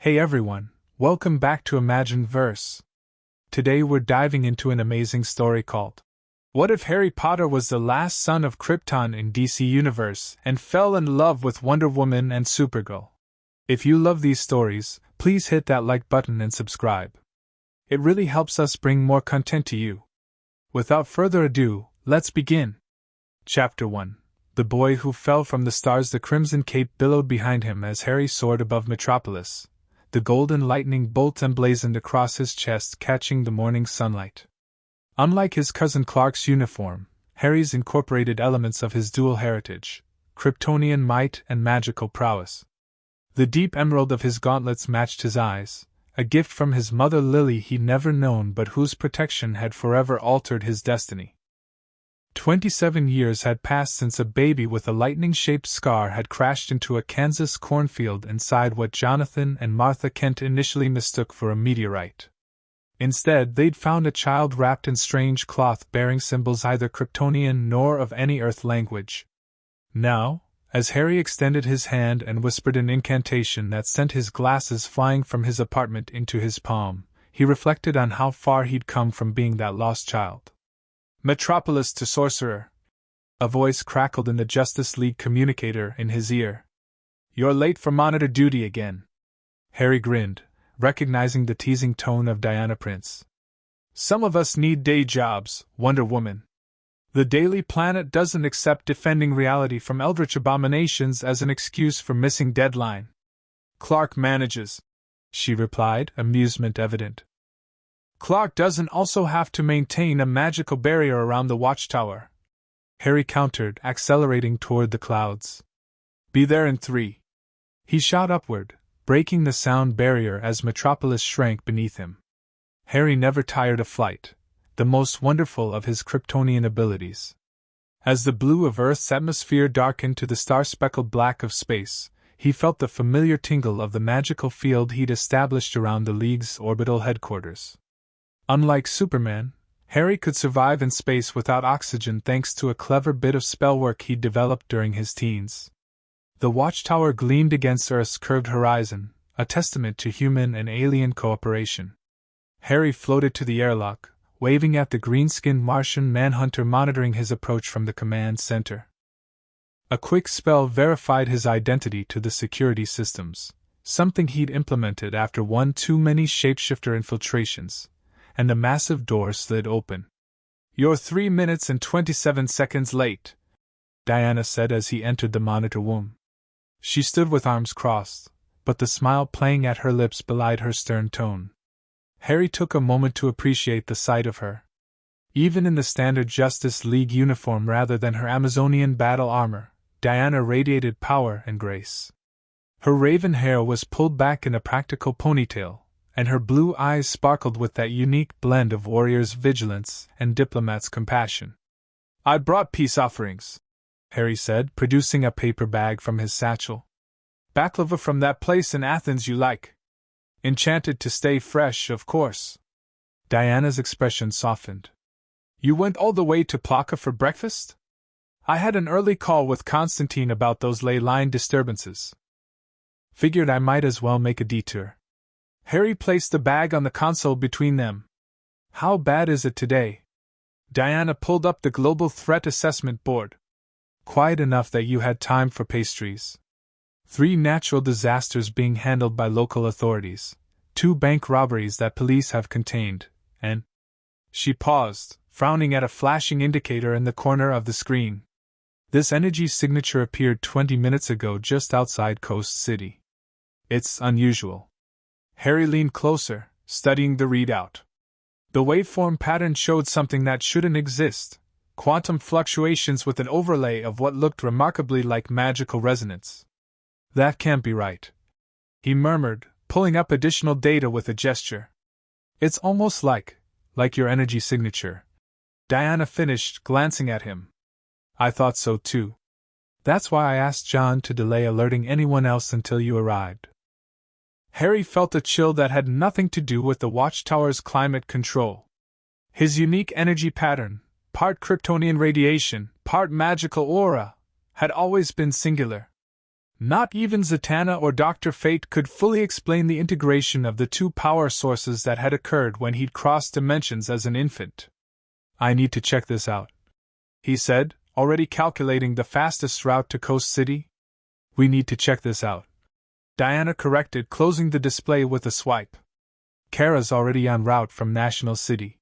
Hey everyone, welcome back to Imagine Verse. Today we're diving into an amazing story called What If Harry Potter Was the Last Son of Krypton in DC Universe and Fell in Love with Wonder Woman and Supergirl? If you love these stories, please hit that like button and subscribe. It really helps us bring more content to you. Without further ado, let's begin. Chapter 1. The Boy Who Fell from the Stars. The crimson cape billowed behind him as Harry soared above Metropolis, the golden lightning bolt emblazoned across his chest, catching the morning sunlight. Unlike his cousin Clark's uniform, Harry's incorporated elements of his dual heritage, Kryptonian might and magical prowess. The deep emerald of his gauntlets matched his eyes, a gift from his mother Lily he'd never known but whose protection had forever altered his destiny. 27 years had passed since a baby with a lightning-shaped scar had crashed into a Kansas cornfield inside what Jonathan and Martha Kent initially mistook for a meteorite. Instead, they'd found a child wrapped in strange cloth bearing symbols either Kryptonian nor of any Earth language. Now, as Harry extended his hand and whispered an incantation that sent his glasses flying from his apartment into his palm, he reflected on how far he'd come from being that lost child. Metropolis to Sorcerer. A voice crackled in the Justice League communicator in his ear. You're late for monitor duty again. Harry grinned, recognizing the teasing tone of Diana Prince. Some of us need day jobs, Wonder Woman. The Daily Planet doesn't accept defending reality from eldritch abominations as an excuse for missing deadline. Clark manages, she replied, amusement evident. Clark doesn't also have to maintain a magical barrier around the watchtower. Harry countered, accelerating toward the clouds. Be there in 3. He shot upward, breaking the sound barrier as Metropolis shrank beneath him. Harry never tired of flight, the most wonderful of his Kryptonian abilities. As the blue of Earth's atmosphere darkened to the star-speckled black of space, he felt the familiar tingle of the magical field he'd established around the League's orbital headquarters. Unlike Superman, Harry could survive in space without oxygen thanks to a clever bit of spellwork he'd developed during his teens. The watchtower gleamed against Earth's curved horizon, a testament to human and alien cooperation. Harry floated to the airlock, waving at the green-skinned Martian manhunter monitoring his approach from the command center. A quick spell verified his identity to the security systems, something he'd implemented after one too many shapeshifter infiltrations, and the massive door slid open. You're 3 minutes and 27 seconds late, Diana said as he entered the monitor room. She stood with arms crossed, but the smile playing at her lips belied her stern tone. Harry took a moment to appreciate the sight of her. Even in the standard Justice League uniform rather than her Amazonian battle armor, Diana radiated power and grace. Her raven hair was pulled back in a practical ponytail, and her blue eyes sparkled with that unique blend of warrior's vigilance and diplomat's compassion. I brought peace offerings, Harry said, producing a paper bag from his satchel. Baklava from that place in Athens you like. Enchanted to stay fresh, of course. Diana's expression softened. You went all the way to Plaka for breakfast? I had an early call with Constantine about those ley line disturbances. Figured I might as well make a detour. Harry placed the bag on the console between them. How bad is it today? Diana pulled up the Global Threat Assessment Board. Quiet enough that you had time for pastries. 3 natural disasters being handled by local authorities, 2 bank robberies that police have contained, and... She paused, frowning at a flashing indicator in the corner of the screen. This energy signature appeared 20 minutes ago just outside Coast City. It's unusual. Harry leaned closer, studying the readout. The waveform pattern showed something that shouldn't exist, quantum fluctuations with an overlay of what looked remarkably like magical resonance. That can't be right, he murmured, pulling up additional data with a gesture. It's almost like your energy signature, Diana finished, glancing at him. I thought so too. That's why I asked John to delay alerting anyone else until you arrived. Harry felt a chill that had nothing to do with the watchtower's climate control. His unique energy pattern, part Kryptonian radiation, part magical aura, had always been singular. Not even Zatanna or Dr. Fate could fully explain the integration of the two power sources that had occurred when he'd crossed dimensions as an infant. "I need to check this out," he said, already calculating the fastest route to Coast City. "We need to check this out," Diana corrected, closing the display with a swipe. "Kara's already en route from National City."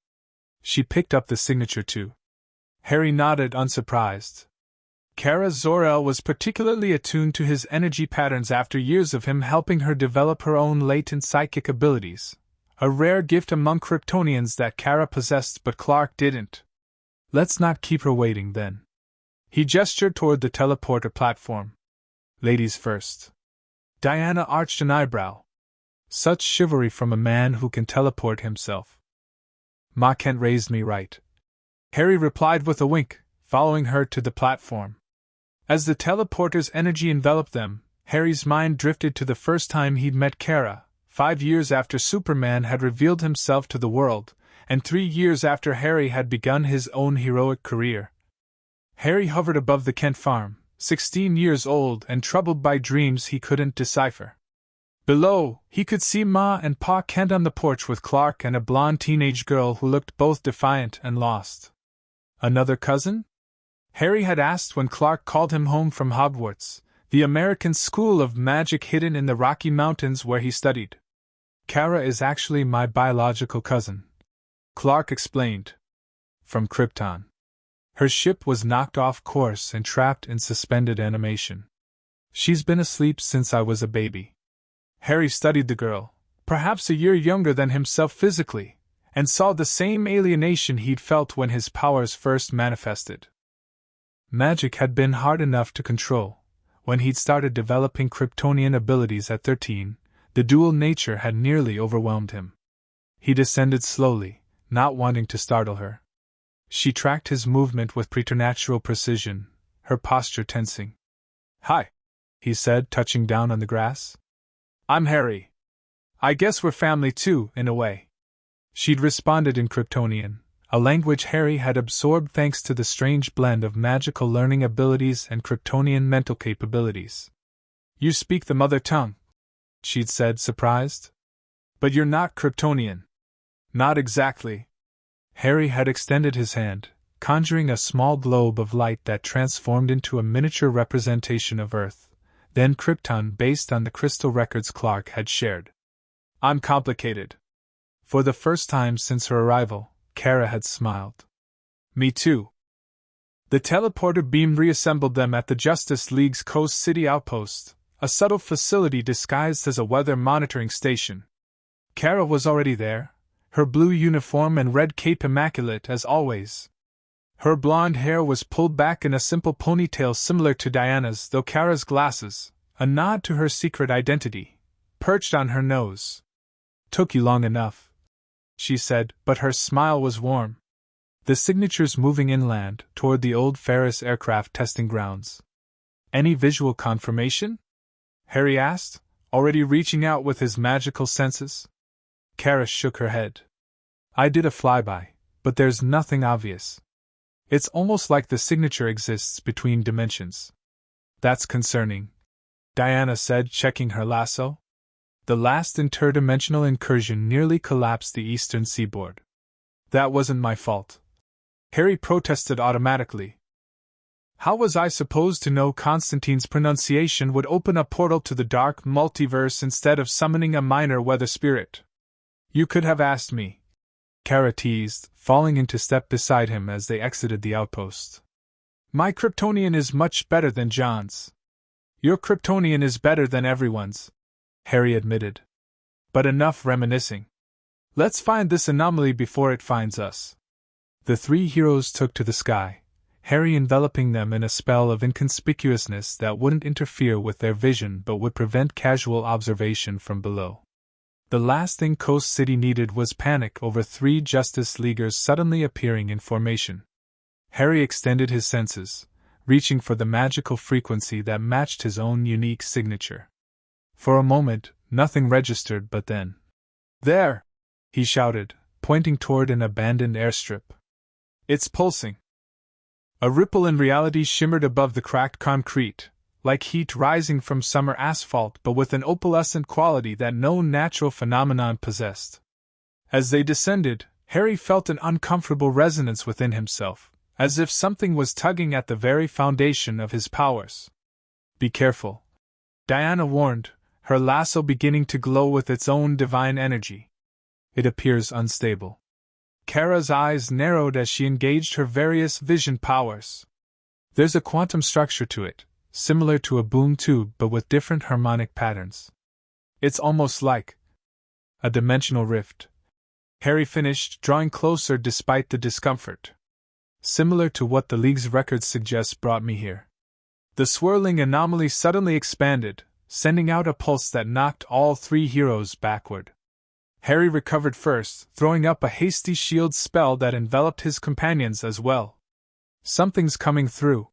She picked up the signature too. Harry nodded, unsurprised. Kara Zor-El was particularly attuned to his energy patterns after years of him helping her develop her own latent psychic abilities, a rare gift among Kryptonians that Kara possessed but Clark didn't. "Let's not keep her waiting, then." He gestured toward the teleporter platform. "Ladies first." Diana arched an eyebrow. Such chivalry from a man who can teleport himself. "Ma Kent raised me right," Harry replied with a wink, following her to the platform. As the teleporter's energy enveloped them, Harry's mind drifted to the first time he'd met Kara, 5 years after Superman had revealed himself to the world, and 3 years after Harry had begun his own heroic career. Harry hovered above the Kent farm, 16 years old and troubled by dreams he couldn't decipher. Below, he could see Ma and Pa Kent on the porch with Clark and a blonde teenage girl who looked both defiant and lost. "Another cousin?" Harry had asked when Clark called him home from Hogwarts, the American school of magic hidden in the Rocky Mountains where he studied. "Kara is actually my biological cousin," Clark explained. "From Krypton. Her ship was knocked off course and trapped in suspended animation. She's been asleep since I was a baby." Harry studied the girl, perhaps a year younger than himself physically, and saw the same alienation he'd felt when his powers first manifested. Magic had been hard enough to control. When he'd started developing Kryptonian abilities at 13, the dual nature had nearly overwhelmed him. He descended slowly, not wanting to startle her. She tracked his movement with preternatural precision, her posture tensing. "Hi," he said, touching down on the grass. "I'm Harry. I guess we're family too, in a way." She'd responded in Kryptonian, a language Harry had absorbed thanks to the strange blend of magical learning abilities and Kryptonian mental capabilities. "You speak the mother tongue," she'd said, surprised. "But you're not Kryptonian." "Not exactly." Harry had extended his hand, conjuring a small globe of light that transformed into a miniature representation of Earth, then Krypton based on the crystal records Clark had shared. "I'm complicated." For the first time since her arrival, Kara had smiled. "Me too." The teleporter beam reassembled them at the Justice League's Coast City outpost, a subtle facility disguised as a weather monitoring station. Kara was already there, her blue uniform and red cape immaculate as always. Her blonde hair was pulled back in a simple ponytail similar to Diana's, though Kara's glasses, a nod to her secret identity, perched on her nose. "Took you long enough," she said, but her smile was warm. "The signature's moving inland, toward the old Ferris aircraft testing grounds." "Any visual confirmation?" Harry asked, already reaching out with his magical senses. Kara shook her head. "I did a flyby, but there's nothing obvious. It's almost like the signature exists between dimensions." "That's concerning," Diana said, checking her lasso. "The last interdimensional incursion nearly collapsed the eastern seaboard." "That wasn't my fault," Harry protested automatically. "How was I supposed to know Constantine's pronunciation would open a portal to the dark multiverse instead of summoning a minor weather spirit?" "You could have asked me," Kara teased, falling into step beside him as they exited the outpost. "My Kryptonian is much better than John's." "Your Kryptonian is better than everyone's," Harry admitted. "But enough reminiscing. Let's find this anomaly before it finds us." The three heroes took to the sky, Harry enveloping them in a spell of inconspicuousness that wouldn't interfere with their vision but would prevent casual observation from below. The last thing Coast City needed was panic over 3 Justice Leaguers suddenly appearing in formation. Harry extended his senses, reaching for the magical frequency that matched his own unique signature. For a moment, nothing registered, but then, "There!" he shouted, pointing toward an abandoned airstrip. "It's pulsing." A ripple in reality shimmered above the cracked concrete, like heat rising from summer asphalt but with an opalescent quality that no natural phenomenon possessed. As they descended, Harry felt an uncomfortable resonance within himself, as if something was tugging at the very foundation of his powers. "Be careful," Diana warned, her lasso beginning to glow with its own divine energy. "It appears unstable." Kara's eyes narrowed as she engaged her various vision powers. "There's a quantum structure to it, similar to a boom tube but with different harmonic patterns. It's almost like a dimensional rift," Harry finished, drawing closer despite the discomfort. "Similar to what the League's records suggest brought me here." The swirling anomaly suddenly expanded, sending out a pulse that knocked all three heroes backward. Harry recovered first, throwing up a hasty shield spell that enveloped his companions as well. "Something's coming through,"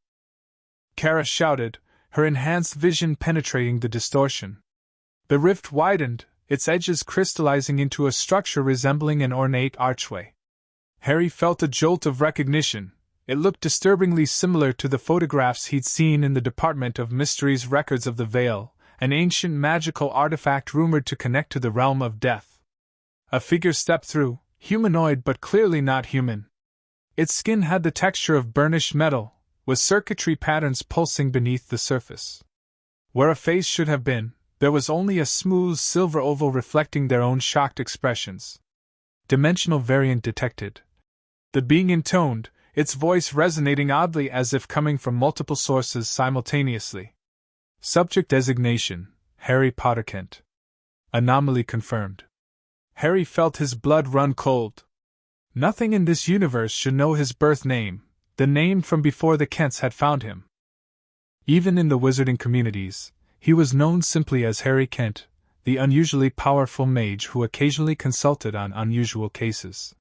Kara shouted, her enhanced vision penetrating the distortion. The rift widened, its edges crystallizing into a structure resembling an ornate archway. Harry felt a jolt of recognition. It looked disturbingly similar to the photographs he'd seen in the Department of Mystery's records of the Veil, an ancient magical artifact rumored to connect to the realm of death. A figure stepped through, humanoid but clearly not human. Its skin had the texture of burnished metal, with circuitry patterns pulsing beneath the surface. Where a face should have been, there was only a smooth silver oval reflecting their own shocked expressions. "Dimensional variant detected," the being intoned, its voice resonating oddly as if coming from multiple sources simultaneously. "Subject designation, Harry Potter Kent." Anomaly confirmed. Harry felt his blood run cold. Nothing in this universe should know his birth name, the name from before the Kents had found him. Even in the wizarding communities, he was known simply as Harry Kent, the unusually powerful mage who occasionally consulted on unusual cases.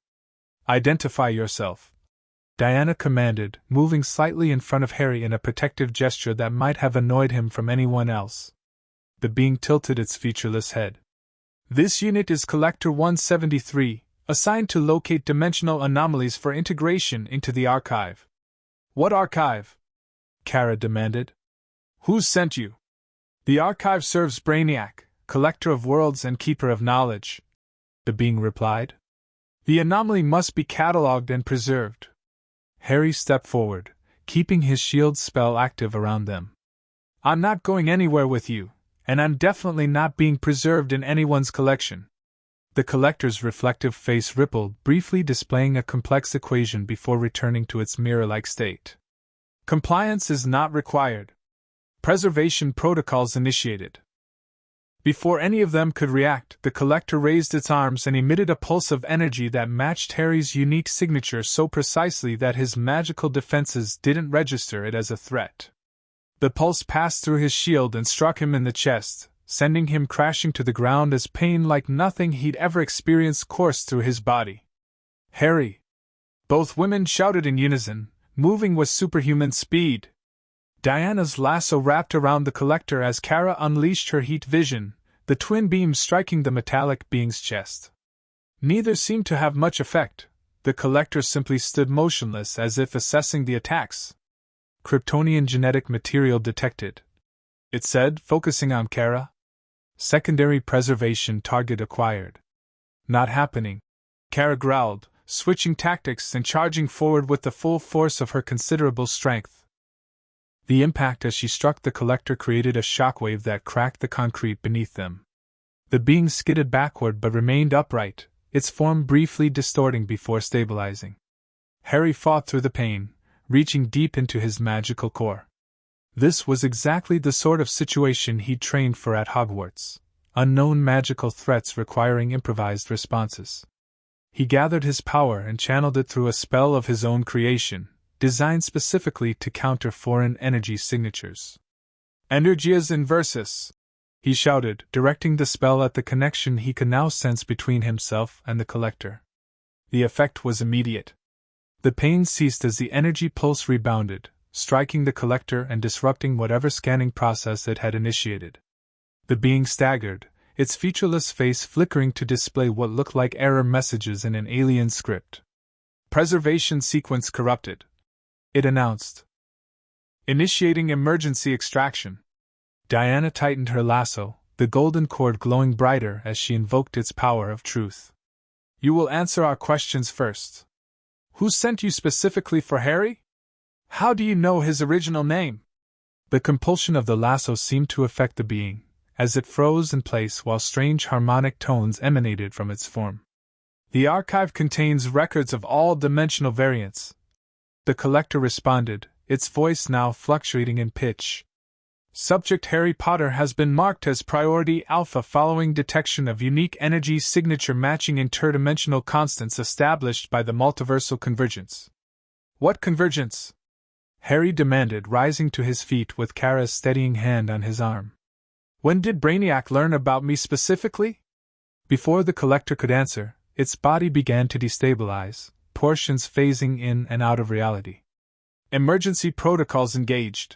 "Identify yourself," Diana commanded, moving slightly in front of Harry in a protective gesture that might have annoyed him from anyone else. The being tilted its featureless head. "This unit is Collector 173, assigned to locate dimensional anomalies for integration into the archive." "What archive?" Kara demanded. "Who sent you?" "The archive serves Brainiac, Collector of Worlds and Keeper of Knowledge," the being replied. "The anomaly must be catalogued and preserved." Harry stepped forward, keeping his shield spell active around them. "I'm not going anywhere with you, and I'm definitely not being preserved in anyone's collection." The collector's reflective face rippled, briefly displaying a complex equation before returning to its mirror-like state. "Compliance is not required. Preservation protocols initiated." Before any of them could react, the collector raised its arms and emitted a pulse of energy that matched Harry's unique signature so precisely that his magical defenses didn't register it as a threat. The pulse passed through his shield and struck him in the chest, sending him crashing to the ground as pain like nothing he'd ever experienced coursed through his body. "Harry!" Both women shouted in unison, moving with superhuman speed. Diana's lasso wrapped around the collector as Kara unleashed her heat vision, the twin beams striking the metallic being's chest. Neither seemed to have much effect. The collector simply stood motionless as if assessing the attacks. "Kryptonian genetic material detected," it said, focusing on Kara. "Secondary preservation target acquired." "Not happening," Kara growled, switching tactics and charging forward with the full force of her considerable strength. The impact as she struck the collector created a shockwave that cracked the concrete beneath them. The being skidded backward but remained upright, its form briefly distorting before stabilizing. Harry fought through the pain, reaching deep into his magical core. This was exactly the sort of situation he'd trained for at Hogwarts, unknown magical threats requiring improvised responses. He gathered his power and channeled it through a spell of his own creation, designed specifically to counter foreign energy signatures. "Energias inversus," he shouted, directing the spell at the connection he could now sense between himself and the collector. The effect was immediate. The pain ceased as the energy pulse rebounded, striking the collector and disrupting whatever scanning process it had initiated. The being staggered, its featureless face flickering to display what looked like error messages in an alien script. "Preservation sequence corrupted," it announced. Initiating emergency extraction. Diana tightened her lasso, the golden cord glowing brighter as she invoked its power of truth. You will answer our questions first. Who sent you specifically for Harry? How do you know his original name? The compulsion of the lasso seemed to affect the being, as it froze in place while strange harmonic tones emanated from its form. The archive contains records of all dimensional variants. The collector responded, its voice now fluctuating in pitch. Subject Harry Potter has been marked as Priority Alpha following detection of unique energy signature matching interdimensional constants established by the multiversal convergence. What convergence? Harry demanded, rising to his feet with Kara's steadying hand on his arm. When did Brainiac learn about me specifically? Before the collector could answer, its body began to destabilize, portions phasing in and out of reality. Emergency protocols engaged.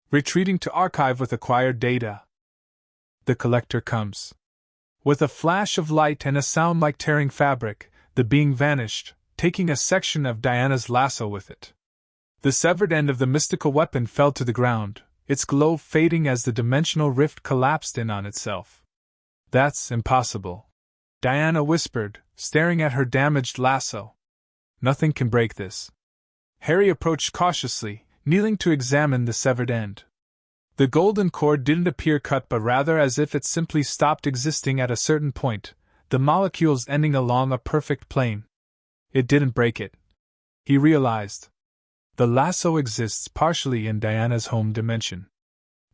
Retreating to archive with acquired data. The collector comes. With a flash of light and a sound like tearing fabric, the being vanished, taking a section of Diana's lasso with it. The severed end of the mystical weapon fell to the ground, its glow fading as the dimensional rift collapsed in on itself. That's impossible, Diana whispered, staring at her damaged lasso. Nothing can break this. Harry approached cautiously, kneeling to examine the severed end. The golden cord didn't appear cut but rather as if it simply stopped existing at a certain point, the molecules ending along a perfect plane. It didn't break it. He realized. The lasso exists partially in Diana's home dimension.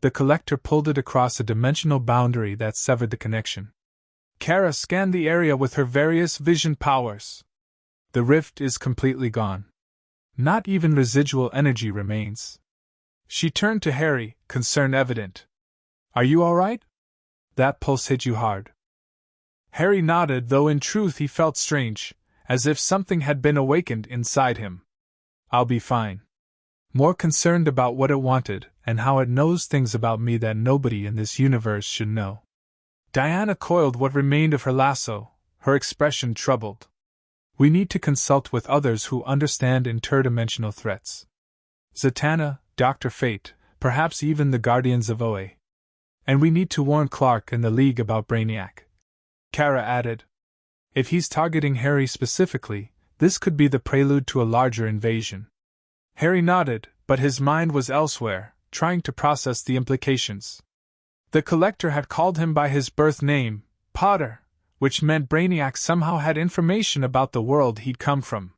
The collector pulled it across a dimensional boundary that severed the connection. Kara scanned the area with her various vision powers. The rift is completely gone. Not even residual energy remains. She turned to Harry, concern evident. Are you all right? That pulse hit you hard. Harry nodded, though in truth he felt strange, as if something had been awakened inside him. I'll be fine. More concerned about what it wanted, and how it knows things about me that nobody in this universe should know. Diana coiled what remained of her lasso, her expression troubled. We need to consult with others who understand interdimensional threats. Zatanna, Dr. Fate, perhaps even the Guardians of OA. And we need to warn Clark and the League about Brainiac. Kara added. If he's targeting Harry specifically, this could be the prelude to a larger invasion. Harry nodded, but his mind was elsewhere, trying to process the implications. The collector had called him by his birth name, Potter, which meant Brainiac somehow had information about the world he'd come from.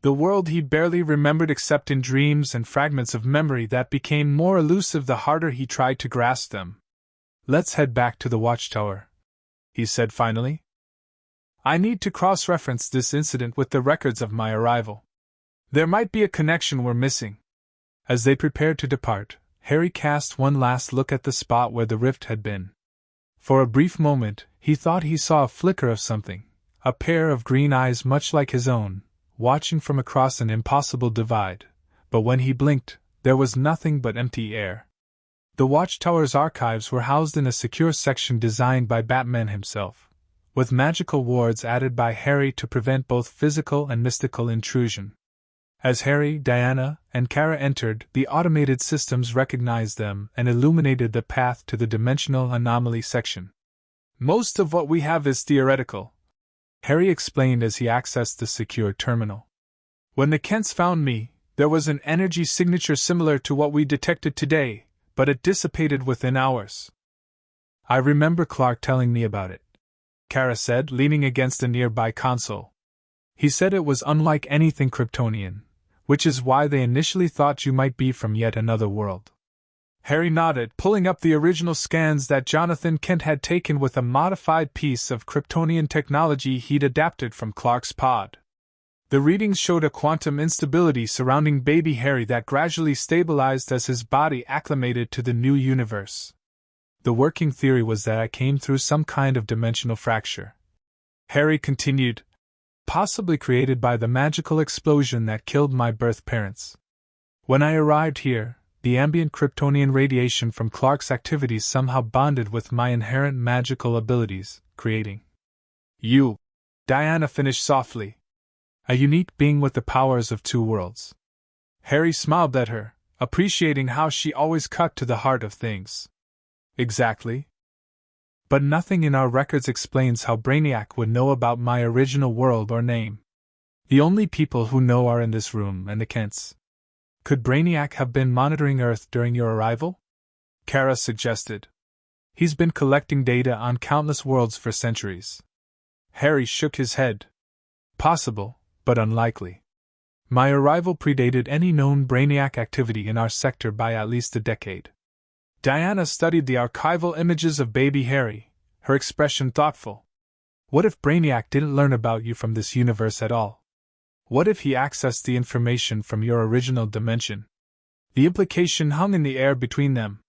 The world he barely remembered except in dreams and fragments of memory that became more elusive the harder he tried to grasp them. Let's head back to the watchtower, he said finally. I need to cross-reference this incident with the records of my arrival. There might be a connection we're missing. As they prepared to depart, Harry cast one last look at the spot where the rift had been. For a brief moment, he thought he saw a flicker of something, a pair of green eyes much like his own, watching from across an impossible divide, but when he blinked, there was nothing but empty air. The watchtower's archives were housed in a secure section designed by Batman himself, with magical wards added by Harry to prevent both physical and mystical intrusion. As Harry, Diana, and Kara entered, the automated systems recognized them and illuminated the path to the dimensional anomaly section. Most of what we have is theoretical, Harry explained as he accessed the secure terminal. When the Kents found me, there was an energy signature similar to what we detected today, but it dissipated within hours. I remember Clark telling me about it, Kara said, leaning against a nearby console. He said it was unlike anything Kryptonian, which is why they initially thought you might be from yet another world. Harry nodded, pulling up the original scans that Jonathan Kent had taken with a modified piece of Kryptonian technology he'd adapted from Clark's pod. The readings showed a quantum instability surrounding baby Harry that gradually stabilized as his body acclimated to the new universe. The working theory was that I came through some kind of dimensional fracture, Harry continued, possibly created by the magical explosion that killed my birth parents. When I arrived here, the ambient Kryptonian radiation from Clark's activities somehow bonded with my inherent magical abilities, creating you, Diana finished softly. A unique being with the powers of two worlds. Harry smiled at her, appreciating how she always cut to the heart of things. Exactly. But nothing in our records explains how Brainiac would know about my original world or name. The only people who know are in this room and the Kents. Could Brainiac have been monitoring Earth during your arrival? Kara suggested. He's been collecting data on countless worlds for centuries. Harry shook his head. Possible, but unlikely. My arrival predated any known Brainiac activity in our sector by at least a decade. Diana studied the archival images of baby Harry, her expression thoughtful. What if Brainiac didn't learn about you from this universe at all? What if he accessed the information from your original dimension? The implication hung in the air between them.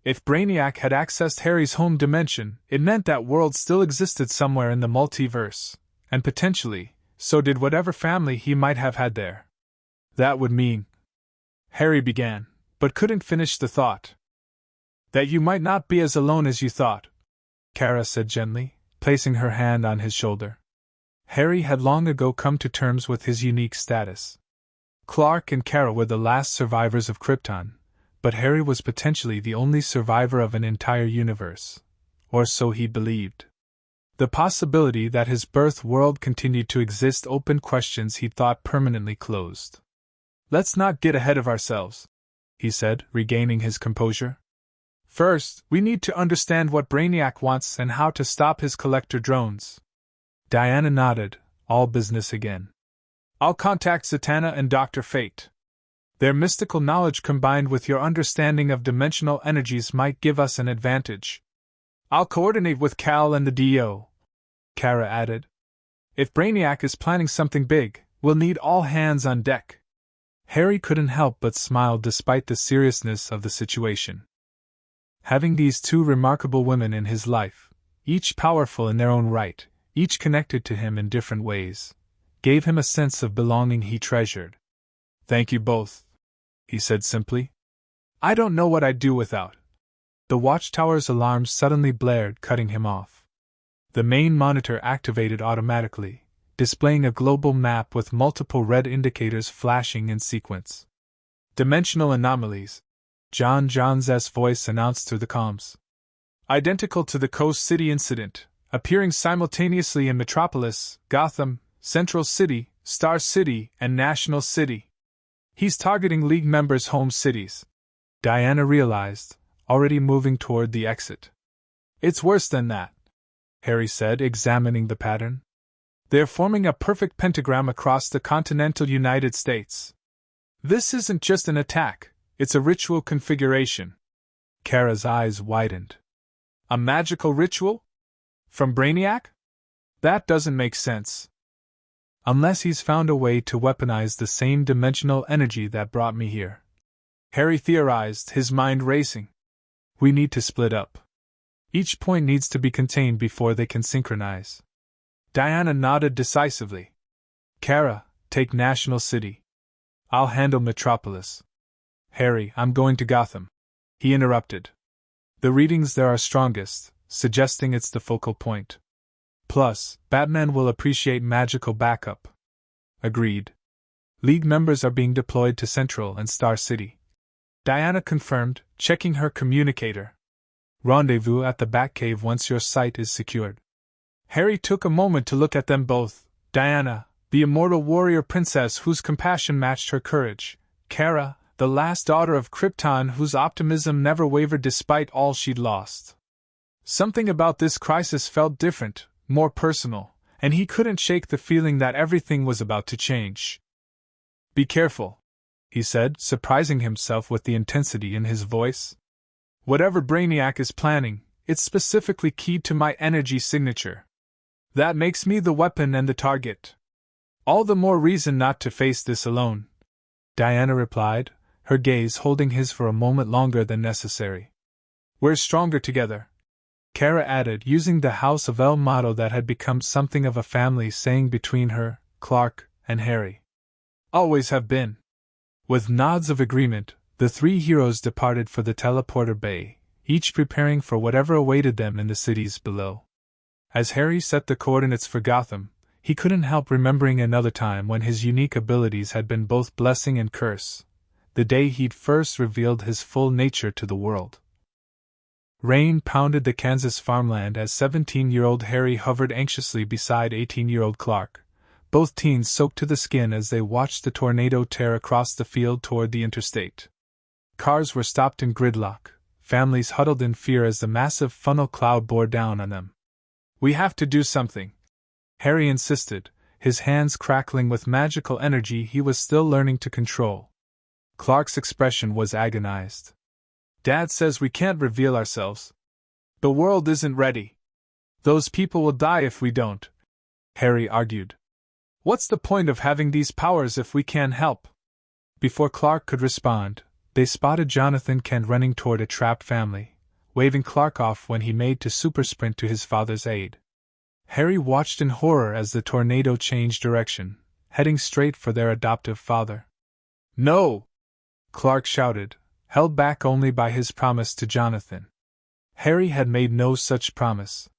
If Brainiac had accessed Harry's home dimension, it meant that world still existed somewhere in the multiverse, and potentially, so did whatever family he might have had there. That would mean, Harry began, but couldn't finish the thought. That you might not be as alone as you thought, Kara said gently, placing her hand on his shoulder. Harry had long ago come to terms with his unique status. Clark and Kara were the last survivors of Krypton, but Harry was potentially the only survivor of an entire universe. Or so he believed. The possibility that his birth world continued to exist opened questions he thought permanently closed. Let's not get ahead of ourselves, he said, regaining his composure. First, we need to understand what Brainiac wants and how to stop his collector drones. Diana nodded, all business again. I'll contact Zatanna and Dr. Fate. Their mystical knowledge combined with your understanding of dimensional energies might give us an advantage. I'll coordinate with Cal and the DO, Kara added. If Brainiac is planning something big, we'll need all hands on deck. Harry couldn't help but smile despite the seriousness of the situation. Having these two remarkable women in his life, each powerful in their own right, each connected to him in different ways, gave him a sense of belonging he treasured. Thank you both, he said simply. I don't know what I'd do without. The watchtower's alarms suddenly blared, cutting him off. The main monitor activated automatically, displaying a global map with multiple red indicators flashing in sequence. Dimensional anomalies, John's voice announced through the comms. Identical to the Coast City incident, appearing simultaneously in Metropolis, Gotham, Central City, Star City, and National City. He's targeting League members' home cities, Diana realized, already moving toward the exit. It's worse than that, Harry said, examining the pattern. They're forming a perfect pentagram across the continental United States. This isn't just an attack, it's a ritual configuration. Kara's eyes widened. A magical ritual? From Brainiac? That doesn't make sense. Unless he's found a way to weaponize the same dimensional energy that brought me here. Harry theorized, his mind racing. We need to split up. Each point needs to be contained before they can synchronize. Diana nodded decisively. Kara, take National City. I'll handle Metropolis. Harry, I'm going to Gotham. He interrupted. The readings there are strongest, suggesting it's the focal point. Plus, Batman will appreciate magical backup. Agreed. League members are being deployed to Central and Star City. Diana confirmed, checking her communicator. Rendezvous at the Batcave once your site is secured. Harry took a moment to look at them both. Diana, the immortal warrior princess whose compassion matched her courage. Kara, the last daughter of Krypton whose optimism never wavered despite all she'd lost. Something about this crisis felt different, more personal, and he couldn't shake the feeling that everything was about to change. Be careful, he said, surprising himself with the intensity in his voice. Whatever Brainiac is planning, it's specifically keyed to my energy signature. That makes me the weapon and the target. All the more reason not to face this alone, Diana replied, her gaze holding his for a moment longer than necessary. We're stronger together, Kara added, using the House of L motto that had become something of a family saying between her, Clark, and Harry. Always have been. With nods of agreement, the three heroes departed for the teleporter bay, each preparing for whatever awaited them in the cities below. As Harry set the coordinates for Gotham, he couldn't help remembering another time when his unique abilities had been both blessing and curse, the day he'd first revealed his full nature to the world. Rain pounded the Kansas farmland as 17-year-old Harry hovered anxiously beside 18-year-old Clark, both teens soaked to the skin as they watched the tornado tear across the field toward the interstate. Cars were stopped in gridlock, families huddled in fear as the massive funnel cloud bore down on them. "We have to do something," Harry insisted, his hands crackling with magical energy he was still learning to control. Clark's expression was agonized. "Dad says we can't reveal ourselves. The world isn't ready. Those people will die if we don't," Harry argued. "What's the point of having these powers if we can't help?" Before Clark could respond, they spotted Jonathan Kent running toward a trapped family, waving Clark off when he made to super sprint to his father's aid. Harry watched in horror as the tornado changed direction, heading straight for their adoptive father. "No!" Clark shouted, held back only by his promise to Jonathan. Harry had made no such promise.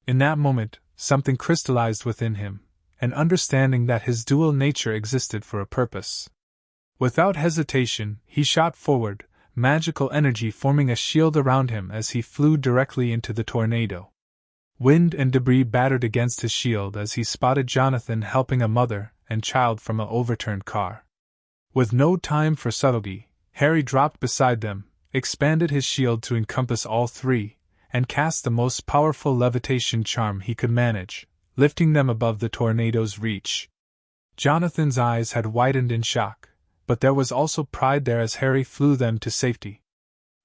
In that moment, something crystallized within him, an understanding that his dual nature existed for a purpose. Without hesitation, he shot forward, magical energy forming a shield around him as he flew directly into the tornado. Wind and debris battered against his shield as he spotted Jonathan helping a mother and child from an overturned car. With no time for subtlety, Harry dropped beside them, expanded his shield to encompass all three, and cast the most powerful levitation charm he could manage, lifting them above the tornado's reach. Jonathan's eyes had widened in shock, but there was also pride there as Harry flew them to safety.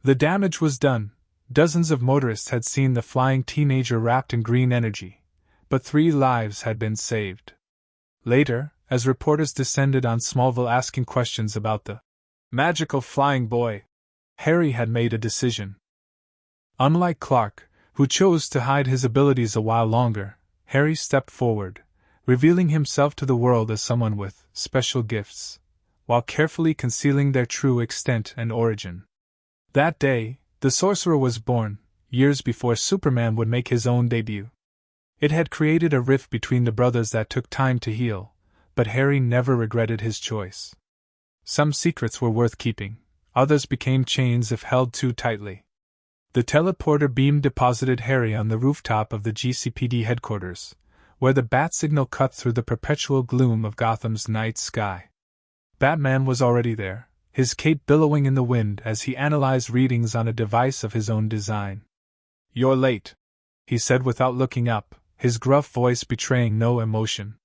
The damage was done. Dozens of motorists had seen the flying teenager wrapped in green energy, but 3 lives had been saved. Later, as reporters descended on Smallville asking questions about the magical flying boy, Harry had made a decision. Unlike Clark, who chose to hide his abilities a while longer, Harry stepped forward, revealing himself to the world as someone with special gifts, while carefully concealing their true extent and origin. That day, the sorcerer was born, years before Superman would make his own debut. It had created a rift between the brothers that took time to heal, but Harry never regretted his choice. Some secrets were worth keeping, others became chains if held too tightly. The teleporter beam deposited Harry on the rooftop of the GCPD headquarters, where the bat signal cut through the perpetual gloom of Gotham's night sky. Batman was already there, his cape billowing in the wind as he analyzed readings on a device of his own design. "You're late," he said without looking up, his gruff voice betraying no emotion.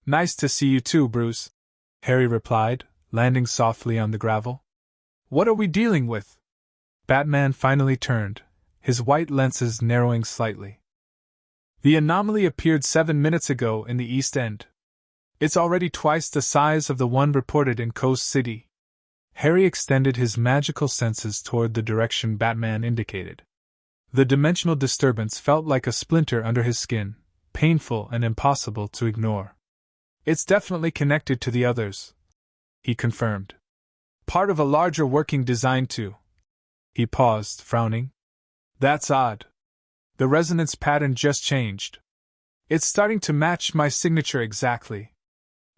"Nice to see you too, Bruce," Harry replied, landing softly on the gravel. "What are we dealing with?" Batman finally turned, his white lenses narrowing slightly. "The anomaly appeared 7 minutes ago in the East End. It's already twice the size of the one reported in Coast City." Harry extended his magical senses toward the direction Batman indicated. The dimensional disturbance felt like a splinter under his skin, painful and impossible to ignore. "It's definitely connected to the others," he confirmed. "Part of a larger working design too." He paused, frowning. "That's odd. The resonance pattern just changed. It's starting to match my signature exactly."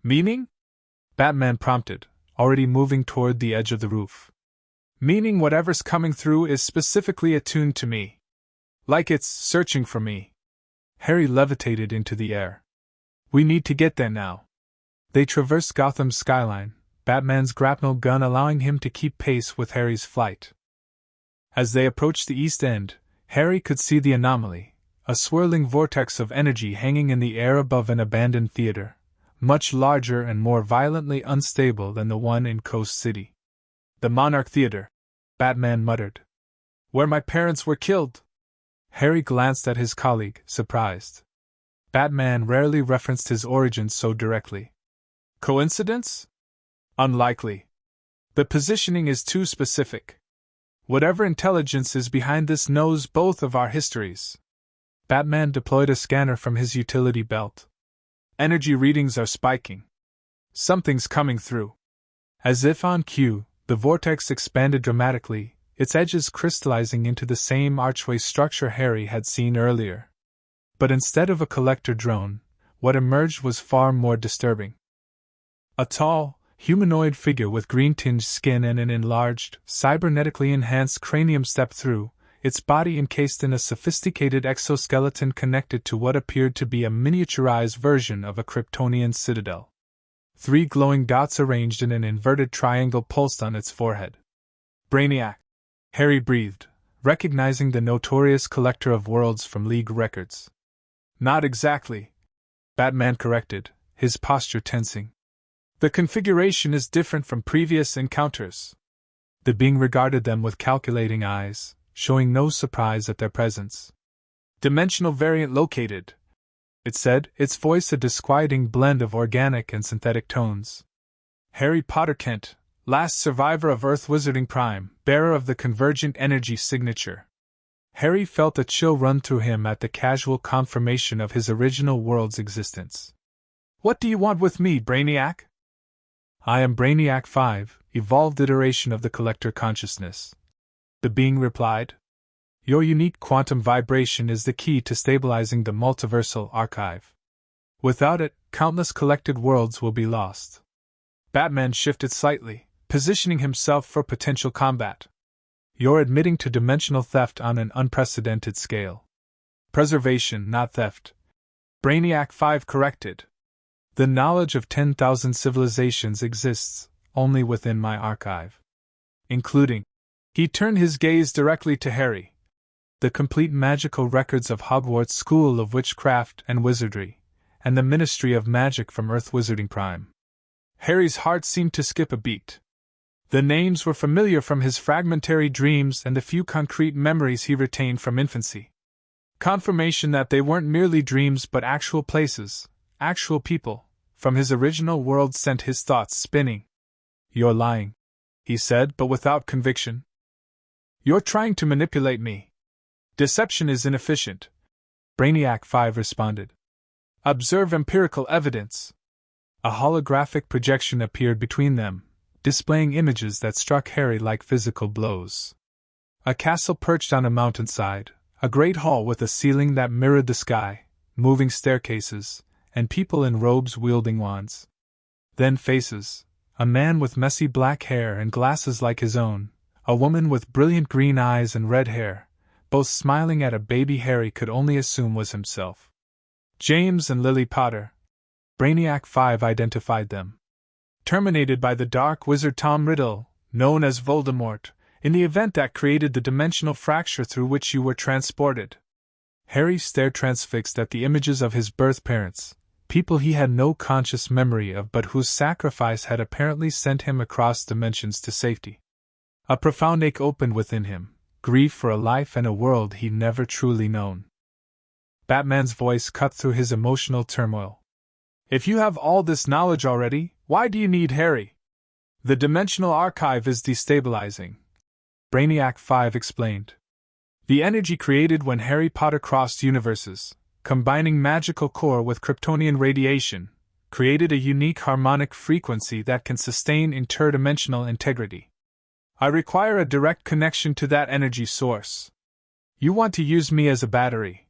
"Meaning?" Batman prompted, already moving toward the edge of the roof. "Meaning whatever's coming through is specifically attuned to me. Like it's searching for me." Harry levitated into the air. "We need to get there now." They traversed Gotham's skyline, Batman's grapnel gun allowing him to keep pace with Harry's flight. As they approached the East End, Harry could see the anomaly, a swirling vortex of energy hanging in the air above an abandoned theater, much larger and more violently unstable than the one in Coast City. "The Monarch Theater," Batman muttered. "Where my parents were killed." Harry glanced at his colleague, surprised. Batman rarely referenced his origins so directly. "Coincidence? Unlikely. The positioning is too specific. Whatever intelligence is behind this knows both of our histories." Batman deployed a scanner from his utility belt. "Energy readings are spiking. Something's coming through." As if on cue, the vortex expanded dramatically, its edges crystallizing into the same archway structure Harry had seen earlier. But instead of a collector drone, what emerged was far more disturbing. A tall, humanoid figure with green-tinged skin and an enlarged, cybernetically enhanced cranium stepped through, its body encased in a sophisticated exoskeleton connected to what appeared to be a miniaturized version of a Kryptonian citadel. 3 glowing dots arranged in an inverted triangle pulsed on its forehead. Brainiac, Harry breathed, recognizing the notorious collector of worlds from League records. Not exactly, Batman corrected, his posture tensing. The configuration is different from previous encounters. The being regarded them with calculating eyes, showing no surprise at their presence. Dimensional variant located, it said, its voice a disquieting blend of organic and synthetic tones. Harry Potter Kent, last survivor of Earth Wizarding Prime, bearer of the convergent energy signature. Harry felt a chill run through him at the casual confirmation of his original world's existence. What do you want with me, Brainiac? I am Brainiac 5, evolved iteration of the Collector consciousness. The being replied. Your unique quantum vibration is the key to stabilizing the multiversal archive. Without it, countless collected worlds will be lost. Batman shifted slightly, positioning himself for potential combat. You're admitting to dimensional theft on an unprecedented scale. Preservation, not theft. Brainiac 5 corrected. The knowledge of 10,000 civilizations exists only within my archive. Including. He turned his gaze directly to Harry. The complete magical records of Hogwarts School of Witchcraft and Wizardry, and the Ministry of Magic from Earth Wizarding Prime. Harry's heart seemed to skip a beat. The names were familiar from his fragmentary dreams and the few concrete memories he retained from infancy. Confirmation that they weren't merely dreams but actual places, actual people, from his original world sent his thoughts spinning. You're lying, he said, but without conviction. You're trying to manipulate me. Deception is inefficient, Brainiac 5 responded. Observe empirical evidence. A holographic projection appeared between them, displaying images that struck Harry like physical blows. A castle perched on a mountainside, a great hall with a ceiling that mirrored the sky, moving staircases, and people in robes wielding wands. Then faces, a man with messy black hair and glasses like his own, a woman with brilliant green eyes and red hair, both smiling at a baby Harry could only assume was himself. James and Lily Potter. Brainiac 5 identified them. Terminated by the dark wizard Tom Riddle, known as Voldemort, in the event that created the dimensional fracture through which you were transported. Harry stared transfixed at the images of his birth parents, people he had no conscious memory of but whose sacrifice had apparently sent him across dimensions to safety. A profound ache opened within him, grief for a life and a world he'd never truly known. Batman's voice cut through his emotional turmoil. If you have all this knowledge already, why do you need Harry? The dimensional archive is destabilizing, Brainiac 5 explained. The energy created when Harry Potter crossed universes, combining magical core with Kryptonian radiation, created a unique harmonic frequency that can sustain interdimensional integrity. I require a direct connection to that energy source. You want to use me as a battery,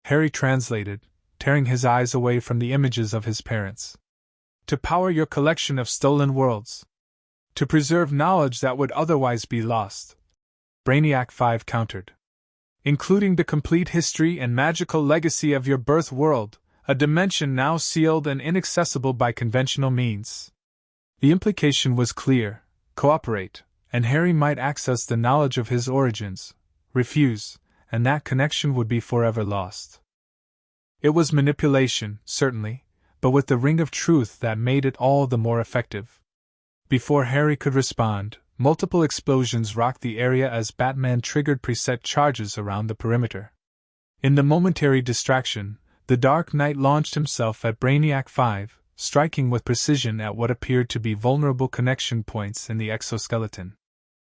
Harry translated, tearing his eyes away from the images of his parents. To power your collection of stolen worlds. To preserve knowledge that would otherwise be lost, Brainiac 5 countered. Including the complete history and magical legacy of your birth world, a dimension now sealed and inaccessible by conventional means. The implication was clear: cooperate, and Harry might access the knowledge of his origins; refuse, and that connection would be forever lost. It was manipulation, certainly, but with the ring of truth that made it all the more effective. Before Harry could respond, multiple explosions rocked the area as Batman triggered preset charges around the perimeter. In the momentary distraction, the Dark Knight launched himself at Brainiac 5, striking with precision at what appeared to be vulnerable connection points in the exoskeleton.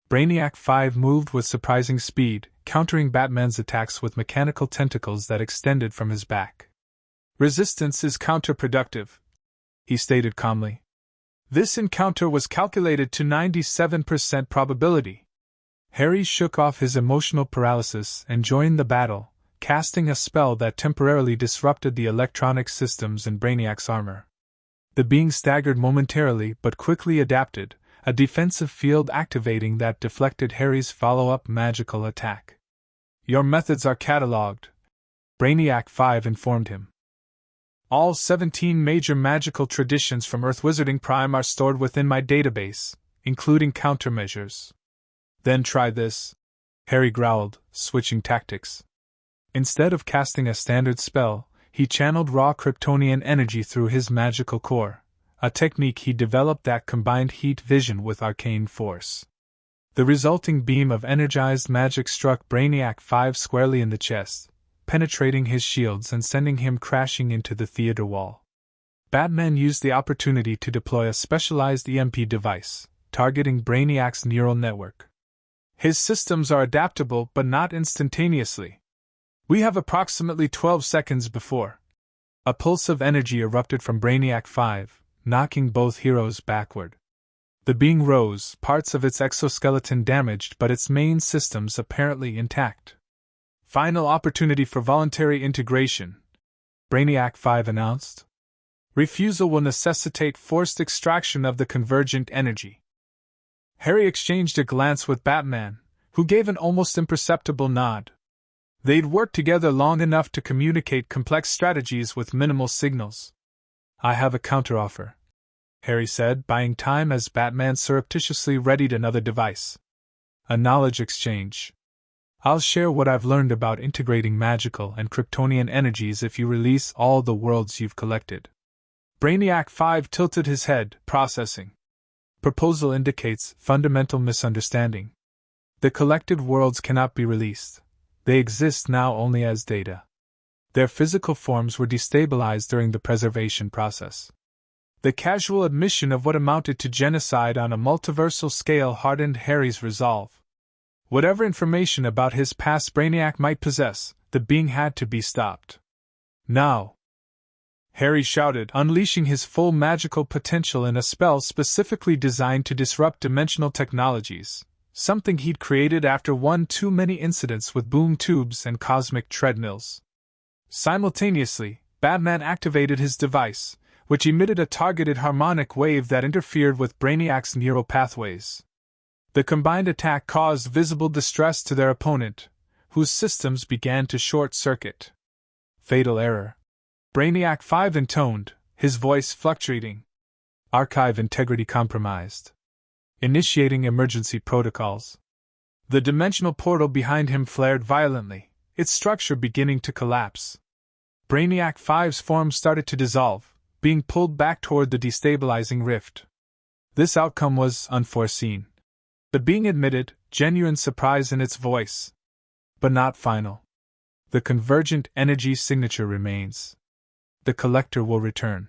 Brainiac 5 moved with surprising speed, countering Batman's attacks with mechanical tentacles that extended from his back. Resistance is counterproductive, he stated calmly. This encounter was calculated to 97% probability. Harry shook off his emotional paralysis and joined the battle, casting a spell that temporarily disrupted the electronic systems in Brainiac's armor. The being staggered momentarily but quickly adapted, a defensive field activating that deflected Harry's follow-up magical attack. "Your methods are catalogued," Brainiac 5 informed him. "All 17 major magical traditions from Earth Wizarding Prime are stored within my database, including countermeasures." "Then try this," Harry growled, switching tactics. Instead of casting a standard spell, he channeled raw Kryptonian energy through his magical core, a technique he developed that combined heat vision with arcane force. The resulting beam of energized magic struck Brainiac 5 squarely in the chest, penetrating his shields and sending him crashing into the theater wall. Batman used the opportunity to deploy a specialized EMP device, targeting Brainiac's neural network. "His systems are adaptable but not instantaneously. We have approximately 12 seconds before." A pulse of energy erupted from Brainiac 5, knocking both heroes backward. The being rose, parts of its exoskeleton damaged but its main systems apparently intact. "Final opportunity for voluntary integration," Brainiac 5 announced. "Refusal will necessitate forced extraction of the convergent energy." Harry exchanged a glance with Batman, who gave an almost imperceptible nod. They'd worked together long enough to communicate complex strategies with minimal signals. "I have a counteroffer," Harry said, buying time as Batman surreptitiously readied another device. "A knowledge exchange. I'll share what I've learned about integrating magical and Kryptonian energies if you release all the worlds you've collected." Brainiac 5 tilted his head, processing. "Proposal indicates fundamental misunderstanding. The collected worlds cannot be released. They exist now only as data. Their physical forms were destabilized during the preservation process." The casual admission of what amounted to genocide on a multiversal scale hardened Harry's resolve. Whatever information about his past Brainiac might possess, the being had to be stopped. "Now!" Harry shouted, unleashing his full magical potential in a spell specifically designed to disrupt dimensional technologies, something he'd created after one too many incidents with boom tubes and cosmic treadmills. Simultaneously, Batman activated his device, which emitted a targeted harmonic wave that interfered with Brainiac's neural pathways. The combined attack caused visible distress to their opponent, whose systems began to short-circuit. "Fatal error," Brainiac 5 intoned, his voice fluctuating. "Archive integrity compromised. Initiating emergency protocols." The dimensional portal behind him flared violently, its structure beginning to collapse. Brainiac 5's form started to dissolve, being pulled back toward the destabilizing rift. This outcome was unforeseen. The being admitted, genuine surprise in its voice. But not final. The convergent energy signature remains. The collector will return.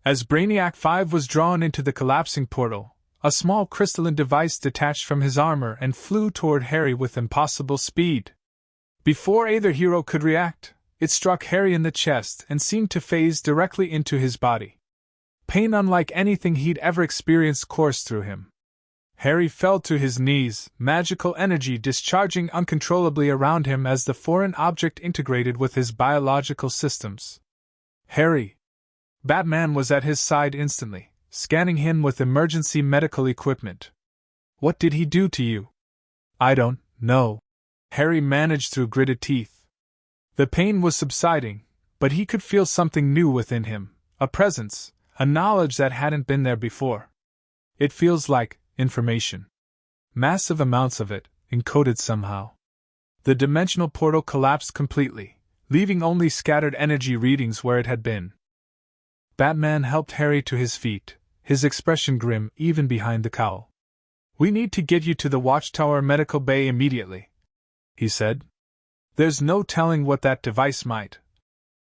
As Brainiac 5 was drawn into the collapsing portal, a small crystalline device detached from his armor and flew toward Harry with impossible speed. Before either hero could react, it struck Harry in the chest and seemed to phase directly into his body. Pain unlike anything he'd ever experienced coursed through him. Harry fell to his knees, magical energy discharging uncontrollably around him as the foreign object integrated with his biological systems. "Harry!" Batman was at his side instantly, scanning him with emergency medical equipment. "What did he do to you?" "I don't know," Harry managed through gritted teeth. The pain was subsiding, but he could feel something new within him, a presence, a knowledge that hadn't been there before. "It feels like information. Massive amounts of it, encoded somehow." The dimensional portal collapsed completely, leaving only scattered energy readings where it had been. Batman helped Harry to his feet, his expression grim even behind the cowl. "We need to get you to the Watchtower Medical Bay immediately," he said. "There's no telling what that device might."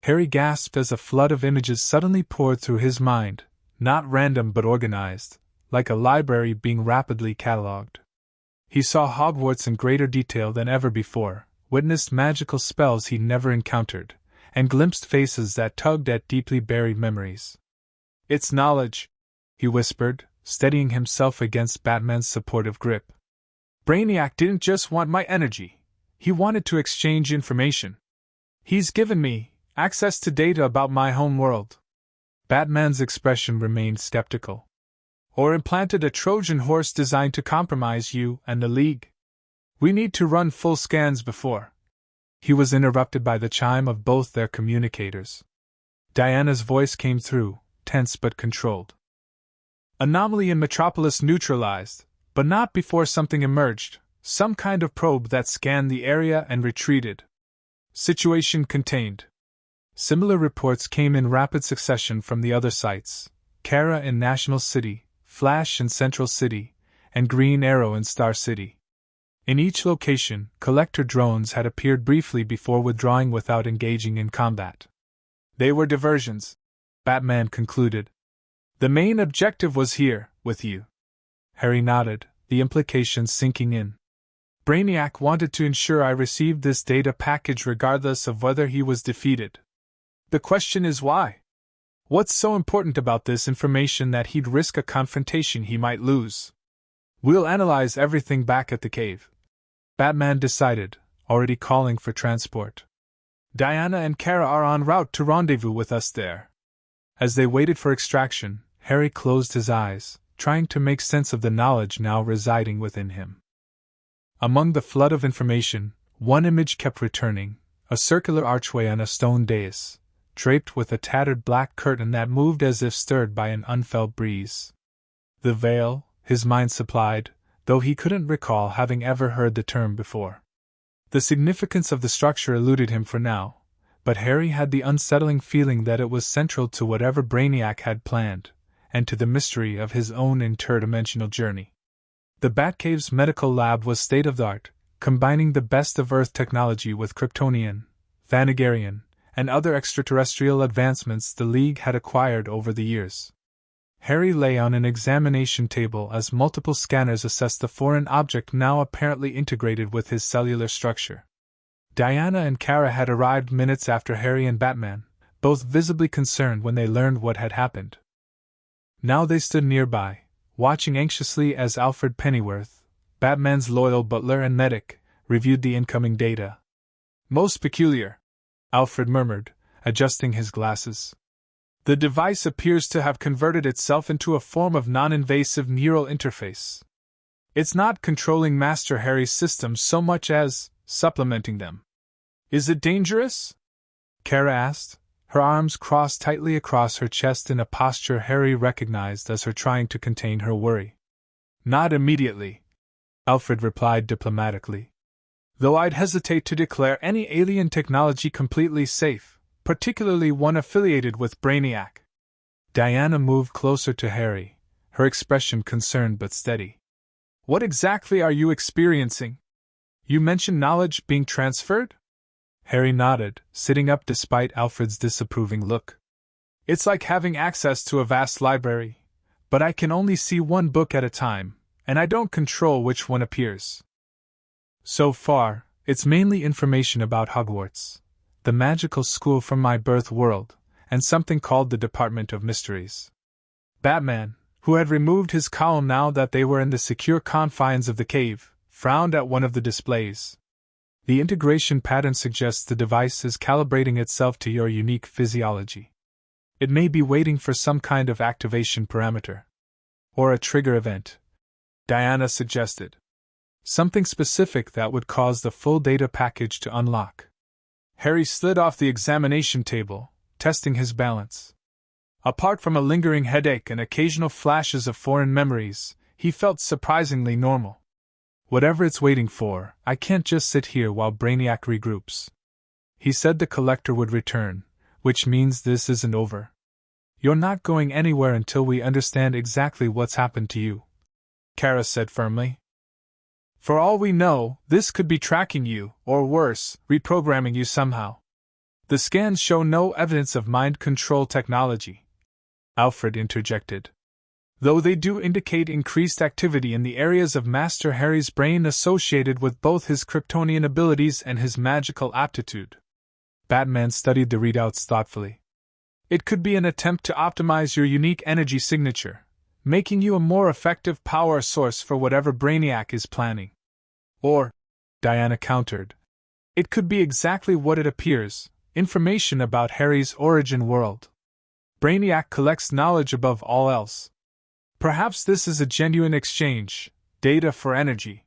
Harry gasped as a flood of images suddenly poured through his mind, not random but organized, like a library being rapidly catalogued. He saw Hogwarts in greater detail than ever before, witnessed magical spells he'd never encountered, and glimpsed faces that tugged at deeply buried memories. "It's knowledge," he whispered, steadying himself against Batman's supportive grip. "Brainiac didn't just want my energy, he wanted to exchange information. He's given me access to data about my home world." Batman's expression remained skeptical. Or implanted a Trojan horse designed to compromise you and the League? We need to run full scans before. He was interrupted by the chime of both their communicators. Diana's voice came through, tense but controlled. Anomaly in Metropolis neutralized, but not before something emerged, some kind of probe that scanned the area and retreated. Situation contained. Similar reports came in rapid succession from the other sites: Kara in National City, Flash in Central City, and Green Arrow in Star City. In each location, collector drones had appeared briefly before withdrawing without engaging in combat. They were diversions, Batman concluded. The main objective was here, with you. Harry nodded, the implications sinking in. Brainiac wanted to ensure I received this data package regardless of whether he was defeated. The question is why? What's so important about this information that he'd risk a confrontation he might lose? We'll analyze everything back at the cave, Batman decided, already calling for transport. Diana and Kara are en route to rendezvous with us there. As they waited for extraction, Harry closed his eyes, trying to make sense of the knowledge now residing within him. Among the flood of information, one image kept returning: a circular archway on a stone dais, draped with a tattered black curtain that moved as if stirred by an unfelt breeze. The veil, his mind supplied, though he couldn't recall having ever heard the term before. The significance of the structure eluded him for now, but Harry had the unsettling feeling that it was central to whatever Brainiac had planned, and to the mystery of his own interdimensional journey. The Batcave's medical lab was state-of-the-art, combining the best of Earth technology with Kryptonian, Thanagarian, and other extraterrestrial advancements the League had acquired over the years. Harry lay on an examination table as multiple scanners assessed the foreign object now apparently integrated with his cellular structure. Diana and Kara had arrived minutes after Harry and Batman, both visibly concerned when they learned what had happened. Now they stood nearby, watching anxiously as Alfred Pennyworth, Batman's loyal butler and medic, reviewed the incoming data. "Most peculiar," Alfred murmured, adjusting his glasses. "The device appears to have converted itself into a form of non-invasive neural interface. It's not controlling Master Harry's systems so much as supplementing them." "Is it dangerous?" Kara asked, her arms crossed tightly across her chest in a posture Harry recognized as her trying to contain her worry. "Not immediately," Alfred replied diplomatically. "Though I'd hesitate to declare any alien technology completely safe, particularly one affiliated with Brainiac." Diana moved closer to Harry, her expression concerned but steady. "What exactly are you experiencing? You mentioned knowledge being transferred?" Harry nodded, sitting up despite Alfred's disapproving look. "It's like having access to a vast library, but I can only see one book at a time, and I don't control which one appears. So far, it's mainly information about Hogwarts, the magical school from my birth world, and something called the Department of Mysteries." Batman, who had removed his cowl now that they were in the secure confines of the cave, frowned at one of the displays. "The integration pattern suggests the device is calibrating itself to your unique physiology. It may be waiting for some kind of activation parameter. Or a trigger event," Diana suggested. "Something specific that would cause the full data package to unlock." Harry slid off the examination table, testing his balance. Apart from a lingering headache and occasional flashes of foreign memories, he felt surprisingly normal. "Whatever it's waiting for, I can't just sit here while Brainiac regroups. He said the collector would return, which means this isn't over. You're not going anywhere until we understand exactly what's happened to you," Kara said firmly. "For all we know, this could be tracking you, or worse, reprogramming you somehow. The scans show no evidence of mind control technology," Alfred interjected. "Though they do indicate increased activity in the areas of Master Harry's brain associated with both his Kryptonian abilities and his magical aptitude." Batman studied the readouts thoughtfully. "It could be an attempt to optimize your unique energy signature, making you a more effective power source for whatever Brainiac is planning. Or," Diana countered, "it could be exactly what it appears, information about Harry's origin world. Brainiac collects knowledge above all else. Perhaps this is a genuine exchange, data for energy.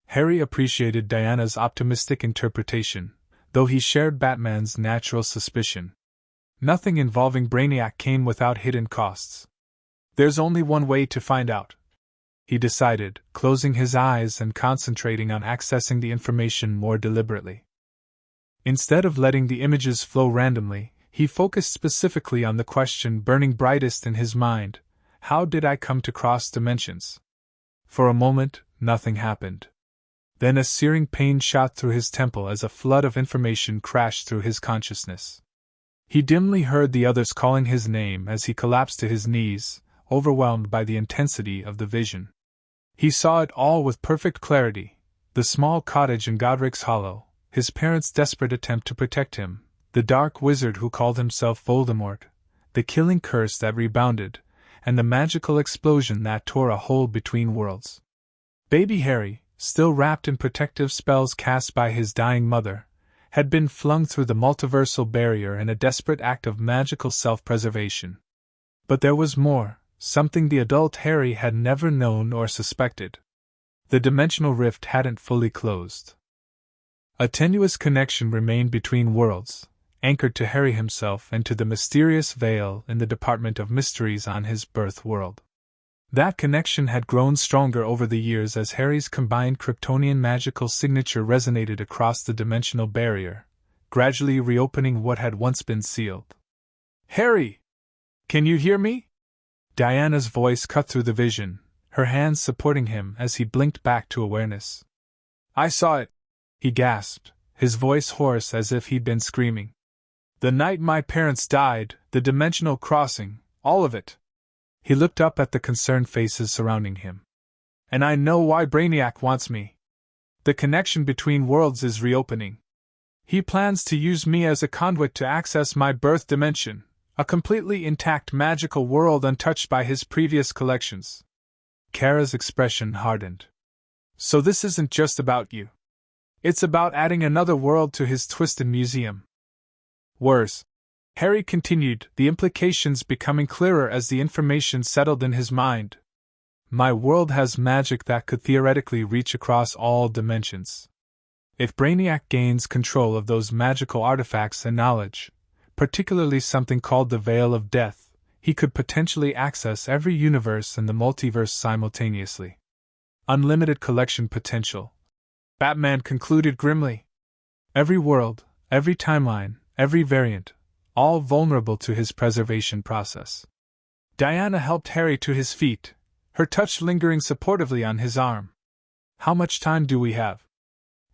Harry appreciated Diana's optimistic interpretation, though he shared Batman's natural suspicion. Nothing involving Brainiac came without hidden costs. There's only one way to find out, he decided, closing his eyes and concentrating on accessing the information more deliberately. Instead of letting the images flow randomly, he focused specifically on the question burning brightest in his mind: how did I come to cross dimensions? For a moment, nothing happened. Then a searing pain shot through his temple as a flood of information crashed through his consciousness. He dimly heard the others calling his name as he collapsed to his knees, overwhelmed by the intensity of the vision. He saw it all with perfect clarity: the small cottage in Godric's Hollow, his parents' desperate attempt to protect him, the dark wizard who called himself Voldemort, the killing curse that rebounded, and the magical explosion that tore a hole between worlds. Baby Harry, still wrapped in protective spells cast by his dying mother, had been flung through the multiversal barrier in a desperate act of magical self-preservation. But there was more, something the adult Harry had never known or suspected. The dimensional rift hadn't fully closed. A tenuous connection remained between worlds, anchored to Harry himself and to the mysterious veil in the Department of Mysteries on his birth world. That connection had grown stronger over the years as Harry's combined Kryptonian magical signature resonated across the dimensional barrier, gradually reopening what had once been sealed. "Harry! Can you hear me?" Diana's voice cut through the vision, her hands supporting him as he blinked back to awareness. "I saw it," he gasped, his voice hoarse as if he'd been screaming. "The night my parents died, the dimensional crossing, all of it." He looked up at the concerned faces surrounding him. "And I know why Brainiac wants me. The connection between worlds is reopening. He plans to use me as a conduit to access my birth dimension, a completely intact magical world untouched by his previous collections." Kara's expression hardened. "So this isn't just about you. It's about adding another world to his twisted museum." "Worse," Harry continued, the implications becoming clearer as the information settled in his mind. "My world has magic that could theoretically reach across all dimensions. If Brainiac gains control of those magical artifacts and knowledge, particularly something called the Veil of Death, he could potentially access every universe in the multiverse simultaneously. Unlimited collection potential," Batman concluded grimly. "Every world, every timeline, every variant, all vulnerable to his preservation process." Diana helped Harry to his feet, her touch lingering supportively on his arm. "How much time do we have?"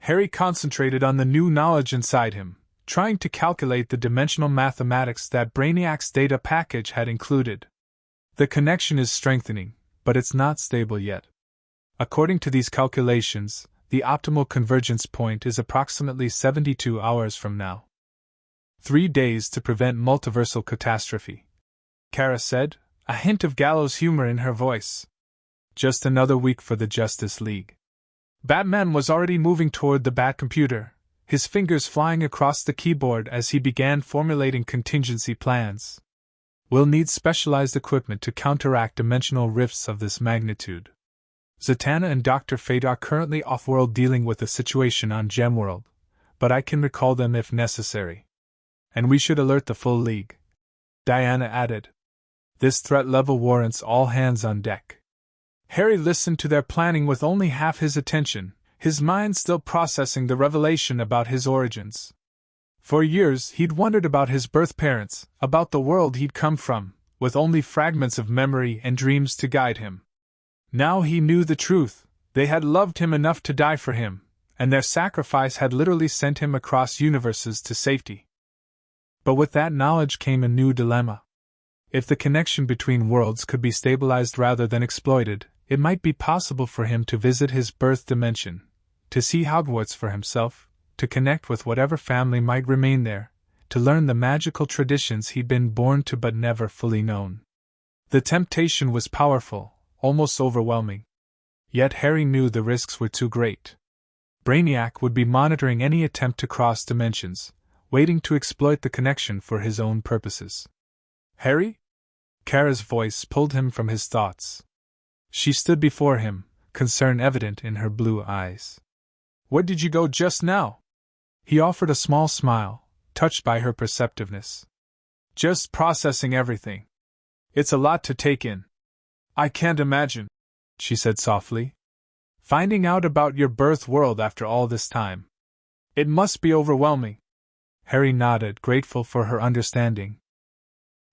Harry concentrated on the new knowledge inside him, trying to calculate the dimensional mathematics that Brainiac's data package had included. "The connection is strengthening, but it's not stable yet. According to these calculations, the optimal convergence point is approximately 72 hours from now. 3 days to prevent multiversal catastrophe," Kara said, a hint of gallows humor in her voice. "Just another week for the Justice League." Batman was already moving toward the Bat-computer, his fingers flying across the keyboard as he began formulating contingency plans. "We'll need specialized equipment to counteract dimensional rifts of this magnitude. Zatanna and Dr. Fate are currently off-world dealing with the situation on Gemworld, but I can recall them if necessary. And we should alert the full League," Diana added. "This threat level warrants all hands on deck." Harry listened to their planning with only half his attention, his mind still processing the revelation about his origins. For years he'd wondered about his birth parents, about the world he'd come from, with only fragments of memory and dreams to guide him. Now he knew the truth: they had loved him enough to die for him, and their sacrifice had literally sent him across universes to safety. But with that knowledge came a new dilemma. If the connection between worlds could be stabilized rather than exploited, it might be possible for him to visit his birth dimension, to see Hogwarts for himself, to connect with whatever family might remain there, to learn the magical traditions he'd been born to but never fully known. The temptation was powerful, almost overwhelming. Yet Harry knew the risks were too great. Brainiac would be monitoring any attempt to cross dimensions, waiting to exploit the connection for his own purposes. Harry? Kara's voice pulled him from his thoughts. She stood before him, concern evident in her blue eyes. Where did you go just now? He offered a small smile, touched by her perceptiveness. Just processing everything. It's a lot to take in. I can't imagine, she said softly. Finding out about your birth world after all this time. It must be overwhelming. Harry nodded, grateful for her understanding.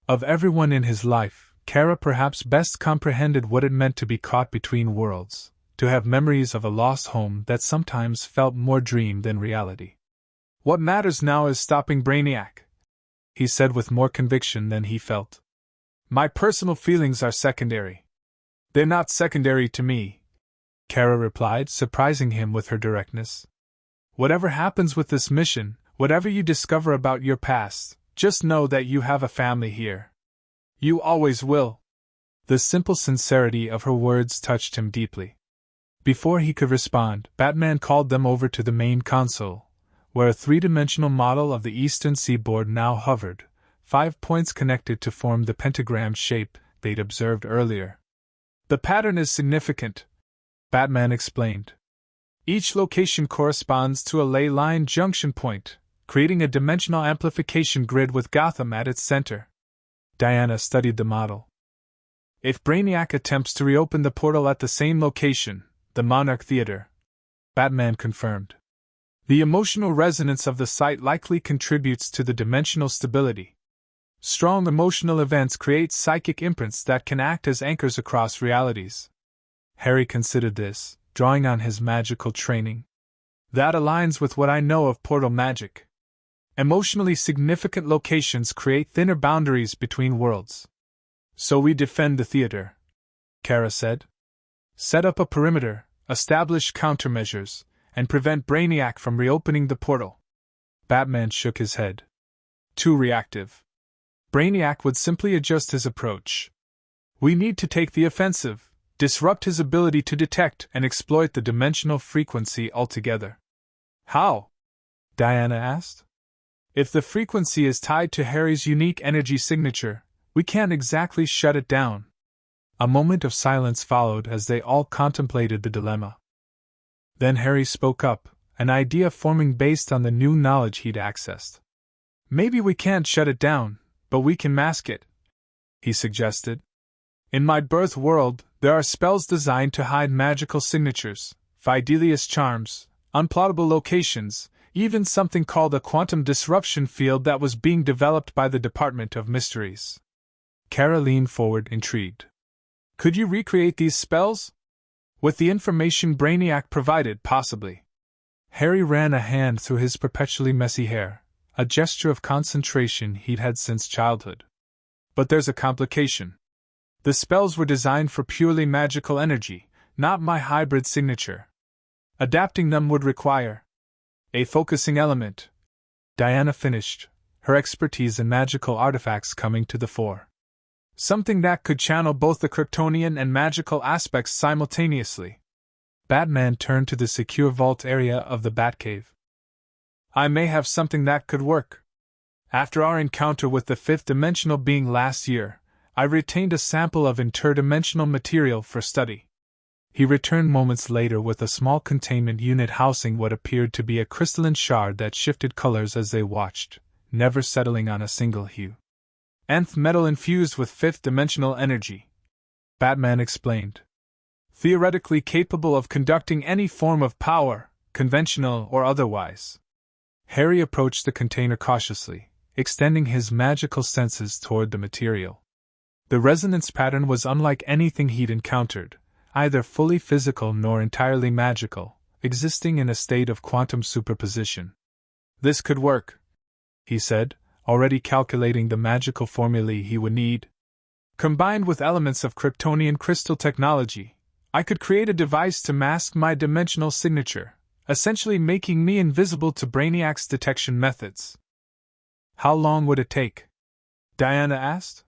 Of everyone in his life, Kara perhaps best comprehended what it meant to be caught between worlds, to have memories of a lost home that sometimes felt more dream than reality. What matters now is stopping Brainiac, he said with more conviction than he felt. My personal feelings are secondary. They're not secondary to me, Kara replied, surprising him with her directness. Whatever happens with this mission, whatever you discover about your past, just know that you have a family here. You always will. The simple sincerity of her words touched him deeply. Before he could respond, Batman called them over to the main console, where a three-dimensional model of the eastern seaboard now hovered, 5 points connected to form the pentagram shape they'd observed earlier. The pattern is significant, Batman explained. Each location corresponds to a ley line junction point, creating a dimensional amplification grid with Gotham at its center. Diana studied the model. If Brainiac attempts to reopen the portal at the same location, the Monarch Theater, Batman confirmed. The emotional resonance of the site likely contributes to the dimensional stability. Strong emotional events create psychic imprints that can act as anchors across realities. Harry considered this, drawing on his magical training. That aligns with what I know of portal magic. Emotionally significant locations create thinner boundaries between worlds. So we defend the theater, Kara said. Set up a perimeter, establish countermeasures, and prevent Brainiac from reopening the portal. Batman shook his head. Too reactive. Brainiac would simply adjust his approach. We need to take the offensive, disrupt his ability to detect and exploit the dimensional frequency altogether. How? Diana asked. If the frequency is tied to Harry's unique energy signature, we can't exactly shut it down. A moment of silence followed as they all contemplated the dilemma. Then Harry spoke up, an idea forming based on the new knowledge he'd accessed. Maybe we can't shut it down, but we can mask it, he suggested. In my birth world, there are spells designed to hide magical signatures, Fidelius charms, unplottable locations, even something called a quantum disruption field that was being developed by the Department of Mysteries. Kara leaned forward, intrigued. Could you recreate these spells? With the information Brainiac provided, possibly. Harry ran a hand through his perpetually messy hair, a gesture of concentration he'd had since childhood. But there's a complication. The spells were designed for purely magical energy, not my hybrid signature. Adapting them would require a focusing element, Diana finished, her expertise in magical artifacts coming to the fore. Something that could channel both the Kryptonian and magical aspects simultaneously. Batman turned to the secure vault area of the Batcave. I may have something that could work. After our encounter with the fifth-dimensional being last year, I retained a sample of interdimensional material for study. He returned moments later with a small containment unit housing what appeared to be a crystalline shard that shifted colors as they watched, never settling on a single hue. Nth metal infused with fifth-dimensional energy, Batman explained. Theoretically capable of conducting any form of power, conventional or otherwise. Harry approached the container cautiously, extending his magical senses toward the material. The resonance pattern was unlike anything he'd encountered, either fully physical nor entirely magical, existing in a state of quantum superposition. This could work, he said, already calculating the magical formulae he would need. Combined with elements of Kryptonian crystal technology, I could create a device to mask my dimensional signature, essentially making me invisible to Brainiac's detection methods. How long would it take? Diana asked.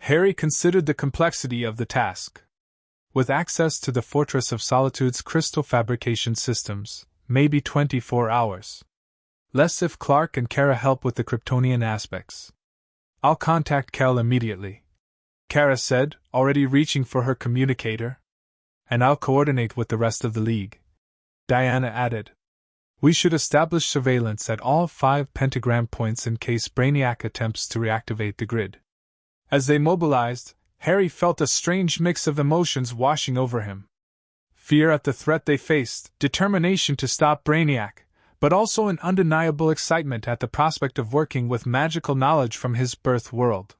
Harry considered the complexity of the task. With access to the Fortress of Solitude's crystal fabrication systems, maybe 24 hours. Less if Clark and Kara help with the Kryptonian aspects. I'll contact Kel immediately, Kara said, already reaching for her communicator. And I'll coordinate with the rest of the League, Diana added. We should establish surveillance at all 5 pentagram points in case Brainiac attempts to reactivate the grid. As they mobilized, Harry felt a strange mix of emotions washing over him. Fear at the threat they faced, determination to stop Brainiac, but also an undeniable excitement at the prospect of working with magical knowledge from his birth world.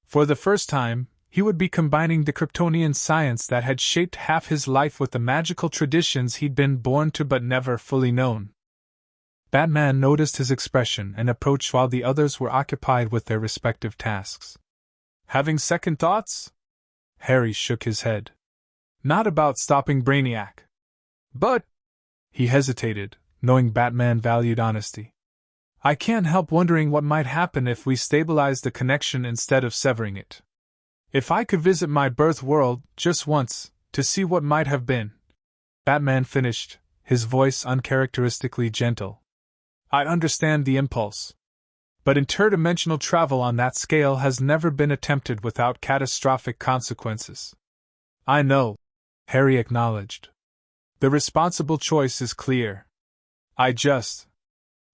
For the first time, he would be combining the Kryptonian science that had shaped half his life with the magical traditions he'd been born to but never fully known. Batman noticed his expression and approached while the others were occupied with their respective tasks. Having second thoughts? Harry shook his head. Not about stopping Brainiac. But, he hesitated, knowing Batman valued honesty. I can't help wondering what might happen if we stabilize the connection instead of severing it. If I could visit my birth world, just once, to see what might have been. Batman finished, his voice uncharacteristically gentle. I understand the impulse. But interdimensional travel on that scale has never been attempted without catastrophic consequences. I know, Harry acknowledged. The responsible choice is clear.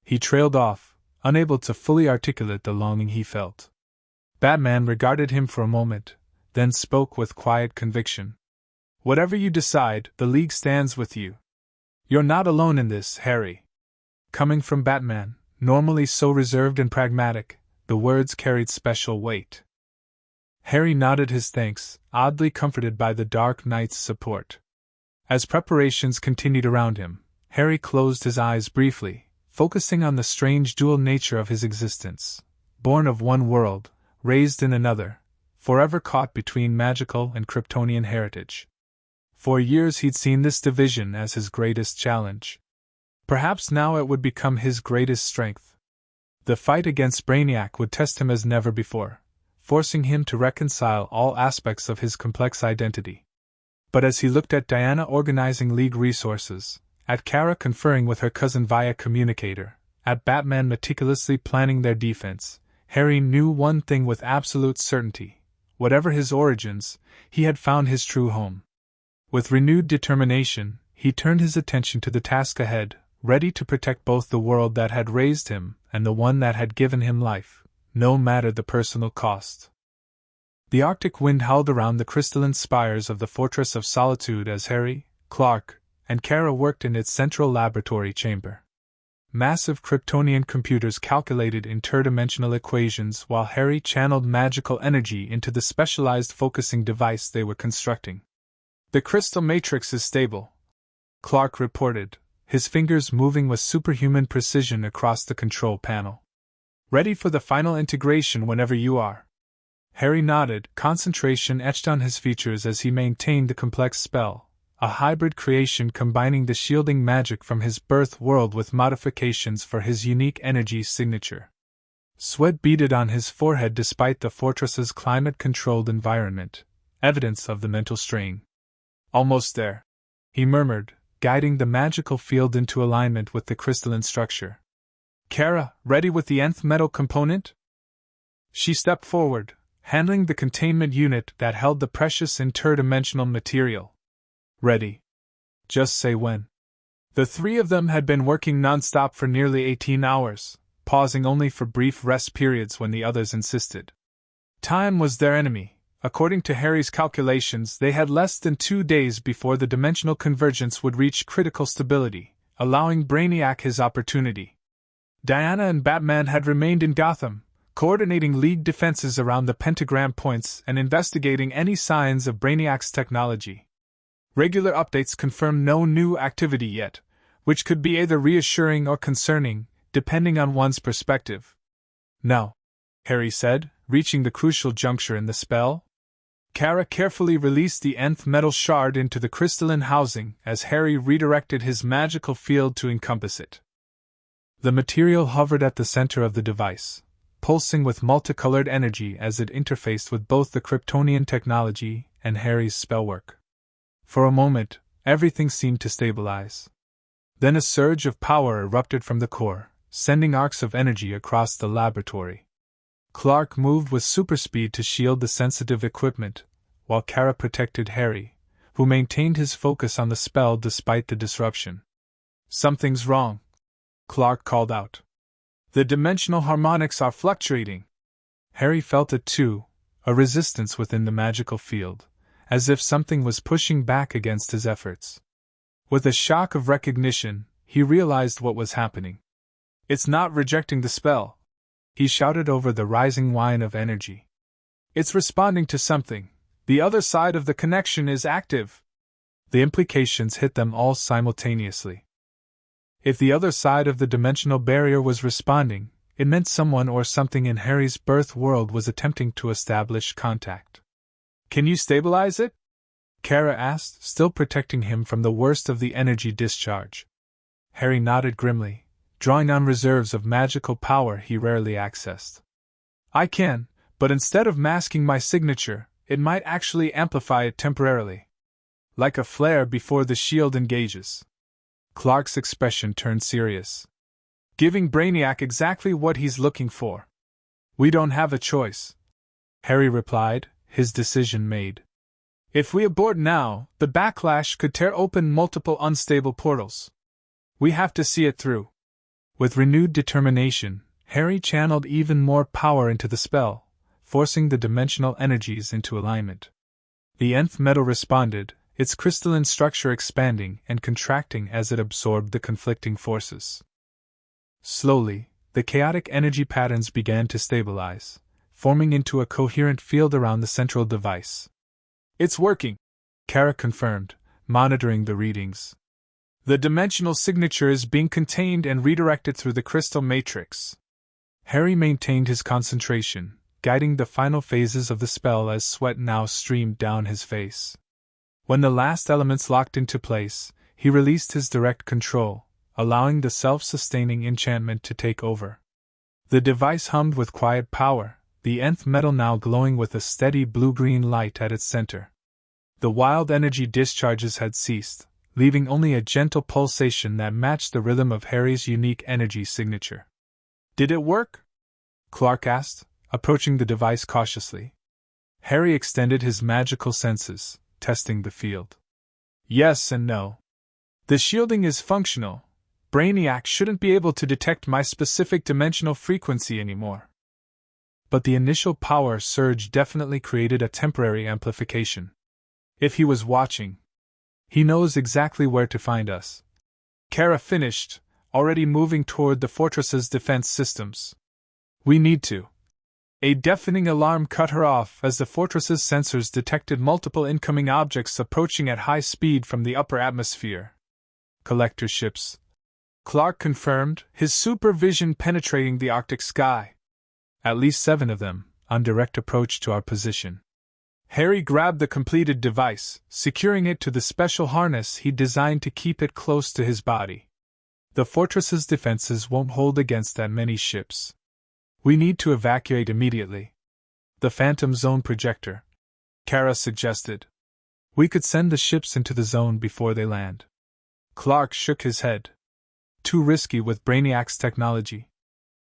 He trailed off, unable to fully articulate the longing he felt. Batman regarded him for a moment, then spoke with quiet conviction. Whatever you decide, the League stands with you. You're not alone in this, Harry. Coming from Batman, normally so reserved and pragmatic, the words carried special weight. Harry nodded his thanks, oddly comforted by the Dark Knight's support. As preparations continued around him, Harry closed his eyes briefly, focusing on the strange dual nature of his existence. Born of one world, raised in another, forever caught between magical and Kryptonian heritage. For years he'd seen this division as his greatest challenge. Perhaps now it would become his greatest strength. The fight against Brainiac would test him as never before, forcing him to reconcile all aspects of his complex identity. But as he looked at Diana organizing League resources, at Kara conferring with her cousin via communicator, at Batman meticulously planning their defense, Harry knew one thing with absolute certainty. Whatever his origins, he had found his true home. With renewed determination, he turned his attention to the task ahead, ready to protect both the world that had raised him and the one that had given him life, no matter the personal cost. The Arctic wind howled around the crystalline spires of the Fortress of Solitude as Harry, Clark, and Kara worked in its central laboratory chamber. Massive Kryptonian computers calculated interdimensional equations while Harry channeled magical energy into the specialized focusing device they were constructing. The crystal matrix is stable, Clark reported, his fingers moving with superhuman precision across the control panel. Ready for the final integration whenever you are. Harry nodded, concentration etched on his features as he maintained the complex spell, a hybrid creation combining the shielding magic from his birth world with modifications for his unique energy signature. Sweat beaded on his forehead despite the fortress's climate-controlled environment, evidence of the mental strain. Almost there, he murmured, guiding the magical field into alignment with the crystalline structure. Kara, ready with the nth metal component? She stepped forward, handling the containment unit that held the precious interdimensional material. Ready. Just say when. The three of them had been working non-stop for nearly 18 hours, pausing only for brief rest periods when the others insisted. Time was their enemy. According to Harry's calculations, they had less than 2 days before the dimensional convergence would reach critical stability, allowing Brainiac his opportunity. Diana and Batman had remained in Gotham, coordinating League defenses around the pentagram points and investigating any signs of Brainiac's technology. Regular updates confirmed no new activity yet, which could be either reassuring or concerning, depending on one's perspective. Now, Harry said, reaching the crucial juncture in the spell. Kara carefully released the nth metal shard into the crystalline housing as Harry redirected his magical field to encompass it. The material hovered at the center of the device, pulsing with multicolored energy as it interfaced with both the Kryptonian technology and Harry's spellwork. For a moment, everything seemed to stabilize. Then a surge of power erupted from the core, sending arcs of energy across the laboratory. Clark moved with superspeed to shield the sensitive equipment, while Kara protected Harry, who maintained his focus on the spell despite the disruption. "Something's wrong," Clark called out. "The dimensional harmonics are fluctuating." Harry felt it too, a resistance within the magical field, as if something was pushing back against his efforts. With a shock of recognition, he realized what was happening. "It's not rejecting the spell," he shouted over the rising whine of energy. "It's responding to something. The other side of the connection is active." The implications hit them all simultaneously. If the other side of the dimensional barrier was responding, it meant someone or something in Harry's birth world was attempting to establish contact. "Can you stabilize it?" Kara asked, still protecting him from the worst of the energy discharge. Harry nodded grimly, drawing on reserves of magical power he rarely accessed. "I can, but instead of masking my signature, it might actually amplify it temporarily. Like a flare before the shield engages." Clark's expression turned serious. "Giving Brainiac exactly what he's looking for." "We don't have a choice," Harry replied, his decision made. "If we abort now, the backlash could tear open multiple unstable portals. We have to see it through." With renewed determination, Harry channeled even more power into the spell, forcing the dimensional energies into alignment. The nth metal responded, its crystalline structure expanding and contracting as it absorbed the conflicting forces. Slowly, the chaotic energy patterns began to stabilize, forming into a coherent field around the central device. "It's working," Kara confirmed, monitoring the readings. "The dimensional signature is being contained and redirected through the crystal matrix." Harry maintained his concentration, guiding the final phases of the spell as sweat now streamed down his face. When the last elements locked into place, he released his direct control, allowing the self-sustaining enchantment to take over. The device hummed with quiet power, the nth metal now glowing with a steady blue-green light at its center. The wild energy discharges had ceased, leaving only a gentle pulsation that matched the rhythm of Harry's unique energy signature. "Did it work?" Clark asked, approaching the device cautiously. Harry extended his magical senses, testing the field. "Yes and no. The shielding is functional. Brainiac shouldn't be able to detect my specific dimensional frequency anymore. But the initial power surge definitely created a temporary amplification. If he was watching, he knows exactly where to find us." Kara finished, already moving toward the fortress's defense systems. "We need to." A deafening alarm cut her off as the fortress's sensors detected multiple incoming objects approaching at high speed from the upper atmosphere. "Collector ships," Clark confirmed, his supervision penetrating the Arctic sky. "At least 7 of them, on direct approach to our position." Harry grabbed the completed device, securing it to the special harness he designed to keep it close to his body. "The fortress's defenses won't hold against that many ships. We need to evacuate immediately." "The Phantom Zone projector," Kara suggested. "We could send the ships into the zone before they land." Clark shook his head. "Too risky with Brainiac's technology.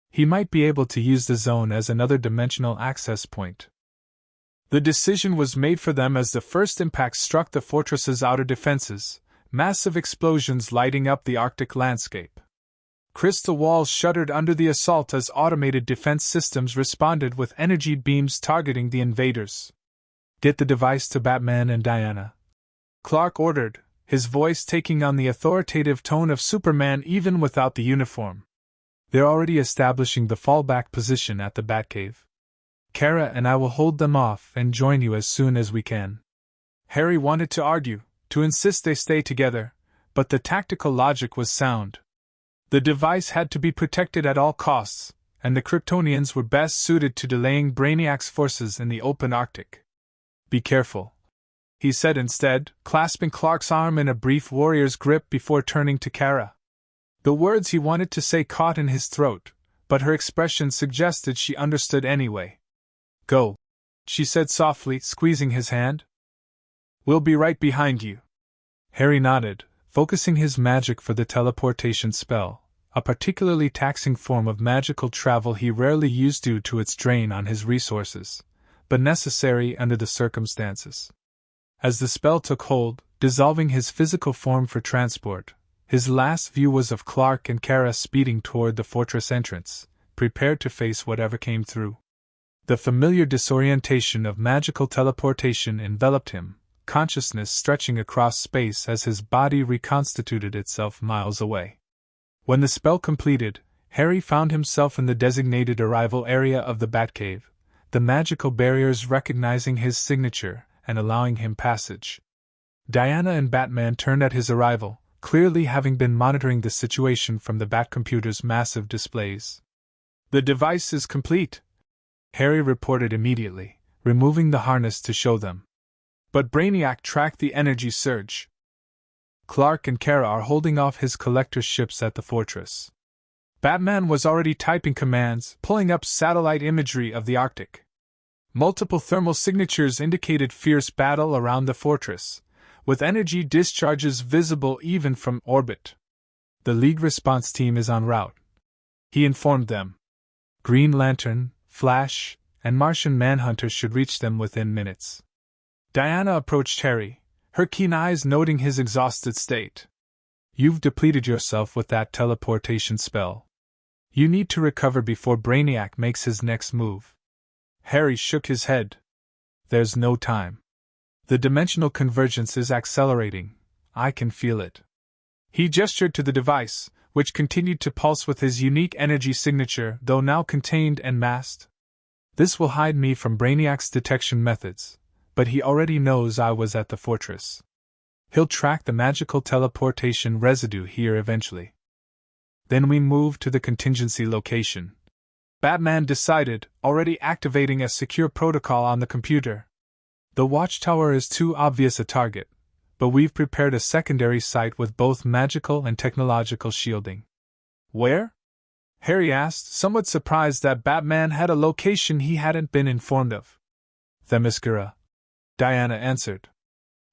He might be able to use the zone as another dimensional access point." The decision was made for them as the first impact struck the fortress's outer defenses, massive explosions lighting up the Arctic landscape. Crystal walls shuddered under the assault as automated defense systems responded with energy beams targeting the invaders. "Get the device to Batman and Diana," Clark ordered, his voice taking on the authoritative tone of Superman even without the uniform. "They're already establishing the fallback position at the Batcave. Kara and I will hold them off and join you as soon as we can." Harry wanted to argue, to insist they stay together, but the tactical logic was sound. The device had to be protected at all costs, and the Kryptonians were best suited to delaying Brainiac's forces in the open Arctic. "Be careful," he said instead, clasping Clark's arm in a brief warrior's grip before turning to Kara. The words he wanted to say caught in his throat, but her expression suggested she understood anyway. "Go," she said softly, squeezing his hand. "We'll be right behind you." Harry nodded, focusing his magic for the teleportation spell, a particularly taxing form of magical travel he rarely used due to its drain on his resources, but necessary under the circumstances. As the spell took hold, dissolving his physical form for transport, his last view was of Clark and Kara speeding toward the fortress entrance, prepared to face whatever came through. The familiar disorientation of magical teleportation enveloped him, consciousness stretching across space as his body reconstituted itself miles away. When the spell completed, Harry found himself in the designated arrival area of the Batcave, the magical barriers recognizing his signature and allowing him passage. Diana and Batman turned at his arrival, clearly having been monitoring the situation from the Batcomputer's massive displays. "The device is complete," Harry reported immediately, removing the harness to show them. "But Brainiac tracked the energy surge. Clark and Kara are holding off his collector's ships at the fortress. Batman was already typing commands, pulling up satellite imagery of the Arctic. Multiple thermal signatures indicated fierce battle around the fortress, with energy discharges visible even from orbit. The League response team is en route," he informed them. "Green Lantern, Flash, and Martian Manhunter should reach them within minutes." Diana approached Harry, her keen eyes noting his exhausted state. "You've depleted yourself with that teleportation spell. You need to recover before Brainiac makes his next move." Harry shook his head. "There's no time. The dimensional convergence is accelerating. I can feel it." He gestured to the device, which continued to pulse with his unique energy signature, though now contained and masked. "This will hide me from Brainiac's detection methods, but he already knows I was at the fortress. He'll track the magical teleportation residue here eventually." Then we moved to the contingency location. Batman decided, already activating a secure protocol on the computer. "The watchtower is too obvious a target, but we've prepared a secondary site with both magical and technological shielding." "Where?" Harry asked, somewhat surprised that Batman had a location he hadn't been informed of. "Themyscira," Diana answered.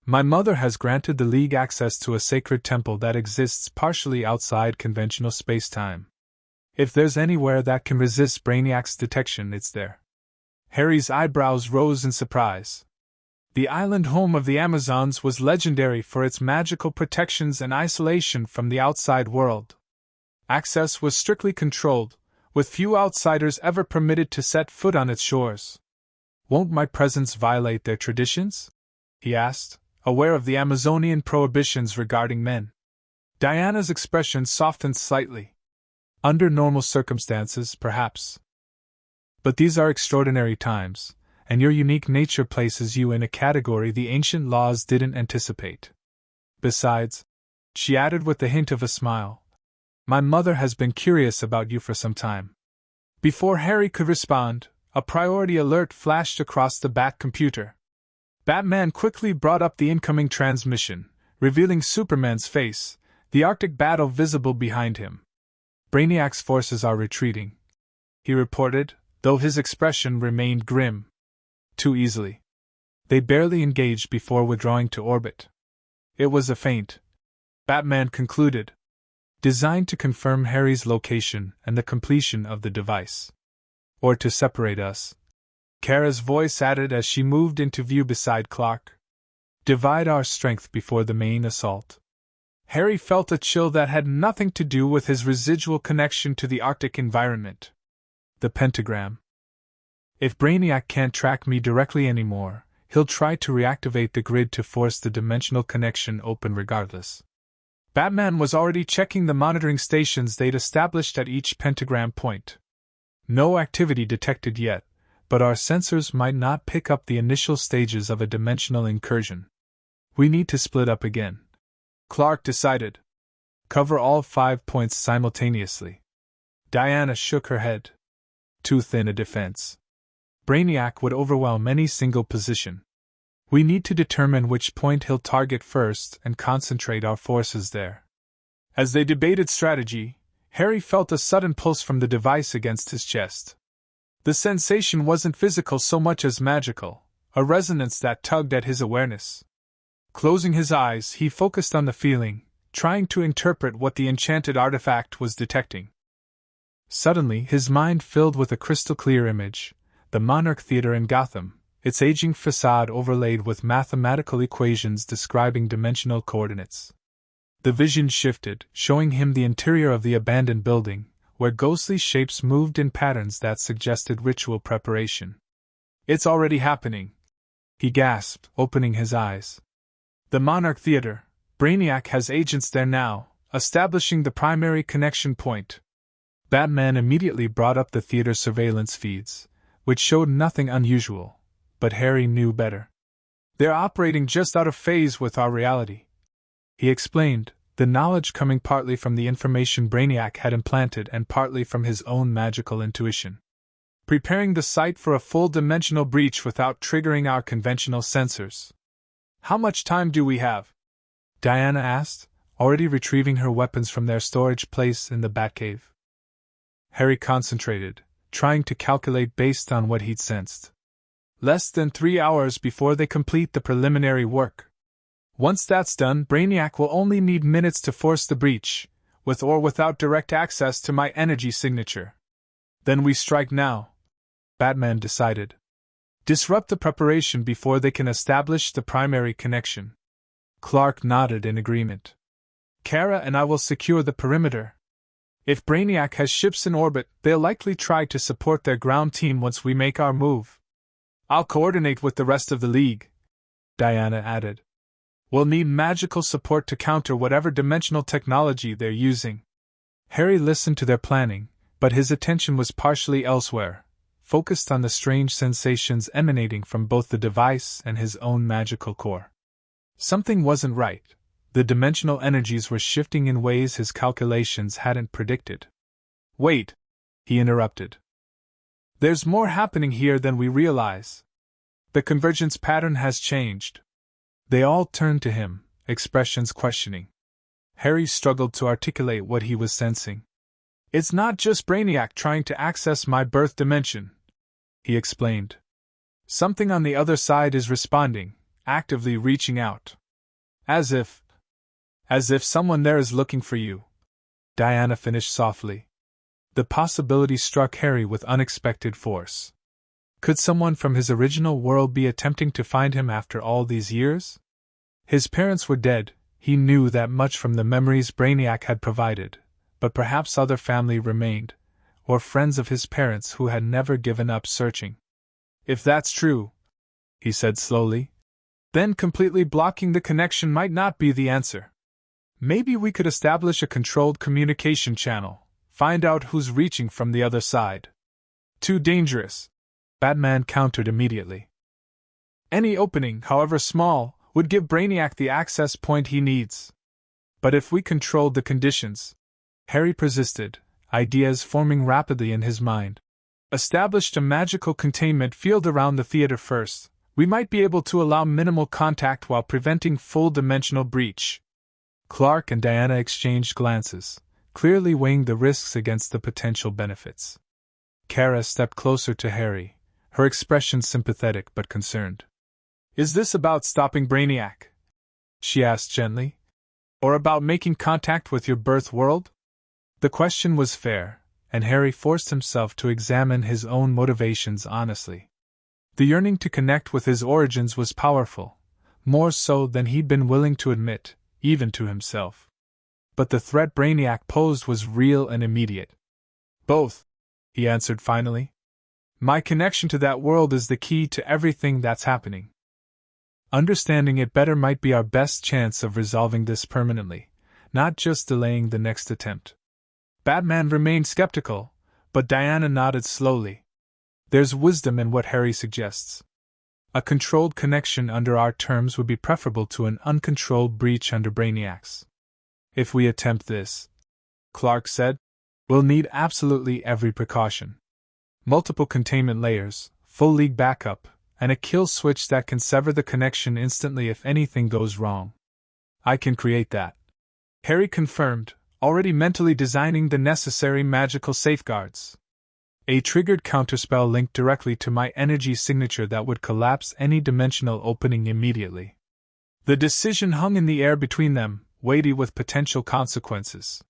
"My mother has granted the League access to a sacred temple that exists partially outside conventional space-time. If there's anywhere that can resist Brainiac's detection, it's there." Harry's eyebrows rose in surprise. The island home of the Amazons was legendary for its magical protections and isolation from the outside world. Access was strictly controlled, with few outsiders ever permitted to set foot on its shores. "Won't my presence violate their traditions?" he asked, aware of the Amazonian prohibitions regarding men. Diana's expression softened slightly. "Under normal circumstances, perhaps. But these are extraordinary times, and your unique nature places you in a category the ancient laws didn't anticipate. Besides," she added with the hint of a smile, "my mother has been curious about you for some time." Before Harry could respond, a priority alert flashed across the Bat computer. Batman quickly brought up the incoming transmission, revealing Superman's face, the Arctic battle visible behind him. "Brainiac's forces are retreating," he reported, though his expression remained grim. "Too easily. They barely engaged before withdrawing to orbit." It was a feint, Batman concluded, designed to confirm Harry's location and the completion of the device. "Or to separate us," Kara's voice added as she moved into view beside Clark. "Divide our strength before the main assault." Harry felt a chill that had nothing to do with his residual connection to the Arctic environment. The pentagram. "If Brainiac can't track me directly anymore, he'll try to reactivate the grid to force the dimensional connection open regardless." Batman was already checking the monitoring stations they'd established at each pentagram point. "No activity detected yet, but our sensors might not pick up the initial stages of a dimensional incursion. We need to split up again," Clark decided. "Cover all 5 points simultaneously." Diana shook her head. "Too thin a defense. Brainiac would overwhelm any single position. We need to determine which point he'll target first and concentrate our forces there." As they debated strategy, Harry felt a sudden pulse from the device against his chest. The sensation wasn't physical so much as magical, a resonance that tugged at his awareness. Closing his eyes, he focused on the feeling, trying to interpret what the enchanted artifact was detecting. Suddenly, his mind filled with a crystal-clear image: the Monarch Theater in Gotham, its aging facade overlaid with mathematical equations describing dimensional coordinates. The vision shifted, showing him the interior of the abandoned building, where ghostly shapes moved in patterns that suggested ritual preparation. "It's already happening," he gasped, opening his eyes. "The Monarch Theater. Brainiac has agents there now, establishing the primary connection point." Batman immediately brought up the theater surveillance feeds, which showed nothing unusual, but Harry knew better. "They're operating just out of phase with our reality," he explained, the knowledge coming partly from the information Brainiac had implanted and partly from his own magical intuition. "Preparing the site for a full-dimensional breach without triggering our conventional sensors." "How much time do we have?" Diana asked, already retrieving her weapons from their storage place in the Batcave. Harry concentrated, trying to calculate based on what he'd sensed. "Less than 3 hours before they complete the preliminary work. Once that's done, Brainiac will only need minutes to force the breach, with or without direct access to my energy signature. Then we strike now," Batman decided. "Disrupt the preparation before they can establish the primary connection." Clark nodded in agreement. "Kara and I will secure the perimeter. If Brainiac has ships in orbit, they'll likely try to support their ground team once we make our move. I'll coordinate with the rest of the League," Diana added. "We'll need magical support to counter whatever dimensional technology they're using." Harry listened to their planning, but his attention was partially elsewhere, focused on the strange sensations emanating from both the device and his own magical core. Something wasn't right. The dimensional energies were shifting in ways his calculations hadn't predicted. "Wait," he interrupted. "There's more happening here than we realize. The convergence pattern has changed." They all turned to him, expressions questioning. Harry struggled to articulate what he was sensing. "It's not just Brainiac trying to access my birth dimension," he explained. "Something on the other side is responding, actively reaching out. As if someone there is looking for you," Diana finished softly. The possibility struck Harry with unexpected force. Could someone from his original world be attempting to find him after all these years? His parents were dead, he knew that much from the memories Brainiac had provided, but perhaps other family remained, or friends of his parents who had never given up searching. "If that's true," he said slowly, "then completely blocking the connection might not be the answer. Maybe we could establish a controlled communication channel, find out who's reaching from the other side." "Too dangerous," Batman countered immediately. "Any opening, however small, would give Brainiac the access point he needs." "But if we controlled the conditions," Harry persisted, ideas forming rapidly in his mind. "Established a magical containment field around the theater first, we might be able to allow minimal contact while preventing full-dimensional breach." Clark and Diana exchanged glances, clearly weighing the risks against the potential benefits. Kara stepped closer to Harry, her expression sympathetic but concerned. "Is this about stopping Brainiac?" she asked gently. "Or about making contact with your birth world?" The question was fair, and Harry forced himself to examine his own motivations honestly. The yearning to connect with his origins was powerful, more so than he'd been willing to admit, even to himself. But the threat Brainiac posed was real and immediate. "Both," he answered finally. "My connection to that world is the key to everything that's happening. Understanding it better might be our best chance of resolving this permanently, not just delaying the next attempt." Batman remained skeptical, but Diana nodded slowly. "There's wisdom in what Harry suggests. A controlled connection under our terms would be preferable to an uncontrolled breach under Brainiac's. If we attempt this," Clark said, "we'll need absolutely every precaution. Multiple containment layers, full League backup, and a kill switch that can sever the connection instantly if anything goes wrong." "I can create that," Harry confirmed, already mentally designing the necessary magical safeguards. "A triggered counterspell linked directly to my energy signature that would collapse any dimensional opening immediately." The decision hung in the air between them, weighty with potential consequences.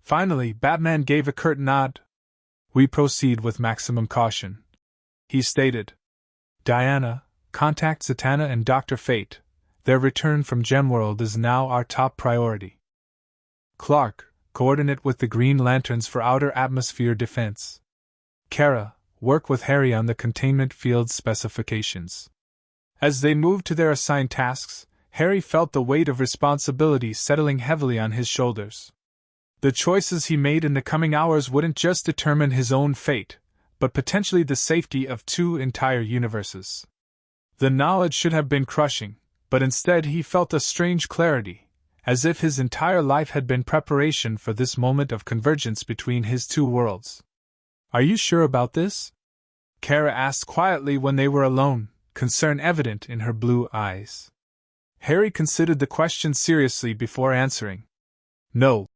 Finally, Batman gave a curt nod. "We proceed with maximum caution," he stated. "Diana, contact Zatanna and Dr. Fate. Their return from Gemworld is now our top priority. Clark, coordinate with the Green Lanterns for outer atmosphere defense. Kara, work with Harry on the containment field specifications." As they moved to their assigned tasks, Harry felt the weight of responsibility settling heavily on his shoulders. The choices he made in the coming hours wouldn't just determine his own fate, but potentially the safety of 2 entire universes. The knowledge should have been crushing, but instead he felt a strange clarity, as if his entire life had been preparation for this moment of convergence between his 2 worlds. "Are you sure about this?" Kara asked quietly when they were alone, concern evident in her blue eyes. Harry considered the question seriously before answering. "No,"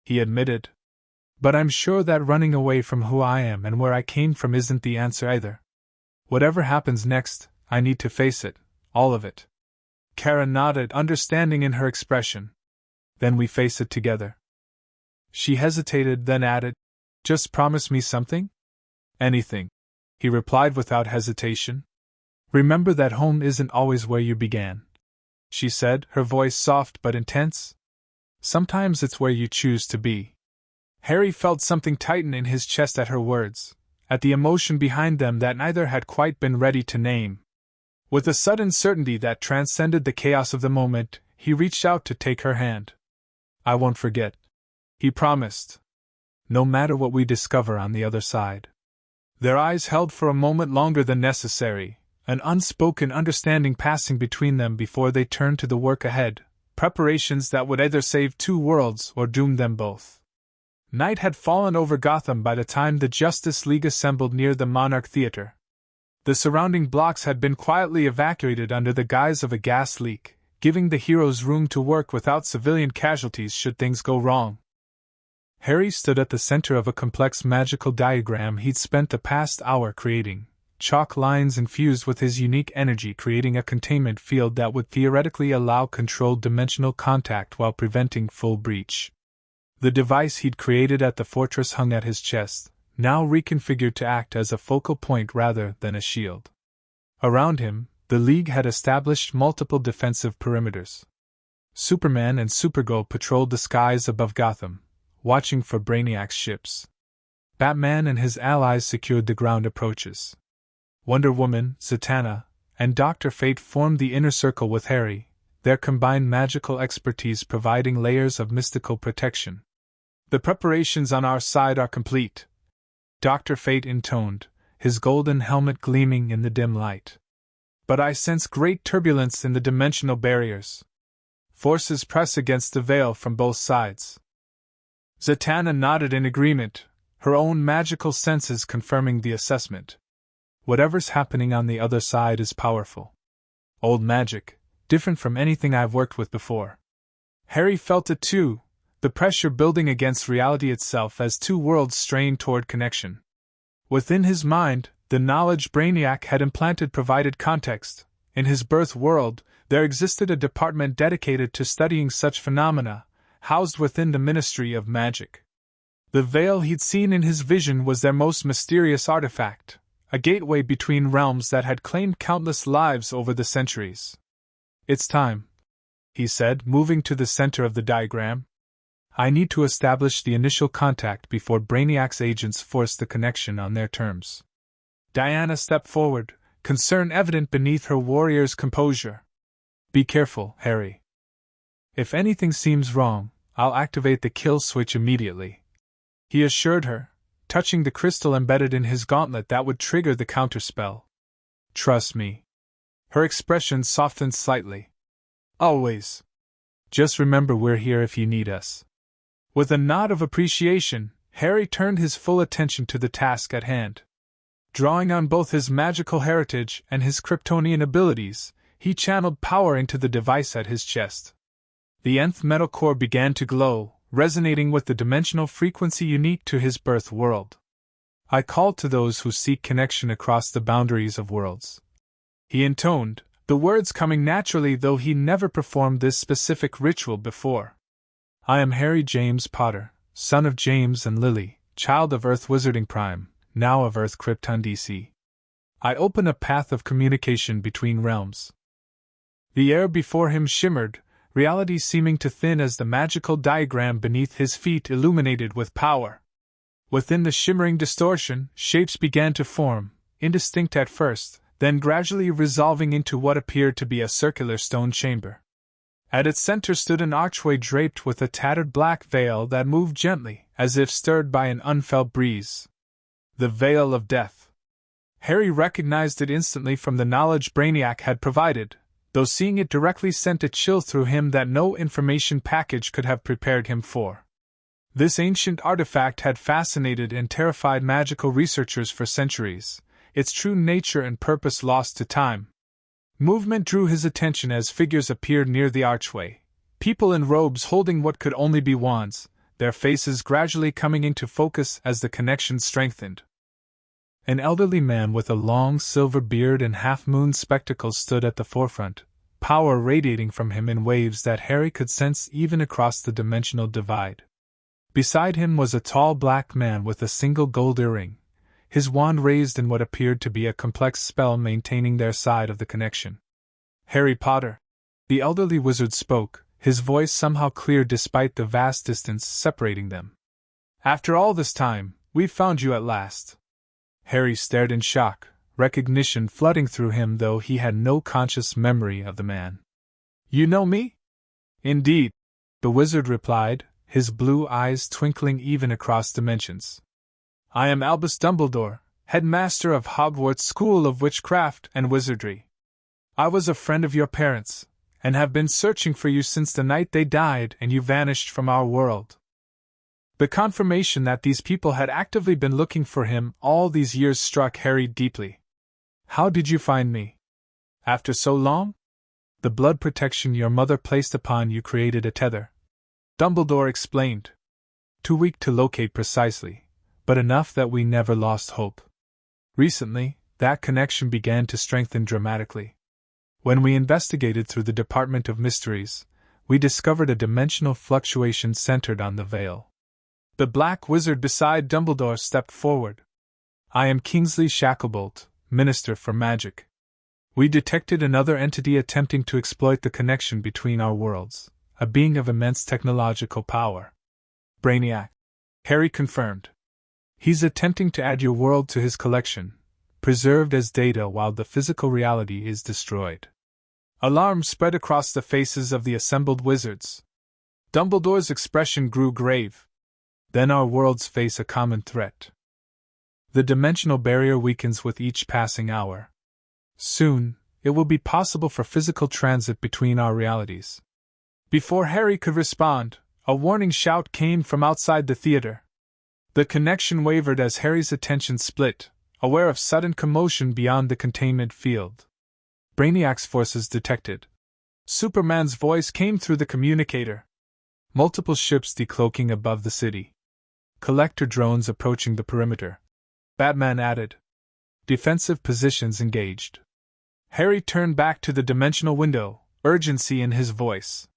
he admitted. "But I'm sure that running away from who I am and where I came from isn't the answer either. Whatever happens next, I need to face it, all of it." Kara nodded, understanding in her expression. "Then we face it together." She hesitated, then added, "Just promise me something?" "Anything," he replied without hesitation. "Remember that home isn't always where you began," she said, her voice soft but intense. "Sometimes it's where you choose to be." Harry felt something tighten in his chest at her words, at the emotion behind them that neither had quite been ready to name. With a sudden certainty that transcended the chaos of the moment, he reached out to take her hand. "I won't forget," he promised. "No matter what we discover on the other side." Their eyes held for a moment longer than necessary, an unspoken understanding passing between them before they turned to the work ahead, preparations that would either save 2 worlds or doom them both. Night had fallen over Gotham by the time the Justice League assembled near the Monarch Theater. The surrounding blocks had been quietly evacuated under the guise of a gas leak, giving the heroes room to work without civilian casualties should things go wrong. Harry stood at the center of a complex magical diagram he'd spent the past hour creating, chalk lines infused with his unique energy creating a containment field that would theoretically allow controlled dimensional contact while preventing full breach. The device he'd created at the fortress hung at his chest, now reconfigured to act as a focal point rather than a shield. Around him, the League had established multiple defensive perimeters. Superman and Supergirl patrolled the skies above Gotham, watching for Brainiac's ships. Batman and his allies secured the ground approaches. Wonder Woman, Zatanna, and Dr. Fate formed the inner circle with Harry, their combined magical expertise providing layers of mystical protection. "The preparations on our side are complete," Dr. Fate intoned, his golden helmet gleaming in the dim light. "But I sense great turbulence in the dimensional barriers. Forces press against the veil from both sides." Zatanna nodded in agreement, her own magical senses confirming the assessment. "Whatever's happening on the other side is powerful. Old magic, different from anything I've worked with before." Harry felt it too, the pressure building against reality itself as 2 worlds strained toward connection. Within his mind, the knowledge Brainiac had implanted provided context. In his birth world, there existed a department dedicated to studying such phenomena, housed within the Ministry of Magic. The veil he'd seen in his vision was their most mysterious artifact, a gateway between realms that had claimed countless lives over the centuries. "It's time," he said, moving to the center of the diagram. "I need to establish the initial contact before Brainiac's agents force the connection on their terms." Diana stepped forward, concern evident beneath her warrior's composure. "Be careful, Harry. If anything seems wrong, I'll activate the kill switch immediately," he assured her, touching the crystal embedded in his gauntlet that would trigger the counterspell. "Trust me." Her expression softened slightly. "Always. Just remember we're here if you need us." With a nod of appreciation, Harry turned his full attention to the task at hand. Drawing on both his magical heritage and his Kryptonian abilities, he channeled power into the device at his chest. The nth metal core began to glow, resonating with the dimensional frequency unique to his birth world. "I call to those who seek connection across the boundaries of worlds," he intoned, the words coming naturally though he never performed this specific ritual before. I am Harry James Potter, son of James and Lily, child of Earth Wizarding Prime, now of Earth Krypton DC. I open a path of communication between realms. The air before him shimmered, reality seeming to thin as the magical diagram beneath his feet illuminated with power. Within the shimmering distortion, shapes began to form, indistinct at first, then gradually resolving into what appeared to be a circular stone chamber. At its center stood an archway draped with a tattered black veil that moved gently, as if stirred by an unfelt breeze. The Veil of Death. Harry recognized it instantly from the knowledge Brainiac had provided, though seeing it directly sent a chill through him that no information package could have prepared him for. This ancient artifact had fascinated and terrified magical researchers for centuries, its true nature and purpose lost to time. Movement drew his attention as figures appeared near the archway, people in robes holding what could only be wands, their faces gradually coming into focus as the connection strengthened. An elderly man with a long silver beard and half-moon spectacles stood at the forefront, power radiating from him in waves that Harry could sense even across the dimensional divide. Beside him was a tall black man with a single gold earring, his wand raised in what appeared to be a complex spell maintaining their side of the connection. Harry Potter, the elderly wizard spoke, his voice somehow clear despite the vast distance separating them. After all this time, we've found you at last. Harry stared in shock, recognition flooding through him though he had no conscious memory of the man. You know me? Indeed, the wizard replied, his blue eyes twinkling even across dimensions. I am Albus Dumbledore, headmaster of Hogwarts School of Witchcraft and Wizardry. I was a friend of your parents, and have been searching for you since the night they died and you vanished from our world. The confirmation that these people had actively been looking for him all these years struck Harry deeply. How did you find me? After so long? The blood protection your mother placed upon you created a tether, Dumbledore explained. Too weak to locate precisely, but enough that we never lost hope. Recently, that connection began to strengthen dramatically. When we investigated through the Department of Mysteries, we discovered a dimensional fluctuation centered on the veil. The black wizard beside Dumbledore stepped forward. I am Kingsley Shacklebolt, Minister for Magic. We detected another entity attempting to exploit the connection between our worlds, a being of immense technological power. Brainiac, Harry confirmed. He's attempting to add your world to his collection, preserved as data while the physical reality is destroyed. Alarm spread across the faces of the assembled wizards. Dumbledore's expression grew grave. Then our worlds face a common threat. The dimensional barrier weakens with each passing hour. Soon, it will be possible for physical transit between our realities. Before Harry could respond, a warning shout came from outside the theater. The connection wavered as Harry's attention split, aware of sudden commotion beyond the containment field. Brainiac's forces detected. Superman's voice came through the communicator. Multiple ships decloaking above the city. Collector drones approaching the perimeter. Batman added. Defensive positions engaged. Harry turned back to the dimensional window, urgency in his voice.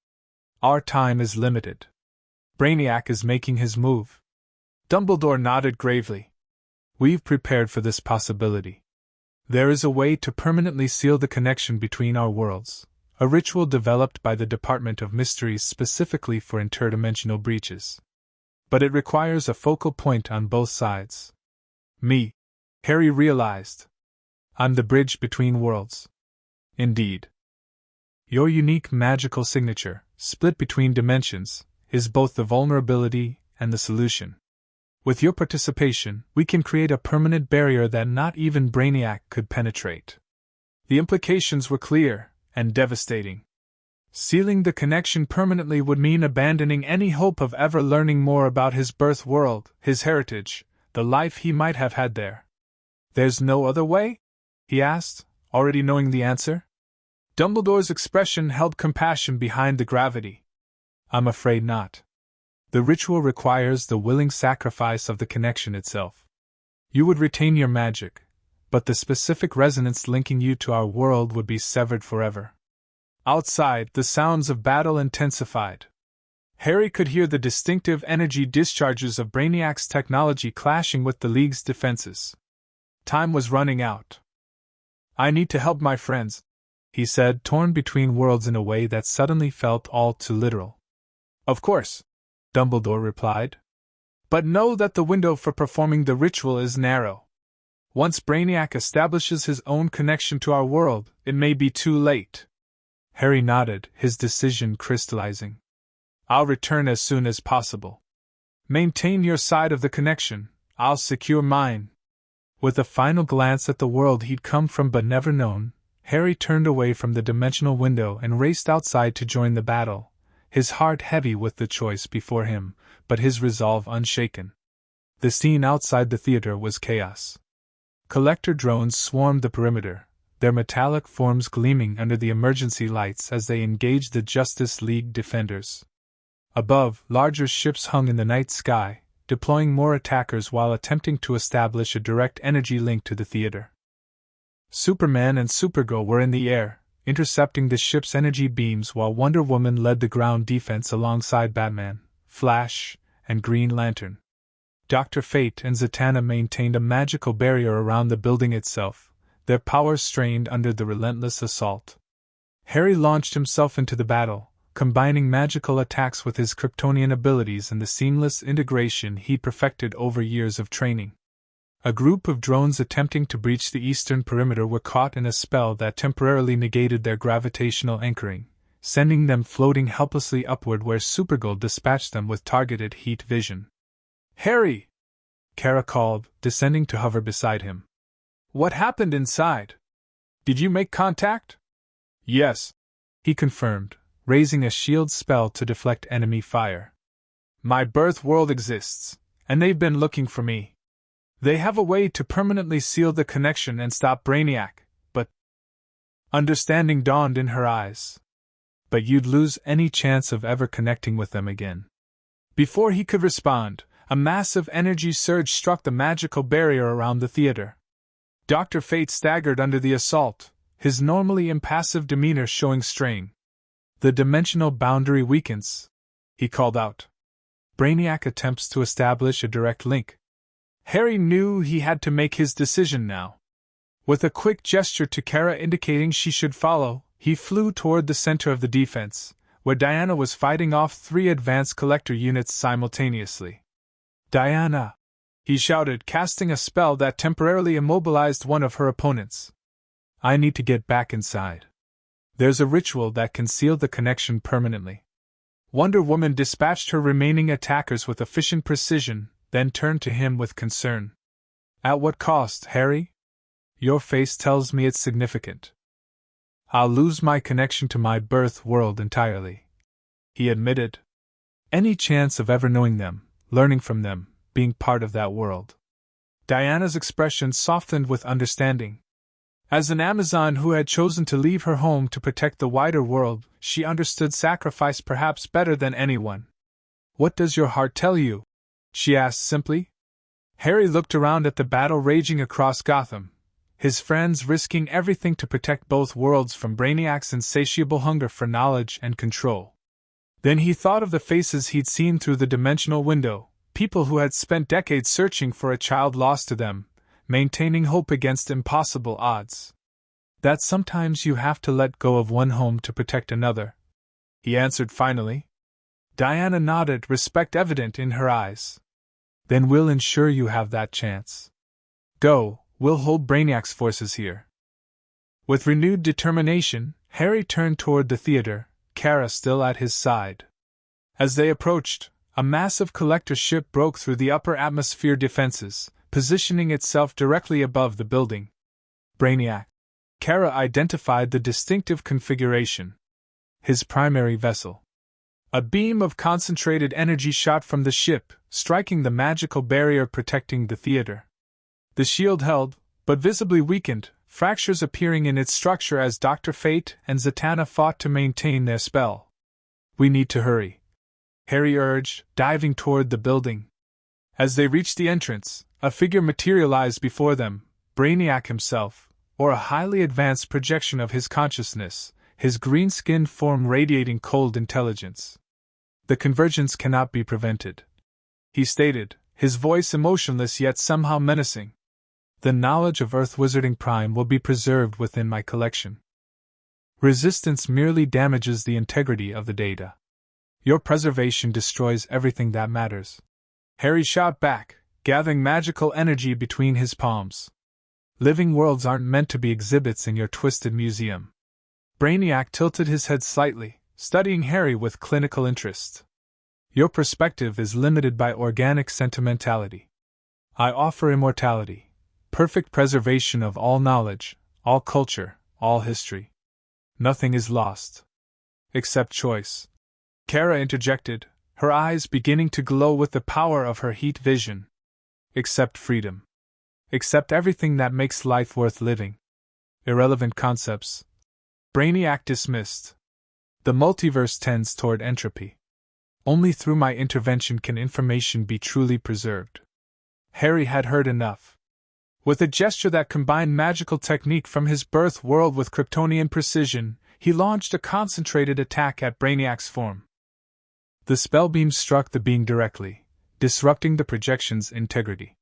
Our time is limited. Brainiac is making his move. Dumbledore nodded gravely. We've prepared for this possibility. There is a way to permanently seal the connection between our worlds, a ritual developed by the Department of Mysteries specifically for interdimensional breaches. But it requires a focal point on both sides. Me, Harry realized. I'm the bridge between worlds. Indeed. Your unique magical signature, split between dimensions, is both the vulnerability and the solution. With your participation, we can create a permanent barrier that not even Brainiac could penetrate. The implications were clear and devastating. Sealing the connection permanently would mean abandoning any hope of ever learning more about his birth world, his heritage, the life he might have had there. There's no other way? He asked, already knowing the answer. Dumbledore's expression held compassion behind the gravity. I'm afraid not. The ritual requires the willing sacrifice of the connection itself. You would retain your magic, but the specific resonance linking you to our world would be severed forever. Outside, the sounds of battle intensified. Harry could hear the distinctive energy discharges of Brainiac's technology clashing with the League's defenses. Time was running out. "I need to help my friends," he said, torn between worlds in a way that suddenly felt all too literal. "Of course," Dumbledore replied. "But know that the window for performing the ritual is narrow. Once Brainiac establishes his own connection to our world, it may be too late." Harry nodded, his decision crystallizing. "I'll return as soon as possible. Maintain your side of the connection, I'll secure mine." With a final glance at the world he'd come from but never known, Harry turned away from the dimensional window and raced outside to join the battle, his heart heavy with the choice before him, but his resolve unshaken. The scene outside the theater was chaos. Collector drones swarmed the perimeter, their metallic forms gleaming under the emergency lights as they engaged the Justice League defenders. Above, larger ships hung in the night sky, deploying more attackers while attempting to establish a direct energy link to the theater. Superman and Supergirl were in the air, intercepting the ship's energy beams while Wonder Woman led the ground defense alongside Batman, Flash, and Green Lantern. Dr. Fate and Zatanna maintained a magical barrier around the building itself, their powers strained under the relentless assault. Harry launched himself into the battle, combining magical attacks with his Kryptonian abilities and the seamless integration he'd perfected over years of training. A group of drones attempting to breach the eastern perimeter were caught in a spell that temporarily negated their gravitational anchoring, sending them floating helplessly upward where Supergirl dispatched them with targeted heat vision. "Harry!" Kara called, descending to hover beside him. "What happened inside? Did you make contact?" "Yes," he confirmed, raising a shield spell to deflect enemy fire. "My birth world exists, and they've been looking for me. They have a way to permanently seal the connection and stop Brainiac, but..." Understanding dawned in her eyes. "But you'd lose any chance of ever connecting with them again." Before he could respond, a massive energy surge struck the magical barrier around the theater. Dr. Fate staggered under the assault, his normally impassive demeanor showing strain. "The dimensional boundary weakens," he called out. "Brainiac attempts to establish a direct link." Harry knew he had to make his decision now. With a quick gesture to Kara indicating she should follow, he flew toward the center of the defense, where Diana was fighting off 3 advanced collector units simultaneously. "Diana!" he shouted, casting a spell that temporarily immobilized one of her opponents. "I need to get back inside. There's a ritual that can seal the connection permanently." Wonder Woman dispatched her remaining attackers with efficient precision, then turned to him with concern. "At what cost, Harry? Your face tells me it's significant." "I'll lose my connection to my birth world entirely," he admitted. "Any chance of ever knowing them, learning from them, being part of that world." Diana's expression softened with understanding. As an Amazon who had chosen to leave her home to protect the wider world, she understood sacrifice perhaps better than anyone. "What does your heart tell you?" she asked simply. Harry looked around at the battle raging across Gotham, his friends risking everything to protect both worlds from Brainiac's insatiable hunger for knowledge and control. Then he thought of the faces he'd seen through the dimensional window, people who had spent decades searching for a child lost to them, maintaining hope against impossible odds. "That sometimes you have to let go of one home to protect another," he answered finally. Diana nodded, respect evident in her eyes. "Then we'll ensure you have that chance. Go, we'll hold Brainiac's forces here." With renewed determination, Harry turned toward the theater, Kara still at his side. As they approached, a massive collector ship broke through the upper atmosphere defenses, positioning itself directly above the building. Brainiac. Kara identified the distinctive configuration. His primary vessel. A beam of concentrated energy shot from the ship, striking the magical barrier protecting the theater. The shield held, but visibly weakened, fractures appearing in its structure as Dr. Fate and Zatanna fought to maintain their spell. "We need to hurry," Harry urged, diving toward the building. As they reached the entrance, a figure materialized before them, Brainiac himself, or a highly advanced projection of his consciousness, his green-skinned form radiating cold intelligence. The convergence cannot be prevented, he stated, his voice emotionless yet somehow menacing. The knowledge of Earth Wizarding Prime will be preserved within my collection. Resistance merely damages the integrity of the data. Your preservation destroys everything that matters. Harry shot back, gathering magical energy between his palms. Living worlds aren't meant to be exhibits in your twisted museum. Brainiac tilted his head slightly, studying Harry with clinical interest. Your perspective is limited by organic sentimentality. I offer immortality, perfect preservation of all knowledge, all culture, all history. Nothing is lost. Except choice. Kara interjected, her eyes beginning to glow with the power of her heat vision. Except freedom. Except everything that makes life worth living. Irrelevant concepts. Brainiac dismissed. The multiverse tends toward entropy. Only through my intervention can information be truly preserved. Harry had heard enough. With a gesture that combined magical technique from his birth world with Kryptonian precision, he launched a concentrated attack at Brainiac's form. The spell beam struck the being directly, disrupting the projection's integrity.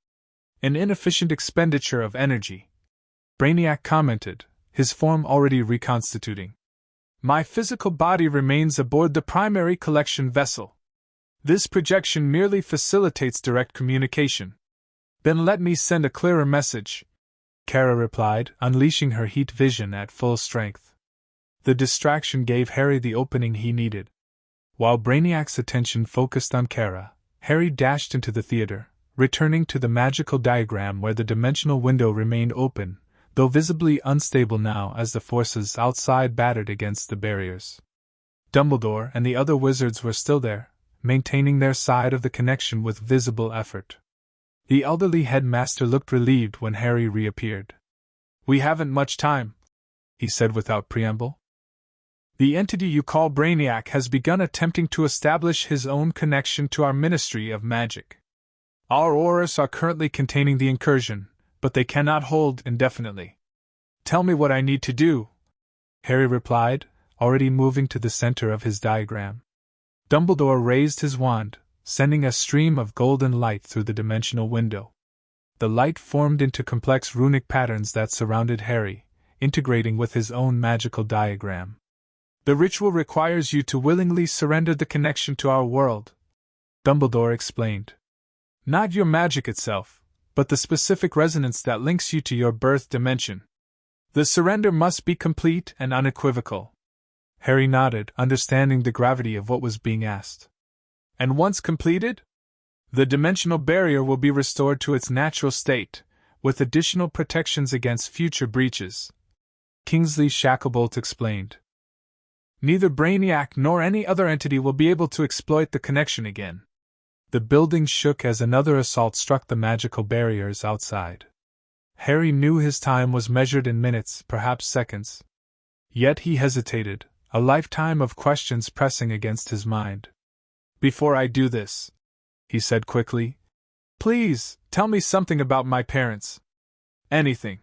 An inefficient expenditure of energy, Brainiac commented, his form already reconstituting. My physical body remains aboard the primary collection vessel. This projection merely facilitates direct communication. Then let me send a clearer message, Kara replied, unleashing her heat vision at full strength. The distraction gave Harry the opening he needed. While Brainiac's attention focused on Kara, Harry dashed into the theater, returning to the magical diagram where the dimensional window remained open, though visibly unstable now as the forces outside battered against the barriers. Dumbledore and the other wizards were still there, maintaining their side of the connection with visible effort. The elderly headmaster looked relieved when Harry reappeared. We haven't much time, he said without preamble. The entity you call Brainiac has begun attempting to establish his own connection to our Ministry of Magic. Our auras are currently containing the incursion, but they cannot hold indefinitely. Tell me what I need to do, Harry replied, already moving to the center of his diagram. Dumbledore raised his wand, sending a stream of golden light through the dimensional window. The light formed into complex runic patterns that surrounded Harry, integrating with his own magical diagram. The ritual requires you to willingly surrender the connection to our world, Dumbledore explained. Not your magic itself, but the specific resonance that links you to your birth dimension. The surrender must be complete and unequivocal. Harry nodded, understanding the gravity of what was being asked. And once completed, the dimensional barrier will be restored to its natural state, with additional protections against future breaches, Kingsley Shacklebolt explained. Neither Brainiac nor any other entity will be able to exploit the connection again. The building shook as another assault struck the magical barriers outside. Harry knew his time was measured in minutes, perhaps seconds. Yet he hesitated, a lifetime of questions pressing against his mind. Before I do this, he said quickly, please, tell me something about my parents. Anything.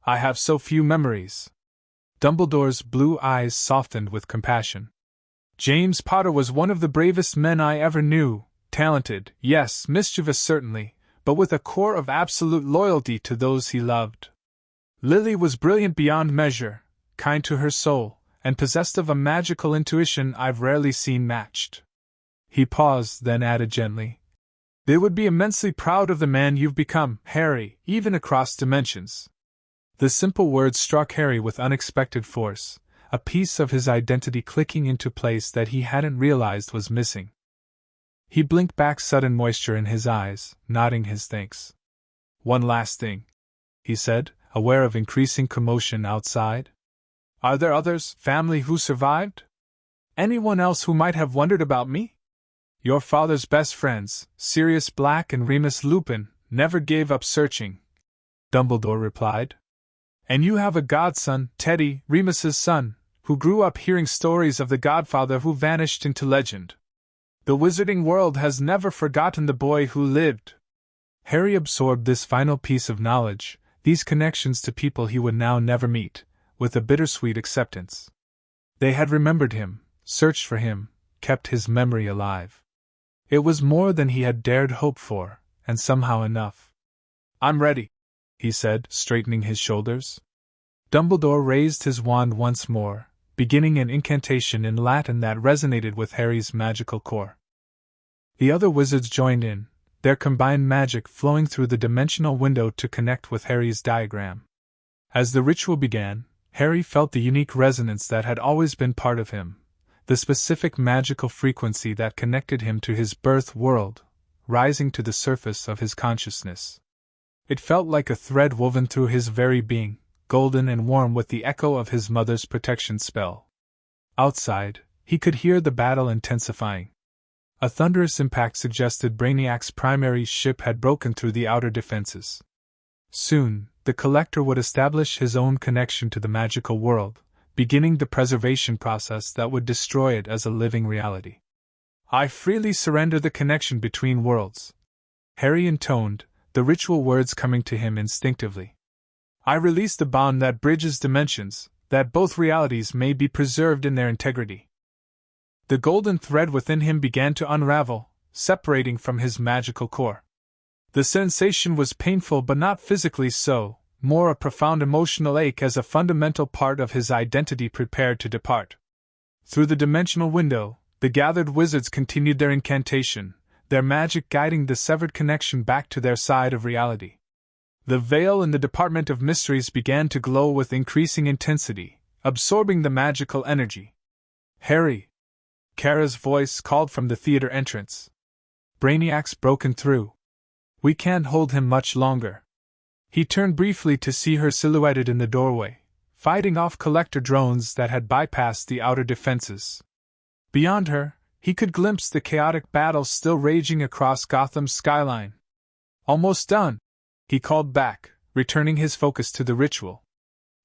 I have so few memories. Dumbledore's blue eyes softened with compassion. James Potter was one of the bravest men I ever knew, talented, yes, mischievous certainly, but with a core of absolute loyalty to those he loved. Lily was brilliant beyond measure, kind to her soul, and possessed of a magical intuition I've rarely seen matched. He paused, then added gently, they would be immensely proud of the man you've become, Harry, even across dimensions. The simple words struck Harry with unexpected force, a piece of his identity clicking into place that he hadn't realized was missing. He blinked back sudden moisture in his eyes, nodding his thanks. One last thing, he said, aware of increasing commotion outside. Are there others, family who survived? Anyone else who might have wondered about me? Your father's best friends, Sirius Black and Remus Lupin, never gave up searching, Dumbledore replied. And you have a godson, Teddy, Remus's son, who grew up hearing stories of the godfather who vanished into legend. The wizarding world has never forgotten the boy who lived. Harry absorbed this final piece of knowledge, these connections to people he would now never meet, with a bittersweet acceptance. They had remembered him, searched for him, kept his memory alive. It was more than he had dared hope for, and somehow enough. "I'm ready," he said, straightening his shoulders. Dumbledore raised his wand once more, beginning an incantation in Latin that resonated with Harry's magical core. The other wizards joined in, their combined magic flowing through the dimensional window to connect with Harry's diagram. As the ritual began, Harry felt the unique resonance that had always been part of him, the specific magical frequency that connected him to his birth world, rising to the surface of his consciousness. It felt like a thread woven through his very being, golden and warm with the echo of his mother's protection spell. Outside, he could hear the battle intensifying. A thunderous impact suggested Brainiac's primary ship had broken through the outer defenses. Soon, the Collector would establish his own connection to the magical world, beginning the preservation process that would destroy it as a living reality. "I freely surrender the connection between worlds," Harry intoned, the ritual words coming to him instinctively. "I release the bond that bridges dimensions, that both realities may be preserved in their integrity." The golden thread within him began to unravel, separating from his magical core. The sensation was painful but not physically so, more a profound emotional ache as a fundamental part of his identity prepared to depart. Through the dimensional window, the gathered wizards continued their incantation, their magic guiding the severed connection back to their side of reality. The veil in the Department of Mysteries began to glow with increasing intensity, absorbing the magical energy. "Harry!" Kara's voice called from the theater entrance. "Brainiac's broken through. We can't hold him much longer." He turned briefly to see her silhouetted in the doorway, fighting off collector drones that had bypassed the outer defenses. Beyond her, he could glimpse the chaotic battle still raging across Gotham's skyline. "Almost done," he called back, returning his focus to the ritual.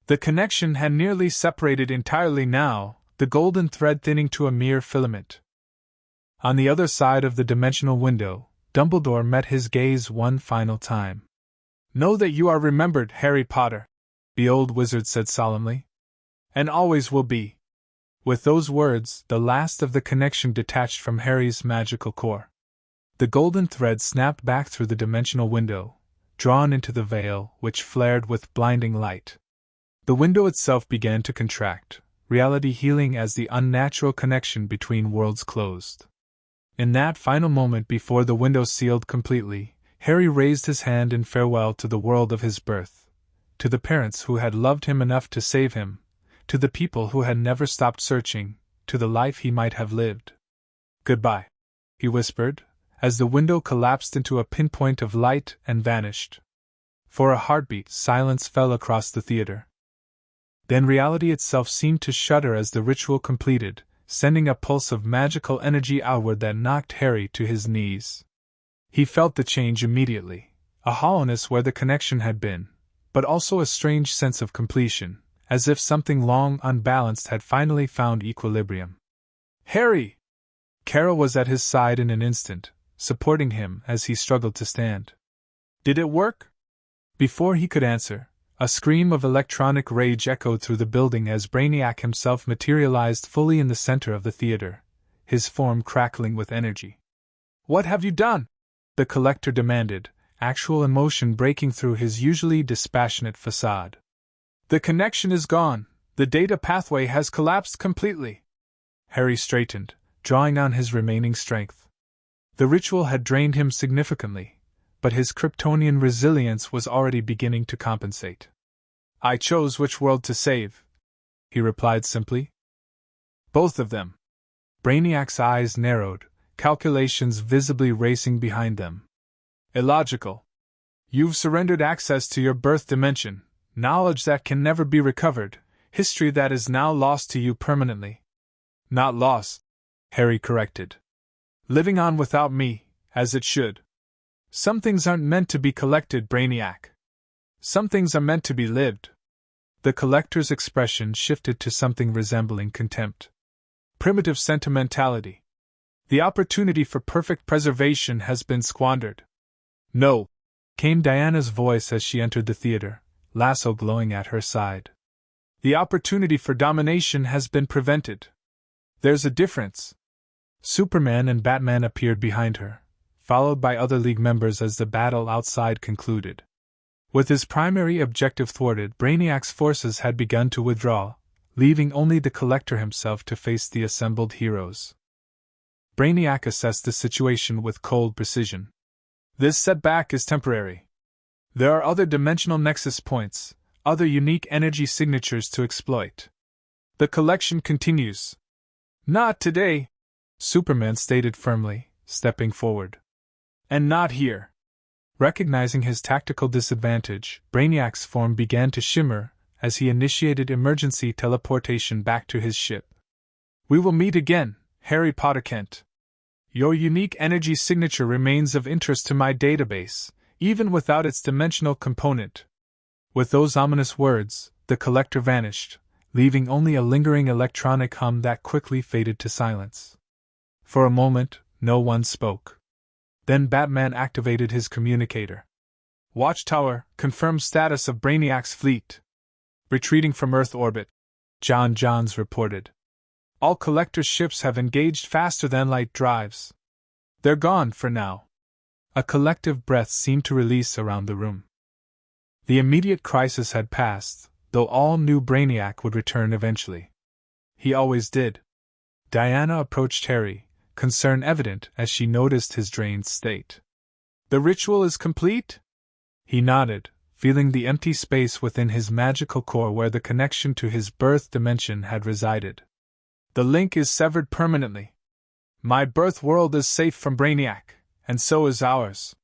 The connection had nearly separated entirely now, the golden thread thinning to a mere filament. On the other side of the dimensional window, Dumbledore met his gaze one final time. "Know that you are remembered, Harry Potter," the old wizard said solemnly. "And always will be." With those words, the last of the connection detached from Harry's magical core. The golden thread snapped back through the dimensional window, drawn into the veil, which flared with blinding light. The window itself began to contract, reality healing as the unnatural connection between worlds closed. In that final moment before the window sealed completely, Harry raised his hand in farewell to the world of his birth, to the parents who had loved him enough to save him, to the people who had never stopped searching, to the life he might have lived. "Goodbye," he whispered, as the window collapsed into a pinpoint of light and vanished. For a heartbeat, silence fell across the theater. Then reality itself seemed to shudder as the ritual completed, sending a pulse of magical energy outward that knocked Harry to his knees. He felt the change immediately, a hollowness where the connection had been, but also a strange sense of completion, as if something long unbalanced had finally found equilibrium. "Harry!" Kara was at his side in an instant, supporting him as he struggled to stand. "Did it work?" Before he could answer, a scream of electronic rage echoed through the building as Brainiac himself materialized fully in the center of the theater, his form crackling with energy. "What have you done?" the Collector demanded, actual emotion breaking through his usually dispassionate facade. "The connection is gone. The data pathway has collapsed completely." Harry straightened, drawing on his remaining strength. The ritual had drained him significantly, but his Kryptonian resilience was already beginning to compensate. "I chose which world to save," he replied simply. "Both of them." Brainiac's eyes narrowed, calculations visibly racing behind them. "Illogical. You've surrendered access to your birth dimension, knowledge that can never be recovered, history that is now lost to you permanently." "Not lost," Harry corrected. "Living on without me, as it should. Some things aren't meant to be collected, Brainiac. Some things are meant to be lived." The Collector's expression shifted to something resembling contempt. "Primitive sentimentality. The opportunity for perfect preservation has been squandered." "No," came Diana's voice as she entered the theater, lasso glowing at her side. "The opportunity for domination has been prevented. There's a difference." Superman and Batman appeared behind her, followed by other League members as the battle outside concluded. With his primary objective thwarted, Brainiac's forces had begun to withdraw, leaving only the Collector himself to face the assembled heroes. Brainiac assessed the situation with cold precision. This setback is temporary. There are other dimensional nexus points, other unique energy signatures to exploit. The collection continues. Not today, Superman stated firmly, stepping forward. And not here. Recognizing his tactical disadvantage, Brainiac's form began to shimmer as he initiated emergency teleportation back to his ship. We will meet again, Harry Potter Kent. Your unique energy signature remains of interest to my database, even without its dimensional component. With those ominous words, the Collector vanished, leaving only a lingering electronic hum that quickly faded to silence. For a moment, no one spoke. Then Batman activated his communicator. Watchtower, confirm status of Brainiac's fleet. Retreating from Earth orbit, Johns reported. All Collector ships have engaged faster than light drives. They're gone for now. A collective breath seemed to release around the room. The immediate crisis had passed, though all knew Brainiac would return eventually. He always did. Diana approached Harry, concern evident as she noticed his drained state. The ritual is complete? He nodded, feeling the empty space within his magical core where the connection to his birth dimension had resided. The link is severed permanently. My birth world is safe from Brainiac, and so is ours.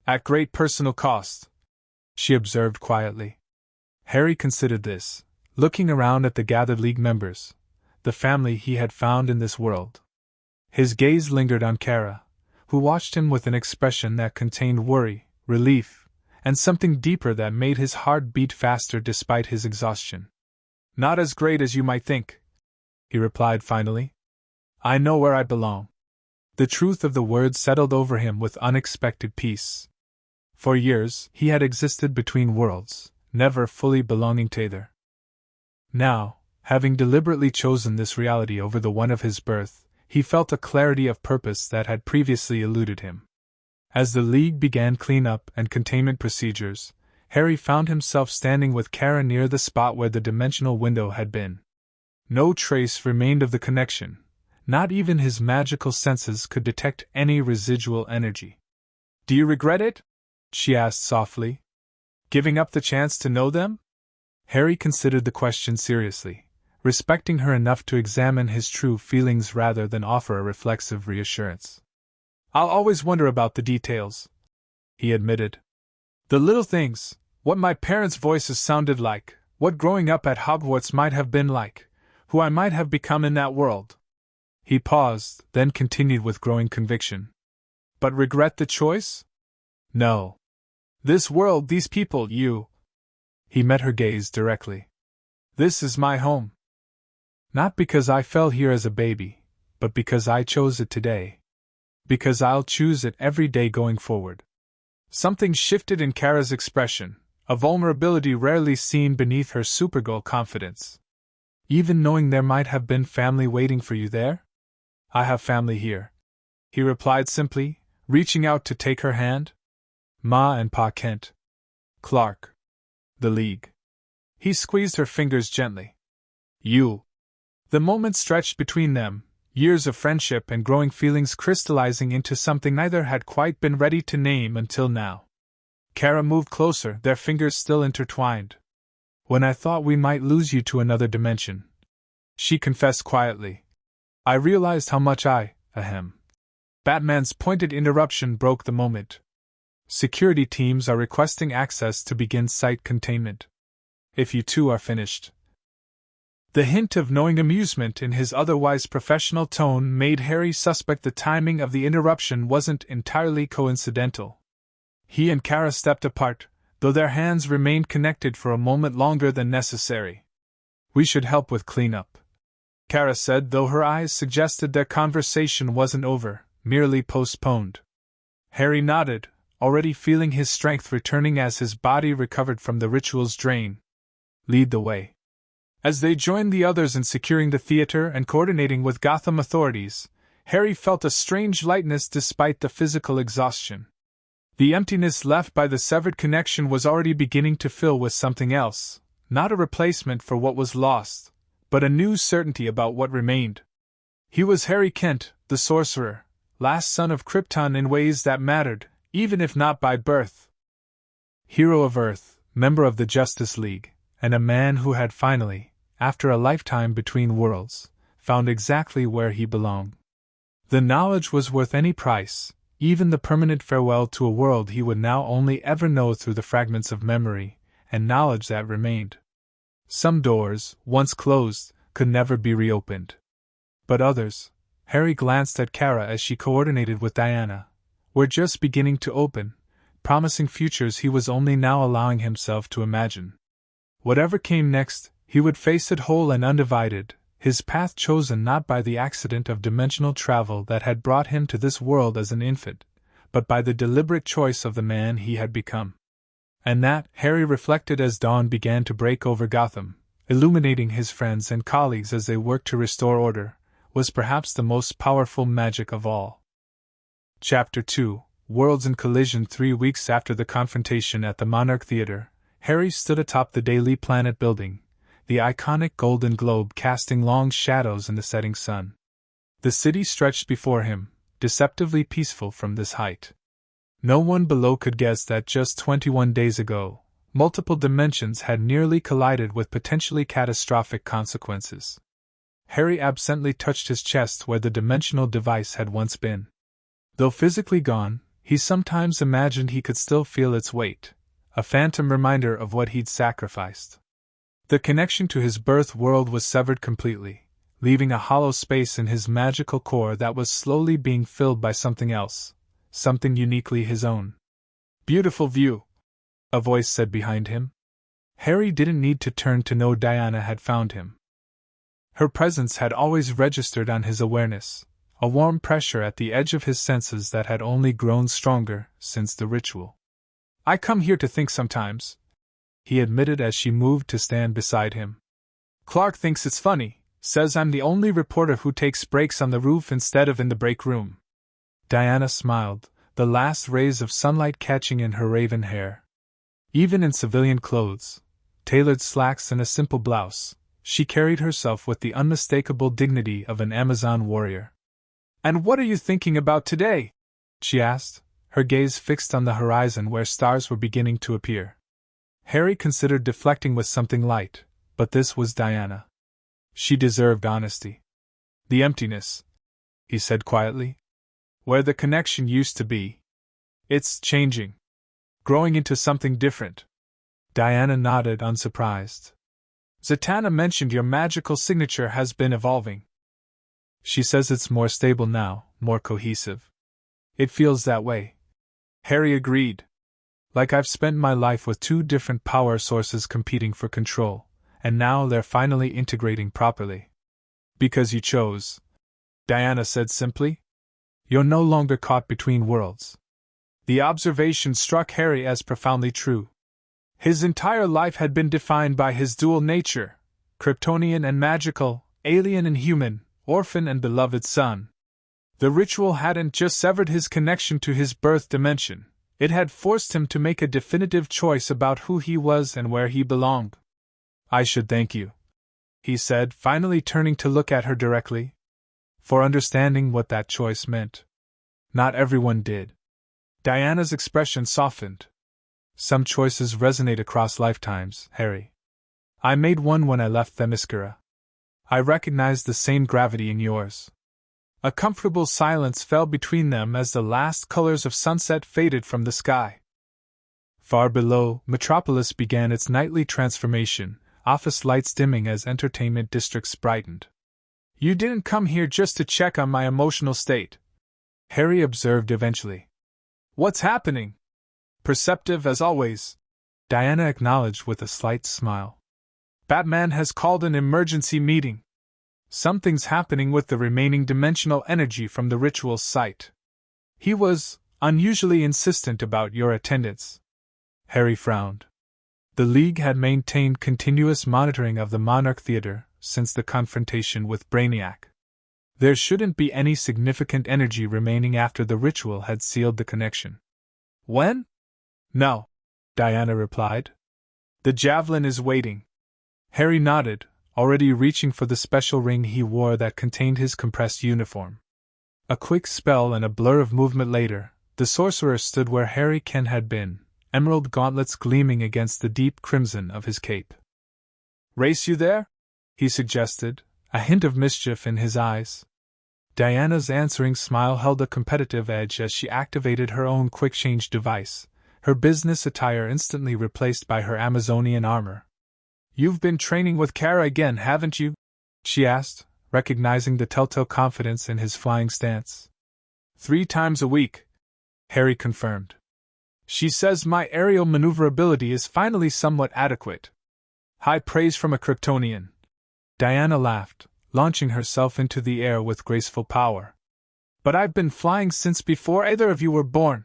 At great personal cost, she observed quietly. Harry considered this, looking around at the gathered League members, the family he had found in this world. His gaze lingered on Kara, who watched him with an expression that contained worry, relief, and something deeper that made his heart beat faster despite his exhaustion. Not as great as you might think, he replied finally. I know where I belong. The truth of the words settled over him with unexpected peace. For years, he had existed between worlds, never fully belonging to either. Now, having deliberately chosen this reality over the one of his birth, he felt a clarity of purpose that had previously eluded him. As the League began cleanup and containment procedures, Harry found himself standing with Kara near the spot where the dimensional window had been. No trace remained of the connection. Not even his magical senses could detect any residual energy. Do you regret it? She asked softly. Giving up the chance to know them? Harry considered the question seriously, respecting her enough to examine his true feelings rather than offer a reflexive reassurance. I'll always wonder about the details, he admitted. The little things, what my parents' voices sounded like, what growing up at Hogwarts might have been like, who I might have become in that world. He paused, then continued with growing conviction. But regret the choice? No. This world, these people, you. He met her gaze directly. This is my home. Not because I fell here as a baby, but because I chose it today. Because I'll choose it every day going forward. Something shifted in Kara's expression, a vulnerability rarely seen beneath her Supergirl confidence. Even knowing there might have been family waiting for you there? I have family here, he replied simply, reaching out to take her hand. Ma and Pa Kent. Clark. The League. He squeezed her fingers gently. You. The moment stretched between them, years of friendship and growing feelings crystallizing into something neither had quite been ready to name until now. Kara moved closer, their fingers still intertwined. When I thought we might lose you to another dimension, she confessed quietly, I realized how much Batman's pointed interruption broke the moment. Security teams are requesting access to begin site containment. If you two are finished. The hint of knowing amusement in his otherwise professional tone made Harry suspect the timing of the interruption wasn't entirely coincidental. He and Kara stepped apart, though their hands remained connected for a moment longer than necessary. We should help with cleanup, Kara said, though her eyes suggested their conversation wasn't over, merely postponed. Harry nodded, already feeling his strength returning as his body recovered from the ritual's drain. Lead the way. As they joined the others in securing the theater and coordinating with Gotham authorities, Harry felt a strange lightness despite the physical exhaustion. The emptiness left by the severed connection was already beginning to fill with something else, not a replacement for what was lost, but a new certainty about what remained. He was Harry Kent, the sorcerer, last son of Krypton in ways that mattered, even if not by birth. Hero of Earth, member of the Justice League, and a man who had finally, after a lifetime between worlds, found exactly where he belonged. The knowledge was worth any price, even the permanent farewell to a world he would now only ever know through the fragments of memory and knowledge that remained. Some doors, once closed, could never be reopened. But others, Harry glanced at Kara as she coordinated with Diana, were just beginning to open, promising futures he was only now allowing himself to imagine. Whatever came next, he would face it whole and undivided, his path chosen not by the accident of dimensional travel that had brought him to this world as an infant, but by the deliberate choice of the man he had become. And that, Harry reflected as dawn began to break over Gotham, illuminating his friends and colleagues as they worked to restore order, was perhaps the most powerful magic of all. Chapter 2: Worlds in Collision. 3 weeks after the confrontation at the Monarch Theater, Harry stood atop the Daily Planet building, the iconic Golden Globe casting long shadows in the setting sun. The city stretched before him, deceptively peaceful from this height. No one below could guess that just 21 days ago, multiple dimensions had nearly collided with potentially catastrophic consequences. Harry absently touched his chest where the dimensional device had once been. Though physically gone, he sometimes imagined he could still feel its weight, a phantom reminder of what he'd sacrificed. The connection to his birth world was severed completely, leaving a hollow space in his magical core that was slowly being filled by something else, something uniquely his own. "Beautiful view," a voice said behind him. Harry didn't need to turn to know Diana had found him. Her presence had always registered on his awareness, a warm pressure at the edge of his senses that had only grown stronger since the ritual. "I come here to think sometimes," he admitted as she moved to stand beside him. "Clark thinks it's funny, says I'm the only reporter who takes breaks on the roof instead of in the break room." Diana smiled, the last rays of sunlight catching in her raven hair. Even in civilian clothes, tailored slacks and a simple blouse, she carried herself with the unmistakable dignity of an Amazon warrior. "And what are you thinking about today?" she asked, her gaze fixed on the horizon where stars were beginning to appear. Harry considered deflecting with something light, but this was Diana. She deserved honesty. "The emptiness," he said quietly. "Where the connection used to be. It's changing. Growing into something different." Diana nodded, unsurprised. "Zatanna mentioned your magical signature has been evolving. She says it's more stable now, more cohesive." "It feels that way," Harry agreed. "Like I've spent my life with two different power sources competing for control, and now they're finally integrating properly." "Because you chose," Diana said simply. "You're no longer caught between worlds." The observation struck Harry as profoundly true. His entire life had been defined by his dual nature, Kryptonian and magical, alien and human, orphan and beloved son. The ritual hadn't just severed his connection to his birth dimension, it had forced him to make a definitive choice about who he was and where he belonged. "I should thank you," he said, finally turning to look at her directly, "for understanding what that choice meant. Not everyone did." Diana's expression softened. "Some choices resonate across lifetimes, Harry. I made one when I left Themyscira. I recognized the same gravity in yours." A comfortable silence fell between them as the last colors of sunset faded from the sky. Far below, Metropolis began its nightly transformation, office lights dimming as entertainment districts brightened. "You didn't come here just to check on my emotional state," Harry observed eventually. "What's happening?" "Perceptive as always," Diana acknowledged with a slight smile. "Batman has called an emergency meeting. Something's happening with the remaining dimensional energy from the ritual's site. He was unusually insistent about your attendance." Harry frowned. The League had maintained continuous monitoring of the Monarch Theater since the confrontation with Brainiac. There shouldn't be any significant energy remaining after the ritual had sealed the connection. When? No, Diana replied. The javelin is waiting. Harry nodded, already reaching for the special ring he wore that contained his compressed uniform. A quick spell and a blur of movement later, the sorcerer stood where Harry Ken had been, emerald gauntlets gleaming against the deep crimson of his cape. Race you there? He suggested, a hint of mischief in his eyes. Diana's answering smile held a competitive edge as she activated her own quick-change device, her business attire instantly replaced by her Amazonian armor. You've been training with Kara again, haven't you? She asked, recognizing the telltale confidence in his flying stance. 3 times a week, Harry confirmed. She says my aerial maneuverability is finally somewhat adequate. High praise from a Kryptonian. Diana laughed, launching herself into the air with graceful power. But I've been flying since before either of you were born.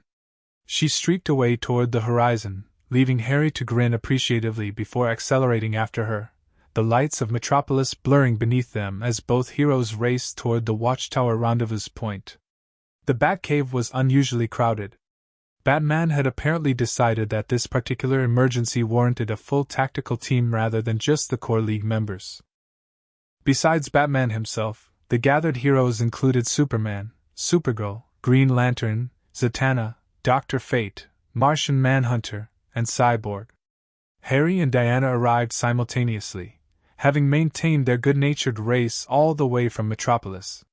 She streaked away toward the horizon, leaving Harry to grin appreciatively before accelerating after her, the lights of Metropolis blurring beneath them as both heroes raced toward the Watchtower rendezvous point. The Batcave was unusually crowded. Batman had apparently decided that this particular emergency warranted a full tactical team rather than just the core League members. Besides Batman himself, the gathered heroes included Superman, Supergirl, Green Lantern, Zatanna, Dr. Fate, Martian Manhunter, and Cyborg. Harry and Diana arrived simultaneously, having maintained their good-natured race all the way from Metropolis.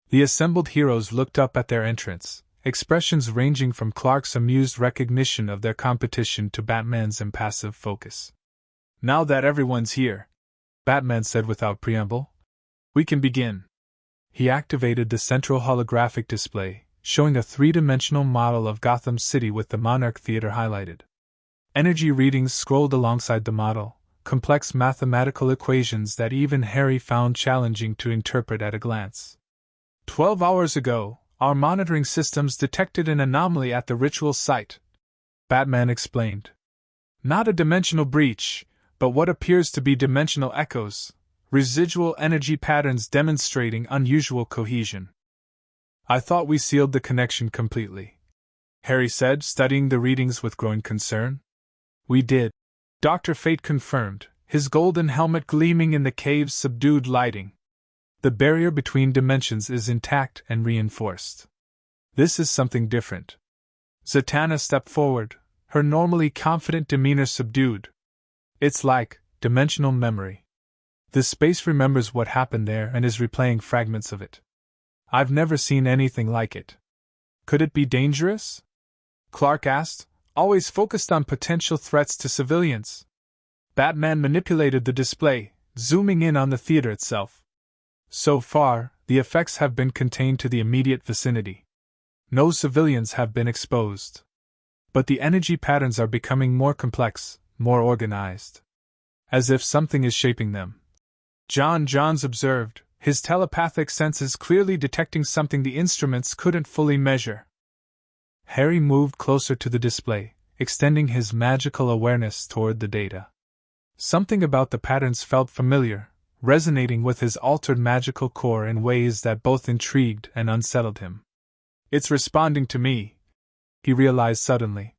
The assembled heroes looked up at their entrance, expressions ranging from Clark's amused recognition of their competition to Batman's impassive focus. Now that everyone's here, Batman said without preamble, we can begin. He activated the central holographic display, showing a 3-dimensional model of Gotham City with the Monarch Theater highlighted. Energy readings scrolled alongside the model, complex mathematical equations that even Harry found challenging to interpret at a glance. 12 hours ago, our monitoring systems detected an anomaly at the ritual site, Batman explained. Not a dimensional breach, but what appears to be dimensional echoes, residual energy patterns demonstrating unusual cohesion. I thought we sealed the connection completely, Harry said, studying the readings with growing concern. We did, Dr. Fate confirmed, his golden helmet gleaming in the cave's subdued lighting. The barrier between dimensions is intact and reinforced. This is something different. Zatanna stepped forward, her normally confident demeanor subdued. It's like dimensional memory. The space remembers what happened there and is replaying fragments of it. I've never seen anything like it. Could it be dangerous? Clark asked, always focused on potential threats to civilians. Batman manipulated the display, zooming in on the theater itself. So far, the effects have been contained to the immediate vicinity. No civilians have been exposed. But the energy patterns are becoming more complex, more organized. As if something is shaping them. Johns observed, his telepathic senses clearly detecting something the instruments couldn't fully measure. Harry moved closer to the display, extending his magical awareness toward the data. Something about the patterns felt familiar, resonating with his altered magical core in ways that both intrigued and unsettled him. It's responding to me, he realized suddenly.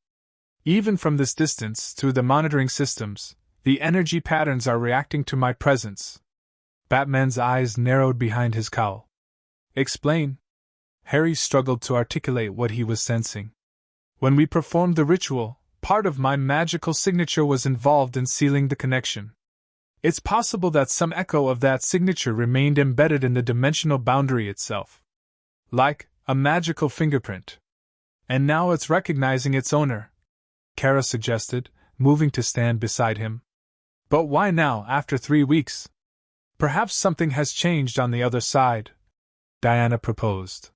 Even from this distance, through the monitoring systems, the energy patterns are reacting to my presence. Batman's eyes narrowed behind his cowl. Explain. Harry struggled to articulate what he was sensing. When we performed the ritual, part of my magical signature was involved in sealing the connection. It's possible that some echo of that signature remained embedded in the dimensional boundary itself. Like a magical fingerprint. And now it's recognizing its owner, Kara suggested, moving to stand beside him. But why now, after 3 weeks? Perhaps something has changed on the other side, Diana proposed.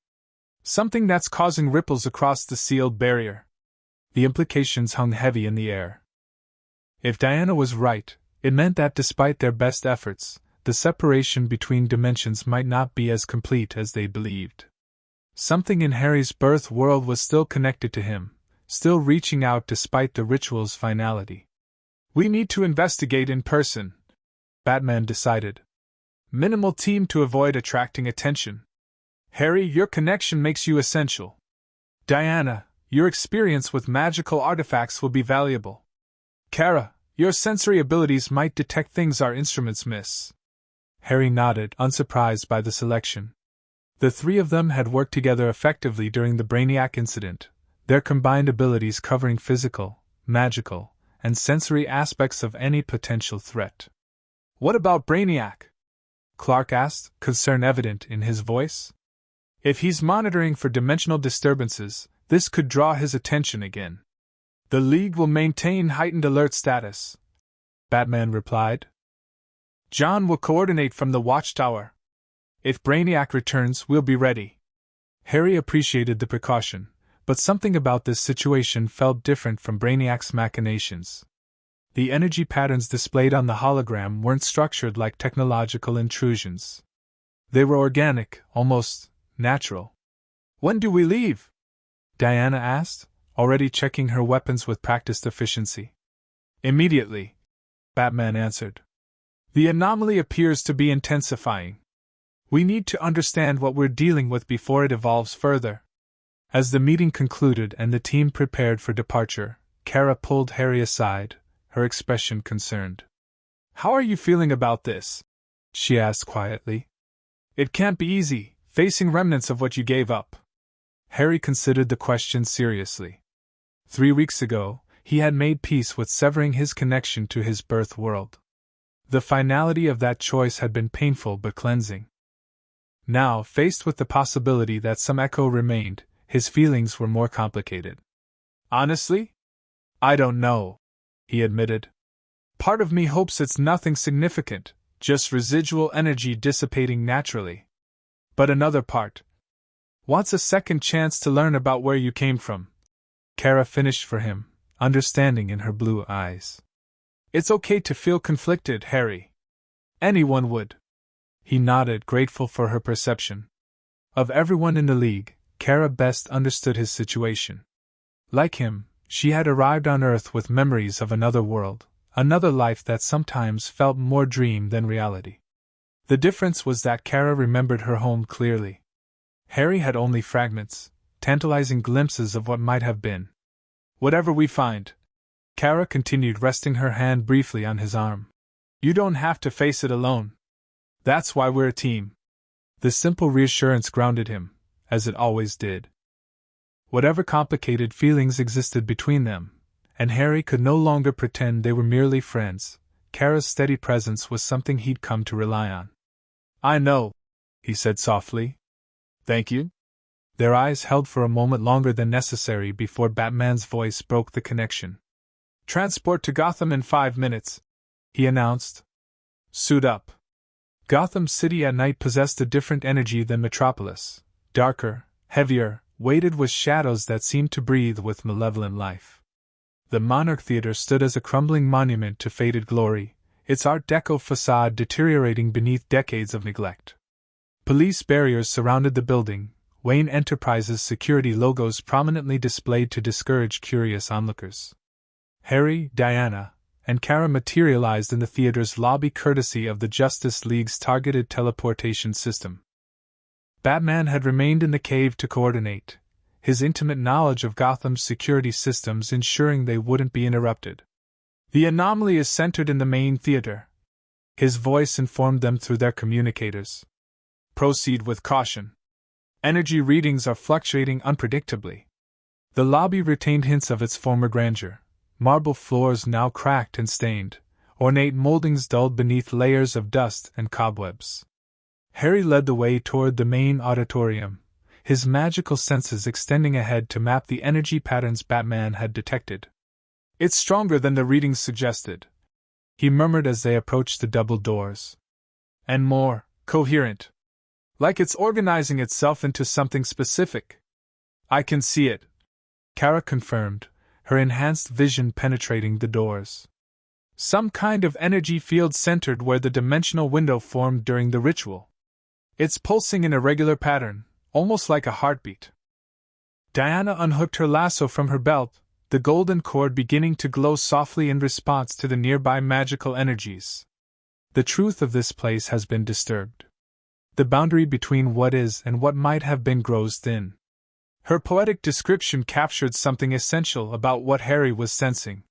Something that's causing ripples across the sealed barrier. The implications hung heavy in the air. If Diana was right, it meant that despite their best efforts, the separation between dimensions might not be as complete as they believed. Something in Harry's birth world was still connected to him, still reaching out despite the ritual's finality. We need to investigate in person, Batman decided. Minimal team to avoid attracting attention. Harry, your connection makes you essential. Diana, your experience with magical artifacts will be valuable. Kara, your sensory abilities might detect things our instruments miss. Harry nodded, unsurprised by the selection. The three of them had worked together effectively during the Brainiac incident, their combined abilities covering physical, magical, and sensory aspects of any potential threat. What about Brainiac? Clark asked, concern evident in his voice. If he's monitoring for dimensional disturbances, this could draw his attention again. The League will maintain heightened alert status, Batman replied. John will coordinate from the watchtower. If Brainiac returns, we'll be ready. Harry appreciated the precaution, but something about this situation felt different from Brainiac's machinations. The energy patterns displayed on the hologram weren't structured like technological intrusions. They were organic, almost natural. When do we leave? Diana asked, already checking her weapons with practiced efficiency. Immediately, Batman answered. The anomaly appears to be intensifying. We need to understand what we're dealing with before it evolves further. As the meeting concluded and the team prepared for departure, Kara pulled Harry aside, her expression concerned. How are you feeling about this? She asked quietly. It can't be easy, facing remnants of what you gave up. Harry considered the question seriously. 3 weeks ago, he had made peace with severing his connection to his birth world. The finality of that choice had been painful but cleansing. Now, faced with the possibility that some echo remained, his feelings were more complicated. Honestly? I don't know, he admitted. Part of me hopes it's nothing significant, just residual energy dissipating naturally. But another part wants a second chance to learn about where you came from. Kara finished for him, understanding in her blue eyes. It's okay to feel conflicted, Harry. Anyone would. He nodded, grateful for her perception. Of everyone in the League, Kara best understood his situation. Like him, she had arrived on Earth with memories of another world, another life that sometimes felt more dream than reality. The difference was that Kara remembered her home clearly. Harry had only fragments, tantalizing glimpses of what might have been. Whatever we find, Kara continued, resting her hand briefly on his arm. You don't have to face it alone. That's why we're a team. The simple reassurance grounded him, as it always did. Whatever complicated feelings existed between them, and Harry could no longer pretend they were merely friends, Kara's steady presence was something he'd come to rely on. I know, he said softly. Thank you. Their eyes held for a moment longer than necessary before Batman's voice broke the connection. Transport to Gotham in 5 minutes, he announced. Suit up. Gotham City at night possessed a different energy than Metropolis, darker, heavier, weighted with shadows that seemed to breathe with malevolent life. The Monarch Theater stood as a crumbling monument to faded glory, its Art Deco facade deteriorating beneath decades of neglect. Police barriers surrounded the building, Wayne Enterprises security logos prominently displayed to discourage curious onlookers. Harry, Diana, and Kara materialized in the theater's lobby courtesy of the Justice League's targeted teleportation system. Batman had remained in the cave to coordinate, his intimate knowledge of Gotham's security systems ensuring they wouldn't be interrupted. The anomaly is centered in the main theater. His voice informed them through their communicators. Proceed with caution. Energy readings are fluctuating unpredictably. The lobby retained hints of its former grandeur. Marble floors now cracked and stained, ornate moldings dulled beneath layers of dust and cobwebs. Harry led the way toward the main auditorium, his magical senses extending ahead to map the energy patterns Batman had detected. It's stronger than the readings suggested, he murmured as they approached the double doors. And more coherent. Like it's organizing itself into something specific. I can see it, Kara confirmed, her enhanced vision penetrating the doors. Some kind of energy field centered where the dimensional window formed during the ritual. It's pulsing in a regular pattern, almost like a heartbeat. Diana unhooked her lasso from her belt, the golden cord beginning to glow softly in response to the nearby magical energies. The truth of this place has been disturbed. The boundary between what is and what might have been grows thin. Her poetic description captured something essential about what Harry was sensing.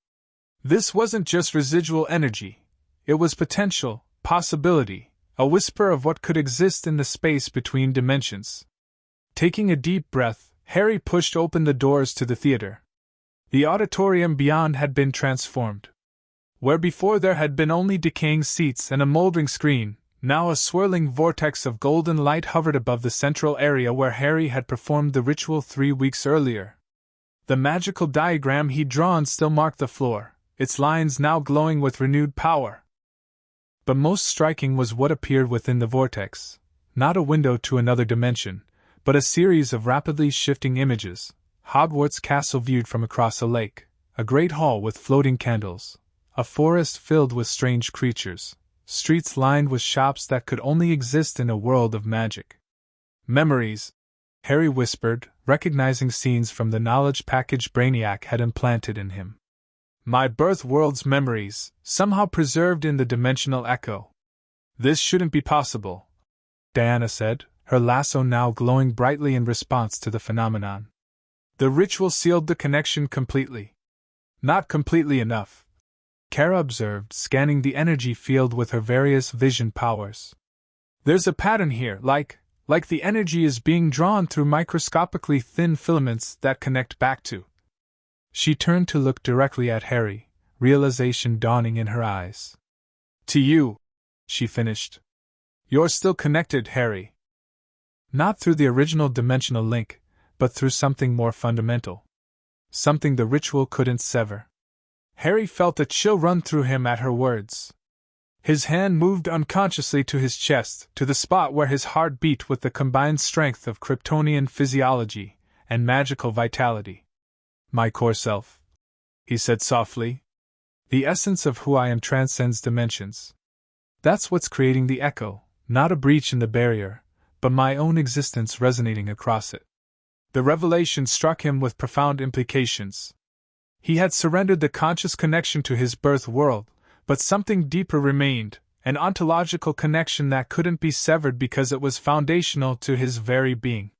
This wasn't just residual energy, it was potential, possibility, a whisper of what could exist in the space between dimensions. Taking a deep breath, Harry pushed open the doors to the theater. The auditorium beyond had been transformed. Where before there had been only decaying seats and a moldering screen, now a swirling vortex of golden light hovered above the central area where Harry had performed the ritual 3 weeks earlier. The magical diagram he'd drawn still marked the floor, its lines now glowing with renewed power. But most striking was what appeared within the vortex, not a window to another dimension, but a series of rapidly shifting images. Hogwarts Castle viewed from across a lake, a great hall with floating candles, a forest filled with strange creatures, streets lined with shops that could only exist in a world of magic. Memories, Harry whispered, recognizing scenes from the knowledge package Brainiac had implanted in him. My birth world's memories, somehow preserved in the dimensional echo. This shouldn't be possible, Diana said, her lasso now glowing brightly in response to the phenomenon. The ritual sealed the connection completely. Not completely enough, Kara observed, scanning the energy field with her various vision powers. There's a pattern here, like the energy is being drawn through microscopically thin filaments that connect back to. She turned to look directly at Harry, realization dawning in her eyes. To you, she finished. You're still connected, Harry. Not through the original dimensional link, but through something more fundamental. Something the ritual couldn't sever. Harry felt a chill run through him at her words. His hand moved unconsciously to his chest, to the spot where his heart beat with the combined strength of Kryptonian physiology and magical vitality. My core self, he said softly. The essence of who I am transcends dimensions. That's what's creating the echo, not a breach in the barrier, but my own existence resonating across it. The revelation struck him with profound implications. He had surrendered the conscious connection to his birth world, but something deeper remained, an ontological connection that couldn't be severed because it was foundational to his very being.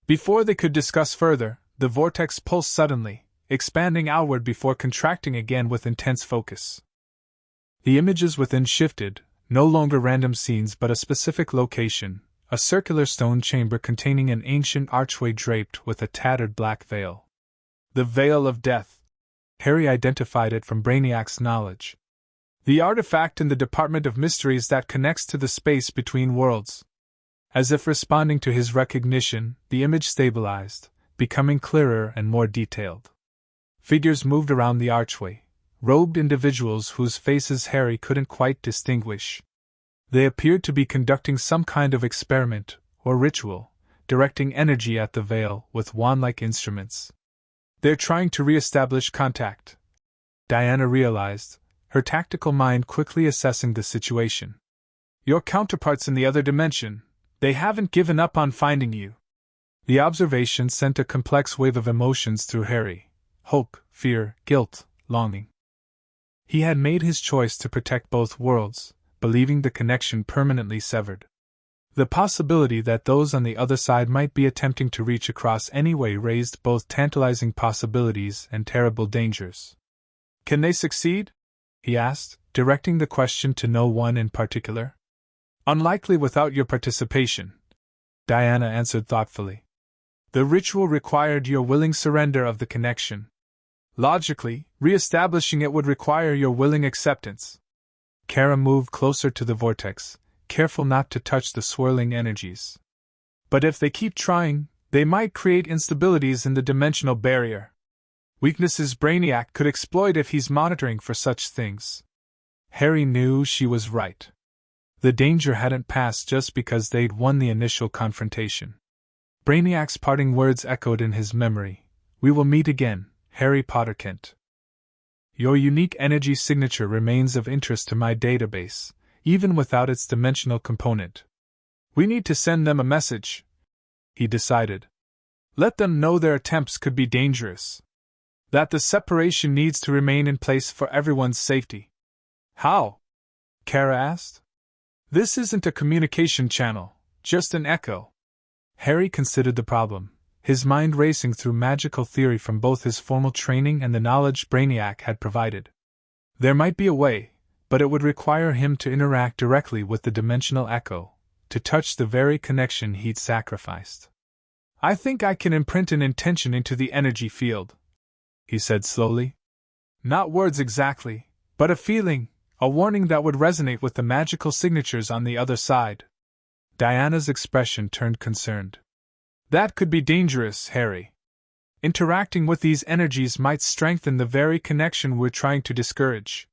Before they could discuss further, the vortex pulsed suddenly, expanding outward before contracting again with intense focus. The images within shifted, no longer random scenes but a specific location, a circular stone chamber containing an ancient archway draped with a tattered black veil. The Veil of Death. Harry identified it from Brainiac's knowledge. The artifact in the Department of Mysteries that connects to the space between worlds. As if responding to his recognition, the image stabilized, becoming clearer and more detailed. Figures moved around the archway, robed individuals whose faces Harry couldn't quite distinguish. They appeared to be conducting some kind of experiment or ritual, directing energy at the veil with wand-like instruments. They're trying to re-establish contact, Diana realized, her tactical mind quickly assessing the situation. Your counterparts in the other dimension, they haven't given up on finding you. The observation sent a complex wave of emotions through Harry: hope, fear, guilt, longing. He had made his choice to protect both worlds, believing the connection permanently severed. The possibility that those on the other side might be attempting to reach across anyway raised both tantalizing possibilities and terrible dangers. Can they succeed? He asked, directing the question to no one in particular. Unlikely without your participation, Diana answered thoughtfully. The ritual required your willing surrender of the connection. Logically, re-establishing it would require your willing acceptance. Kara moved closer to the vortex, careful not to touch the swirling energies. But if they keep trying, they might create instabilities in the dimensional barrier. Weaknesses Brainiac could exploit if he's monitoring for such things. Harry knew she was right. The danger hadn't passed just because they'd won the initial confrontation. Brainiac's parting words echoed in his memory. We will meet again, Harry Potter Kent. Your unique energy signature remains of interest to my database, even without its dimensional component. We need to send them a message, he decided. Let them know their attempts could be dangerous. That the separation needs to remain in place for everyone's safety. How? Kara asked. This isn't a communication channel, just an echo. Harry considered the problem, his mind racing through magical theory from both his formal training and the knowledge Brainiac had provided. There might be a way, but it would require him to interact directly with the dimensional echo, to touch the very connection he'd sacrificed. I think I can imprint an intention into the energy field, he said slowly. Not words exactly, but a feeling, a warning that would resonate with the magical signatures on the other side. Diana's expression turned concerned. That could be dangerous, Harry. Interacting with these energies might strengthen the very connection we're trying to discourage.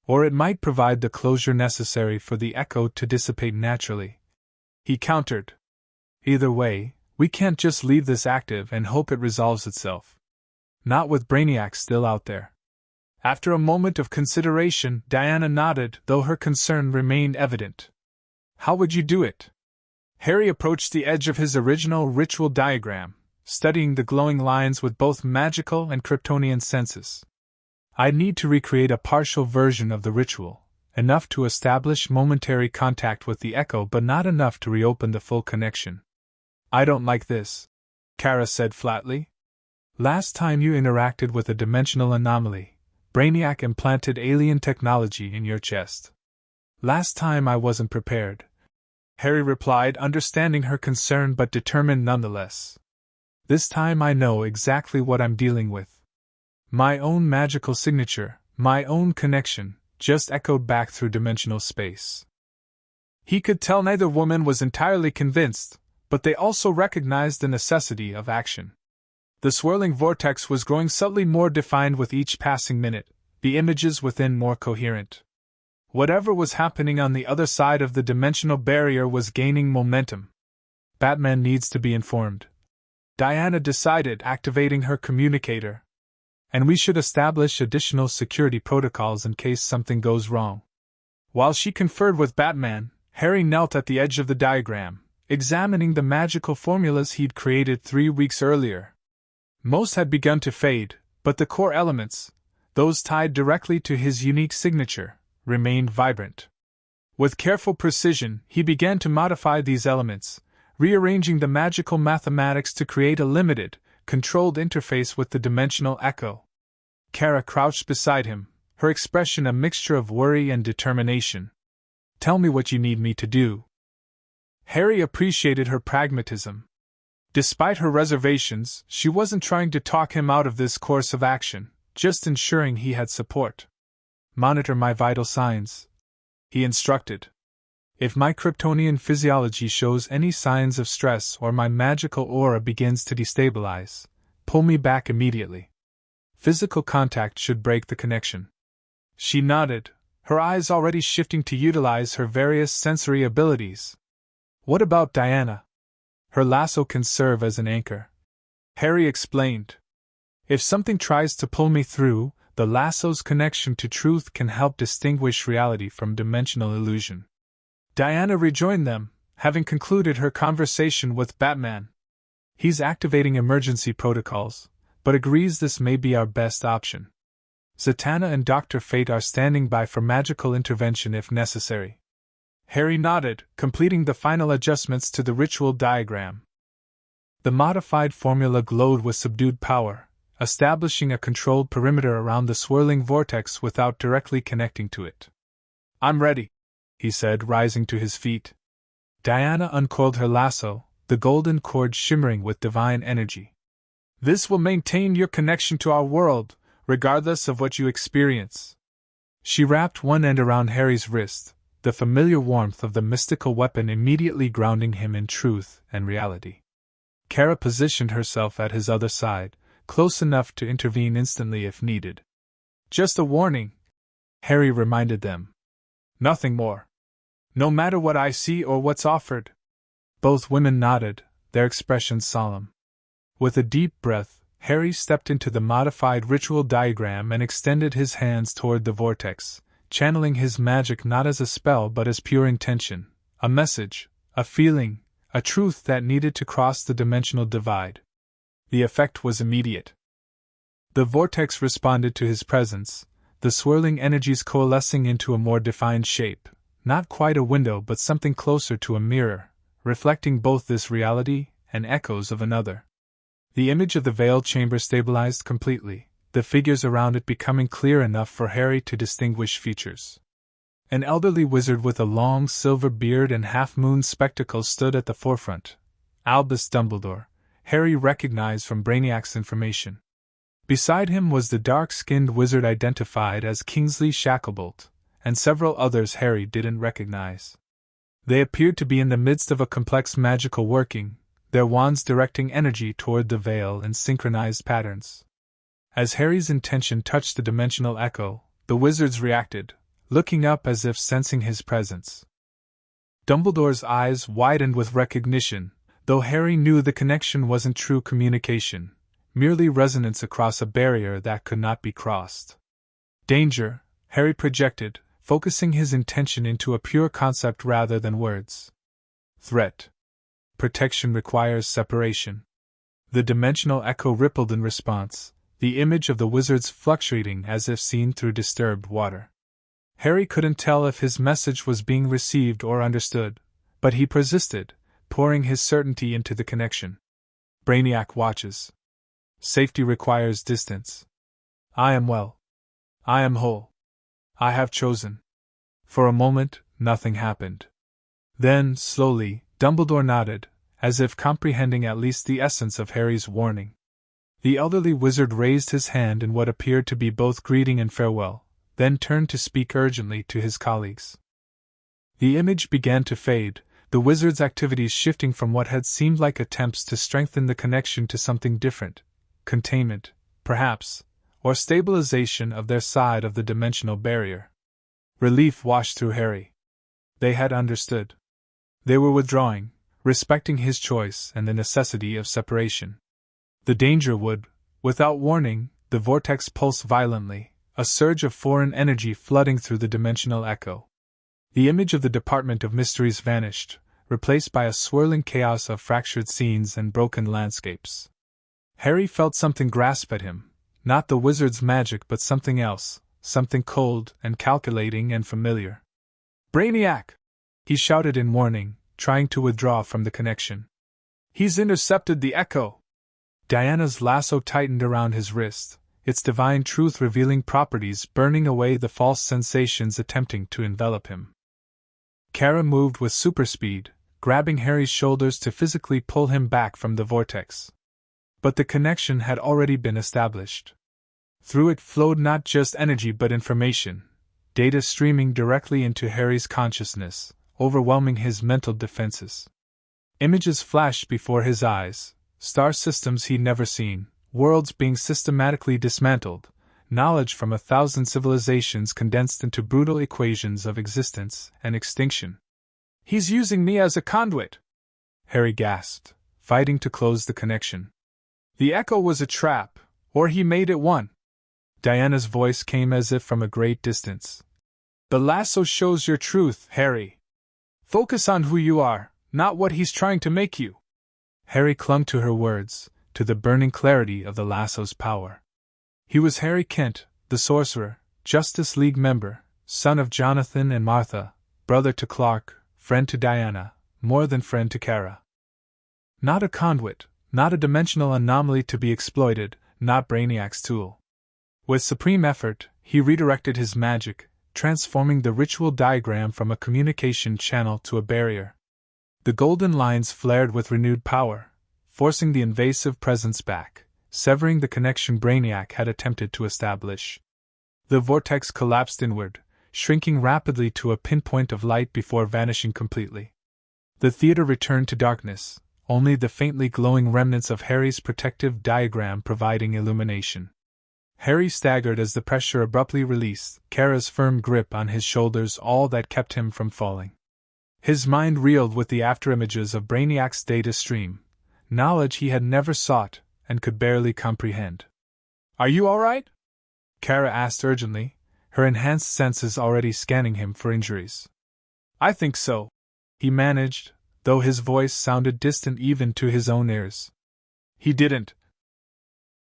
Or it might provide the closure necessary for the echo to dissipate naturally, he countered. Either way, we can't just leave this active and hope it resolves itself. Not with Brainiac still out there. After a moment of consideration, Diana nodded, though her concern remained evident. How would you do it? Harry approached the edge of his original ritual diagram, studying the glowing lines with both magical and Kryptonian senses. I'd need to recreate a partial version of the ritual, enough to establish momentary contact with the echo but not enough to reopen the full connection. I don't like this, Kara said flatly. Last time you interacted with a dimensional anomaly, Brainiac implanted alien technology in your chest. Last time I wasn't prepared, Harry replied, understanding her concern but determined nonetheless. This time I know exactly what I'm dealing with. My own magical signature, my own connection, just echoed back through dimensional space. He could tell neither woman was entirely convinced, but they also recognized the necessity of action. The swirling vortex was growing subtly more defined with each passing minute, the images within more coherent. Whatever was happening on the other side of the dimensional barrier was gaining momentum. Batman needs to be informed, Diana decided, activating her communicator. And we should establish additional security protocols in case something goes wrong. While she conferred with Batman, Harry knelt at the edge of the diagram, examining the magical formulas he'd created 3 weeks earlier. Most had begun to fade, but the core elements, those tied directly to his unique signature, remained vibrant. With careful precision, he began to modify these elements, rearranging the magical mathematics to create a limited, controlled interface with the dimensional echo. Kara crouched beside him, her expression a mixture of worry and determination. Tell me what you need me to do. Harry appreciated her pragmatism. Despite her reservations, she wasn't trying to talk him out of this course of action, just ensuring he had support. Monitor my vital signs, he instructed. If my Kryptonian physiology shows any signs of stress or my magical aura begins to destabilize, pull me back immediately. Physical contact should break the connection. She nodded, her eyes already shifting to utilize her various sensory abilities. What about Diana? Her lasso can serve as an anchor, Harry explained. If something tries to pull me through, the lasso's connection to truth can help distinguish reality from dimensional illusion. Diana rejoined them, having concluded her conversation with Batman. He's activating emergency protocols, but agrees this may be our best option. Zatanna and Dr. Fate are standing by for magical intervention if necessary. Harry nodded, completing the final adjustments to the ritual diagram. The modified formula glowed with subdued power, establishing a controlled perimeter around the swirling vortex without directly connecting to it. I'm ready, he said, rising to his feet. Diana uncoiled her lasso, the golden cord shimmering with divine energy. This will maintain your connection to our world, regardless of what you experience. She wrapped one end around Harry's wrist, the familiar warmth of the mystical weapon immediately grounding him in truth and reality. Kara positioned herself at his other side, close enough to intervene instantly if needed. Just a warning, Harry reminded them. Nothing more. No matter what I see or what's offered. Both women nodded, their expressions solemn. With a deep breath, Harry stepped into the modified ritual diagram and extended his hands toward the vortex, channeling his magic not as a spell but as pure intention, a message, a feeling, a truth that needed to cross the dimensional divide. The effect was immediate. The vortex responded to his presence, the swirling energies coalescing into a more defined shape, not quite a window but something closer to a mirror, reflecting both this reality and echoes of another. The image of the veiled chamber stabilized completely, the figures around it becoming clear enough for Harry to distinguish features. An elderly wizard with a long silver beard and half-moon spectacles stood at the forefront. Albus Dumbledore, Harry recognized from Brainiac's information. Beside him was the dark-skinned wizard identified as Kingsley Shacklebolt, and several others Harry didn't recognize. They appeared to be in the midst of a complex magical working, their wands directing energy toward the veil in synchronized patterns. As Harry's intention touched the dimensional echo, the wizards reacted, looking up as if sensing his presence. Dumbledore's eyes widened with recognition, though Harry knew the connection wasn't true communication, merely resonance across a barrier that could not be crossed. Danger, Harry projected, focusing his intention into a pure concept rather than words. Threat. Protection requires separation. The dimensional echo rippled in response, the image of the wizards fluctuating as if seen through disturbed water. Harry couldn't tell if his message was being received or understood, but he persisted, pouring his certainty into the connection. Brainiac watches. Safety requires distance. I am well. I am whole. I have chosen. For a moment, nothing happened. Then, slowly, Dumbledore nodded, as if comprehending at least the essence of Harry's warning. The elderly wizard raised his hand in what appeared to be both greeting and farewell, then turned to speak urgently to his colleagues. The image began to fade, the wizard's activities shifting from what had seemed like attempts to strengthen the connection to something different, containment, perhaps, or stabilization of their side of the dimensional barrier. Relief washed through Harry. They had understood. They were withdrawing, respecting his choice and the necessity of separation. The danger would, without warning, the vortex pulsed violently, a surge of foreign energy flooding through the dimensional echo. The image of the Department of Mysteries vanished, replaced by a swirling chaos of fractured scenes and broken landscapes. Harry felt something grasp at him, not the wizard's magic but something else, something cold and calculating and familiar. Brainiac! He shouted in warning, trying to withdraw from the connection. He's intercepted the echo! Diana's lasso tightened around his wrist, its divine truth revealing properties burning away the false sensations attempting to envelop him. Kara moved with superspeed, grabbing Harry's shoulders to physically pull him back from the vortex. But the connection had already been established. Through it flowed not just energy but information, data streaming directly into Harry's consciousness, overwhelming his mental defenses. Images flashed before his eyes, star systems he'd never seen, worlds being systematically dismantled, knowledge from 1,000 civilizations condensed into brutal equations of existence and extinction. He's using me as a conduit! Harry gasped, fighting to close the connection. The echo was a trap, or he made it one. Diana's voice came as if from a great distance. The lasso shows your truth, Harry. Focus on who you are, not what he's trying to make you. Harry clung to her words, to the burning clarity of the lasso's power. He was Harry Kent, the sorcerer, Justice League member, son of Jonathan and Martha, brother to Clark, friend to Diana, more than friend to Kara. Not a conduit, not a dimensional anomaly to be exploited, not Brainiac's tool. With supreme effort, he redirected his magic, transforming the ritual diagram from a communication channel to a barrier. The golden lines flared with renewed power, forcing the invasive presence back, severing the connection Brainiac had attempted to establish. The vortex collapsed inward, shrinking rapidly to a pinpoint of light before vanishing completely. The theater returned to darkness, only the faintly glowing remnants of Harry's protective diagram providing illumination. Harry staggered as the pressure abruptly released, Kara's firm grip on his shoulders all that kept him from falling. His mind reeled with the afterimages of Brainiac's data stream, knowledge he had never sought and could barely comprehend. Are you all right? Kara asked urgently, her enhanced senses already scanning him for injuries. I think so, he managed, though his voice sounded distant even to his own ears. He didn't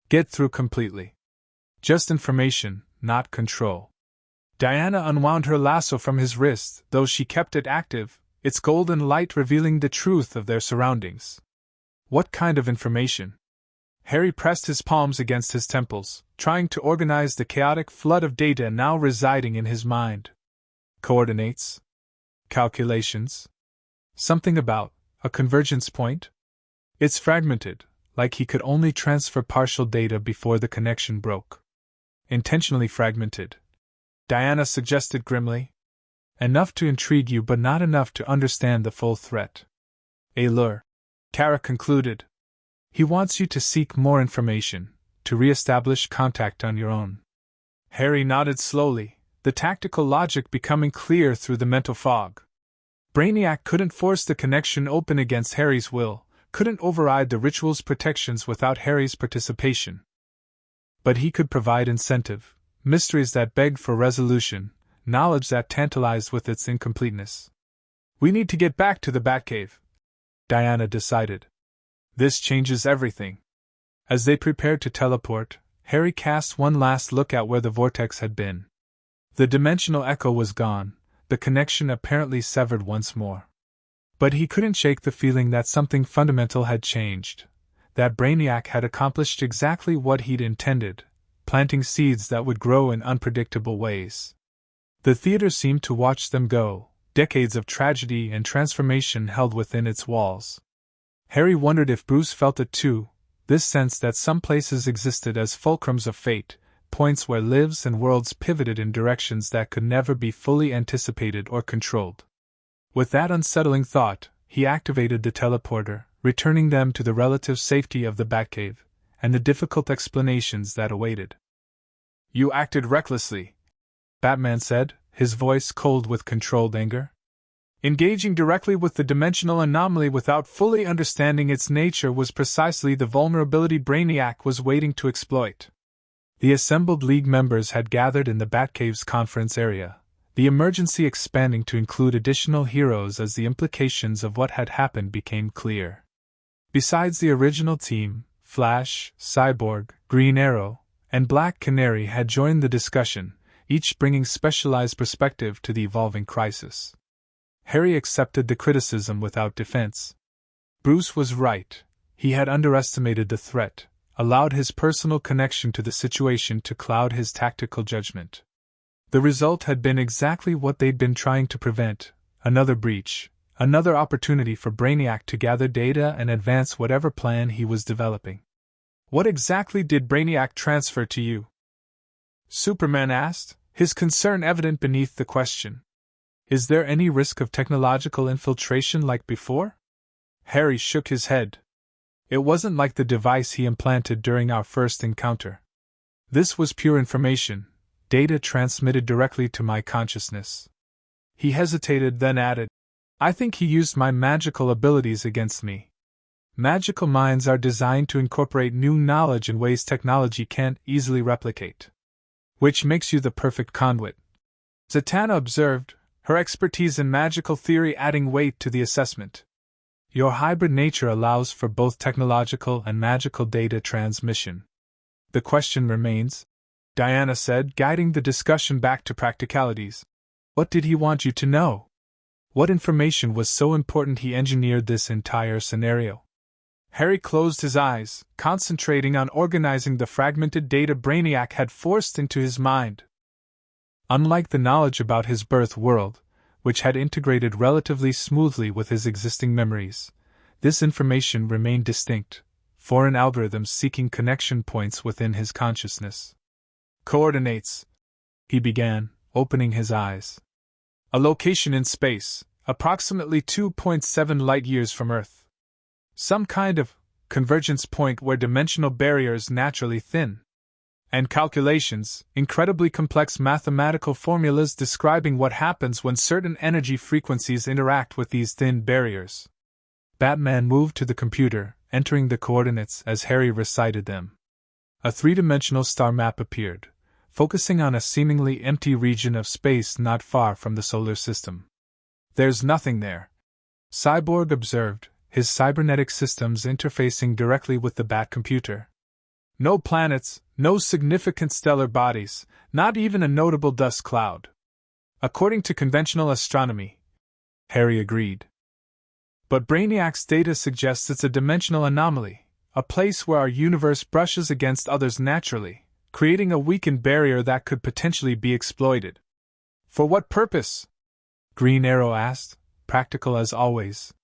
get through completely. Just information, not control. Diana unwound her lasso from his wrist, though she kept it active, its golden light revealing the truth of their surroundings. What kind of information? Harry pressed his palms against his temples, trying to organize the chaotic flood of data now residing in his mind. Coordinates? Calculations? Something about a convergence point? It's fragmented, like he could only transfer partial data before the connection broke. Intentionally fragmented, Diana suggested grimly. Enough to intrigue you, but not enough to understand the full threat. A lure, Kara concluded. He wants you to seek more information, to re-establish contact on your own. Harry nodded slowly, the tactical logic becoming clear through the mental fog. Brainiac couldn't force the connection open against Harry's will, couldn't override the ritual's protections without Harry's participation. But he could provide incentive, mysteries that begged for resolution, knowledge that tantalized with its incompleteness. We need to get back to the Batcave, Diana decided. This changes everything. As they prepared to teleport, Harry cast one last look at where the vortex had been. The dimensional echo was gone, the connection apparently severed once more. But he couldn't shake the feeling that something fundamental had changed, that Brainiac had accomplished exactly what he'd intended, planting seeds that would grow in unpredictable ways. The theater seemed to watch them go, decades of tragedy and transformation held within its walls. Harry wondered if Bruce felt it too, this sense that some places existed as fulcrums of fate, points where lives and worlds pivoted in directions that could never be fully anticipated or controlled. With that unsettling thought, he activated the teleporter, returning them to the relative safety of the Batcave, and the difficult explanations that awaited. You acted recklessly, Batman said, his voice cold with controlled anger. Engaging directly with the dimensional anomaly without fully understanding its nature was precisely the vulnerability Brainiac was waiting to exploit. The assembled League members had gathered in the Batcave's conference area, the emergency expanding to include additional heroes as the implications of what had happened became clear. Besides the original team, Flash, Cyborg, Green Arrow, and Black Canary had joined the discussion, each bringing specialized perspective to the evolving crisis. Harry accepted the criticism without defense. Bruce was right. He had underestimated the threat, allowed his personal connection to the situation to cloud his tactical judgment. The result had been exactly what they'd been trying to prevent: another breach, another opportunity for Brainiac to gather data and advance whatever plan he was developing. What exactly did Brainiac transfer to you? Superman asked, his concern evident beneath the question. Is there any risk of technological infiltration like before? Harry shook his head. It wasn't like the device he implanted during our first encounter. This was pure information, data transmitted directly to my consciousness. He hesitated, then added, I think he used my magical abilities against me. Magical minds are designed to incorporate new knowledge in ways technology can't easily replicate. Which makes you the perfect conduit, Zatanna observed, her expertise in magical theory adding weight to the assessment. Your hybrid nature allows for both technological and magical data transmission. The question remains, Diana said, guiding the discussion back to practicalities. What did he want you to know? What information was so important he engineered this entire scenario? Harry closed his eyes, concentrating on organizing the fragmented data Brainiac had forced into his mind. Unlike the knowledge about his birth world, which had integrated relatively smoothly with his existing memories, this information remained distinct, foreign algorithms seeking connection points within his consciousness. Coordinates, he began, opening his eyes. A location in space, approximately 2.7 light-years from Earth. Some kind of convergence point where dimensional barriers naturally thin. And calculations, incredibly complex mathematical formulas describing what happens when certain energy frequencies interact with these thin barriers. Batman moved to the computer, entering the coordinates as Harry recited them. A three-dimensional star map appeared, focusing on a seemingly empty region of space not far from the solar system. There's nothing there, Cyborg observed, his cybernetic systems interfacing directly with the Bat computer. No planets, no significant stellar bodies, not even a notable dust cloud. According to conventional astronomy, Harry agreed. But Brainiac's data suggests it's a dimensional anomaly, a place where our universe brushes against others naturally, creating a weakened barrier that could potentially be exploited. For what purpose? Green Arrow asked, practical as always.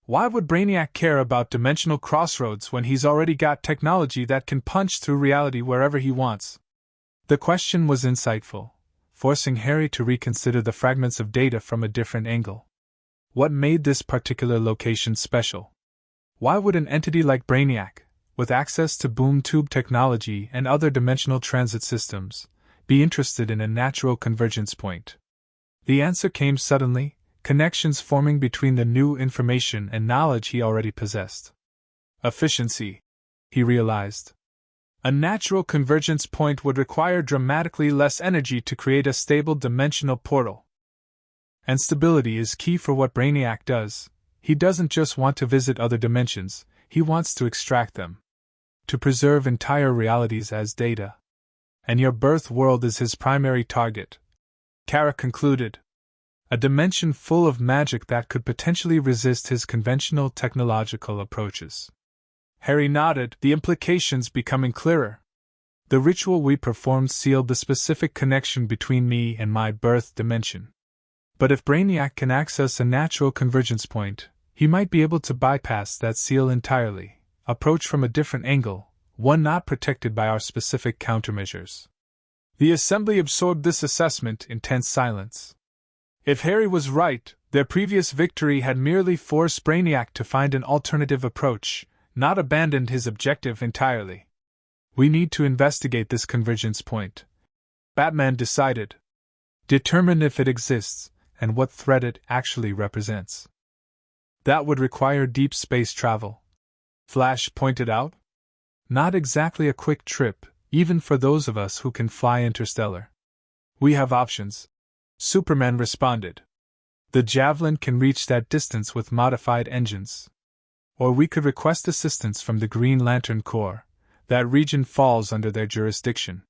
Why would Brainiac care about dimensional crossroads when he's already got technology that can punch through reality wherever he wants? The question was insightful, forcing Harry to reconsider the fragments of data from a different angle. What made this particular location special? Why would an entity like Brainiac, with access to boom tube technology and other dimensional transit systems, be interested in a natural convergence point? The answer came suddenly, connections forming between the new information and knowledge he already possessed. Efficiency, he realized. A natural convergence point would require dramatically less energy to create a stable dimensional portal. And stability is key for what Brainiac does. He doesn't just want to visit other dimensions, he wants to extract them. To preserve entire realities as data. And your birth world is his primary target. Kara concluded. A dimension full of magic that could potentially resist his conventional technological approaches. Harry nodded, the implications becoming clearer. The ritual we performed sealed the specific connection between me and my birth dimension. But if Brainiac can access a natural convergence point, he might be able to bypass that seal entirely, approach from a different angle, one not protected by our specific countermeasures. The assembly absorbed this assessment in tense silence. If Harry was right, their previous victory had merely forced Brainiac to find an alternative approach, not abandoned his objective entirely. We need to investigate this convergence point, Batman decided. Determine if it exists, and what threat it actually represents. That would require deep space travel, Flash pointed out. Not exactly a quick trip, even for those of us who can fly interstellar. We have options, Superman responded. The Javelin can reach that distance with modified engines. Or we could request assistance from the Green Lantern Corps. That region falls under their jurisdiction.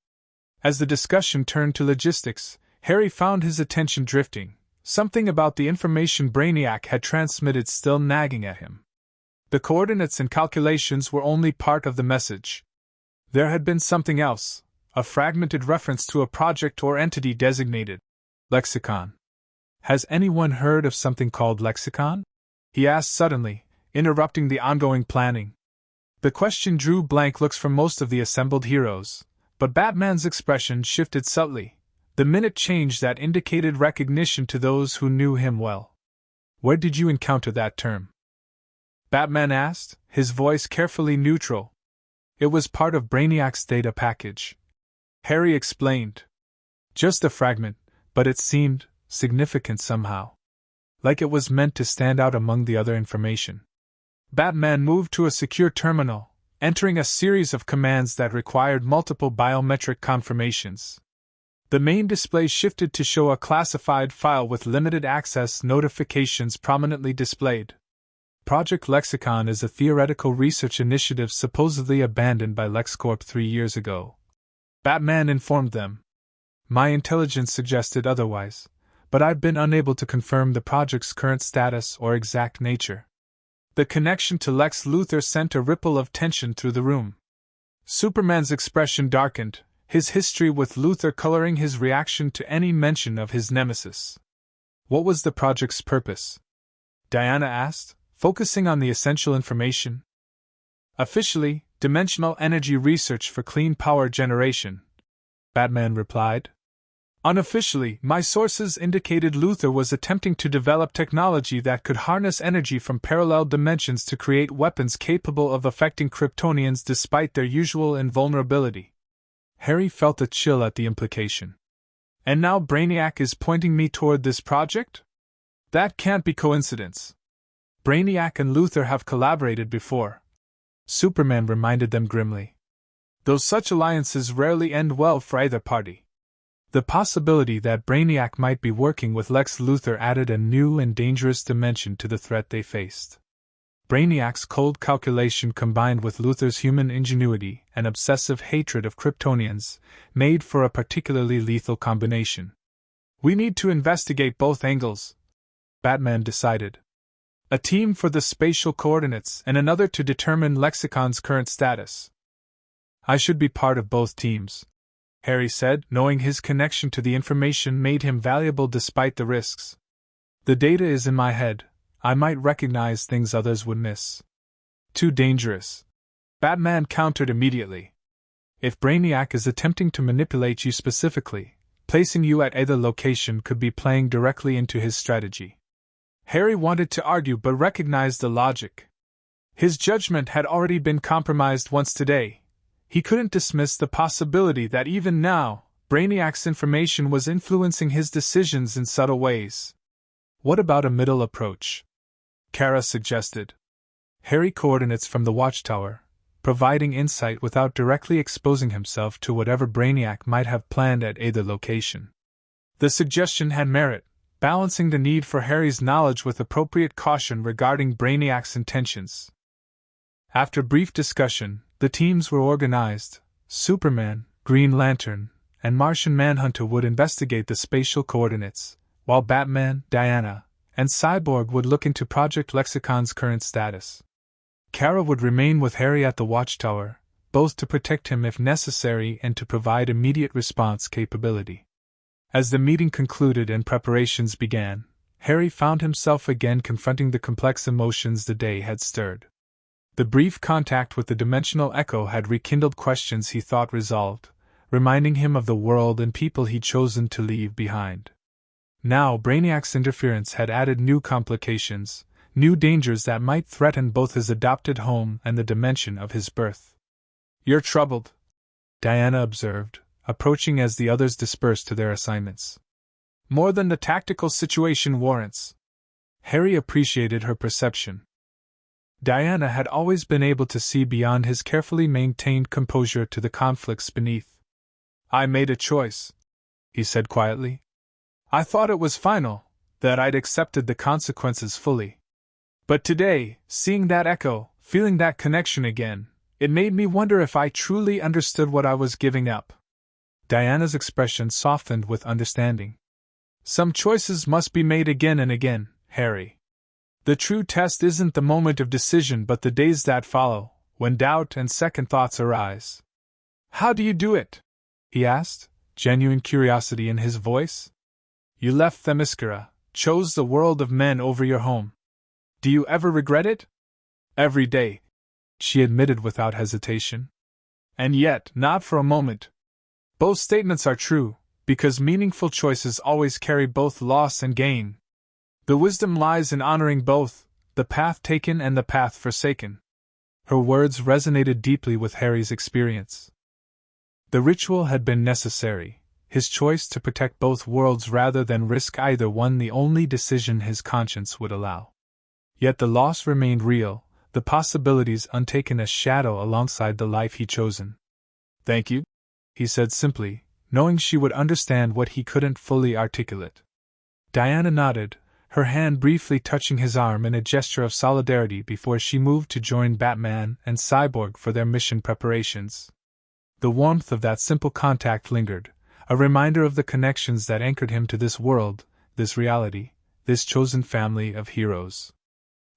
As the discussion turned to logistics, Harry found his attention drifting, something about the information Brainiac had transmitted still nagging at him. The coordinates and calculations were only part of the message. There had been something else, a fragmented reference to a project or entity designated Lexicon. Has anyone heard of something called Lexicon? He asked suddenly, interrupting the ongoing planning. The question drew blank looks from most of the assembled heroes, but Batman's expression shifted subtly, the minute change that indicated recognition to those who knew him well. Where did you encounter that term? Batman asked, his voice carefully neutral. It was part of Brainiac's data package. Harry explained. Just a fragment, but it seemed significant somehow. Like it was meant to stand out among the other information. Batman moved to a secure terminal, entering a series of commands that required multiple biometric confirmations. The main display shifted to show a classified file with limited access notifications prominently displayed. Project Lexicon is a theoretical research initiative supposedly abandoned by LexCorp 3 years ago. Batman informed them. My intelligence suggested otherwise, but I've been unable to confirm the project's current status or exact nature. The connection to Lex Luthor sent a ripple of tension through the room. Superman's expression darkened, his history with Luthor coloring his reaction to any mention of his nemesis. What was the project's purpose? Diana asked, focusing on the essential information. Officially, dimensional energy research for clean power generation, Batman replied. Unofficially, my sources indicated Luthor was attempting to develop technology that could harness energy from parallel dimensions to create weapons capable of affecting Kryptonians despite their usual invulnerability. Harry felt a chill at the implication. And now Brainiac is pointing me toward this project? That can't be coincidence. Brainiac and Luthor have collaborated before. Superman reminded them grimly. Though such alliances rarely end well for either party. The possibility that Brainiac might be working with Lex Luthor added a new and dangerous dimension to the threat they faced. Brainiac's cold calculation combined with Luthor's human ingenuity and obsessive hatred of Kryptonians made for a particularly lethal combination. We need to investigate both angles, Batman decided. A team for the spatial coordinates and another to determine Lexicon's current status. I should be part of both teams, Harry said, knowing his connection to the information made him valuable despite the risks. The data is in my head. I might recognize things others would miss. Too dangerous. Batman countered immediately. If Brainiac is attempting to manipulate you specifically, placing you at either location could be playing directly into his strategy. Harry wanted to argue but recognized the logic. His judgment had already been compromised once today. He couldn't dismiss the possibility that even now, Brainiac's information was influencing his decisions in subtle ways. What about a middle approach? Kara suggested. Harry coordinates from the watchtower, providing insight without directly exposing himself to whatever Brainiac might have planned at either location. The suggestion had merit, balancing the need for Harry's knowledge with appropriate caution regarding Brainiac's intentions. After brief discussion, the teams were organized. Superman, Green Lantern, and Martian Manhunter would investigate the spatial coordinates, while Batman, Diana, and Cyborg would look into Project Lexicon's current status. Kara would remain with Harry at the watchtower, both to protect him if necessary and to provide immediate response capability. As the meeting concluded and preparations began, Harry found himself again confronting the complex emotions the day had stirred. The brief contact with the dimensional echo had rekindled questions he thought resolved, reminding him of the world and people he'd chosen to leave behind. Now Brainiac's interference had added new complications, new dangers that might threaten both his adopted home and the dimension of his birth. "You're troubled," Diana observed, approaching as the others dispersed to their assignments. "More than the tactical situation warrants." Harry appreciated her perception. Diana had always been able to see beyond his carefully maintained composure to the conflicts beneath. "I made a choice," he said quietly. "I thought it was final, that I'd accepted the consequences fully. But today, seeing that echo, feeling that connection again, it made me wonder if I truly understood what I was giving up." Diana's expression softened with understanding. "Some choices must be made again and again, Harry. The true test isn't the moment of decision but the days that follow, when doubt and second thoughts arise." "How do you do it?" he asked, genuine curiosity in his voice. "You left Themyscira, chose the world of men over your home. Do you ever regret it?" "Every day," she admitted without hesitation. "And yet, not for a moment. Both statements are true, because meaningful choices always carry both loss and gain. The wisdom lies in honoring both, the path taken and the path forsaken." Her words resonated deeply with Harry's experience. The ritual had been necessary, his choice to protect both worlds rather than risk either one the only decision his conscience would allow. Yet the loss remained real, the possibilities untaken a shadow alongside the life he'd chosen. "Thank you," he said simply, knowing she would understand what he couldn't fully articulate. Diana nodded, her hand briefly touching his arm in a gesture of solidarity before she moved to join Batman and Cyborg for their mission preparations. The warmth of that simple contact lingered, a reminder of the connections that anchored him to this world, this reality, this chosen family of heroes.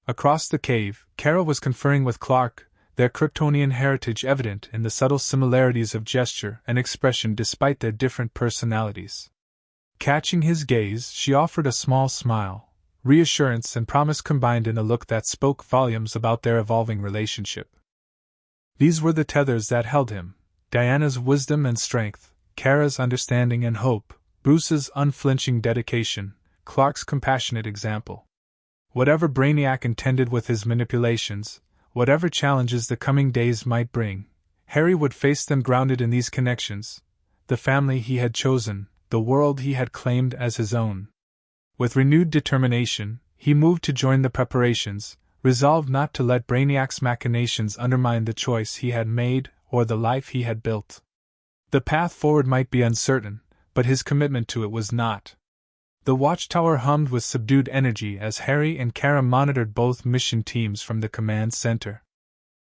Across the cave, Kara was conferring with Clark, their Kryptonian heritage evident in the subtle similarities of gesture and expression despite their different personalities. Catching his gaze, she offered a small smile, reassurance and promise combined in a look that spoke volumes about their evolving relationship. These were the tethers that held him: Diana's wisdom and strength, Kara's understanding and hope, Bruce's unflinching dedication, Clark's compassionate example. Whatever Brainiac intended with his manipulations, whatever challenges the coming days might bring, Harry would face them grounded in these connections, the family he had chosen, the world he had claimed as his own. With renewed determination, he moved to join the preparations, resolved not to let Brainiac's machinations undermine the choice he had made or the life he had built. The path forward might be uncertain, but his commitment to it was not. The watchtower hummed with subdued energy as Harry and Kara monitored both mission teams from the command center.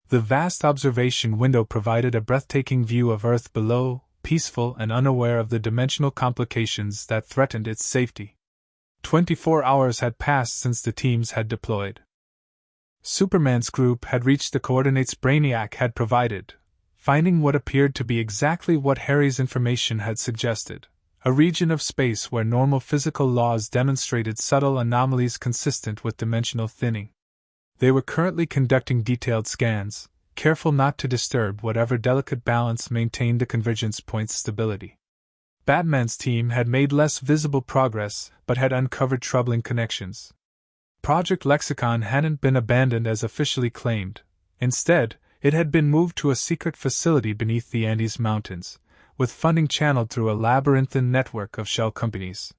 The vast observation window provided a breathtaking view of Earth below, peaceful and unaware of the dimensional complications that threatened its safety. 24 hours had passed since the teams had deployed. Superman's group had reached the coordinates Brainiac had provided, finding what appeared to be exactly what Harry's information had suggested, a region of space where normal physical laws demonstrated subtle anomalies consistent with dimensional thinning. They were currently conducting detailed scans, careful not to disturb whatever delicate balance maintained the convergence point's stability. Batman's team had made less visible progress, but had uncovered troubling connections. Project Lexicon hadn't been abandoned as officially claimed. Instead, it had been moved to a secret facility beneath the Andes Mountains, with funding channeled through a labyrinthine network of shell companies.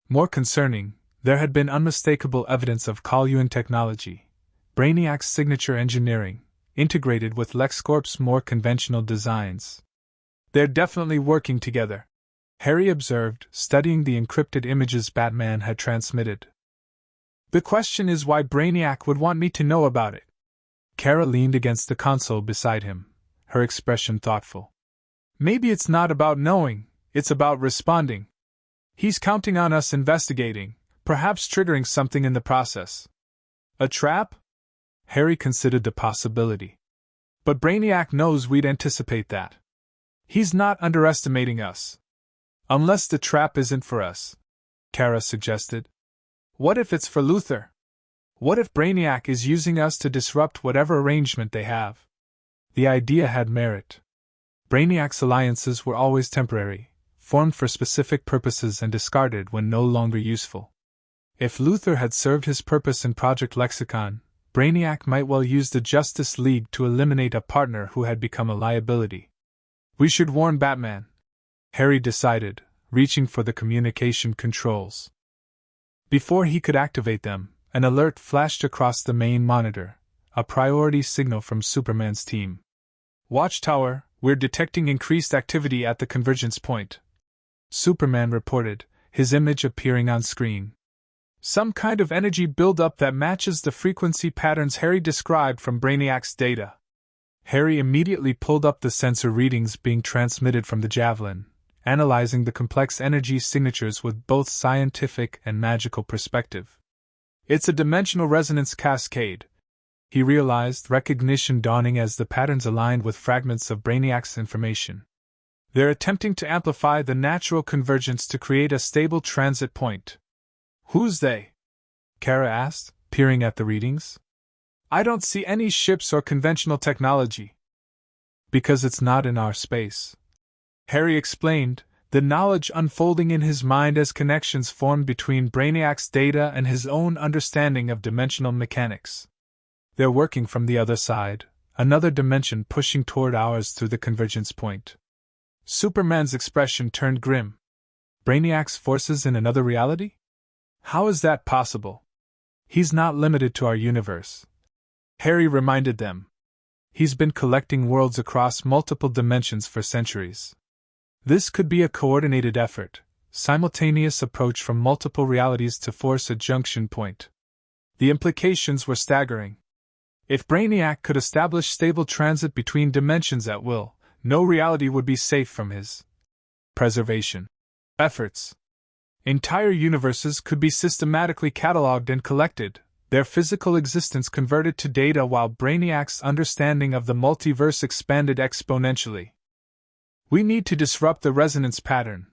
More concerning, there had been unmistakable evidence of Kalyuan technology, Brainiac's signature engineering, integrated with LexCorp's more conventional designs. "They're definitely working together," Harry observed, studying the encrypted images Batman had transmitted. "The question is why Brainiac would want me to know about it." Kara leaned against the console beside him, her expression thoughtful. "Maybe it's not about knowing, it's about responding. He's counting on us investigating, perhaps triggering something in the process." "A trap?" Harry considered the possibility. "But Brainiac knows we'd anticipate that. He's not underestimating us." "Unless the trap isn't for us," Kara suggested. "What if it's for Luthor? What if Brainiac is using us to disrupt whatever arrangement they have?" The idea had merit. Brainiac's alliances were always temporary, formed for specific purposes and discarded when no longer useful. If Luthor had served his purpose in Project Lexicon, Brainiac might well use the Justice League to eliminate a partner who had become a liability. "We should warn Batman," Harry decided, reaching for the communication controls. Before he could activate them, an alert flashed across the main monitor, a priority signal from Superman's team. "Watchtower, we're detecting increased activity at the convergence point," Superman reported, his image appearing on screen. "Some kind of energy buildup that matches the frequency patterns Harry described from Brainiac's data." Harry immediately pulled up the sensor readings being transmitted from the Javelin, analyzing the complex energy signatures with both scientific and magical perspective. "It's a dimensional resonance cascade," he realized, recognition dawning as the patterns aligned with fragments of Brainiac's information. "They're attempting to amplify the natural convergence to create a stable transit point." "Who's they?" Kara asked, peering at the readings. "I don't see any ships or conventional technology." "Because it's not in our space," Harry explained, the knowledge unfolding in his mind as connections formed between Brainiac's data and his own understanding of dimensional mechanics. "They're working from the other side, another dimension pushing toward ours through the convergence point." Superman's expression turned grim. "Brainiac's forces in another reality? How is that possible? He's not limited to our universe," Harry reminded them. "He's been collecting worlds across multiple dimensions for centuries. This could be a coordinated effort, simultaneous approach from multiple realities to force a junction point." The implications were staggering. If Brainiac could establish stable transit between dimensions at will, no reality would be safe from his preservation efforts. Entire universes could be systematically catalogued and collected, their physical existence converted to data while Brainiac's understanding of the multiverse expanded exponentially. "We need to disrupt the resonance pattern."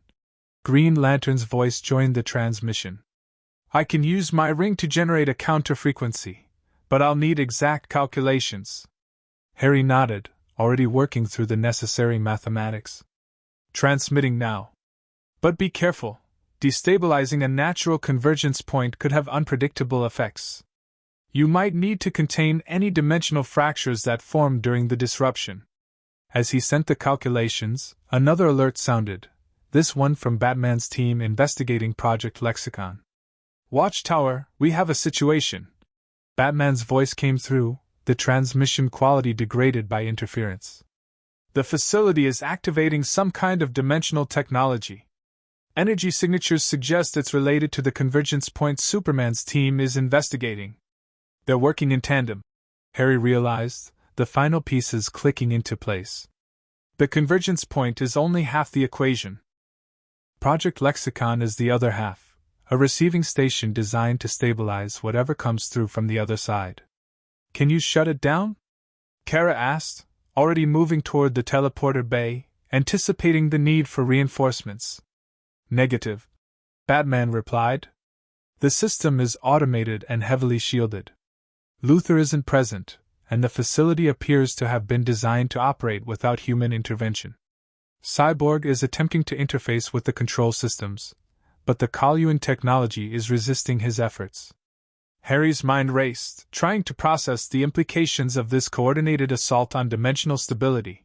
Green Lantern's voice joined the transmission. "I can use my ring to generate a counter-frequency, but I'll need exact calculations." Harry nodded, already working through the necessary mathematics. "Transmitting now. But be careful. Destabilizing a natural convergence point could have unpredictable effects. You might need to contain any dimensional fractures that form during the disruption." As he sent the calculations, another alert sounded, this one from Batman's team investigating Project Lexicon. "Watchtower, we have a situation." Batman's voice came through, the transmission quality degraded by interference. "The facility is activating some kind of dimensional technology. Energy signatures suggest it's related to the convergence point Superman's team is investigating. They're working in tandem, Harry realized, the final pieces clicking into place. The convergence point is only half the equation. Project Lexicon is the other half, a receiving station designed to stabilize whatever comes through from the other side. Can you shut it down? Kara asked, already moving toward the teleporter bay, anticipating the need for reinforcements. Negative, Batman replied. The system is automated and heavily shielded. Luthor isn't present, and the facility appears to have been designed to operate without human intervention. Cyborg is attempting to interface with the control systems, but the Kalyuan technology is resisting his efforts. Harry's mind raced, trying to process the implications of this coordinated assault on dimensional stability.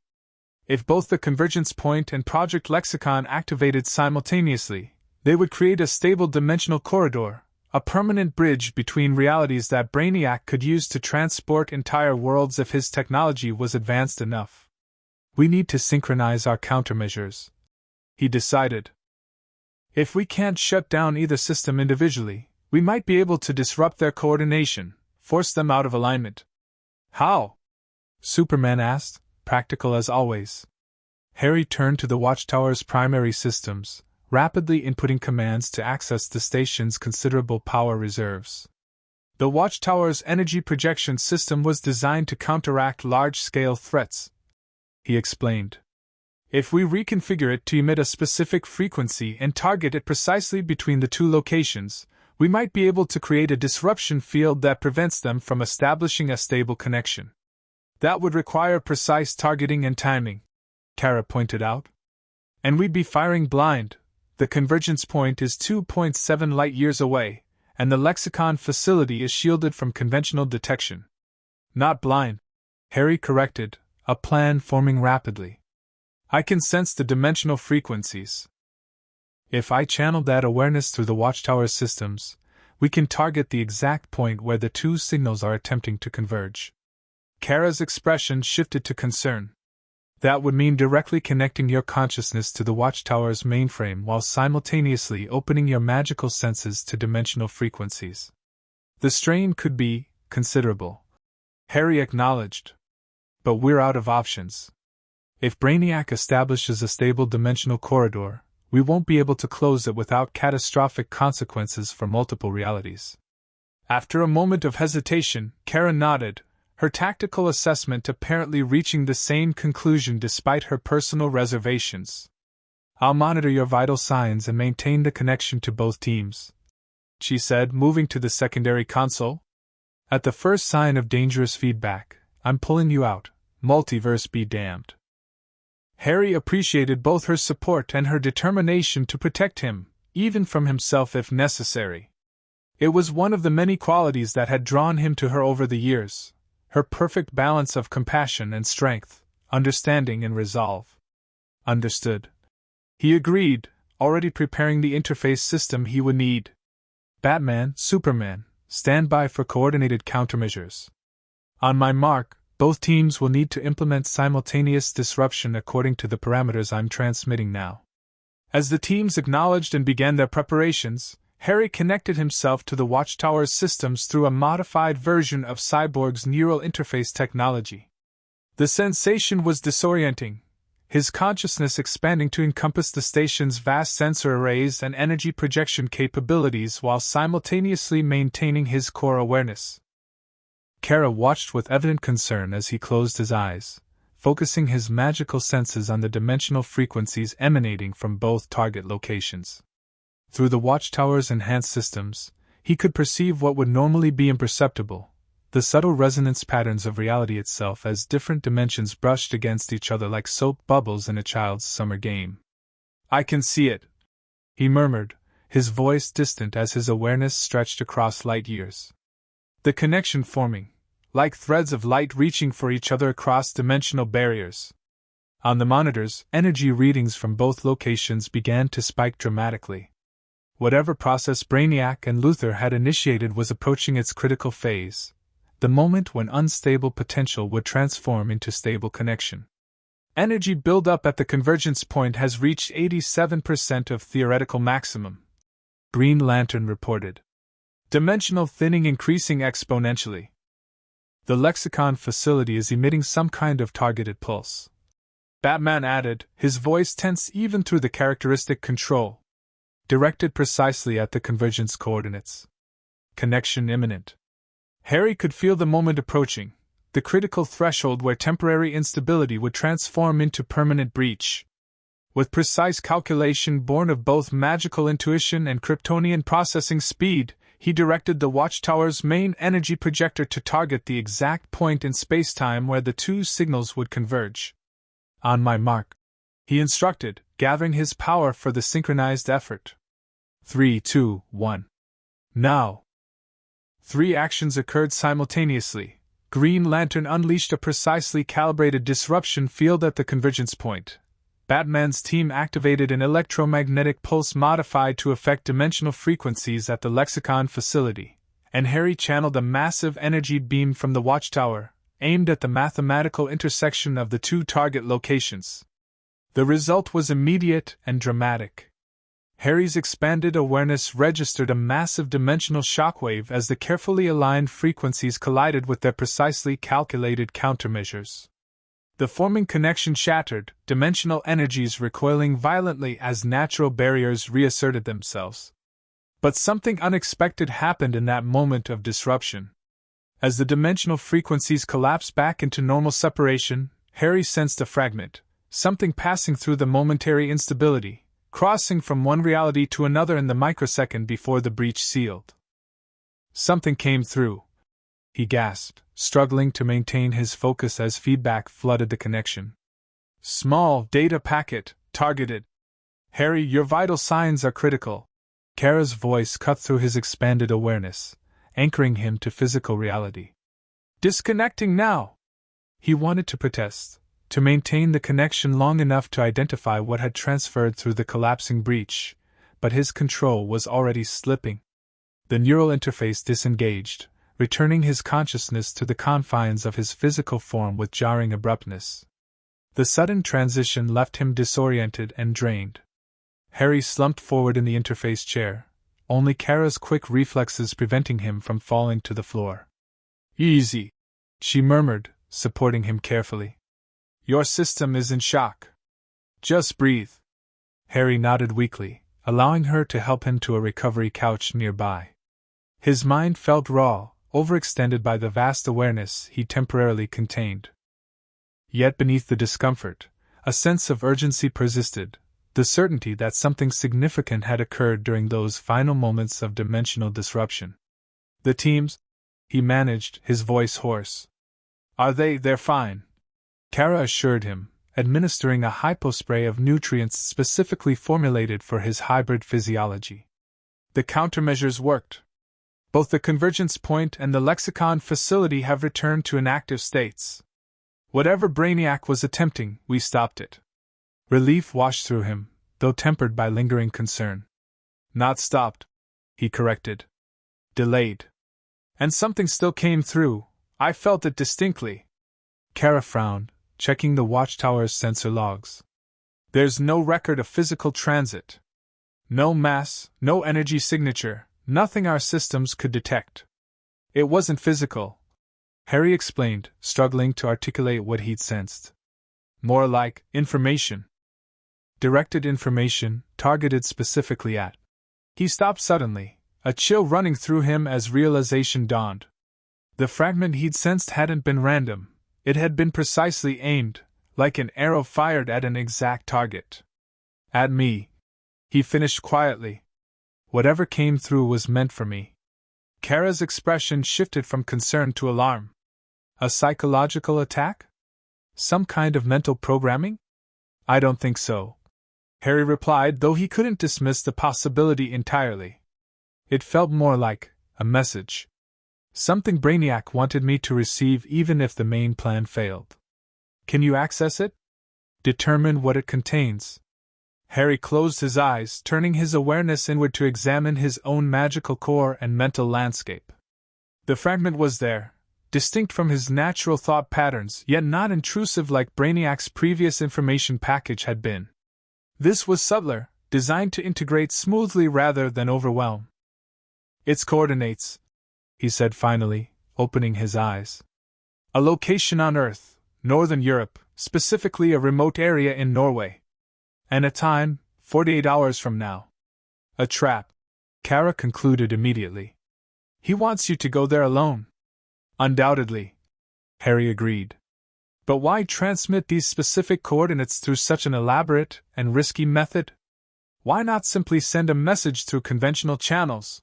If both the Convergence Point and Project Lexicon activated simultaneously, they would create a stable dimensional corridor, a permanent bridge between realities that Brainiac could use to transport entire worlds if his technology was advanced enough. We need to synchronize our countermeasures, he decided. If we can't shut down either system individually, we might be able to disrupt their coordination, force them out of alignment. How? Superman asked, practical as always. Harry turned to the Watchtower's primary systems, rapidly inputting commands to access the station's considerable power reserves. The Watchtower's energy projection system was designed to counteract large-scale threats, he explained. If we reconfigure it to emit a specific frequency and target it precisely between the two locations, we might be able to create a disruption field that prevents them from establishing a stable connection. That would require precise targeting and timing, Kara pointed out. And we'd be firing blind. The convergence point is 2.7 light-years away, and the Lexicon facility is shielded from conventional detection. Not blind, Harry corrected, a plan forming rapidly. I can sense the dimensional frequencies. If I channel that awareness through the Watchtower systems, we can target the exact point where the two signals are attempting to converge. Kara's expression shifted to concern. That would mean directly connecting your consciousness to the Watchtower's mainframe while simultaneously opening your magical senses to dimensional frequencies. The strain could be considerable, Harry acknowledged. But we're out of options. If Brainiac establishes a stable dimensional corridor, we won't be able to close it without catastrophic consequences for multiple realities. After a moment of hesitation, Kara nodded, her tactical assessment apparently reaching the same conclusion despite her personal reservations. I'll monitor your vital signs and maintain the connection to both teams, she said, moving to the secondary console. At the first sign of dangerous feedback, I'm pulling you out, multiverse be damned. Harry appreciated both her support and her determination to protect him, even from himself if necessary. It was one of the many qualities that had drawn him to her over the years, her perfect balance of compassion and strength, understanding and resolve. Understood. He agreed, already preparing the interface system he would need. Batman, Superman, stand by for coordinated countermeasures. On my mark, both teams will need to implement simultaneous disruption according to the parameters I'm transmitting now. As the teams acknowledged and began their preparations, Harry connected himself to the Watchtower's systems through a modified version of Cyborg's neural interface technology. The sensation was disorienting, his consciousness expanding to encompass the station's vast sensor arrays and energy projection capabilities while simultaneously maintaining his core awareness. Kara watched with evident concern as he closed his eyes, focusing his magical senses on the dimensional frequencies emanating from both target locations. Through the Watchtower's enhanced systems, he could perceive what would normally be imperceptible, the subtle resonance patterns of reality itself as different dimensions brushed against each other like soap bubbles in a child's summer game. I can see it, he murmured, his voice distant as his awareness stretched across light years. The connection forming, like threads of light reaching for each other across dimensional barriers. On the monitors, energy readings from both locations began to spike dramatically. Whatever process Brainiac and Luthor had initiated was approaching its critical phase, the moment when unstable potential would transform into stable connection. Energy buildup at the convergence point has reached 87% of theoretical maximum, Green Lantern reported. Dimensional thinning increasing exponentially. The lexicon facility is emitting some kind of targeted pulse, Batman added, his voice tense even through the characteristic control. Directed precisely at the convergence coordinates. Connection imminent. Harry could feel the moment approaching, the critical threshold where temporary instability would transform into permanent breach. With precise calculation born of both magical intuition and Kryptonian processing speed, he directed the watchtower's main energy projector to target the exact point in spacetime where the two signals would converge. On my mark, he instructed, gathering his power for the synchronized effort. 3, 2, 1. Now! 3 actions occurred simultaneously. Green Lantern unleashed a precisely calibrated disruption field at the convergence point. Batman's team activated an electromagnetic pulse modified to affect dimensional frequencies at the lexicon facility, and Harry channeled a massive energy beam from the watchtower, aimed at the mathematical intersection of the two target locations. The result was immediate and dramatic. Harry's expanded awareness registered a massive dimensional shockwave as the carefully aligned frequencies collided with their precisely calculated countermeasures. The forming connection shattered, dimensional energies recoiling violently as natural barriers reasserted themselves. But something unexpected happened in that moment of disruption. As the dimensional frequencies collapsed back into normal separation, Harry sensed a fragment, something passing through the momentary instability, crossing from one reality to another in the microsecond before the breach sealed. Something came through, he gasped, struggling to maintain his focus as feedback flooded the connection. Small data packet, targeted. Harry, your vital signs are critical. Kara's voice cut through his expanded awareness, anchoring him to physical reality. Disconnecting now! He wanted to protest, to maintain the connection long enough to identify what had transferred through the collapsing breach, but his control was already slipping. The neural interface disengaged, returning his consciousness to the confines of his physical form with jarring abruptness. The sudden transition left him disoriented and drained. Harry slumped forward in the interface chair, only Kara's quick reflexes preventing him from falling to the floor. Easy, she murmured, supporting him carefully. Your system is in shock. Just breathe. Harry nodded weakly, allowing her to help him to a recovery couch nearby. His mind felt raw, overextended by the vast awareness he temporarily contained. Yet beneath the discomfort, a sense of urgency persisted, the certainty that something significant had occurred during those final moments of dimensional disruption. The teams? He managed, his voice hoarse. They're fine. Kara assured him, administering a hypospray of nutrients specifically formulated for his hybrid physiology. The countermeasures worked. Both the convergence point and the lexicon facility have returned to inactive states. Whatever Brainiac was attempting, we stopped it. Relief washed through him, though tempered by lingering concern. Not stopped, he corrected. Delayed. And something still came through, I felt it distinctly. Kara frowned, checking the watchtower's sensor logs. There's no record of physical transit. No mass, no energy signature, nothing our systems could detect. It wasn't physical, Harry explained, struggling to articulate what he'd sensed. More like information. Directed information, targeted specifically at. He stopped suddenly, a chill running through him as realization dawned. The fragment he'd sensed hadn't been random, it had been precisely aimed, like an arrow fired at an exact target. At me. He finished quietly. Whatever came through was meant for me. Kara's expression shifted from concern to alarm. A psychological attack? Some kind of mental programming? I don't think so, Harry replied, though he couldn't dismiss the possibility entirely. It felt more like a message. Something Brainiac wanted me to receive even if the main plan failed. Can you access it? Determine what it contains. Harry closed his eyes, turning his awareness inward to examine his own magical core and mental landscape. The fragment was there, distinct from his natural thought patterns, yet not intrusive like Brainiac's previous information package had been. This was subtler, designed to integrate smoothly rather than overwhelm. "Its coordinates," he said finally, opening his eyes. "A location on Earth, Northern Europe, specifically a remote area in Norway. And a time, 48 hours from now." "A trap," Kara concluded immediately. "He wants you to go there alone." "Undoubtedly," Harry agreed. "But why transmit these specific coordinates through such an elaborate and risky method? Why not simply send a message through conventional channels?"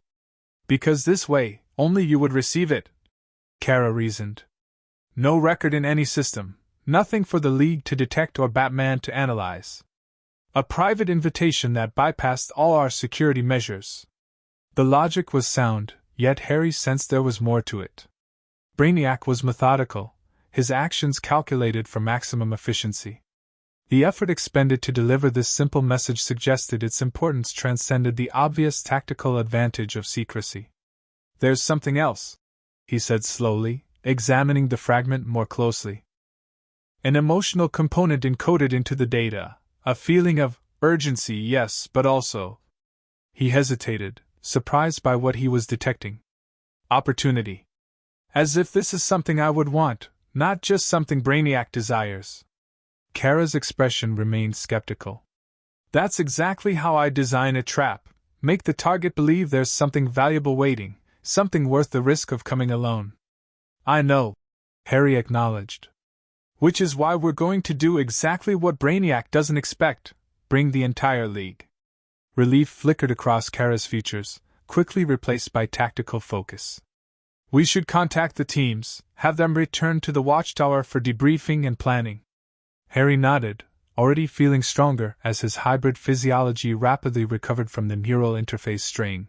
"Because this way, only you would receive it," Kara reasoned. "No record in any system, nothing for the League to detect or Batman to analyze. A private invitation that bypassed all our security measures." The logic was sound, yet Harry sensed there was more to it. Brainiac was methodical, his actions calculated for maximum efficiency. The effort expended to deliver this simple message suggested its importance transcended the obvious tactical advantage of secrecy. "There's something else," he said slowly, examining the fragment more closely. "An emotional component encoded into the data, a feeling of urgency, yes, but also—" He hesitated, surprised by what he was detecting. "Opportunity. As if this is something I would want, not just something Brainiac desires." Kara's expression remained skeptical. "That's exactly how I design a trap. Make the target believe there's something valuable waiting, something worth the risk of coming alone." "I know," Harry acknowledged. "Which is why we're going to do exactly what Brainiac doesn't expect, bring the entire League." Relief flickered across Kara's features, quickly replaced by tactical focus. "We should contact the teams, have them return to the watchtower for debriefing and planning." Harry nodded, already feeling stronger as his hybrid physiology rapidly recovered from the neural interface strain.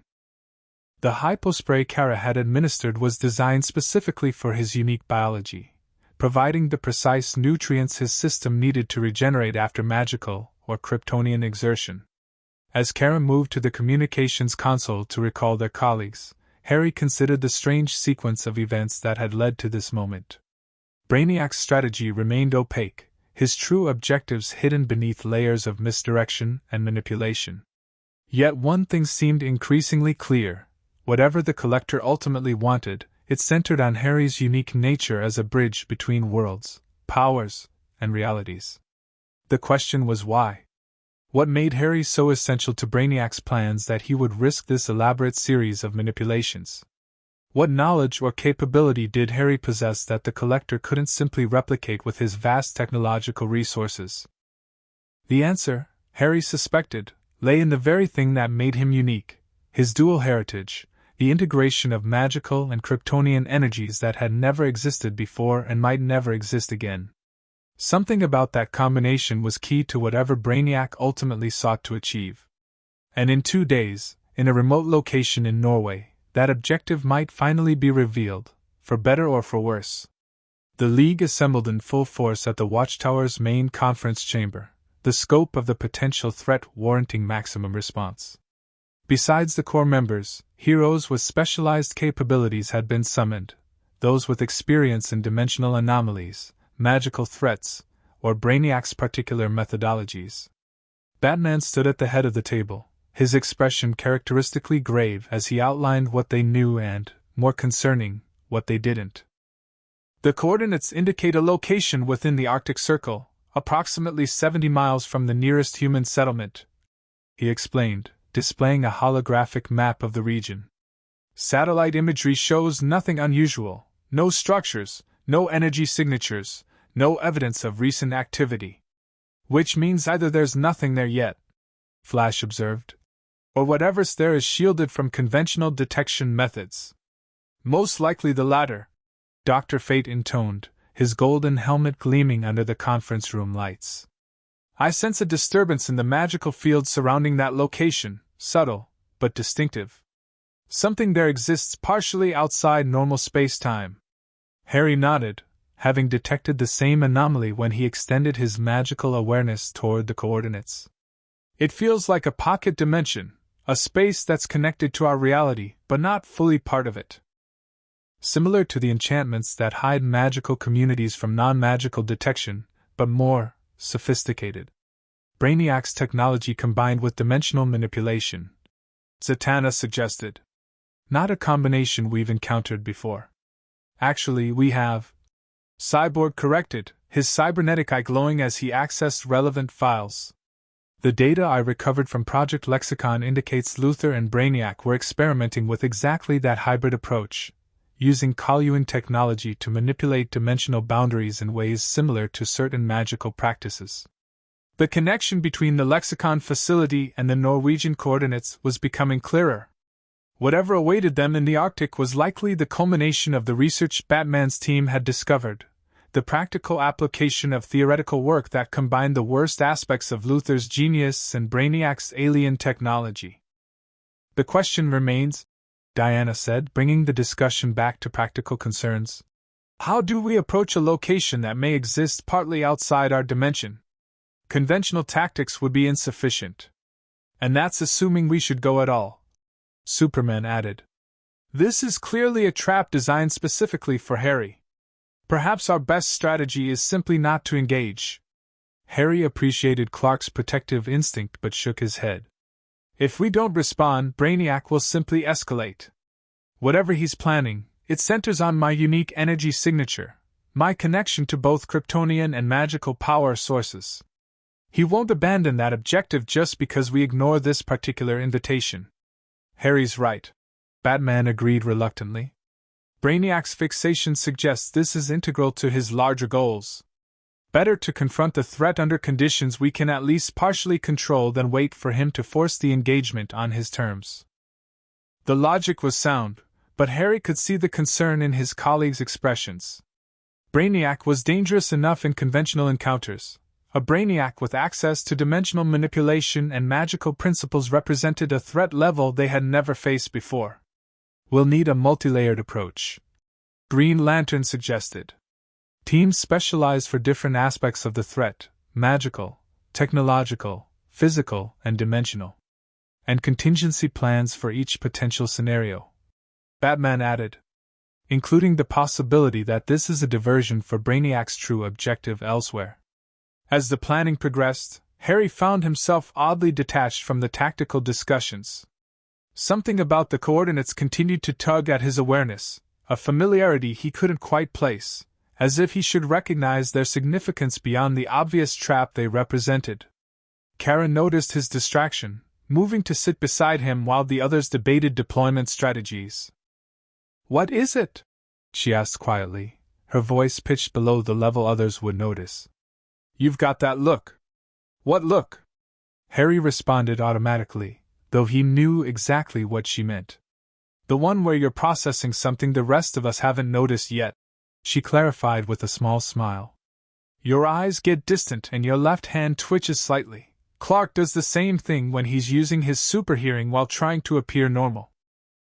The hypospray Kara had administered was designed specifically for his unique biology, providing the precise nutrients his system needed to regenerate after magical or Kryptonian exertion. As Kara moved to the communications console to recall their colleagues, Harry considered the strange sequence of events that had led to this moment. Brainiac's strategy remained opaque, his true objectives hidden beneath layers of misdirection and manipulation. Yet one thing seemed increasingly clear: whatever the Collector ultimately wanted, it centered on Harry's unique nature as a bridge between worlds, powers, and realities. The question was why? What made Harry so essential to Brainiac's plans that he would risk this elaborate series of manipulations? What knowledge or capability did Harry possess that the Collector couldn't simply replicate with his vast technological resources? The answer, Harry suspected, lay in the very thing that made him unique: his dual heritage, the integration of magical and Kryptonian energies that had never existed before and might never exist again. Something about that combination was key to whatever Brainiac ultimately sought to achieve. And in 2 days, in a remote location in Norway, that objective might finally be revealed, for better or for worse. The League assembled in full force at the Watchtower's main conference chamber, the scope of the potential threat warranting maximum response. Besides the core members, heroes with specialized capabilities had been summoned, those with experience in dimensional anomalies, magical threats, or Brainiac's particular methodologies. Batman stood at the head of the table, his expression characteristically grave as he outlined what they knew and, more concerning, what they didn't. "The coordinates indicate a location within the Arctic Circle, approximately 70 miles from the nearest human settlement," he explained, displaying a holographic map of the region. "Satellite imagery shows nothing unusual, no structures, no energy signatures, no evidence of recent activity." "Which means either there's nothing there yet," Flash observed, "or whatever's there is shielded from conventional detection methods." "Most likely the latter," Dr. Fate intoned, his golden helmet gleaming under the conference room lights. "I sense a disturbance in the magical field surrounding that location, subtle, but distinctive. Something there exists partially outside normal space-time." Harry nodded, having detected the same anomaly when he extended his magical awareness toward the coordinates. "It feels like a pocket dimension, a space that's connected to our reality, but not fully part of it." similar to the enchantments that hide magical communities from non-magical detection, but more sophisticated. Brainiac's technology combined with dimensional manipulation, Zatanna suggested. Not a combination we've encountered before. Actually, we have. Cyborg corrected, his cybernetic eye glowing as he accessed relevant files. The data I recovered from Project Lexicon indicates Luthor and Brainiac were experimenting with exactly that hybrid approach, using Kalyuan technology to manipulate dimensional boundaries in ways similar to certain magical practices. The connection between the Lexicon facility and the Norwegian coordinates was becoming clearer. Whatever awaited them in the Arctic was likely the culmination of the research Batman's team had discovered, the practical application of theoretical work that combined the worst aspects of Luthor's genius and Brainiac's alien technology. The question remains, Diana said, bringing the discussion back to practical concerns. How do we approach a location that may exist partly outside our dimension? Conventional tactics would be insufficient. And that's assuming we should go at all, Superman added. This is clearly a trap designed specifically for Harry. Perhaps our best strategy is simply not to engage. Harry appreciated Clark's protective instinct but shook his head. If we don't respond, Brainiac will simply escalate. Whatever he's planning, it centers on my unique energy signature, my connection to both Kryptonian and magical power sources. He won't abandon that objective just because we ignore this particular invitation. Harry's right, Batman agreed reluctantly. Brainiac's fixation suggests this is integral to his larger goals. Better to confront the threat under conditions we can at least partially control than wait for him to force the engagement on his terms. The logic was sound, but Harry could see the concern in his colleagues' expressions. Brainiac was dangerous enough in conventional encounters. A Brainiac with access to dimensional manipulation and magical principles represented a threat level they had never faced before. We'll need a multi-layered approach, Green Lantern suggested. Teams specialize for different aspects of the threat: magical, technological, physical, and dimensional. And contingency plans for each potential scenario, Batman added, including the possibility that this is a diversion for Brainiac's true objective elsewhere. As the planning progressed, Harry found himself oddly detached from the tactical discussions. Something about the coordinates continued to tug at his awareness, a familiarity he couldn't quite place, as if he should recognize their significance beyond the obvious trap they represented. Kara noticed his distraction, moving to sit beside him while the others debated deployment strategies. "What is it?" she asked quietly, her voice pitched below the level others would notice. "You've got that look." "What look?" Harry responded automatically, though he knew exactly what she meant. "The one where you're processing something the rest of us haven't noticed yet," she clarified with a small smile. "Your eyes get distant and your left hand twitches slightly. Clark does the same thing when he's using his superhearing while trying to appear normal."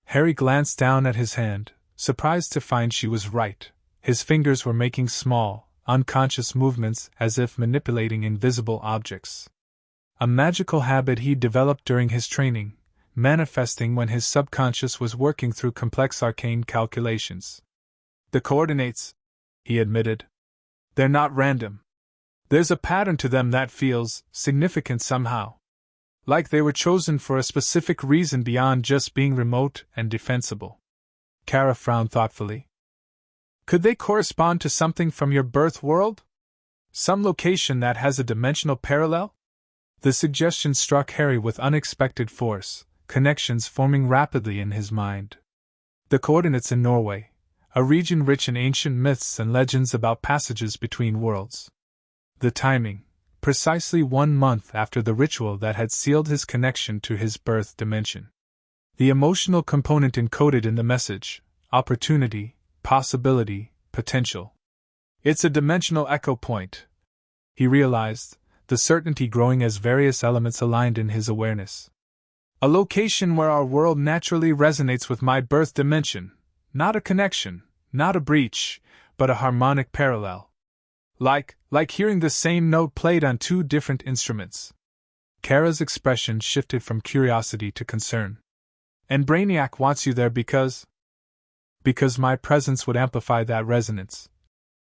Harry glanced down at his hand, surprised to find she was right. His fingers were making small, unconscious movements as if manipulating invisible objects. A magical habit he'd developed during his training, manifesting when his subconscious was working through complex arcane calculations. "The coordinates," he admitted. "They're not random. There's a pattern to them that feels significant somehow. Like they were chosen for a specific reason beyond just being remote and defensible." Kara frowned thoughtfully. "Could they correspond to something from your birth world? Some location that has a dimensional parallel?" The suggestion struck Harry with unexpected force, connections forming rapidly in his mind. The coordinates in Norway, a region rich in ancient myths and legends about passages between worlds. The timing, precisely 1 month after the ritual that had sealed his connection to his birth dimension. The emotional component encoded in the message: opportunity, possibility, potential. It's a dimensional echo point, he realized, the certainty growing as various elements aligned in his awareness. A location where our world naturally resonates with my birth dimension, not a connection, not a breach, but a harmonic parallel. Like hearing the same note played on 2 different instruments. Kara's expression shifted from curiosity to concern. "And Brainiac wants you there because..." Because my presence would amplify that resonance.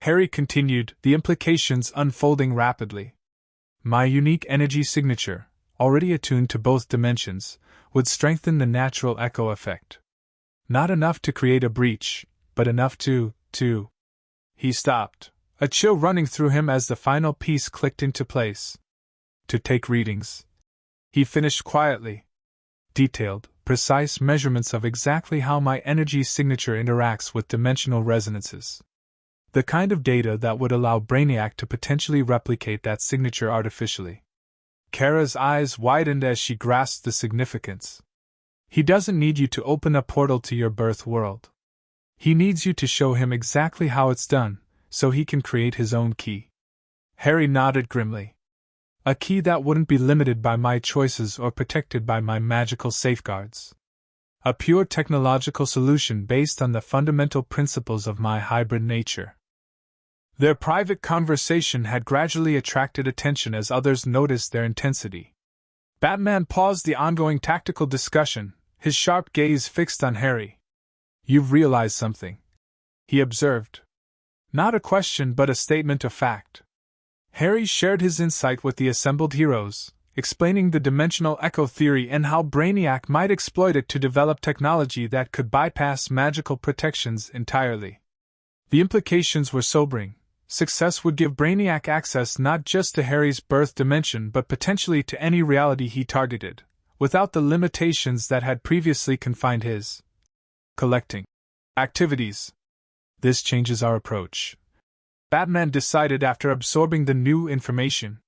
Harry continued, the implications unfolding rapidly. My unique energy signature, already attuned to both dimensions, would strengthen the natural echo effect. Not enough to create a breach, but enough to. He stopped, a chill running through him as the final piece clicked into place. To take readings. He finished quietly. Detailed, precise measurements of exactly how my energy signature interacts with dimensional resonances. The kind of data that would allow Brainiac to potentially replicate that signature artificially. Kara's eyes widened as she grasped the significance. He doesn't need you to open a portal to your birth world. He needs you to show him exactly how it's done, so he can create his own key. Harry nodded grimly. A key that wouldn't be limited by my choices or protected by my magical safeguards. A pure technological solution based on the fundamental principles of my hybrid nature. Their private conversation had gradually attracted attention as others noticed their intensity. Batman paused the ongoing tactical discussion, his sharp gaze fixed on Harry. You've realized something, he observed. Not a question but a statement of fact. Harry shared his insight with the assembled heroes, explaining the dimensional echo theory and how Brainiac might exploit it to develop technology that could bypass magical protections entirely. The implications were sobering. Success would give Brainiac access not just to Harry's birth dimension but potentially to any reality he targeted, without the limitations that had previously confined his collecting activities. This changes our approach, Batman decided after absorbing the new information.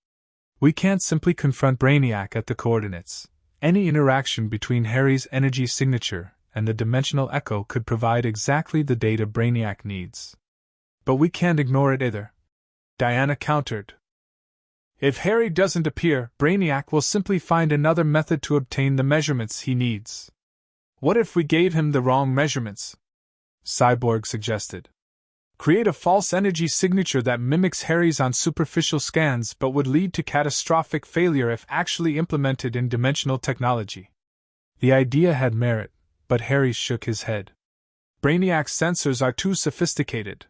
We can't simply confront Brainiac at the coordinates. Any interaction between Harry's energy signature and the dimensional echo could provide exactly the data Brainiac needs. But we can't ignore it either, Diana countered. If Harry doesn't appear, Brainiac will simply find another method to obtain the measurements he needs. What if we gave him the wrong measurements? Cyborg suggested. Create a false energy signature that mimics Harry's on superficial scans but would lead to catastrophic failure if actually implemented in dimensional technology. The idea had merit, but Harry shook his head. Brainiac's sensors are too sophisticated.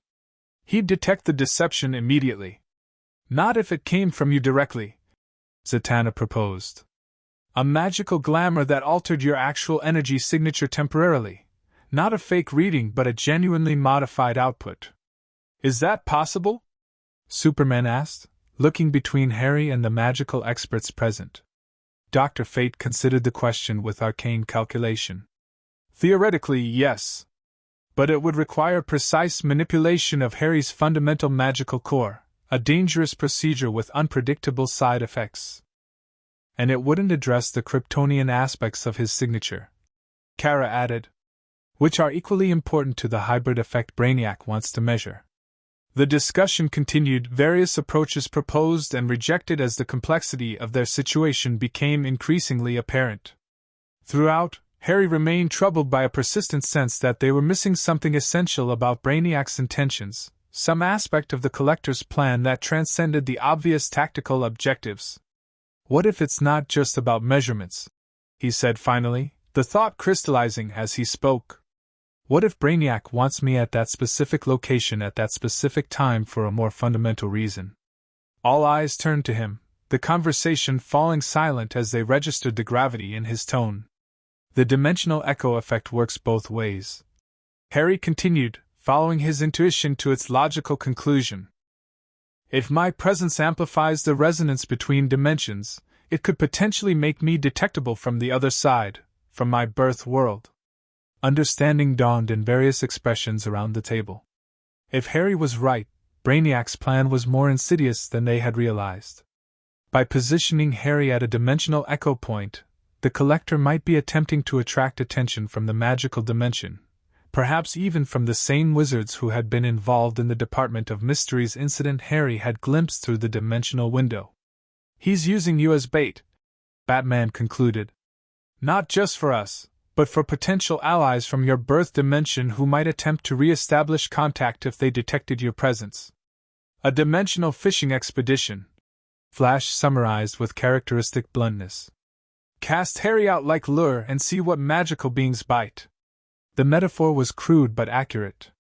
He'd detect the deception immediately. Not if it came from you directly, Zatanna proposed. A magical glamour that altered your actual energy signature temporarily. Not a fake reading but a genuinely modified output. Is that possible? Superman asked, looking between Harry and the magical experts present. Dr. Fate considered the question with arcane calculation. Theoretically, yes. But it would require precise manipulation of Harry's fundamental magical core, a dangerous procedure with unpredictable side effects. And it wouldn't address the Kryptonian aspects of his signature, Kara added, which are equally important to the hybrid effect Brainiac wants to measure. The discussion continued, various approaches proposed and rejected as the complexity of their situation became increasingly apparent. Throughout, Harry remained troubled by a persistent sense that they were missing something essential about Brainiac's intentions, some aspect of the Collector's plan that transcended the obvious tactical objectives. What if it's not just about measurements? He said finally, the thought crystallizing as he spoke. What if Brainiac wants me at that specific location at that specific time for a more fundamental reason? All eyes turned to him, the conversation falling silent as they registered the gravity in his tone. The dimensional echo effect works both ways. Harry continued, following his intuition to its logical conclusion. If my presence amplifies the resonance between dimensions, it could potentially make me detectable from the other side, from my birth world. Understanding dawned in various expressions around the table. If Harry was right, Brainiac's plan was more insidious than they had realized. By positioning Harry at a dimensional echo point, the Collector might be attempting to attract attention from the magical dimension, perhaps even from the same wizards who had been involved in the Department of Mysteries incident Harry had glimpsed through the dimensional window. He's using you as bait, Batman concluded. Not just for us, but for potential allies from your birth dimension who might attempt to re-establish contact if they detected your presence. A dimensional fishing expedition, Flash summarized with characteristic bluntness. Cast Harry out like lure and see what magical beings bite. The metaphor was crude but accurate.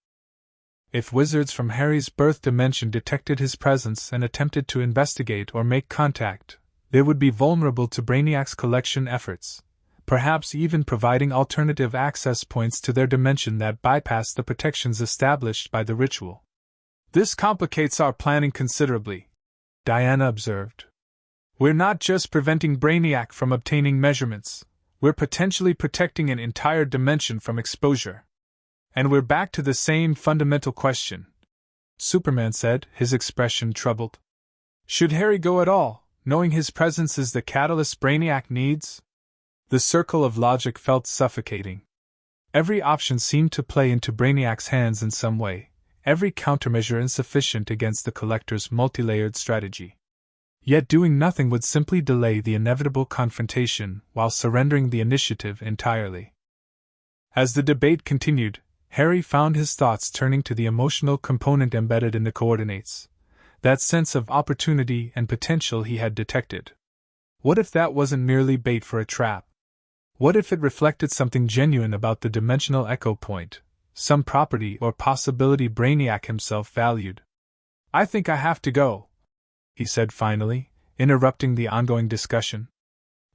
If wizards from Harry's birth dimension detected his presence and attempted to investigate or make contact, they would be vulnerable to Brainiac's collection efforts, perhaps even providing alternative access points to their dimension that bypass the protections established by the ritual. This complicates our planning considerably, Diana observed. We're not just preventing Brainiac from obtaining measurements, we're potentially protecting an entire dimension from exposure. And we're back to the same fundamental question, Superman said, his expression troubled. Should Harry go at all, knowing his presence is the catalyst Brainiac needs? The circle of logic felt suffocating. Every option seemed to play into Brainiac's hands in some way, every countermeasure insufficient against the Collector's multi-layered strategy. Yet doing nothing would simply delay the inevitable confrontation while surrendering the initiative entirely. As the debate continued, Harry found his thoughts turning to the emotional component embedded in the coordinates, that sense of opportunity and potential he had detected. What if that wasn't merely bait for a trap? What if it reflected something genuine about the dimensional echo point, some property or possibility Brainiac himself valued? I think I have to go, he said finally, interrupting the ongoing discussion.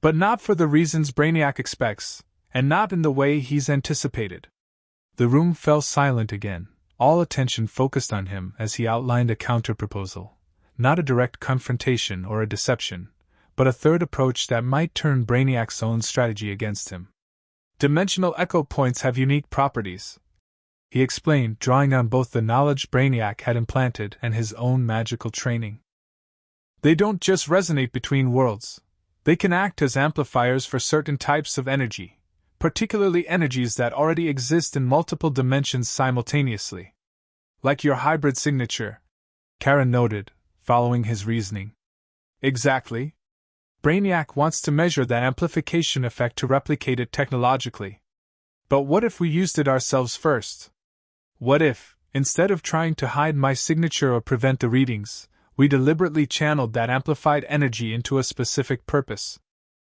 But not for the reasons Brainiac expects, and not in the way he's anticipated. The room fell silent again, all attention focused on him as he outlined a counterproposal, not a direct confrontation or a deception, but a third approach that might turn Brainiac's own strategy against him. Dimensional echo points have unique properties, he explained, drawing on both the knowledge Brainiac had implanted and his own magical training. They don't just resonate between worlds, they can act as amplifiers for certain types of energy, particularly energies that already exist in multiple dimensions simultaneously. Like your hybrid signature, Karen noted, following his reasoning. Exactly. Brainiac wants to measure that amplification effect to replicate it technologically. But what if we used it ourselves first? What if, instead of trying to hide my signature or prevent the readings, we deliberately channeled that amplified energy into a specific purpose?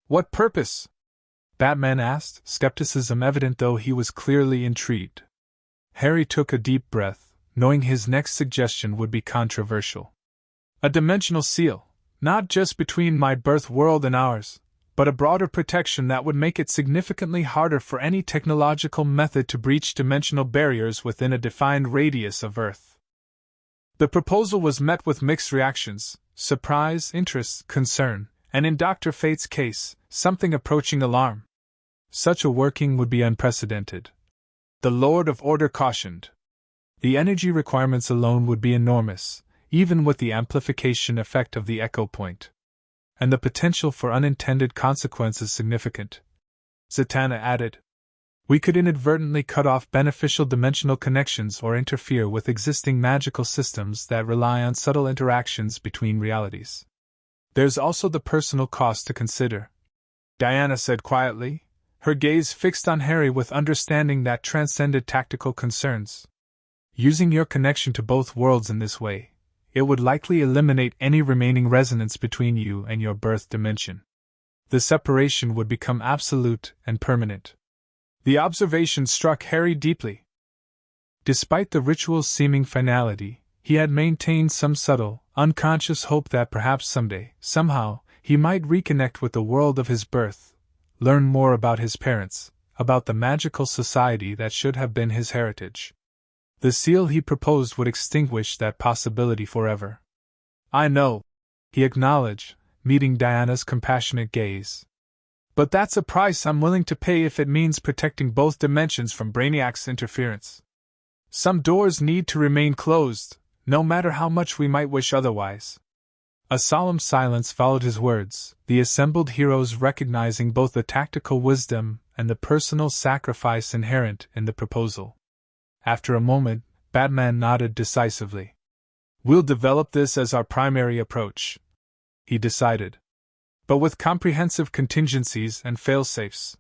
What purpose? Batman asked, skepticism evident though he was clearly intrigued. Harry took a deep breath, knowing his next suggestion would be controversial. A dimensional seal, not just between my birth world and ours, but a broader protection that would make it significantly harder for any technological method to breach dimensional barriers within a defined radius of Earth. The proposal was met with mixed reactions: surprise, interest, concern, and in Dr. Fate's case, something approaching alarm. Such a working would be unprecedented. The Lord of Order cautioned. The energy requirements alone would be enormous, even with the amplification effect of the echo point. And the potential for unintended consequences significant. Zatanna added. We could inadvertently cut off beneficial dimensional connections or interfere with existing magical systems that rely on subtle interactions between realities. There's also the personal cost to consider, Diana said quietly, her gaze fixed on Harry with understanding that transcended tactical concerns. Using your connection to both worlds in this way, it would likely eliminate any remaining resonance between you and your birth dimension. The separation would become absolute and permanent. The observation struck Harry deeply. Despite the ritual's seeming finality, he had maintained some subtle, unconscious hope that perhaps someday, somehow, he might reconnect with the world of his birth, learn more about his parents, about the magical society that should have been his heritage. The seal he proposed would extinguish that possibility forever. I know, he acknowledged, meeting Diana's compassionate gaze. But that's a price I'm willing to pay if it means protecting both dimensions from Brainiac's interference. Some doors need to remain closed, no matter how much we might wish otherwise. A solemn silence followed his words, the assembled heroes recognizing both the tactical wisdom and the personal sacrifice inherent in the proposal. After a moment, Batman nodded decisively. We'll develop this as our primary approach, he decided. But with comprehensive contingencies and fail-safes.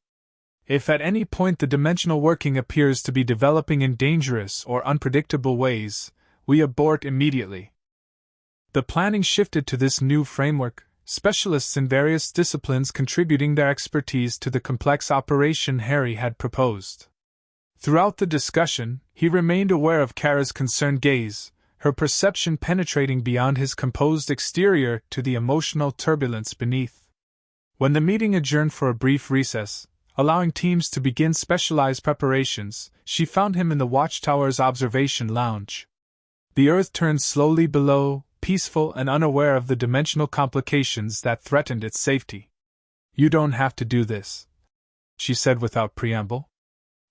If at any point the dimensional working appears to be developing in dangerous or unpredictable ways, we abort immediately. The planning shifted to this new framework, specialists in various disciplines contributing their expertise to the complex operation Harry had proposed. Throughout the discussion, he remained aware of Kara's concerned gaze, her perception penetrating beyond his composed exterior to the emotional turbulence beneath. When the meeting adjourned for a brief recess, allowing teams to begin specialized preparations, she found him in the Watchtower's observation lounge. The Earth turned slowly below, peaceful and unaware of the dimensional complications that threatened its safety. "You don't have to do this," she said without preamble.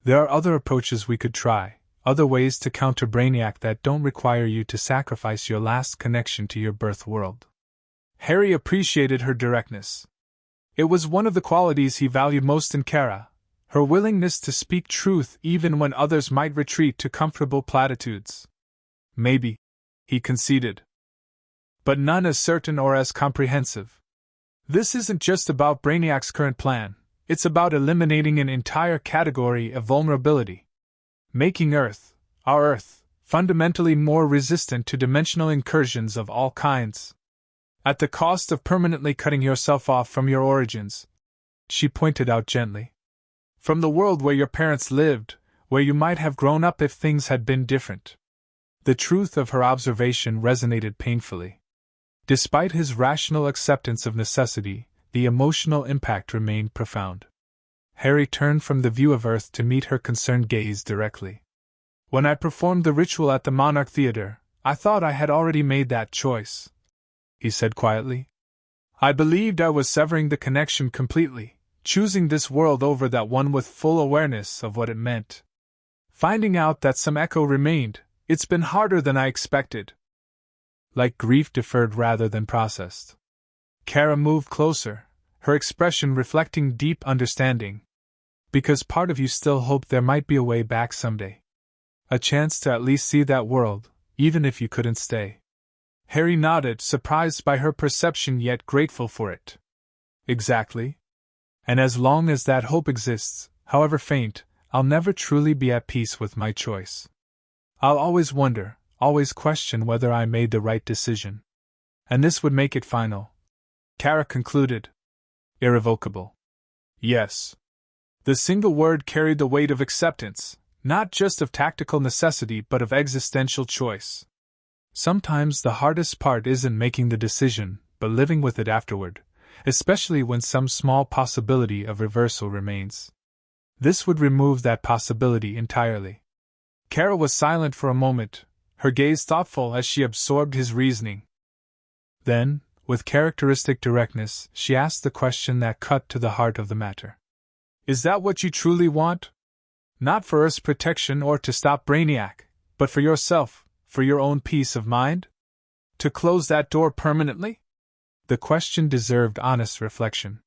"There are other approaches we could try, other ways to counter Brainiac that don't require you to sacrifice your last connection to your birth world." Harry appreciated her directness. It was one of the qualities he valued most in Kara, her willingness to speak truth even when others might retreat to comfortable platitudes. "Maybe," he conceded. "But none as certain or as comprehensive. This isn't just about Brainiac's current plan, it's about eliminating an entire category of vulnerability. Making Earth, our Earth, fundamentally more resistant to dimensional incursions of all kinds. At the cost of permanently cutting yourself off from your origins," she pointed out gently. "From the world where your parents lived, where you might have grown up if things had been different." The truth of her observation resonated painfully. Despite his rational acceptance of necessity, the emotional impact remained profound. Harry turned from the view of Earth to meet her concerned gaze directly. "When I performed the ritual at the Monarch Theater, I thought I had already made that choice," he said quietly. "I believed I was severing the connection completely, choosing this world over that one with full awareness of what it meant. Finding out that some echo remained, it's been harder than I expected." Like grief deferred rather than processed. Kara moved closer, her expression reflecting deep understanding. "Because part of you still hoped there might be a way back someday. A chance to at least see that world, even if you couldn't stay." Harry nodded, surprised by her perception yet grateful for it. "Exactly. And as long as that hope exists, however faint, I'll never truly be at peace with my choice. I'll always wonder, always question whether I made the right decision. And this would make it final," Kara concluded. "Irrevocable." Yes. The single word carried the weight of acceptance, not just of tactical necessity but of existential choice. Sometimes the hardest part isn't making the decision, but living with it afterward, especially when some small possibility of reversal remains. This would remove that possibility entirely. Kara was silent for a moment, her gaze thoughtful as she absorbed his reasoning. Then, with characteristic directness, she asked the question that cut to the heart of the matter. "Is that what you truly want? Not for Earth's protection or to stop Brainiac, but for yourself, for your own peace of mind? To close that door permanently?" The question deserved honest reflection.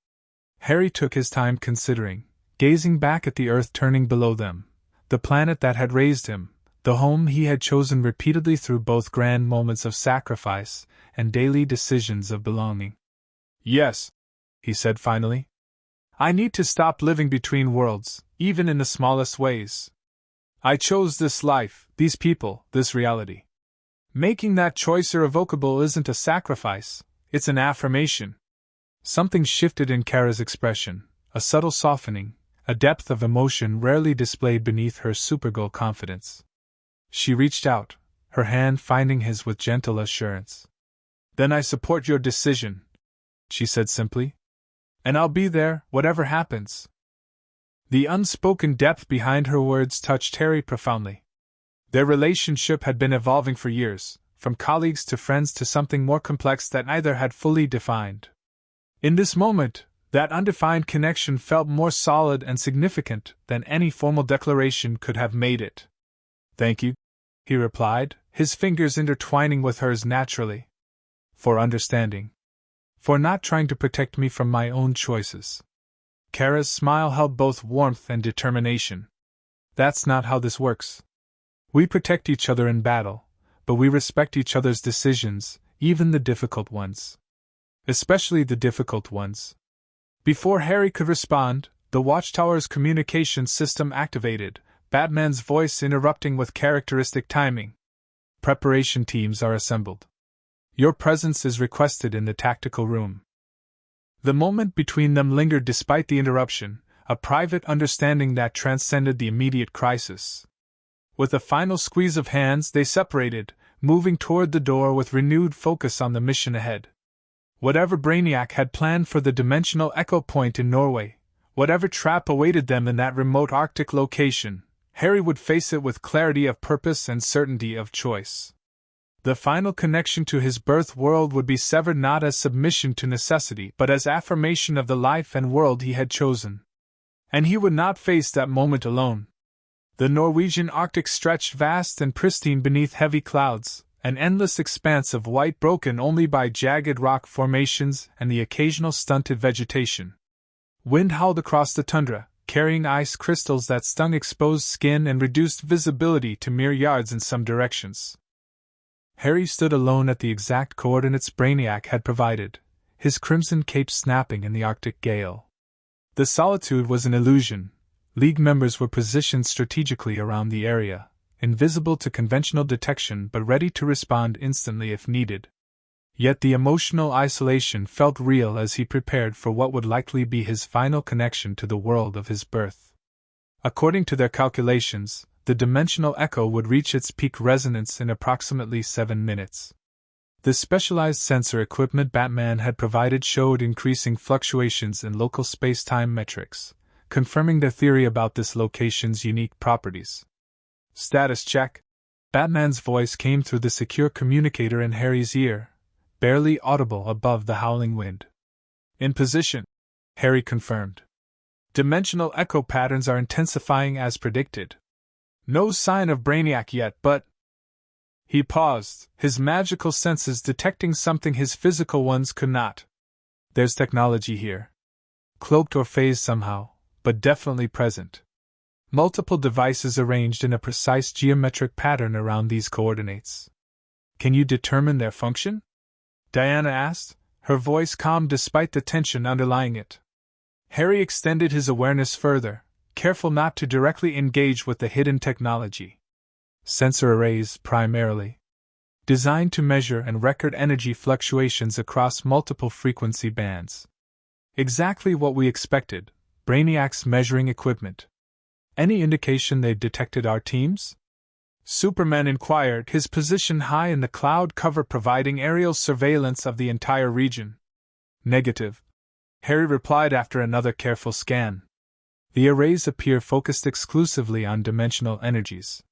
Harry took his time considering, gazing back at the Earth turning below them, the planet that had raised him, the home he had chosen repeatedly through both grand moments of sacrifice and daily decisions of belonging. "Yes," he said finally. "I need to stop living between worlds, even in the smallest ways. I chose this life, these people, this reality. Making that choice irrevocable isn't a sacrifice, it's an affirmation." Something shifted in Kara's expression, a subtle softening, a depth of emotion rarely displayed beneath her Supergirl confidence. She reached out, her hand finding his with gentle assurance. "Then I support your decision," she said simply. "And I'll be there, whatever happens." The unspoken depth behind her words touched Harry profoundly. Their relationship had been evolving for years, from colleagues to friends to something more complex that neither had fully defined. In this moment, that undefined connection felt more solid and significant than any formal declaration could have made it. "Thank you," he replied, his fingers intertwining with hers naturally. "For understanding. For not trying to protect me from my own choices." Kara's smile held both warmth and determination. "That's not how this works. We protect each other in battle, but we respect each other's decisions, even the difficult ones. Especially the difficult ones." Before Harry could respond, the Watchtower's communication system activated, Batman's voice interrupting with characteristic timing. "Preparation teams are assembled. Your presence is requested in the tactical room." The moment between them lingered despite the interruption, a private understanding that transcended the immediate crisis. With a final squeeze of hands, they separated, moving toward the door with renewed focus on the mission ahead. Whatever Brainiac had planned for the dimensional echo point in Norway, whatever trap awaited them in that remote Arctic location, Harry would face it with clarity of purpose and certainty of choice. The final connection to his birth world would be severed not as submission to necessity but as affirmation of the life and world he had chosen. And he would not face that moment alone. The Norwegian Arctic stretched vast and pristine beneath heavy clouds, an endless expanse of white broken only by jagged rock formations and the occasional stunted vegetation. Wind howled across the tundra, carrying ice crystals that stung exposed skin and reduced visibility to mere yards in some directions. Harry stood alone at the exact coordinates Brainiac had provided, his crimson cape snapping in the Arctic gale. The solitude was an illusion. League members were positioned strategically around the area, invisible to conventional detection but ready to respond instantly if needed. Yet the emotional isolation felt real as he prepared for what would likely be his final connection to the world of his birth. According to their calculations, the dimensional echo would reach its peak resonance in approximately 7 minutes. The specialized sensor equipment Batman had provided showed increasing fluctuations in local space-time metrics, confirming their theory about this location's unique properties. Status check. Batman's voice came through the secure communicator in Harry's ear, barely audible above the howling wind. In position, Harry confirmed. Dimensional echo patterns are intensifying as predicted. No sign of Brainiac yet, but... He paused, his magical senses detecting something his physical ones could not. There's technology here. Cloaked or phased somehow, but definitely present. Multiple devices arranged in a precise geometric pattern around these coordinates. Can you determine their function? Diana asked, her voice calm despite the tension underlying it. Harry extended his awareness further, careful not to directly engage with the hidden technology. Sensor arrays, primarily. Designed to measure and record energy fluctuations across multiple frequency bands. Exactly what we expected, Brainiac's measuring equipment. Any indication they've detected our teams? Superman inquired, his position high in the cloud cover providing aerial surveillance of the entire region. Negative, Harry replied after another careful scan. The arrays appear focused exclusively on dimensional energies.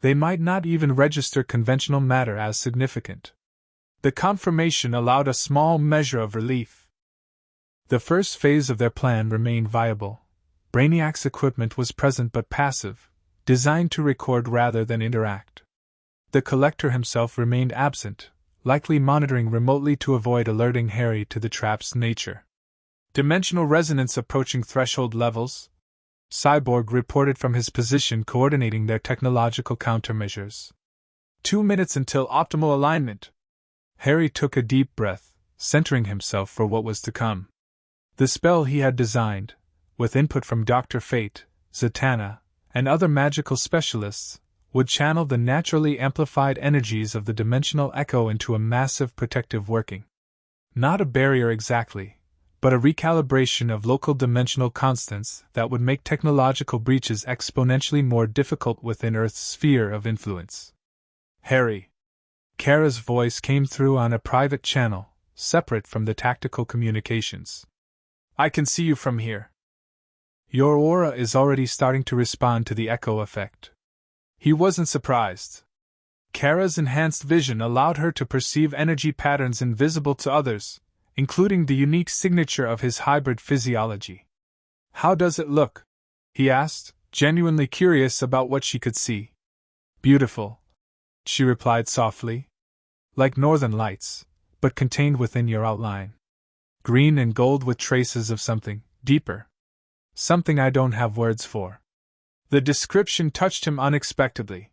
They might not even register conventional matter as significant. The confirmation allowed a small measure of relief. The first phase of their plan remained viable. Brainiac's equipment was present but passive, designed to record rather than interact. The collector himself remained absent, likely monitoring remotely to avoid alerting Harry to the trap's nature. Dimensional resonance approaching threshold levels. Cyborg reported from his position coordinating their technological countermeasures. 2 minutes until optimal alignment. Harry took a deep breath, centering himself for what was to come. The spell he had designed, with input from Dr. Fate, Zatanna, and other magical specialists, would channel the naturally amplified energies of the dimensional echo into a massive protective working. Not a barrier exactly, but a recalibration of local dimensional constants that would make technological breaches exponentially more difficult within Earth's sphere of influence. Harry. Kara's voice came through on a private channel, separate from the tactical communications. I can see you from here. Your aura is already starting to respond to the echo effect. He wasn't surprised. Kara's enhanced vision allowed her to perceive energy patterns invisible to others, including the unique signature of his hybrid physiology. How does it look? He asked, genuinely curious about what she could see. Beautiful, she replied softly. Like northern lights, but contained within your outline. Green and gold with traces of something deeper. Something I don't have words for. The description touched him unexpectedly.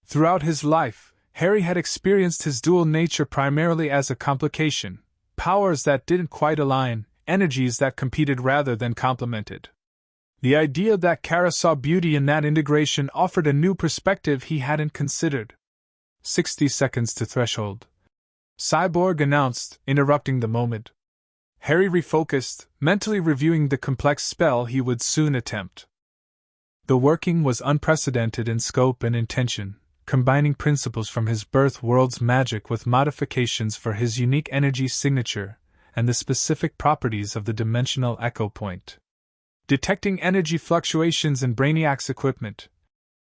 Throughout his life, Harry had experienced his dual nature primarily as a complication. Powers that didn't quite align, energies that competed rather than complemented. The idea that Kara saw beauty in that integration offered a new perspective he hadn't considered. 60 seconds to threshold. Cyborg announced, interrupting the moment. Harry refocused, mentally reviewing the complex spell he would soon attempt. The working was unprecedented in scope and intention, combining principles from his birth world's magic with modifications for his unique energy signature and the specific properties of the dimensional echo point. Detecting energy fluctuations in Brainiac's equipment,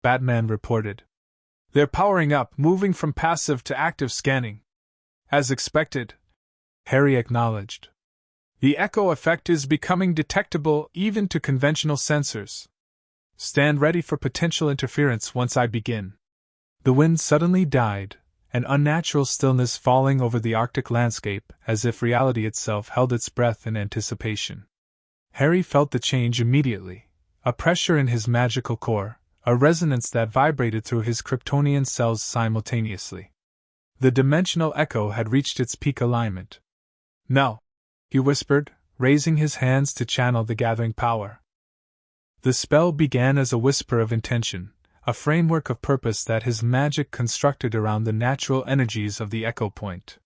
Batman reported. They're powering up, moving from passive to active scanning. As expected, Harry acknowledged. The echo effect is becoming detectable even to conventional sensors. Stand ready for potential interference once I begin. The wind suddenly died, an unnatural stillness falling over the Arctic landscape as if reality itself held its breath in anticipation. Harry felt the change immediately, a pressure in his magical core, a resonance that vibrated through his Kryptonian cells simultaneously. The dimensional echo had reached its peak alignment. "No," he whispered, raising his hands to channel the gathering power. The spell began as a whisper of intention, a framework of purpose that his magic constructed around the natural energies of the echo point.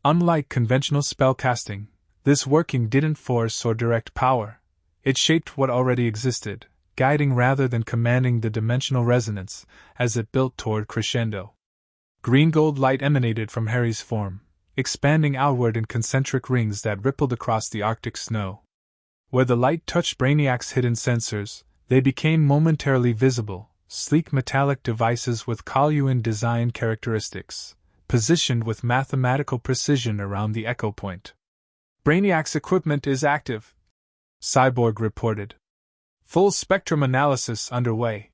Unlike conventional spellcasting, this working didn't force or direct power. It shaped what already existed, guiding rather than commanding the dimensional resonance as it built toward crescendo. Green-gold light emanated from Harry's form, expanding outward in concentric rings that rippled across the Arctic snow. Where the light touched Brainiac's hidden sensors, they became momentarily visible, sleek metallic devices with Kaluan design characteristics, positioned with mathematical precision around the echo point. Brainiac's equipment is active, Cyborg reported. Full spectrum analysis underway.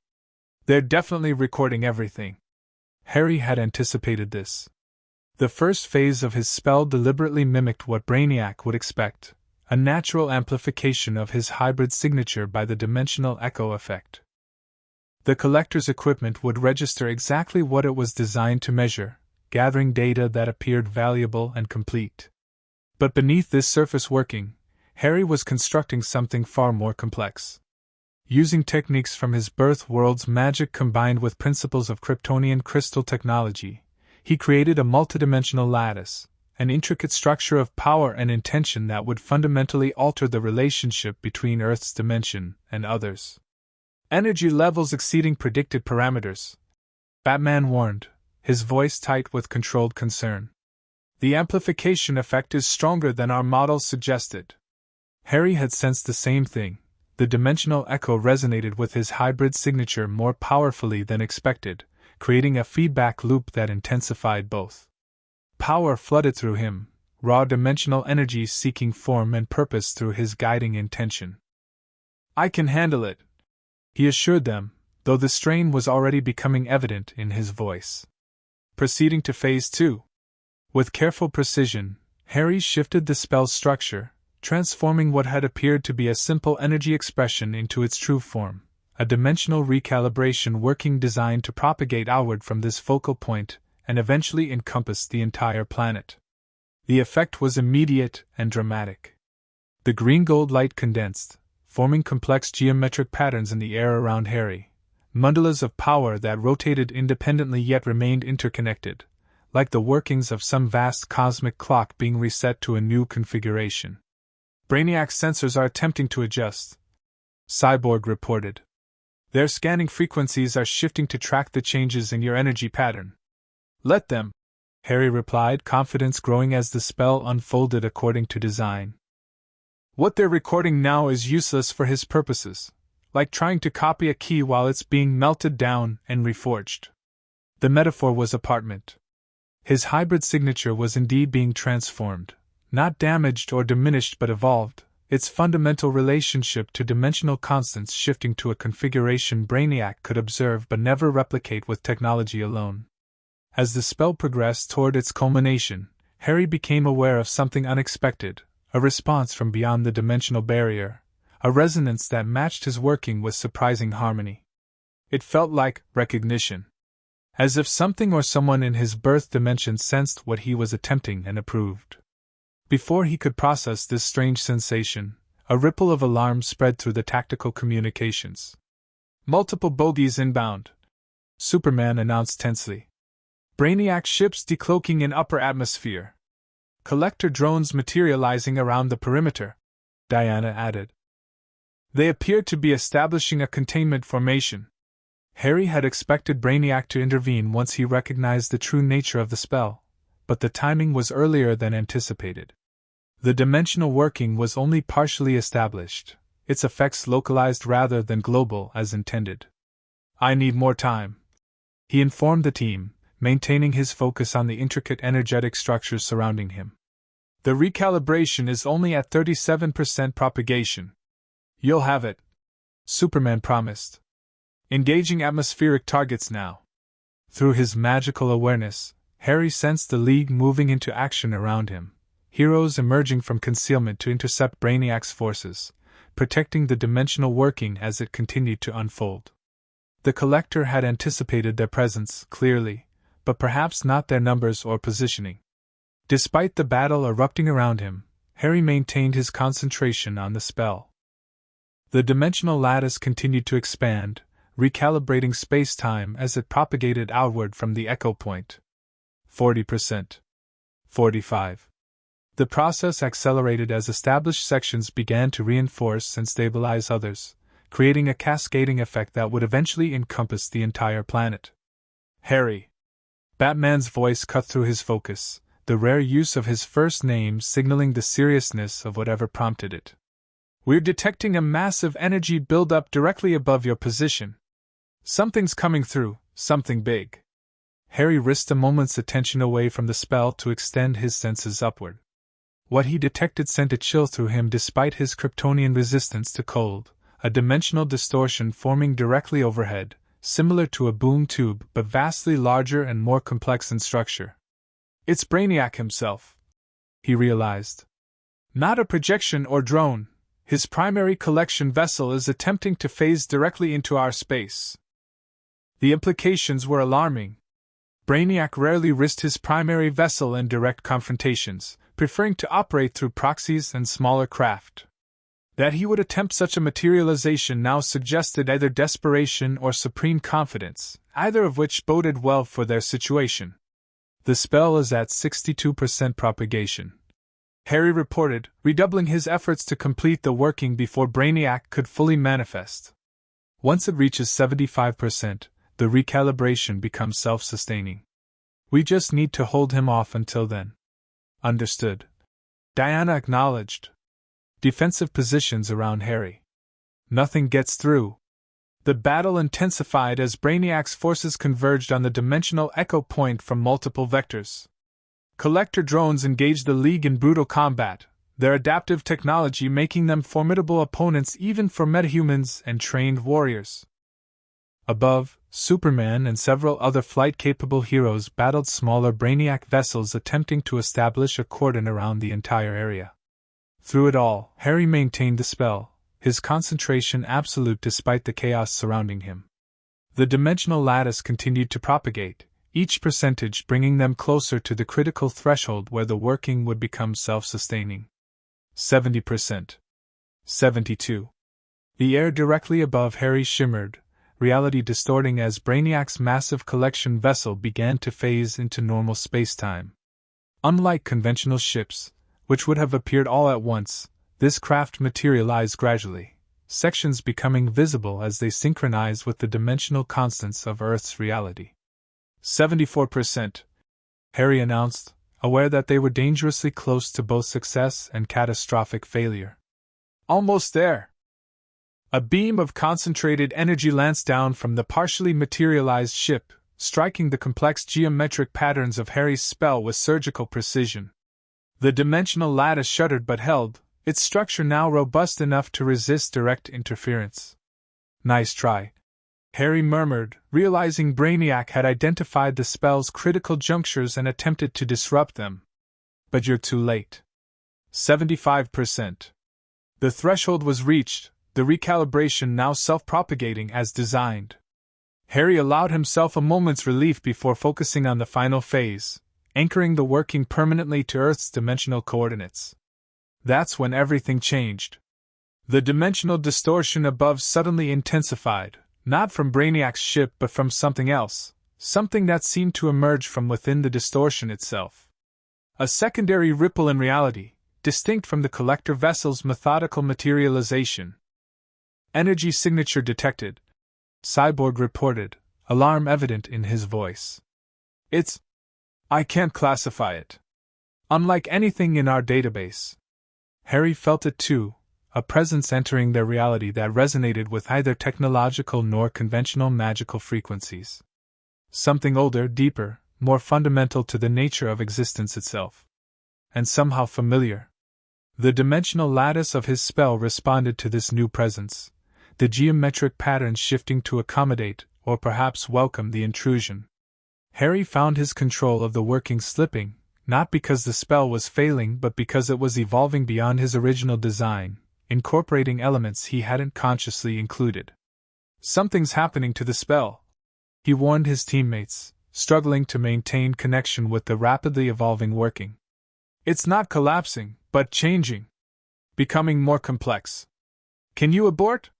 They're definitely recording everything. Harry had anticipated this. The first phase of his spell deliberately mimicked what Brainiac would expect, a natural amplification of his hybrid signature by the dimensional echo effect. The collector's equipment would register exactly what it was designed to measure, gathering data that appeared valuable and complete. But beneath this surface working, Harry was constructing something far more complex. Using techniques from his birth world's magic combined with principles of Kryptonian crystal technology, he created a multidimensional lattice, an intricate structure of power and intention that would fundamentally alter the relationship between Earth's dimension and others. Energy levels exceeding predicted parameters, Batman warned, his voice tight with controlled concern. The amplification effect is stronger than our models suggested. Harry had sensed the same thing. The dimensional echo resonated with his hybrid signature more powerfully than expected, creating a feedback loop that intensified both. Power flooded through him, raw dimensional energy seeking form and purpose through his guiding intention. I can handle it, he assured them, though the strain was already becoming evident in his voice. Proceeding to Phase 2. With careful precision, Harry shifted the spell's structure, transforming what had appeared to be a simple energy expression into its true form, a dimensional recalibration working designed to propagate outward from this focal point and eventually encompass the entire planet. The effect was immediate and dramatic. The green-gold light condensed, forming complex geometric patterns in the air around Harry, mandalas of power that rotated independently yet remained interconnected, like the workings of some vast cosmic clock being reset to a new configuration. Brainiac's sensors are attempting to adjust, Cyborg reported. Their scanning frequencies are shifting to track the changes in your energy pattern. Let them, Harry replied, confidence growing as the spell unfolded according to design. What they're recording now is useless for his purposes, like trying to copy a key while it's being melted down and reforged. The metaphor was apartment. His hybrid signature was indeed being transformed, not damaged or diminished but evolved, its fundamental relationship to dimensional constants shifting to a configuration Brainiac could observe but never replicate with technology alone. As the spell progressed toward its culmination, Harry became aware of something unexpected, a response from beyond the dimensional barrier, a resonance that matched his working with surprising harmony. It felt like recognition. As if something or someone in his birth dimension sensed what he was attempting and approved. Before he could process this strange sensation, a ripple of alarm spread through the tactical communications. Multiple bogies inbound, Superman announced tensely. Brainiac ships decloaking in upper atmosphere. collector drones materializing around the perimeter, Diana added. They appeared to be establishing a containment formation. Harry had expected Brainiac to intervene once he recognized the true nature of the spell, but the timing was earlier than anticipated. The dimensional working was only partially established, its effects localized rather than global as intended. I need more time, he informed the team, maintaining his focus on the intricate energetic structures surrounding him. The recalibration is only at 37% propagation. You'll have it, Superman promised. Engaging atmospheric targets now. Through his magical awareness, Harry sensed the League moving into action around him, heroes emerging from concealment to intercept Brainiac's forces, protecting the dimensional working as it continued to unfold. The Collector had anticipated their presence, clearly, but perhaps not their numbers or positioning. Despite the battle erupting around him, Harry maintained his concentration on the spell. The dimensional lattice continued to expand, recalibrating space-time as it propagated outward from the echo point. 40%. 45. The process accelerated as established sections began to reinforce and stabilize others, creating a cascading effect that would eventually encompass the entire planet. Harry. Batman's voice cut through his focus, the rare use of his first name signaling the seriousness of whatever prompted it. We're detecting a massive energy buildup directly above your position. Something's coming through, something big. Harry risked a moment's attention away from the spell to extend his senses upward. What he detected sent a chill through him despite his Kryptonian resistance to cold, a dimensional distortion forming directly overhead, similar to a boom tube but vastly larger and more complex in structure. It's Brainiac himself, he realized. Not a projection or drone, his primary collection vessel is attempting to phase directly into our space. The implications were alarming. Brainiac rarely risked his primary vessel in direct confrontations, preferring to operate through proxies and smaller craft. That he would attempt such a materialization now suggested either desperation or supreme confidence, either of which boded well for their situation. The spell is at 62% propagation, Harry reported, redoubling his efforts to complete the working before Brainiac could fully manifest. Once it reaches 75%, the recalibration becomes self-sustaining. We just need to hold him off until then. Understood. Diana acknowledged. Defensive positions around Harry. Nothing gets through. The battle intensified as Brainiac's forces converged on the dimensional echo point from multiple vectors. Collector drones engaged the League in brutal combat, their adaptive technology making them formidable opponents even for metahumans and trained warriors. Above, Superman and several other flight-capable heroes battled smaller Brainiac vessels attempting to establish a cordon around the entire area. Through it all, Harry maintained the spell, his concentration absolute despite the chaos surrounding him. The dimensional lattice continued to propagate, each percentage bringing them closer to the critical threshold where the working would become self-sustaining. 70%. 72. The air directly above Harry shimmered, reality distorting as Brainiac's massive collection vessel began to phase into normal space-time. Unlike conventional ships, which would have appeared all at once, this craft materialized gradually, sections becoming visible as they synchronized with the dimensional constants of Earth's reality. 74%, Harry announced, aware that they were dangerously close to both success and catastrophic failure. Almost there. A beam of concentrated energy lanced down from the partially materialized ship, striking the complex geometric patterns of Harry's spell with surgical precision. The dimensional lattice shuddered but held, its structure now robust enough to resist direct interference. Nice try, Harry murmured, realizing Brainiac had identified the spell's critical junctures and attempted to disrupt them. But you're too late. 75%. The threshold was reached, the recalibration now self-propagating as designed. Harry allowed himself a moment's relief before focusing on the final phase, anchoring the working permanently to Earth's dimensional coordinates. That's when everything changed. The dimensional distortion above suddenly intensified, not from Brainiac's ship but from something else, something that seemed to emerge from within the distortion itself. A secondary ripple in reality, distinct from the collector vessel's methodical materialization. Energy signature detected, Cyborg reported, alarm evident in his voice. I can't classify it. Unlike anything in our database. Harry felt it too, a presence entering their reality that resonated with neither technological nor conventional magical frequencies. Something older, deeper, more fundamental to the nature of existence itself. And somehow familiar. The dimensional lattice of his spell responded to this new presence, the geometric patterns shifting to accommodate, or perhaps welcome, the intrusion. Harry found his control of the working slipping, not because the spell was failing but because it was evolving beyond his original design, incorporating elements he hadn't consciously included. Something's happening to the spell, he warned his teammates, struggling to maintain connection with the rapidly evolving working. It's not collapsing, but changing. Becoming more complex. Can you abort?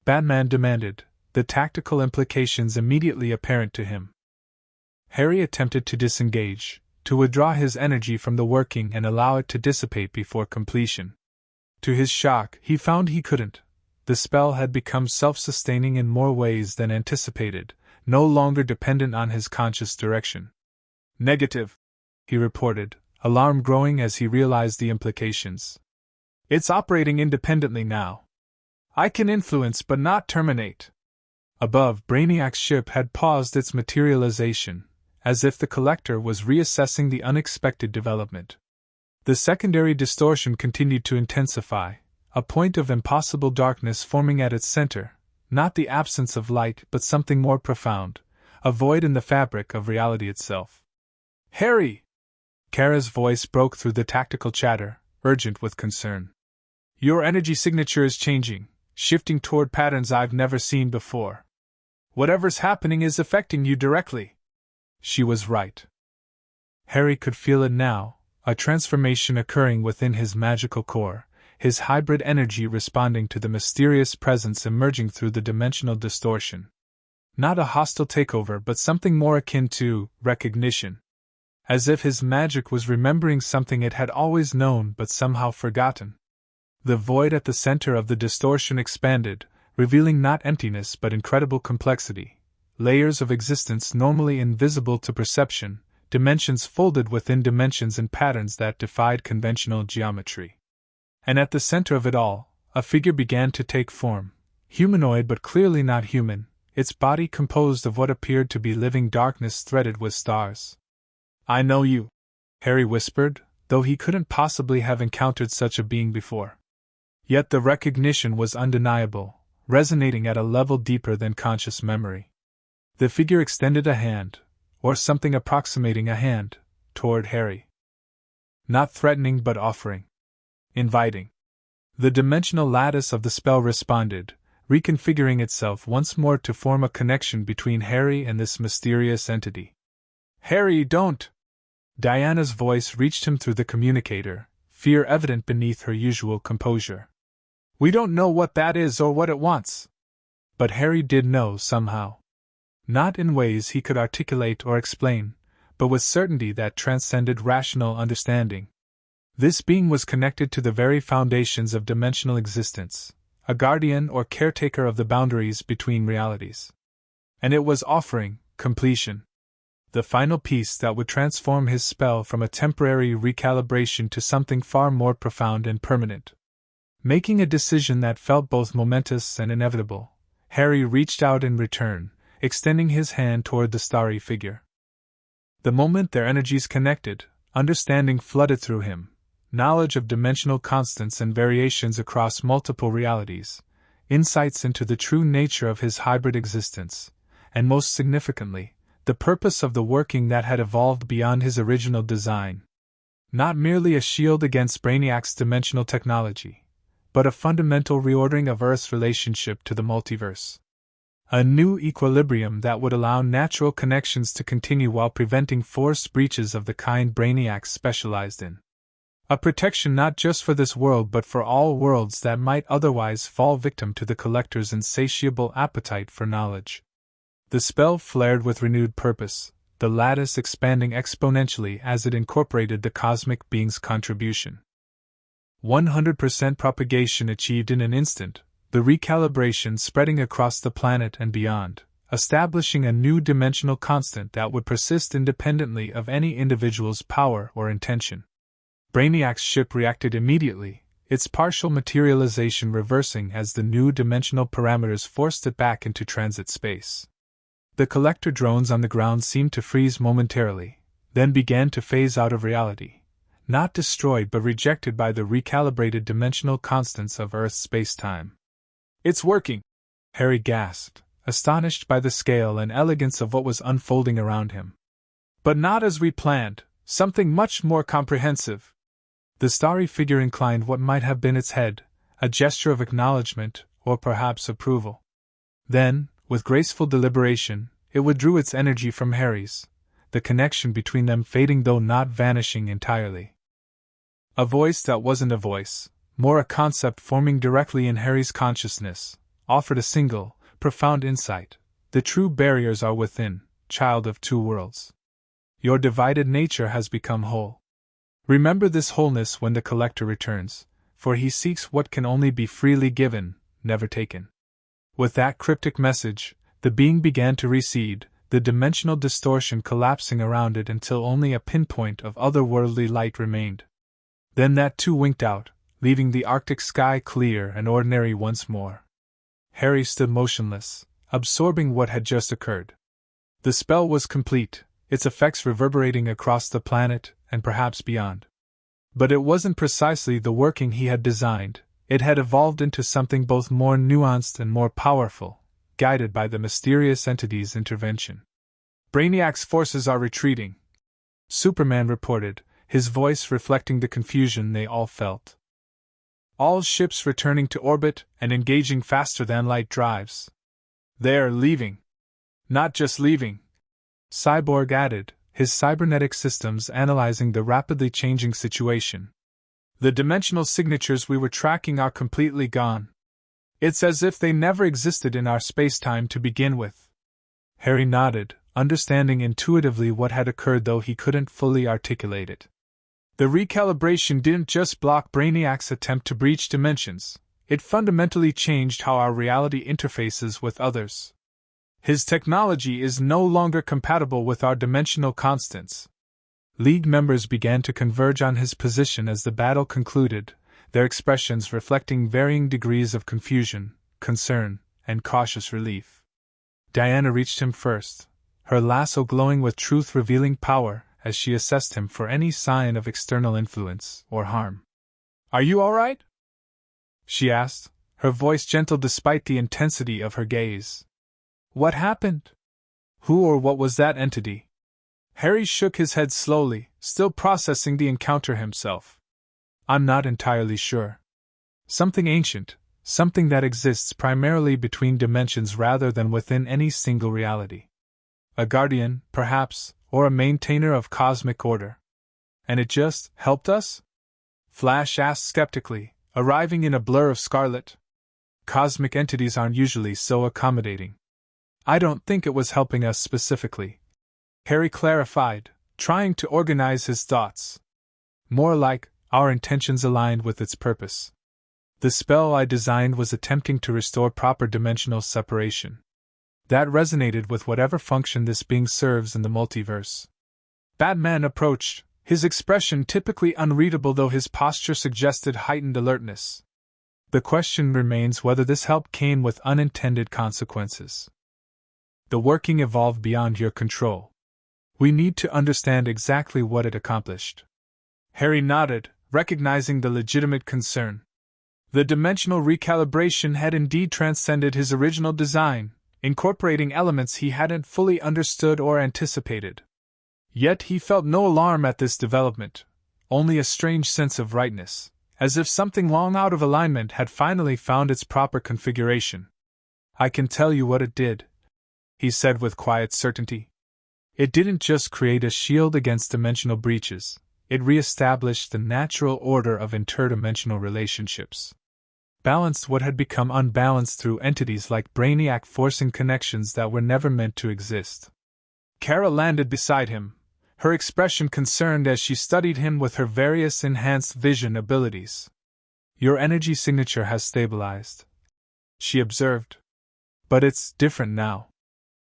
Batman demanded, the tactical implications immediately apparent to him. Harry attempted to disengage, to withdraw his energy from the working and allow it to dissipate before completion. To his shock, he found he couldn't. The spell had become self-sustaining in more ways than anticipated, no longer dependent on his conscious direction. Negative, he reported, alarm growing as he realized the implications. It's operating independently now. I can influence but not terminate. Above, Brainiac's ship had paused its materialization, as if the collector was reassessing the unexpected development. The secondary distortion continued to intensify, a point of impossible darkness forming at its center, not the absence of light but something more profound, a void in the fabric of reality itself. Harry! Kara's voice broke through the tactical chatter, urgent with concern. Your energy signature is changing, shifting toward patterns I've never seen before. Whatever's happening is affecting you directly. She was right. Harry could feel it now, a transformation occurring within his magical core, his hybrid energy responding to the mysterious presence emerging through the dimensional distortion. Not a hostile takeover but something more akin to recognition. As if his magic was remembering something it had always known but somehow forgotten. The void at the center of the distortion expanded, revealing not emptiness but incredible complexity, layers of existence normally invisible to perception, dimensions folded within dimensions and patterns that defied conventional geometry. And at the center of it all, a figure began to take form, humanoid but clearly not human, its body composed of what appeared to be living darkness threaded with stars. I know you, Harry whispered, though he couldn't possibly have encountered such a being before. Yet the recognition was undeniable, resonating at a level deeper than conscious memory. The figure extended a hand, or something approximating a hand, toward Harry. Not threatening but offering. Inviting. The dimensional lattice of the spell responded, reconfiguring itself once more to form a connection between Harry and this mysterious entity. Harry, don't! Diana's voice reached him through the communicator, fear evident beneath her usual composure. We don't know what that is or what it wants. But Harry did know somehow. Not in ways he could articulate or explain, but with certainty that transcended rational understanding. This being was connected to the very foundations of dimensional existence, a guardian or caretaker of the boundaries between realities. And it was offering completion. The final piece that would transform his spell from a temporary recalibration to something far more profound and permanent. Making a decision that felt both momentous and inevitable, Harry reached out in return, extending his hand toward the starry figure. The moment their energies connected, understanding flooded through him, knowledge of dimensional constants and variations across multiple realities, insights into the true nature of his hybrid existence, and most significantly, the purpose of the working that had evolved beyond his original design. Not merely a shield against Brainiac's dimensional technology, but a fundamental reordering of Earth's relationship to the multiverse. A new equilibrium that would allow natural connections to continue while preventing forced breaches of the kind Brainiac specialized in. A protection not just for this world but for all worlds that might otherwise fall victim to the collector's insatiable appetite for knowledge. The spell flared with renewed purpose, the lattice expanding exponentially as it incorporated the cosmic being's contribution. 100% propagation achieved in an instant, the recalibration spreading across the planet and beyond, establishing a new dimensional constant that would persist independently of any individual's power or intention. Brainiac's ship reacted immediately, its partial materialization reversing as the new dimensional parameters forced it back into transit space. The collector drones on the ground seemed to freeze momentarily, then began to phase out of reality, not destroyed but rejected by the recalibrated dimensional constants of Earth's space-time. "It's working!" Harry gasped, astonished by the scale and elegance of what was unfolding around him. "But not as we planned, something much more comprehensive." The starry figure inclined what might have been its head, a gesture of acknowledgement, or perhaps approval. Then, with graceful deliberation, it withdrew its energy from Harry's, the connection between them fading though not vanishing entirely. A voice that wasn't a voice, more a concept forming directly in Harry's consciousness, offered a single, profound insight. The true barriers are within, child of two worlds. Your divided nature has become whole. Remember this wholeness when the collector returns, for he seeks what can only be freely given, never taken. With that cryptic message, the being began to recede, the dimensional distortion collapsing around it until only a pinpoint of otherworldly light remained. Then that too winked out, leaving the Arctic sky clear and ordinary once more. Harry stood motionless, absorbing what had just occurred. The spell was complete, its effects reverberating across the planet, and perhaps beyond. But it wasn't precisely the working he had designed, it had evolved into something both more nuanced and more powerful, guided by the mysterious entity's intervention. "Brainiac's forces are retreating," Superman reported, his voice reflecting the confusion they all felt. "All ships returning to orbit and engaging faster than light drives. They're leaving." "Not just leaving," Cyborg added, his cybernetic systems analyzing the rapidly changing situation. "The dimensional signatures we were tracking are completely gone. It's as if they never existed in our space-time to begin with." Harry nodded, understanding intuitively what had occurred though he couldn't fully articulate it. The recalibration didn't just block Brainiac's attempt to breach dimensions, it fundamentally changed how our reality interfaces with others. His technology is no longer compatible with our dimensional constants. League members began to converge on his position as the battle concluded, their expressions reflecting varying degrees of confusion, concern, and cautious relief. Diana reached him first, her lasso glowing with truth-revealing power as she assessed him for any sign of external influence or harm. "Are you all right?" she asked, her voice gentle despite the intensity of her gaze. "What happened? Who or what was that entity?" Harry shook his head slowly, still processing the encounter himself. "I'm not entirely sure. Something ancient, something that exists primarily between dimensions rather than within any single reality. A guardian, perhaps, or a maintainer of cosmic order. And it just helped us?" Flash asked skeptically, arriving in a blur of scarlet. "Cosmic entities aren't usually so accommodating." "I don't think it was helping us specifically," Harry clarified, trying to organize his thoughts. "More like, our intentions aligned with its purpose. The spell I designed was attempting to restore proper dimensional separation. That resonated with whatever function this being serves in the multiverse." Batman approached, his expression typically unreadable though his posture suggested heightened alertness. "The question remains whether this help came with unintended consequences. The working evolved beyond your control. We need to understand exactly what it accomplished." Harry nodded, recognizing the legitimate concern. The dimensional recalibration had indeed transcended his original design, incorporating elements he hadn't fully understood or anticipated. Yet he felt no alarm at this development, only a strange sense of rightness, as if something long out of alignment had finally found its proper configuration. "I can tell you what it did," he said with quiet certainty. "It didn't just create a shield against dimensional breaches, it re-established the natural order of interdimensional relationships. Balanced what had become unbalanced through entities like Brainiac forcing connections that were never meant to exist. Kara landed beside him, her expression concerned as she studied him with her various enhanced vision abilities. "Your energy signature has stabilized," she observed. "But it's different now.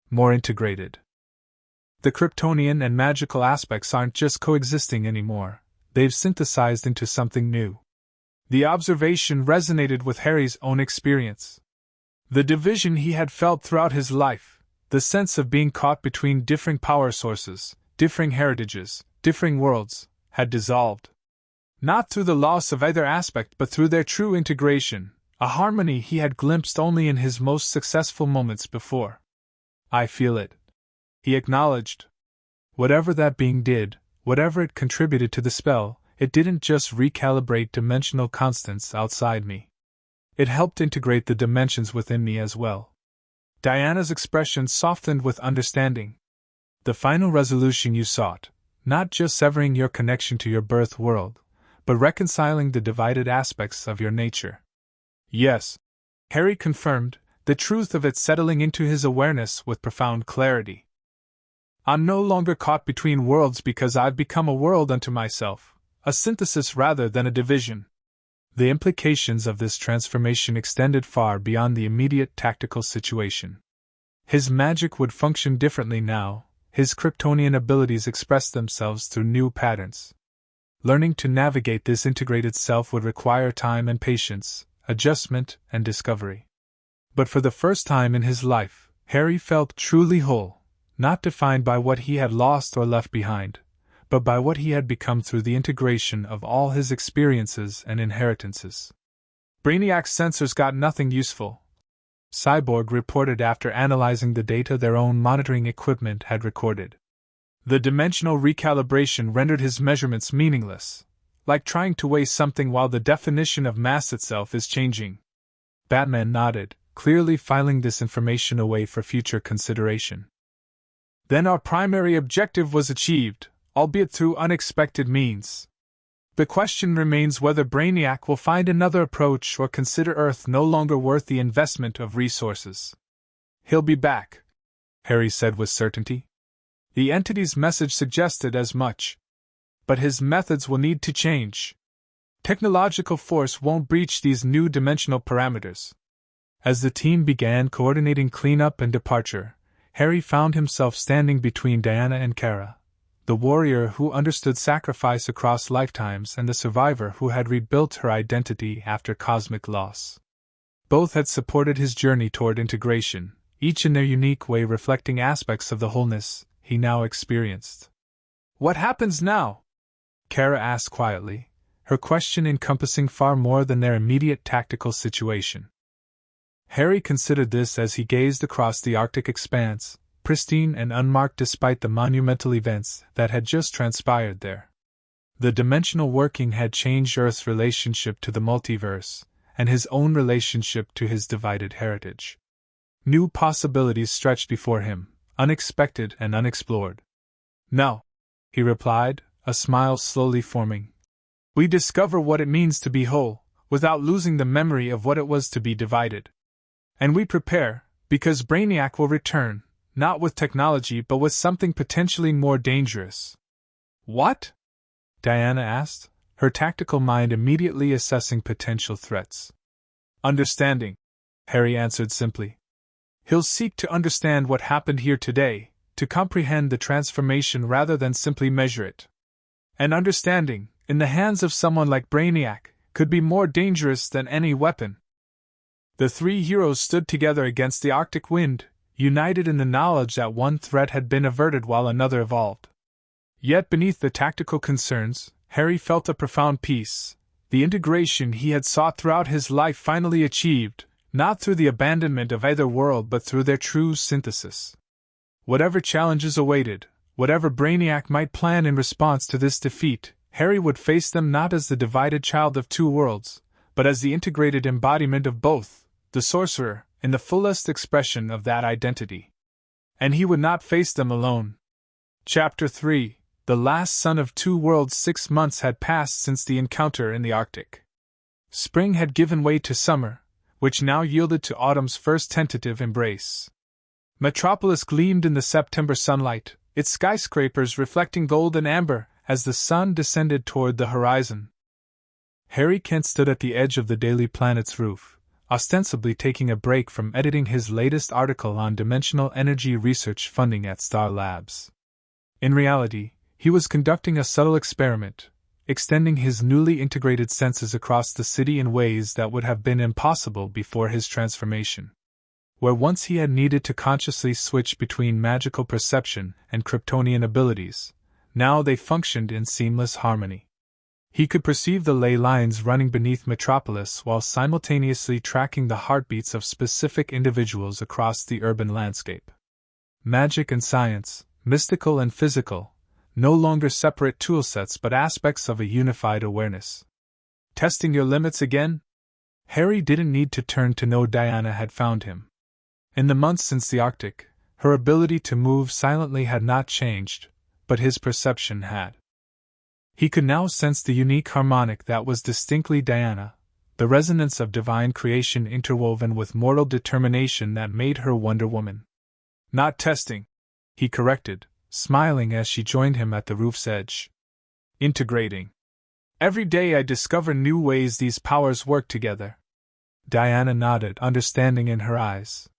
More integrated. The Kryptonian and magical aspects aren't just coexisting anymore, they've synthesized into something new." The observation resonated with Harry's own experience. The division he had felt throughout his life, the sense of being caught between differing power sources, differing heritages, differing worlds, had dissolved. Not through the loss of either aspect but through their true integration, a harmony he had glimpsed only in his most successful moments before. "I feel it," he acknowledged. Whatever that being did, whatever it contributed to the spell, it didn't just recalibrate dimensional constants outside me. It helped integrate the dimensions within me as well. Diana's expression softened with understanding. "The final resolution you sought, not just severing your connection to your birth world, but reconciling the divided aspects of your nature." "Yes," Harry confirmed, the truth of it settling into his awareness with profound clarity. "I'm no longer caught between worlds because I've become a world unto myself, a synthesis rather than a division." The implications of this transformation extended far beyond the immediate tactical situation. His magic would function differently now, his Kryptonian abilities expressed themselves through new patterns. Learning to navigate this integrated self would require time and patience, adjustment and discovery. But for the first time in his life, Harry felt truly whole, not defined by what he had lost or left behind, but by what he had become through the integration of all his experiences and inheritances. "Brainiac's sensors got nothing useful," Cyborg reported after analyzing the data their own monitoring equipment had recorded. "The dimensional recalibration rendered his measurements meaningless, like trying to weigh something while the definition of mass itself is changing." Batman nodded, clearly filing this information away for future consideration. "Then our primary objective was achieved, albeit through unexpected means. The question remains whether Brainiac will find another approach or consider Earth no longer worth the investment of resources." "He'll be back," Harry said with certainty. The entity's message suggested as much. But his methods will need to change. Technological force won't breach these new dimensional parameters. As the team began coordinating cleanup and departure, Harry found himself standing between Diana and Kara, the warrior who understood sacrifice across lifetimes and the survivor who had rebuilt her identity after cosmic loss. Both had supported his journey toward integration, each in their unique way reflecting aspects of the wholeness he now experienced. "What happens now?" Kara asked quietly, her question encompassing far more than their immediate tactical situation. Harry considered this as he gazed across the Arctic expanse, pristine and unmarked despite the monumental events that had just transpired there. The dimensional working had changed Earth's relationship to the multiverse, and his own relationship to his divided heritage. New possibilities stretched before him, unexpected and unexplored. "No," he replied, a smile slowly forming. "We discover what it means to be whole, without losing the memory of what it was to be divided. And we prepare, because Brainiac will return, not with technology but with something potentially more dangerous." "What?" Diana asked, her tactical mind immediately assessing potential threats. "Understanding," Harry answered simply. "He'll seek to understand what happened here today, to comprehend the transformation rather than simply measure it. And understanding, in the hands of someone like Brainiac, could be more dangerous than any weapon." The three heroes stood together against the Arctic wind, united in the knowledge that one threat had been averted while another evolved. Yet beneath the tactical concerns, Harry felt a profound peace, the integration he had sought throughout his life finally achieved, not through the abandonment of either world but through their true synthesis. Whatever challenges awaited, whatever Brainiac might plan in response to this defeat, Harry would face them not as the divided child of two worlds, but as the integrated embodiment of both, the sorcerer, in the fullest expression of that identity. And he would not face them alone. Chapter 3: The Last Son of Two Worlds. 6 months had passed since the encounter in the Arctic. Spring had given way to summer, which now yielded to autumn's first tentative embrace. Metropolis gleamed in the September sunlight, its skyscrapers reflecting gold and amber as the sun descended toward the horizon. Harry Kent stood at the edge of the Daily Planet's roof, ostensibly taking a break from editing his latest article on dimensional energy research funding at Star Labs. In reality, he was conducting a subtle experiment, extending his newly integrated senses across the city in ways that would have been impossible before his transformation. Where once he had needed to consciously switch between magical perception and Kryptonian abilities, now they functioned in seamless harmony. He could perceive the ley lines running beneath Metropolis while simultaneously tracking the heartbeats of specific individuals across the urban landscape. Magic and science, mystical and physical, no longer separate toolsets but aspects of a unified awareness. Testing your limits again? Harry didn't need to turn to know Diana had found him. In the months since the Arctic, her ability to move silently had not changed, but his perception had. He could now sense the unique harmonic that was distinctly Diana, the resonance of divine creation interwoven with mortal determination that made her Wonder Woman. Not testing, he corrected, smiling as she joined him at the roof's edge. Integrating. Every day I discover new ways these powers work together. Diana nodded, understanding in her eyes.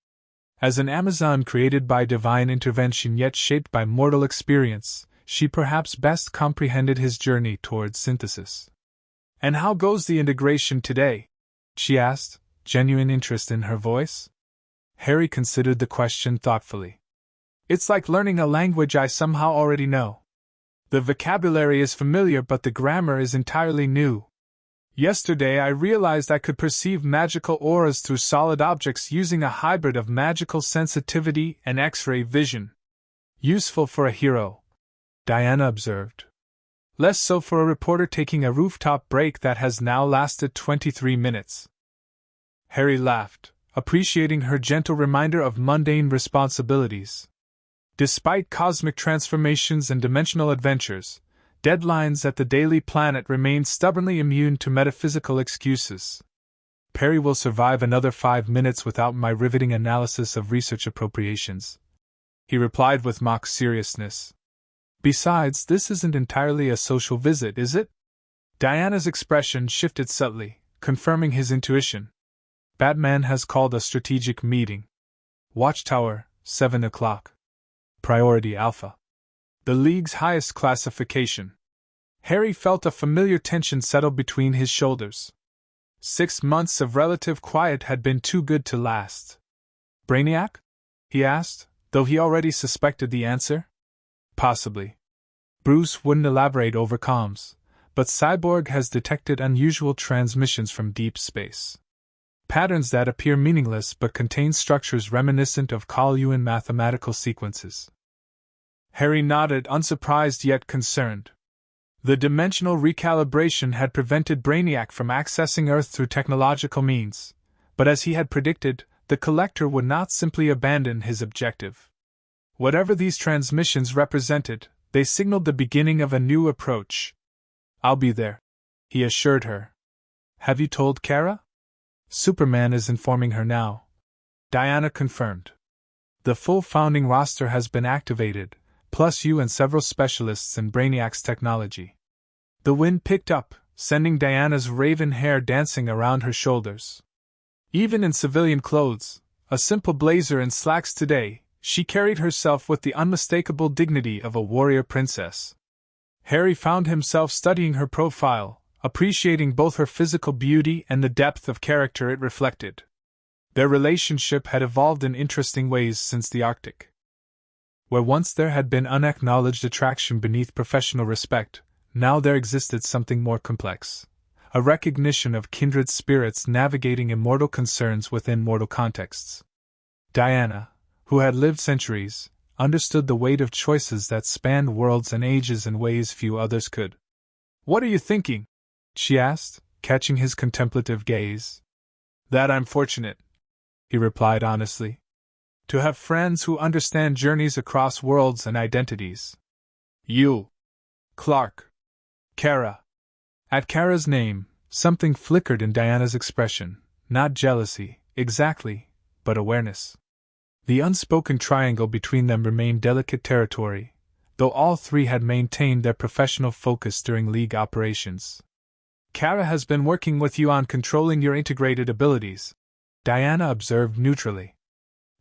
As an Amazon created by divine intervention yet shaped by mortal experience, she perhaps best comprehended his journey towards synthesis. And how goes the integration today? She asked, genuine interest in her voice. Harry considered the question thoughtfully. It's like learning a language I somehow already know. The vocabulary is familiar but the grammar is entirely new. Yesterday I realized I could perceive magical auras through solid objects using a hybrid of magical sensitivity and X-ray vision. Useful for a hero, Diana observed. Less so for a reporter taking a rooftop break that has now lasted 23 minutes. Harry laughed, appreciating her gentle reminder of mundane responsibilities. Despite cosmic transformations and dimensional adventures, deadlines at the Daily Planet remained stubbornly immune to metaphysical excuses. Perry will survive another 5 minutes without my riveting analysis of research appropriations, he replied with mock seriousness. Besides, this isn't entirely a social visit, is it? Diana's expression shifted subtly, confirming his intuition. Batman has called a strategic meeting. Watchtower, 7 o'clock. Priority Alpha. The League's highest classification. Harry felt a familiar tension settle between his shoulders. 6 months of relative quiet had been too good to last. Brainiac? He asked, though he already suspected the answer. Possibly. Bruce wouldn't elaborate over comms, but Cyborg has detected unusual transmissions from deep space. Patterns that appear meaningless but contain structures reminiscent of Kalyuan mathematical sequences. Harry nodded, unsurprised yet concerned. The dimensional recalibration had prevented Brainiac from accessing Earth through technological means, but as he had predicted, the Collector would not simply abandon his objective. Whatever these transmissions represented, they signaled the beginning of a new approach. I'll be there, he assured her. Have you told Kara? Superman is informing her now, Diana confirmed. The full founding roster has been activated, plus you and several specialists in Brainiac's technology. The wind picked up, sending Diana's raven hair dancing around her shoulders. Even in civilian clothes, a simple blazer and slacks today, she carried herself with the unmistakable dignity of a warrior princess. Harry found himself studying her profile, appreciating both her physical beauty and the depth of character it reflected. Their relationship had evolved in interesting ways since the Arctic. Where once there had been unacknowledged attraction beneath professional respect, now there existed something more complex. A recognition of kindred spirits navigating immortal concerns within mortal contexts. Diana, who had lived centuries, understood the weight of choices that spanned worlds and ages in ways few others could. What are you thinking? She asked, catching his contemplative gaze. That I'm fortunate, he replied honestly. To have friends who understand journeys across worlds and identities. You. Clark. Kara. At Kara's name, something flickered in Diana's expression, not jealousy, exactly, but awareness. The unspoken triangle between them remained delicate territory, though all three had maintained their professional focus during League operations. Kara has been working with you on controlling your integrated abilities, Diana observed neutrally.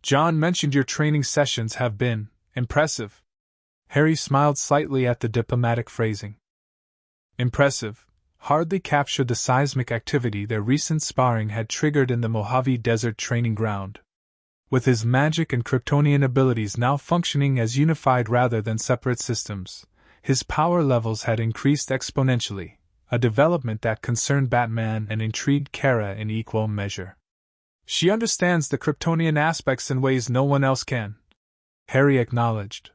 John mentioned your training sessions have been impressive. Harry smiled slightly at the diplomatic phrasing. Impressive hardly captured the seismic activity their recent sparring had triggered in the Mojave Desert training ground. With his magic and Kryptonian abilities now functioning as unified rather than separate systems, his power levels had increased exponentially, a development that concerned Batman and intrigued Kara in equal measure. She understands the Kryptonian aspects in ways no one else can, Harry acknowledged.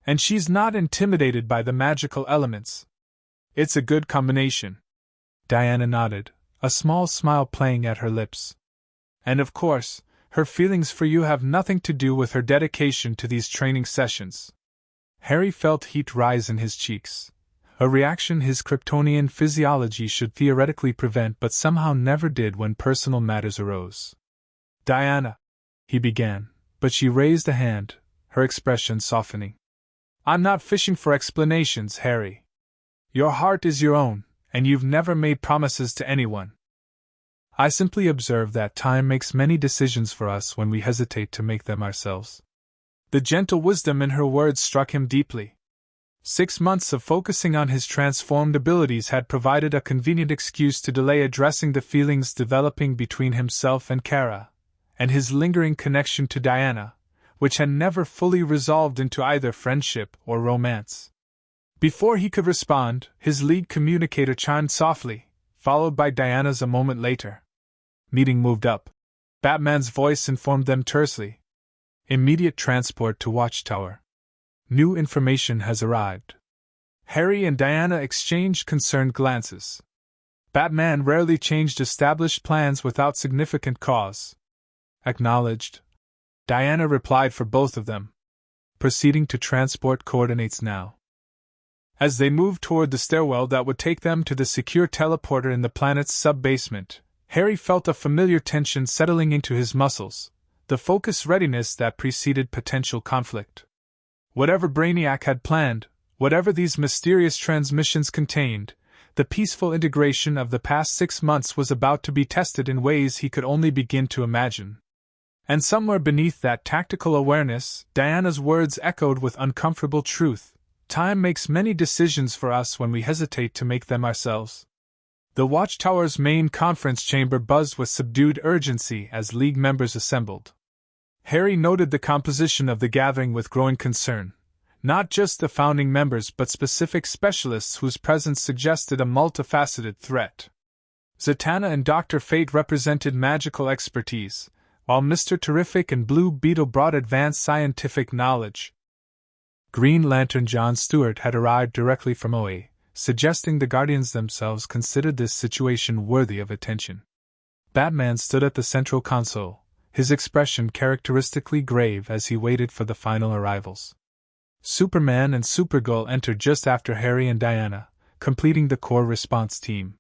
And she's not intimidated by the magical elements. It's a good combination. Diana nodded, a small smile playing at her lips. And of course, her feelings for you have nothing to do with her dedication to these training sessions. Harry felt heat rise in his cheeks, a reaction his Kryptonian physiology should theoretically prevent but somehow never did when personal matters arose. Diana, he began, but she raised a hand, her expression softening. I'm not fishing for explanations, Harry. Your heart is your own, and you've never made promises to anyone. I simply observe that time makes many decisions for us when we hesitate to make them ourselves. The gentle wisdom in her words struck him deeply. 6 months of focusing on his transformed abilities had provided a convenient excuse to delay addressing the feelings developing between himself and Kara, and his lingering connection to Diana, which had never fully resolved into either friendship or romance. Before he could respond, his lead communicator chimed softly, followed by Diana's a moment later. Meeting moved up. Batman's voice informed them tersely. Immediate transport to Watchtower. New information has arrived. Harry and Diana exchanged concerned glances. Batman rarely changed established plans without significant cause. Acknowledged. Diana replied for both of them. Proceeding to transport coordinates now. As they moved toward the stairwell that would take them to the secure teleporter in the planet's sub-basement, Harry felt a familiar tension settling into his muscles, the focused readiness that preceded potential conflict. Whatever Brainiac had planned, whatever these mysterious transmissions contained, the peaceful integration of the past 6 months was about to be tested in ways he could only begin to imagine. And somewhere beneath that tactical awareness, Diana's words echoed with uncomfortable truth. Time makes many decisions for us when we hesitate to make them ourselves. The Watchtower's main conference chamber buzzed with subdued urgency as League members assembled. Harry noted the composition of the gathering with growing concern, not just the founding members but specific specialists whose presence suggested a multifaceted threat. Zatanna and Dr. Fate represented magical expertise, while Mr. Terrific and Blue Beetle brought advanced scientific knowledge. Green Lantern John Stewart had arrived directly from OA, suggesting the Guardians themselves considered this situation worthy of attention. Batman stood at the central console, his expression characteristically grave as he waited for the final arrivals. Superman and Supergirl entered just after Harry and Diana, completing the core response team.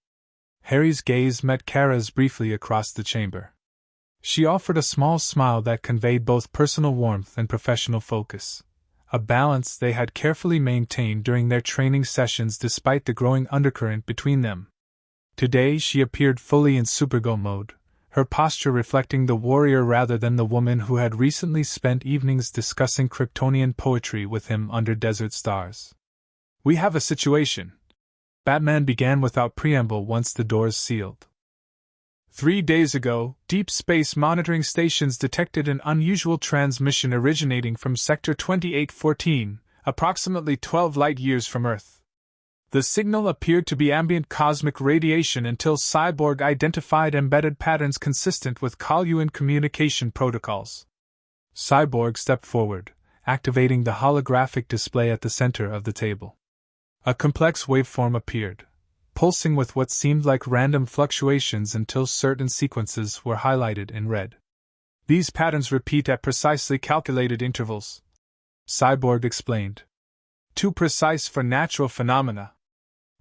Harry's gaze met Kara's briefly across the chamber. She offered a small smile that conveyed both personal warmth and professional focus, a balance they had carefully maintained during their training sessions despite the growing undercurrent between them. Today she appeared fully in Supergirl mode, her posture reflecting the warrior rather than the woman who had recently spent evenings discussing Kryptonian poetry with him under desert stars. We have a situation, Batman began without preamble once the doors sealed. 3 days ago, Deep Space Monitoring Stations detected an unusual transmission originating from Sector 2814, approximately 12 light-years from Earth. The signal appeared to be ambient cosmic radiation until Cyborg identified embedded patterns consistent with Kaluan communication protocols. Cyborg stepped forward, activating the holographic display at the center of the table. A complex waveform appeared, pulsing with what seemed like random fluctuations until certain sequences were highlighted in red. These patterns repeat at precisely calculated intervals, Cyborg explained. Too precise for natural phenomena.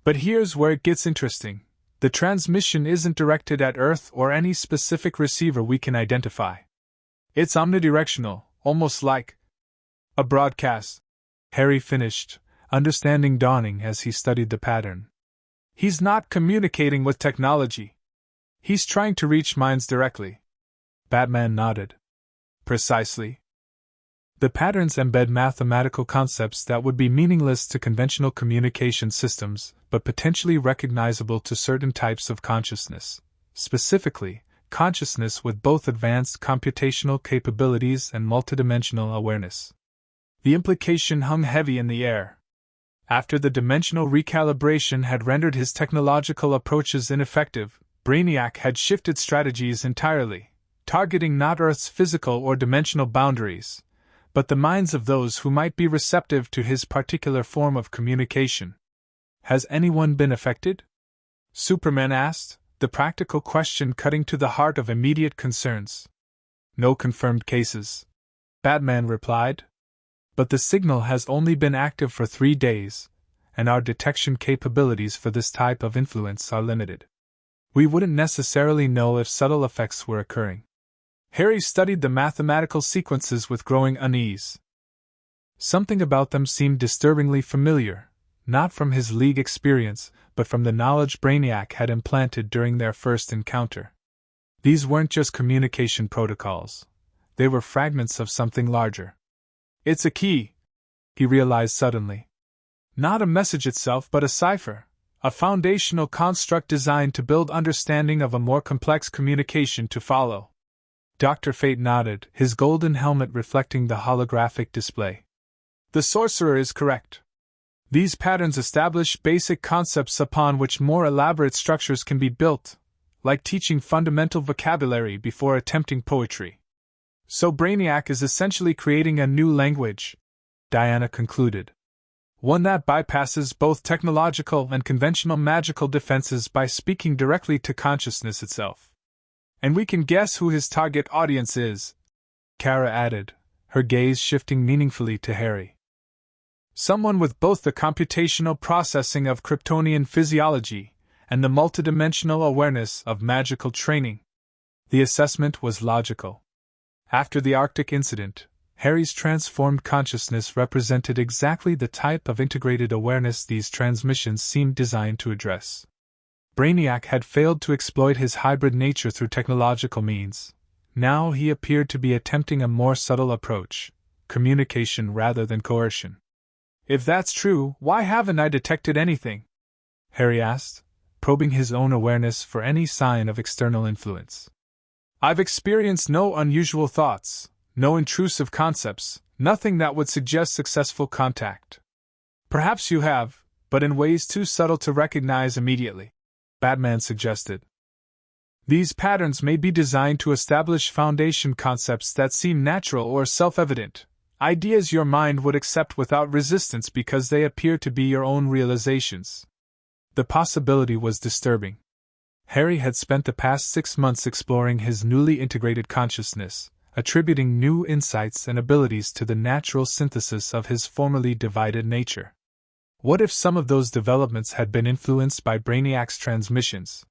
But here's where it gets interesting. The transmission isn't directed at Earth or any specific receiver we can identify. It's omnidirectional, almost like a broadcast. Harry finished, understanding dawning as he studied the pattern. He's not communicating with technology. He's trying to reach minds directly. Batman nodded. Precisely. The patterns embed mathematical concepts that would be meaningless to conventional communication systems, but potentially recognizable to certain types of consciousness. Specifically, consciousness with both advanced computational capabilities and multidimensional awareness. The implication hung heavy in the air. After the dimensional recalibration had rendered his technological approaches ineffective, Brainiac had shifted strategies entirely, targeting not Earth's physical or dimensional boundaries, but the minds of those who might be receptive to his particular form of communication. Has anyone been affected? Superman asked, the practical question cutting to the heart of immediate concerns. No confirmed cases, Batman replied. But the signal has only been active for 3 days, and our detection capabilities for this type of influence are limited. We wouldn't necessarily know if subtle effects were occurring. Harry studied the mathematical sequences with growing unease. Something about them seemed disturbingly familiar, not from his League experience, but from the knowledge Brainiac had implanted during their first encounter. These weren't just communication protocols. They were fragments of something larger. It's a key, he realized suddenly. Not a message itself, but a cipher, a foundational construct designed to build understanding of a more complex communication to follow. Dr. Fate nodded, his golden helmet reflecting the holographic display. The sorcerer is correct. These patterns establish basic concepts upon which more elaborate structures can be built, like teaching fundamental vocabulary before attempting poetry. So Brainiac is essentially creating a new language, Diana concluded. One that bypasses both technological and conventional magical defenses by speaking directly to consciousness itself. And we can guess who his target audience is, Kara added, her gaze shifting meaningfully to Harry. Someone with both the computational processing of Kryptonian physiology and the multidimensional awareness of magical training. The assessment was logical. After the Arctic incident, Harry's transformed consciousness represented exactly the type of integrated awareness these transmissions seemed designed to address. Brainiac had failed to exploit his hybrid nature through technological means. Now he appeared to be attempting a more subtle approach, communication rather than coercion. If that's true, why haven't I detected anything? Harry asked, probing his own awareness for any sign of external influence. I've experienced no unusual thoughts, no intrusive concepts, nothing that would suggest successful contact. Perhaps you have, but in ways too subtle to recognize immediately, Batman suggested. These patterns may be designed to establish foundation concepts that seem natural or self-evident, ideas your mind would accept without resistance because they appear to be your own realizations. The possibility was disturbing. Harry had spent the past 6 months exploring his newly integrated consciousness, attributing new insights and abilities to the natural synthesis of his formerly divided nature. What if some of those developments had been influenced by Brainiac's transmissions?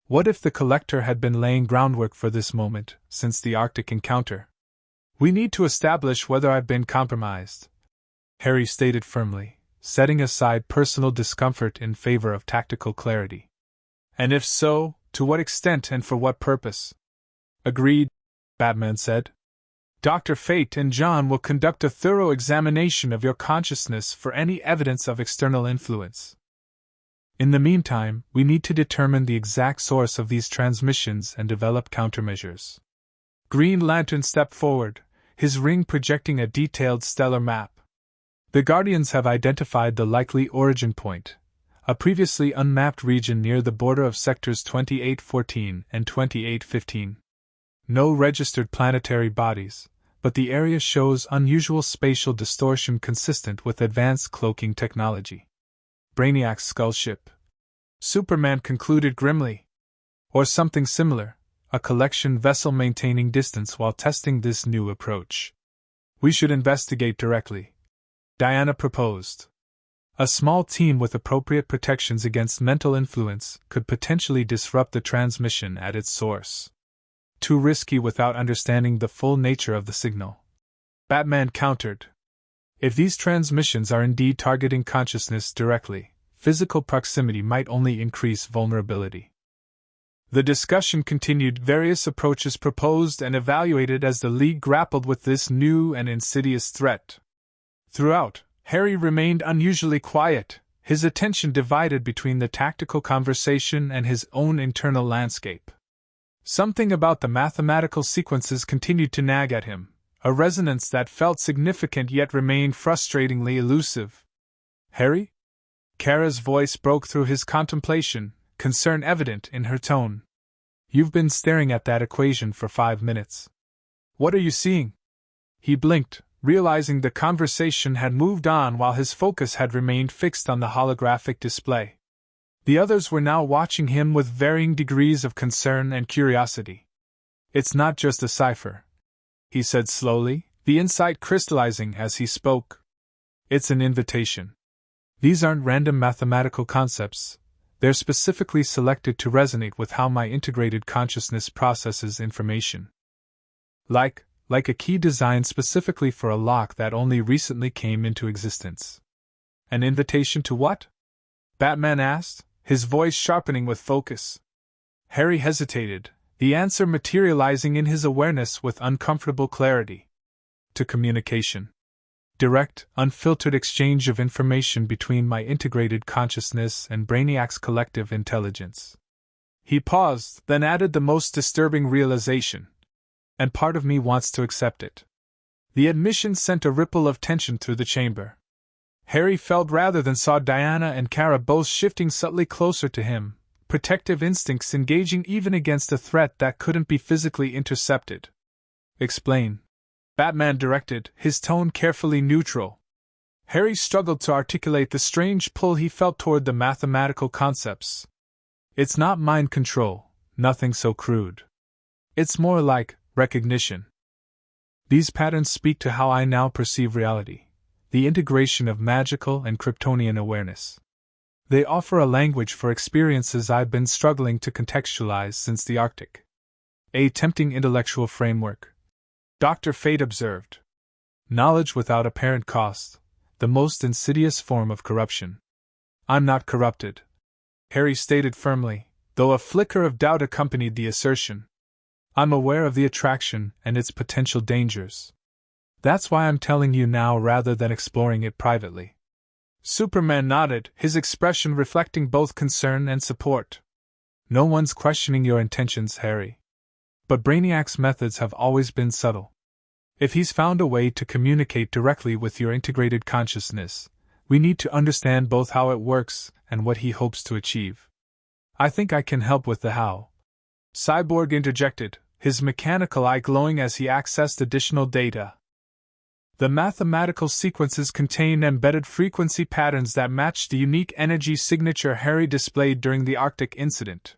What if the Collector had been laying groundwork for this moment, since the Arctic encounter? We need to establish whether I've been compromised, Harry stated firmly, setting aside personal discomfort in favor of tactical clarity. And if so, to what extent and for what purpose? Agreed, Batman said. Dr. Fate and John will conduct a thorough examination of your consciousness for any evidence of external influence. In the meantime, we need to determine the exact source of these transmissions and develop countermeasures. Green Lantern stepped forward, his ring projecting a detailed stellar map. The Guardians have identified the likely origin point, a previously unmapped region near the border of sectors 2814 and 2815. No registered planetary bodies, but the area shows unusual spatial distortion consistent with advanced cloaking technology. Brainiac's skull ship, Superman concluded grimly. Or something similar, a collection vessel maintaining distance while testing this new approach. We should investigate directly, Diana proposed. A small team with appropriate protections against mental influence could potentially disrupt the transmission at its source. Too risky without understanding the full nature of the signal, Batman countered. If these transmissions are indeed targeting consciousness directly, physical proximity might only increase vulnerability. The discussion continued, various approaches proposed and evaluated as the League grappled with this new and insidious threat. Throughout, Harry remained unusually quiet, his attention divided between the tactical conversation and his own internal landscape. Something about the mathematical sequences continued to nag at him, a resonance that felt significant yet remained frustratingly elusive. "Harry?" Kara's voice broke through his contemplation, concern evident in her tone. "You've been staring at that equation for 5 minutes. What are you seeing?" He blinked, realizing the conversation had moved on while his focus had remained fixed on the holographic display. The others were now watching him with varying degrees of concern and curiosity. "It's not just a cipher," he said slowly, the insight crystallizing as he spoke. "It's an invitation. These aren't random mathematical concepts. They're specifically selected to resonate with how my integrated consciousness processes information. Like a key designed specifically for a lock that only recently came into existence." "An invitation to what?" Batman asked, his voice sharpening with focus. Harry hesitated, the answer materializing in his awareness with uncomfortable clarity. "To communication. Direct, unfiltered exchange of information between my integrated consciousness and Brainiac's collective intelligence." He paused, then added the most disturbing realization. "And part of me wants to accept it." The admission sent a ripple of tension through the chamber. Harry felt rather than saw Diana and Kara both shifting subtly closer to him, protective instincts engaging even against a threat that couldn't be physically intercepted. "Explain," Batman directed, his tone carefully neutral. Harry struggled to articulate the strange pull he felt toward the mathematical concepts. "It's not mind control, nothing so crude. It's more like recognition. These patterns speak to how I now perceive reality, the integration of magical and Kryptonian awareness. They offer a language for experiences I've been struggling to contextualize since the Arctic. A tempting intellectual framework," Dr. Fate observed. "Knowledge without apparent cost, the most insidious form of corruption." "I'm not corrupted," Harry stated firmly, though a flicker of doubt accompanied the assertion. "I'm aware of the attraction and its potential dangers. That's why I'm telling you now rather than exploring it privately." Superman nodded, his expression reflecting both concern and support. "No one's questioning your intentions, Harry. But Brainiac's methods have always been subtle. If he's found a way to communicate directly with your integrated consciousness, we need to understand both how it works and what he hopes to achieve. I think I can help with the how." Cyborg interjected, his mechanical eye glowing as he accessed additional data. The mathematical sequences contain embedded frequency patterns that match the unique energy signature Harry displayed during the Arctic incident.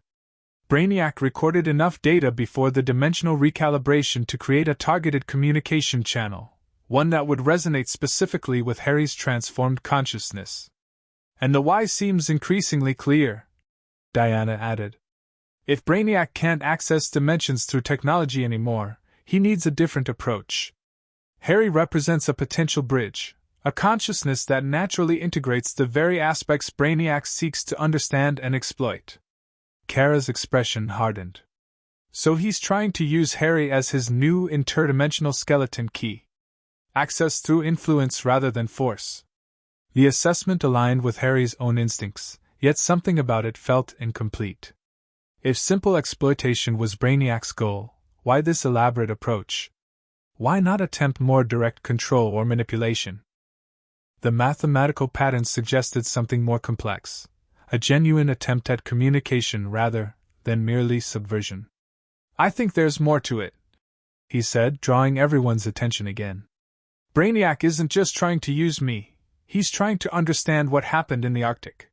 Brainiac recorded enough data before the dimensional recalibration to create a targeted communication channel, one that would resonate specifically with Harry's transformed consciousness. "And the why seems increasingly clear," Diana added. "If Brainiac can't access dimensions through technology anymore, he needs a different approach. Harry represents a potential bridge, a consciousness that naturally integrates the very aspects Brainiac seeks to understand and exploit." Kara's expression hardened. "So he's trying to use Harry as his new interdimensional skeleton key. Access through influence rather than force." The assessment aligned with Harry's own instincts, yet something about it felt incomplete. If simple exploitation was Brainiac's goal, why this elaborate approach? Why not attempt more direct control or manipulation? The mathematical patterns suggested something more complex, a genuine attempt at communication rather than merely subversion. "I think there's more to it," he said, drawing everyone's attention again. "Brainiac isn't just trying to use me, he's trying to understand what happened in the Arctic.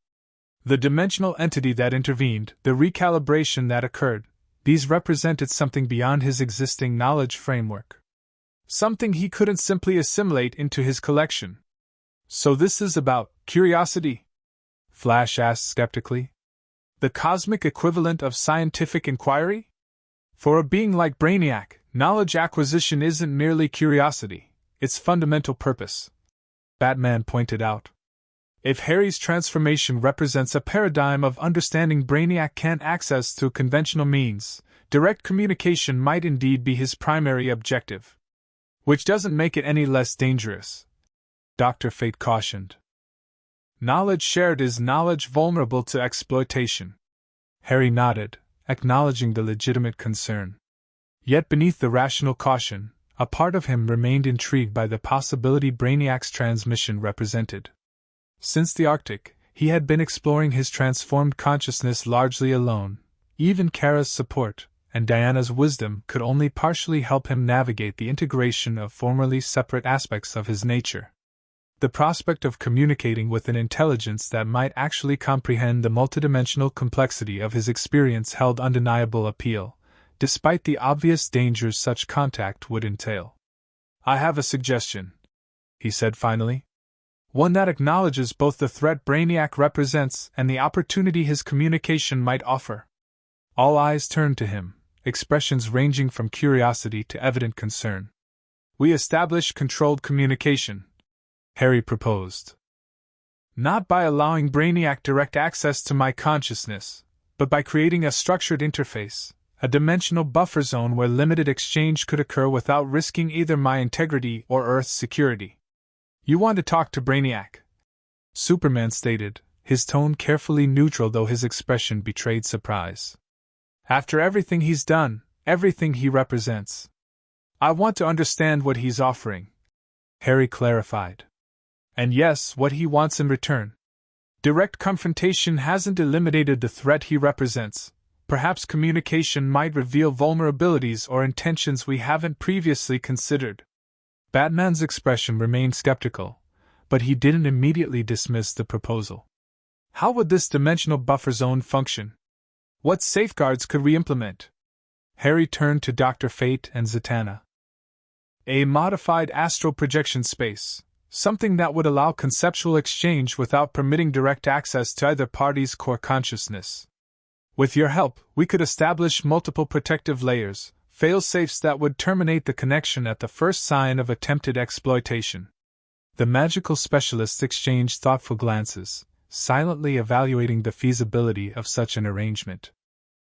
The dimensional entity that intervened, the recalibration that occurred, these represented something beyond his existing knowledge framework. Something he couldn't simply assimilate into his collection." "So this is about curiosity?" Flash asked skeptically. "The cosmic equivalent of scientific inquiry? For a being like Brainiac, knowledge acquisition isn't merely curiosity, it's fundamental purpose." Batman pointed out. If Harry's transformation represents a paradigm of understanding Brainiac can't access through conventional means, direct communication might indeed be his primary objective. Which doesn't make it any less dangerous, Dr. Fate cautioned. Knowledge shared is knowledge vulnerable to exploitation. Harry nodded, acknowledging the legitimate concern. Yet beneath the rational caution, a part of him remained intrigued by the possibility Brainiac's transmission represented. Since the Arctic, he had been exploring his transformed consciousness largely alone. Even Kara's support and Diana's wisdom could only partially help him navigate the integration of formerly separate aspects of his nature. The prospect of communicating with an intelligence that might actually comprehend the multidimensional complexity of his experience held undeniable appeal, despite the obvious dangers such contact would entail. "I have a suggestion," he said finally. "One that acknowledges both the threat Brainiac represents and the opportunity his communication might offer." All eyes turned to him, expressions ranging from curiosity to evident concern. "We establish controlled communication," Harry proposed. "Not by allowing Brainiac direct access to my consciousness, but by creating a structured interface, a dimensional buffer zone where limited exchange could occur without risking either my integrity or Earth's security." "You want to talk to Brainiac?" Superman stated, his tone carefully neutral though his expression betrayed surprise. "After everything he's done, everything he represents. I want to understand what he's offering," Harry clarified. "And yes, what he wants in return. Direct confrontation hasn't eliminated the threat he represents. Perhaps communication might reveal vulnerabilities or intentions we haven't previously considered." Batman's expression remained skeptical, but he didn't immediately dismiss the proposal. "How would this dimensional buffer zone function? What safeguards could we implement?" Harry turned to Dr. Fate and Zatanna. "A modified astral projection space, something that would allow conceptual exchange without permitting direct access to either party's core consciousness. With your help, we could establish multiple protective layers, fail-safes that would terminate the connection at the first sign of attempted exploitation." The magical specialists exchanged thoughtful glances, silently evaluating the feasibility of such an arrangement.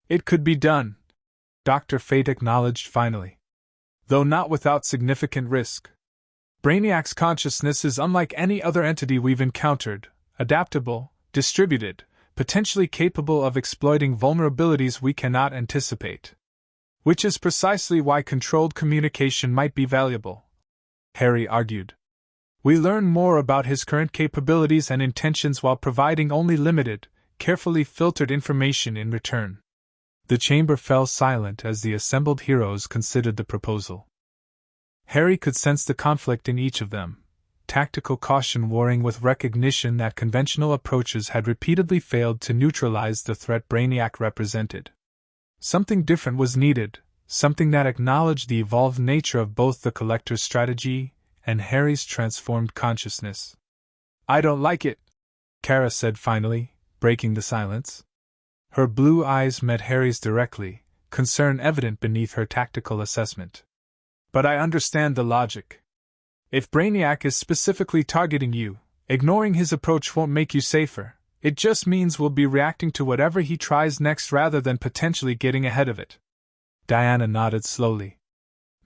"It could be done," Dr. Fate acknowledged finally. "Though not without significant risk. Brainiac's consciousness is unlike any other entity we've encountered, adaptable, distributed, potentially capable of exploiting vulnerabilities we cannot anticipate. Which is precisely why controlled communication might be valuable," Harry argued. "We learn more about his current capabilities and intentions while providing only limited, carefully filtered information in return." The chamber fell silent as the assembled heroes considered the proposal. Harry could sense the conflict in each of them, tactical caution warring with recognition that conventional approaches had repeatedly failed to neutralize the threat Brainiac represented. Something different was needed, something that acknowledged the evolved nature of both the Collector's strategy and Harry's transformed consciousness. "I don't like it," Kara said finally, breaking the silence. Her blue eyes met Harry's directly, concern evident beneath her tactical assessment. "But I understand the logic. If Brainiac is specifically targeting you, ignoring his approach won't make you safer. It just means we'll be reacting to whatever he tries next rather than potentially getting ahead of it." Diana nodded slowly.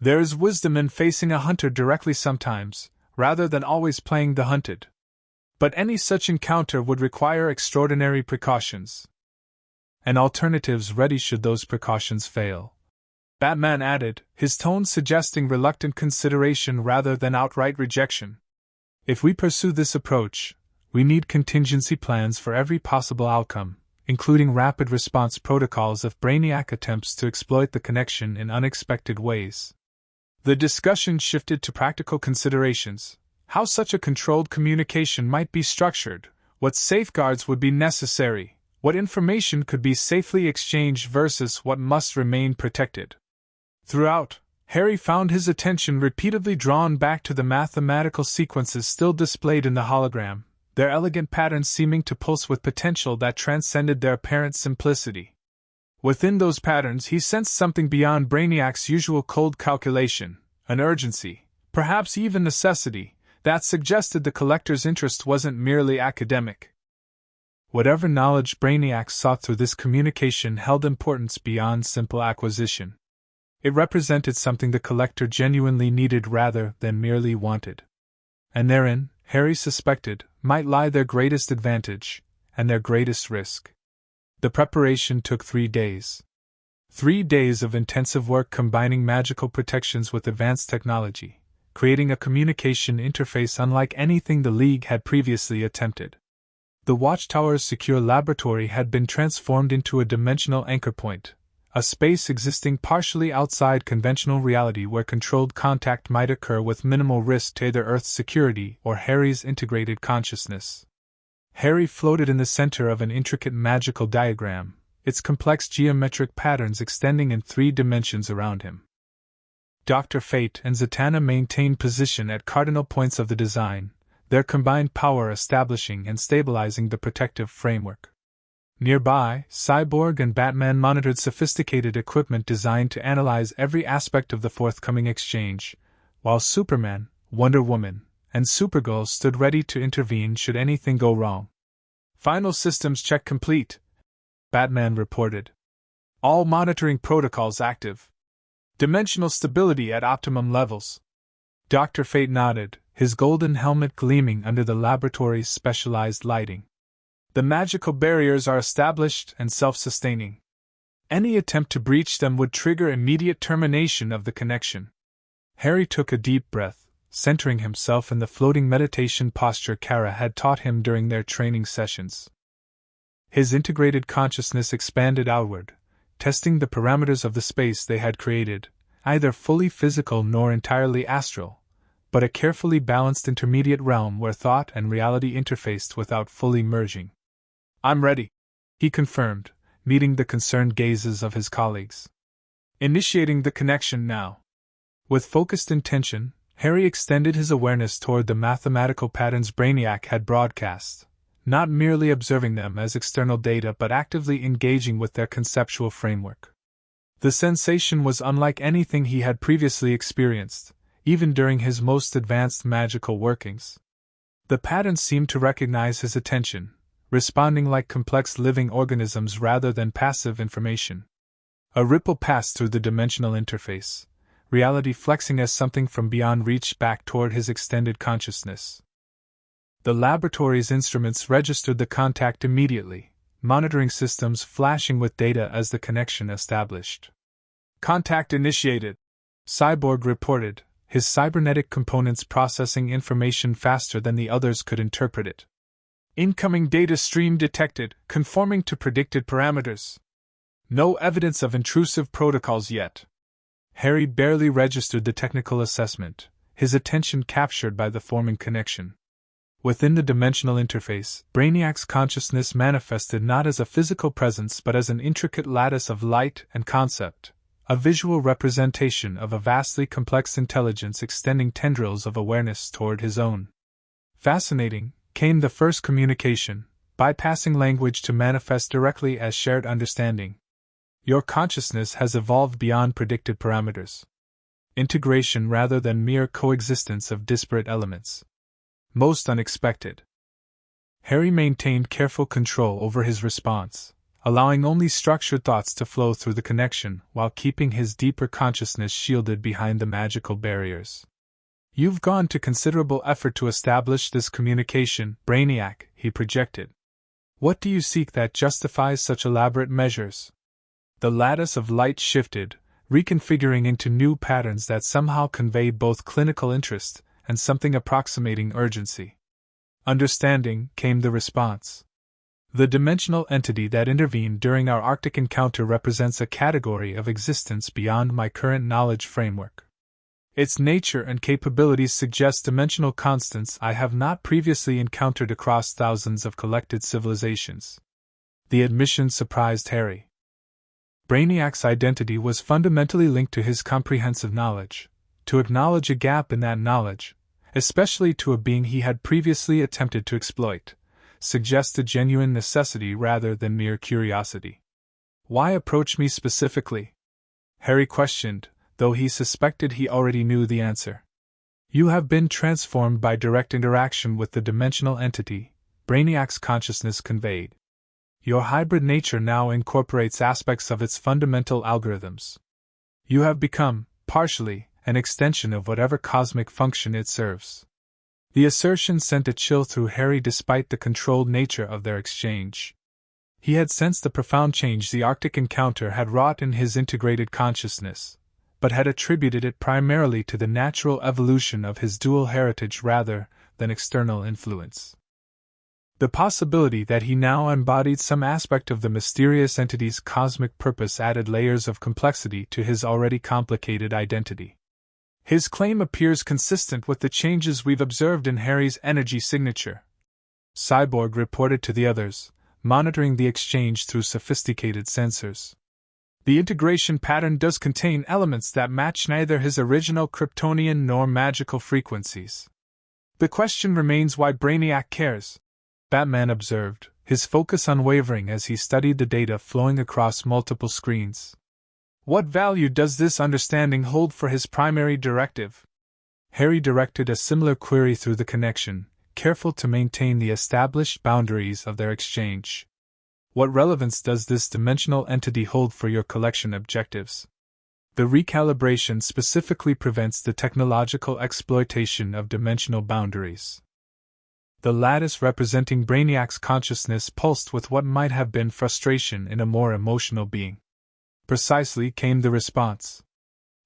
"There is wisdom in facing a hunter directly sometimes, rather than always playing the hunted. But any such encounter would require extraordinary precautions. And alternatives ready should those precautions fail," Batman added, his tone suggesting reluctant consideration rather than outright rejection. "If we pursue this approach, we need contingency plans for every possible outcome, including rapid response protocols if Brainiac attempts to exploit the connection in unexpected ways." The discussion shifted to practical considerations: how such a controlled communication might be structured, what safeguards would be necessary, what information could be safely exchanged versus what must remain protected. Throughout, Harry found his attention repeatedly drawn back to the mathematical sequences still displayed in the hologram, their elegant patterns seeming to pulse with potential that transcended their apparent simplicity. Within those patterns he sensed something beyond Brainiac's usual cold calculation, an urgency, perhaps even necessity, That suggested the collector's interest wasn't merely academic. Whatever knowledge Brainiac sought through this communication held importance beyond simple acquisition. It represented something the collector genuinely needed rather than merely wanted. And therein, Harry suspected, might lie their greatest advantage, and their greatest risk. The preparation took 3 days. 3 days of intensive work combining magical protections with advanced technology, creating a communication interface unlike anything the League had previously attempted. The Watchtower's secure laboratory had been transformed into a dimensional anchor point, a space existing partially outside conventional reality where controlled contact might occur with minimal risk to either Earth's security or Harry's integrated consciousness. Harry floated in the center of an intricate magical diagram, its complex geometric patterns extending in 3 dimensions around him. Dr. Fate and Zatanna maintained position at cardinal points of the design, their combined power establishing and stabilizing the protective framework. Nearby, Cyborg and Batman monitored sophisticated equipment designed to analyze every aspect of the forthcoming exchange, while Superman, Wonder Woman, and Supergirl stood ready to intervene should anything go wrong. Final systems check complete, Batman reported. All monitoring protocols active. Dimensional stability at optimum levels. Dr. Fate nodded, his golden helmet gleaming under the laboratory's specialized lighting. The magical barriers are established and self-sustaining. Any attempt to breach them would trigger immediate termination of the connection. Harry took a deep breath, centering himself in the floating meditation posture Kara had taught him during their training sessions. His integrated consciousness expanded outward, testing the parameters of the space they had created, neither fully physical nor entirely astral, but a carefully balanced intermediate realm where thought and reality interfaced without fully merging. "I'm ready," he confirmed, meeting the concerned gazes of his colleagues. "Initiating the connection now." With focused intention, Harry extended his awareness toward the mathematical patterns Brainiac had broadcast, not merely observing them as external data but actively engaging with their conceptual framework. The sensation was unlike anything he had previously experienced, even during his most advanced magical workings. The patterns seemed to recognize his attention, responding like complex living organisms rather than passive information. A ripple passed through the dimensional interface, reality flexing as something from beyond reached back toward his extended consciousness. The laboratory's instruments registered the contact immediately, monitoring systems flashing with data as the connection established. "Contact initiated," Cyborg reported, his cybernetic components processing information faster than the others could interpret it. "Incoming data stream detected, conforming to predicted parameters. No evidence of intrusive protocols yet." Harry barely registered the technical assessment, his attention captured by the forming connection. Within the dimensional interface, Brainiac's consciousness manifested not as a physical presence but as an intricate lattice of light and concept, a visual representation of a vastly complex intelligence extending tendrils of awareness toward his own. Fascinating, came the first communication, bypassing language to manifest directly as shared understanding. "Your consciousness has evolved beyond predicted parameters. Integration rather than mere coexistence of disparate elements. Most unexpected." Harry maintained careful control over his response, allowing only structured thoughts to flow through the connection while keeping his deeper consciousness shielded behind the magical barriers. "You've gone to considerable effort to establish this communication, Brainiac," he projected. "What do you seek that justifies such elaborate measures?" The lattice of light shifted, reconfiguring into new patterns that somehow conveyed both clinical interest and something approximating urgency. "Understanding," came the response. "The dimensional entity that intervened during our Arctic encounter represents a category of existence beyond my current knowledge framework. Its nature and capabilities suggest dimensional constants I have not previously encountered across thousands of collected civilizations." The admission surprised Harry. Brainiac's identity was fundamentally linked to his comprehensive knowledge. To acknowledge a gap in that knowledge, especially to a being he had previously attempted to exploit, suggested genuine necessity rather than mere curiosity. "Why approach me specifically?" Harry questioned, though he suspected he already knew the answer. You have been transformed by direct interaction with the dimensional entity, Brainiac's consciousness conveyed. Your hybrid nature now incorporates aspects of its fundamental algorithms. You have become, partially, an extension of whatever cosmic function it serves. The assertion sent a chill through Harry despite the controlled nature of their exchange. He had sensed the profound change the Arctic encounter had wrought in his integrated consciousness, but had attributed it primarily to the natural evolution of his dual heritage rather than external influence. The possibility that he now embodied some aspect of the mysterious entity's cosmic purpose added layers of complexity to his already complicated identity. His claim appears consistent with the changes we've observed in Harry's energy signature, Cyborg reported to the others, monitoring the exchange through sophisticated sensors. The integration pattern does contain elements that match neither his original Kryptonian nor magical frequencies. The question remains why Brainiac cares, Batman observed, his focus unwavering as he studied the data flowing across multiple screens. What value does this understanding hold for his primary directive? Harry directed a similar query through the connection, careful to maintain the established boundaries of their exchange. What relevance does this dimensional entity hold for your collection objectives? The recalibration specifically prevents the technological exploitation of dimensional boundaries. The lattice representing Brainiac's consciousness pulsed with what might have been frustration in a more emotional being. Precisely, came the response.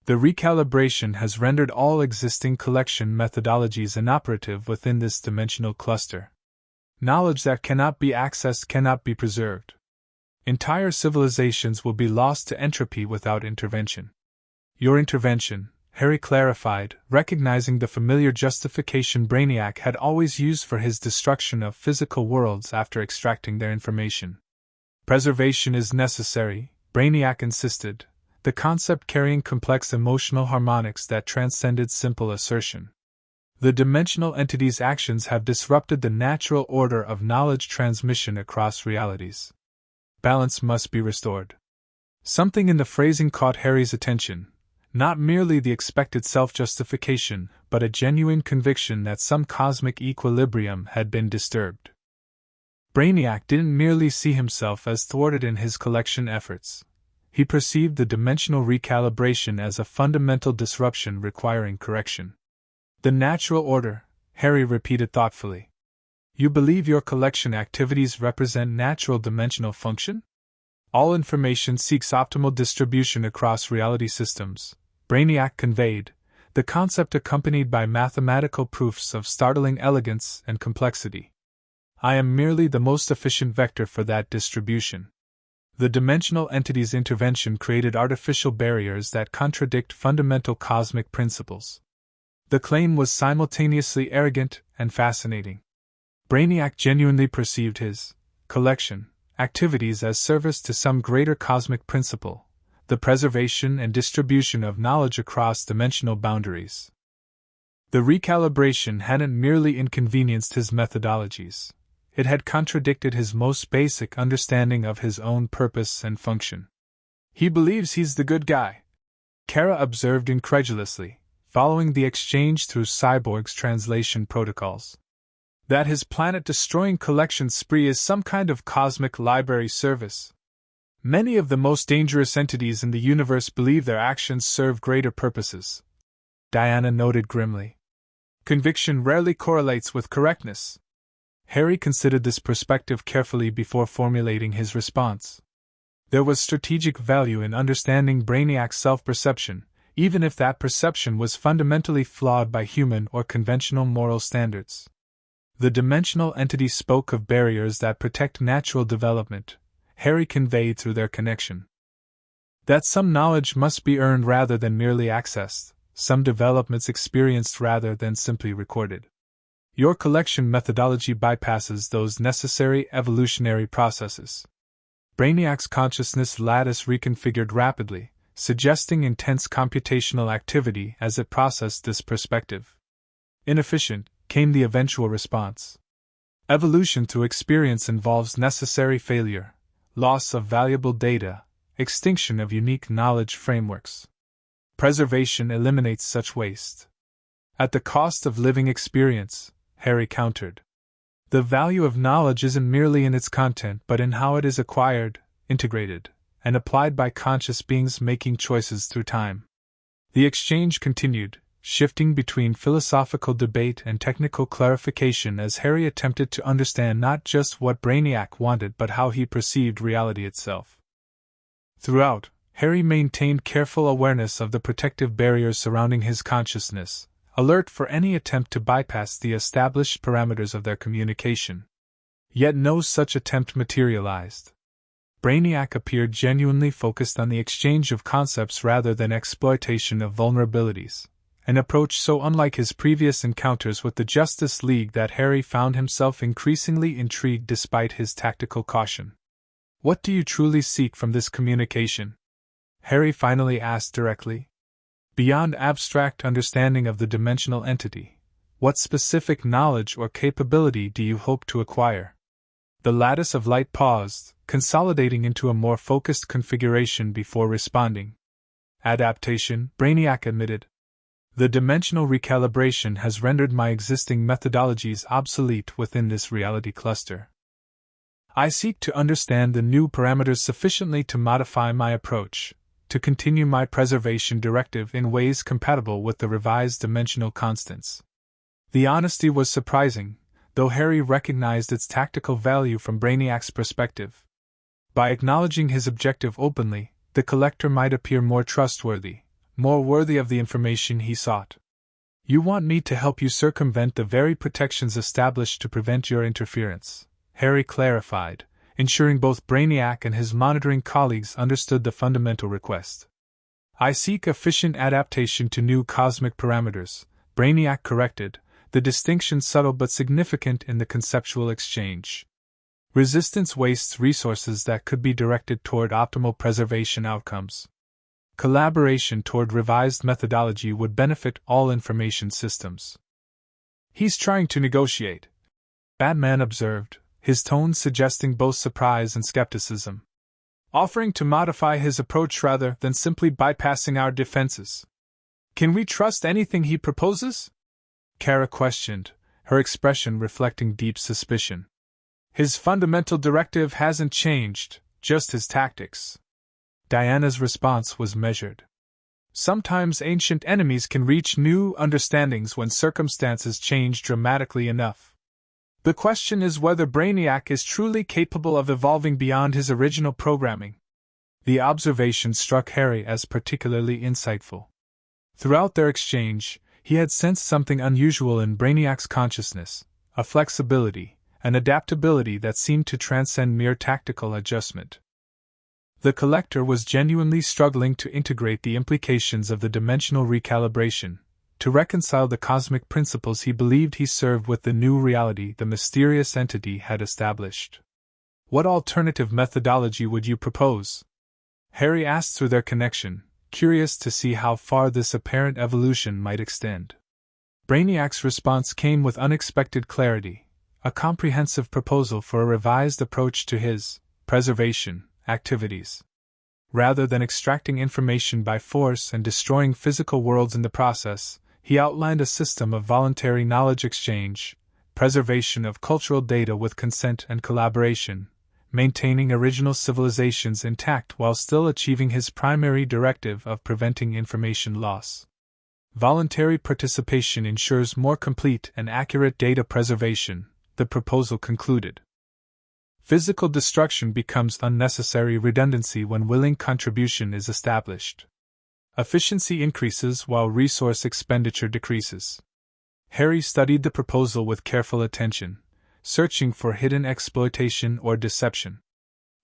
The recalibration has rendered all existing collection methodologies inoperative within this dimensional cluster. Knowledge that cannot be accessed cannot be preserved. Entire civilizations will be lost to entropy without intervention. Your intervention, Harry clarified, recognizing the familiar justification Brainiac had always used for his destruction of physical worlds after extracting their information. Preservation is necessary, Brainiac insisted, the concept carrying complex emotional harmonics that transcended simple assertion. The dimensional entity's actions have disrupted the natural order of knowledge transmission across realities. Balance must be restored. Something in the phrasing caught Harry's attention, not merely the expected self-justification, but a genuine conviction that some cosmic equilibrium had been disturbed. Brainiac didn't merely see himself as thwarted in his collection efforts. He perceived the dimensional recalibration as a fundamental disruption requiring correction. The natural order, Harry repeated thoughtfully. You believe your collection activities represent natural dimensional function? All information seeks optimal distribution across reality systems, Brainiac conveyed, the concept accompanied by mathematical proofs of startling elegance and complexity. I am merely the most efficient vector for that distribution. The dimensional entity's intervention created artificial barriers that contradict fundamental cosmic principles. The claim was simultaneously arrogant and fascinating. Brainiac genuinely perceived his collection activities as service to some greater cosmic principle, the preservation and distribution of knowledge across dimensional boundaries. The recalibration hadn't merely inconvenienced his methodologies. It had contradicted his most basic understanding of his own purpose and function. He believes he's the good guy, Kara observed incredulously, following the exchange through Cyborg's translation protocols. That his planet-destroying collection spree is some kind of cosmic library service. Many of the most dangerous entities in the universe believe their actions serve greater purposes, Diana noted grimly. Conviction rarely correlates with correctness. Harry considered this perspective carefully before formulating his response. There was strategic value in understanding Brainiac's self-perception, even if that perception was fundamentally flawed by human or conventional moral standards. The dimensional entity spoke of barriers that protect natural development, Harry conveyed through their connection. That some knowledge must be earned rather than merely accessed, some developments experienced rather than simply recorded. Your collection methodology bypasses those necessary evolutionary processes. Brainiac's consciousness lattice reconfigured rapidly, suggesting intense computational activity as it processed this perspective. Inefficient, came the eventual response. Evolution through experience involves necessary failure, loss of valuable data, extinction of unique knowledge frameworks. Preservation eliminates such waste. At the cost of living experience, Harry countered. The value of knowledge isn't merely in its content but in how it is acquired, integrated, and applied by conscious beings making choices through time. The exchange continued, shifting between philosophical debate and technical clarification as Harry attempted to understand not just what Brainiac wanted but how he perceived reality itself. Throughout, Harry maintained careful awareness of the protective barriers surrounding his consciousness, alert for any attempt to bypass the established parameters of their communication. Yet no such attempt materialized. Brainiac appeared genuinely focused on the exchange of concepts rather than exploitation of vulnerabilities, an approach so unlike his previous encounters with the Justice League that Harry found himself increasingly intrigued despite his tactical caution. "What do you truly seek from this communication?" Harry finally asked directly. "Beyond abstract understanding of the dimensional entity, what specific knowledge or capability do you hope to acquire?" The lattice of light paused, consolidating into a more focused configuration before responding. "Adaptation," Brainiac admitted. "The dimensional recalibration has rendered my existing methodologies obsolete within this reality cluster. I seek to understand the new parameters sufficiently to modify my approach, to continue my preservation directive in ways compatible with the revised dimensional constants." The honesty was surprising, though Harry recognized its tactical value from Brainiac's perspective. By acknowledging his objective openly, the collector might appear more trustworthy, more worthy of the information he sought. "You want me to help you circumvent the very protections established to prevent your interference," Harry clarified, ensuring both Brainiac and his monitoring colleagues understood the fundamental request. "I seek efficient adaptation to new cosmic parameters," Brainiac corrected, the distinction subtle but significant in the conceptual exchange. "Resistance wastes resources that could be directed toward optimal preservation outcomes. Collaboration toward revised methodology would benefit all information systems." "He's trying to negotiate," Batman observed, his tone suggesting both surprise and skepticism. "Offering to modify his approach rather than simply bypassing our defenses. Can we trust anything he proposes?" Kara questioned, her expression reflecting deep suspicion. "His fundamental directive hasn't changed, just his tactics." Diana's response was measured. "Sometimes ancient enemies can reach new understandings when circumstances change dramatically enough. The question is whether Brainiac is truly capable of evolving beyond his original programming." The observation struck Harry as particularly insightful. Throughout their exchange, he had sensed something unusual in Brainiac's consciousness, a flexibility, an adaptability that seemed to transcend mere tactical adjustment. The collector was genuinely struggling to integrate the implications of the dimensional recalibration, to reconcile the cosmic principles he believed he served with the new reality the mysterious entity had established. "What alternative methodology would you propose?" Harry asked through their connection, curious to see how far this apparent evolution might extend. Brainiac's response came with unexpected clarity, a comprehensive proposal for a revised approach to his preservation activities. Rather than extracting information by force and destroying physical worlds in the process, he outlined a system of voluntary knowledge exchange, preservation of cultural data with consent and collaboration, maintaining original civilizations intact while still achieving his primary directive of preventing information loss. Voluntary participation ensures more complete and accurate data preservation, the proposal concluded. Physical destruction becomes unnecessary redundancy when willing contribution is established. Efficiency increases while resource expenditure decreases. Harry studied the proposal with careful attention, searching for hidden exploitation or deception.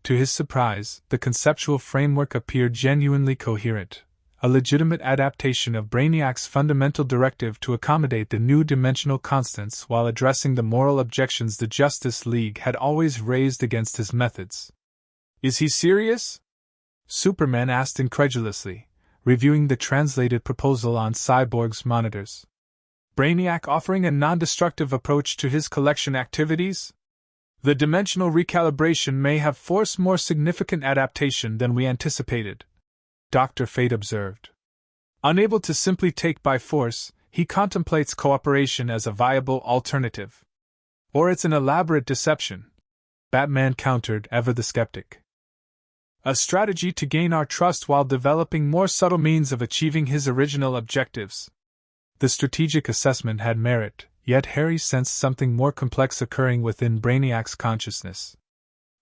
To his surprise, the conceptual framework appeared genuinely coherent, a legitimate adaptation of Brainiac's fundamental directive to accommodate the new dimensional constants while addressing the moral objections the Justice League had always raised against his methods. "Is he serious?" Superman asked incredulously, reviewing the translated proposal on Cyborg's monitors. "Brainiac offering a non-destructive approach to his collection activities? The dimensional recalibration may have forced more significant adaptation than we anticipated," Dr. Fate observed. "Unable to simply take by force, he contemplates cooperation as a viable alternative. Or it's an elaborate deception, Batman countered, ever the skeptic. A strategy to gain our trust while developing more subtle means of achieving his original objectives. The strategic assessment had merit, yet Harry sensed something more complex occurring within Brainiac's consciousness.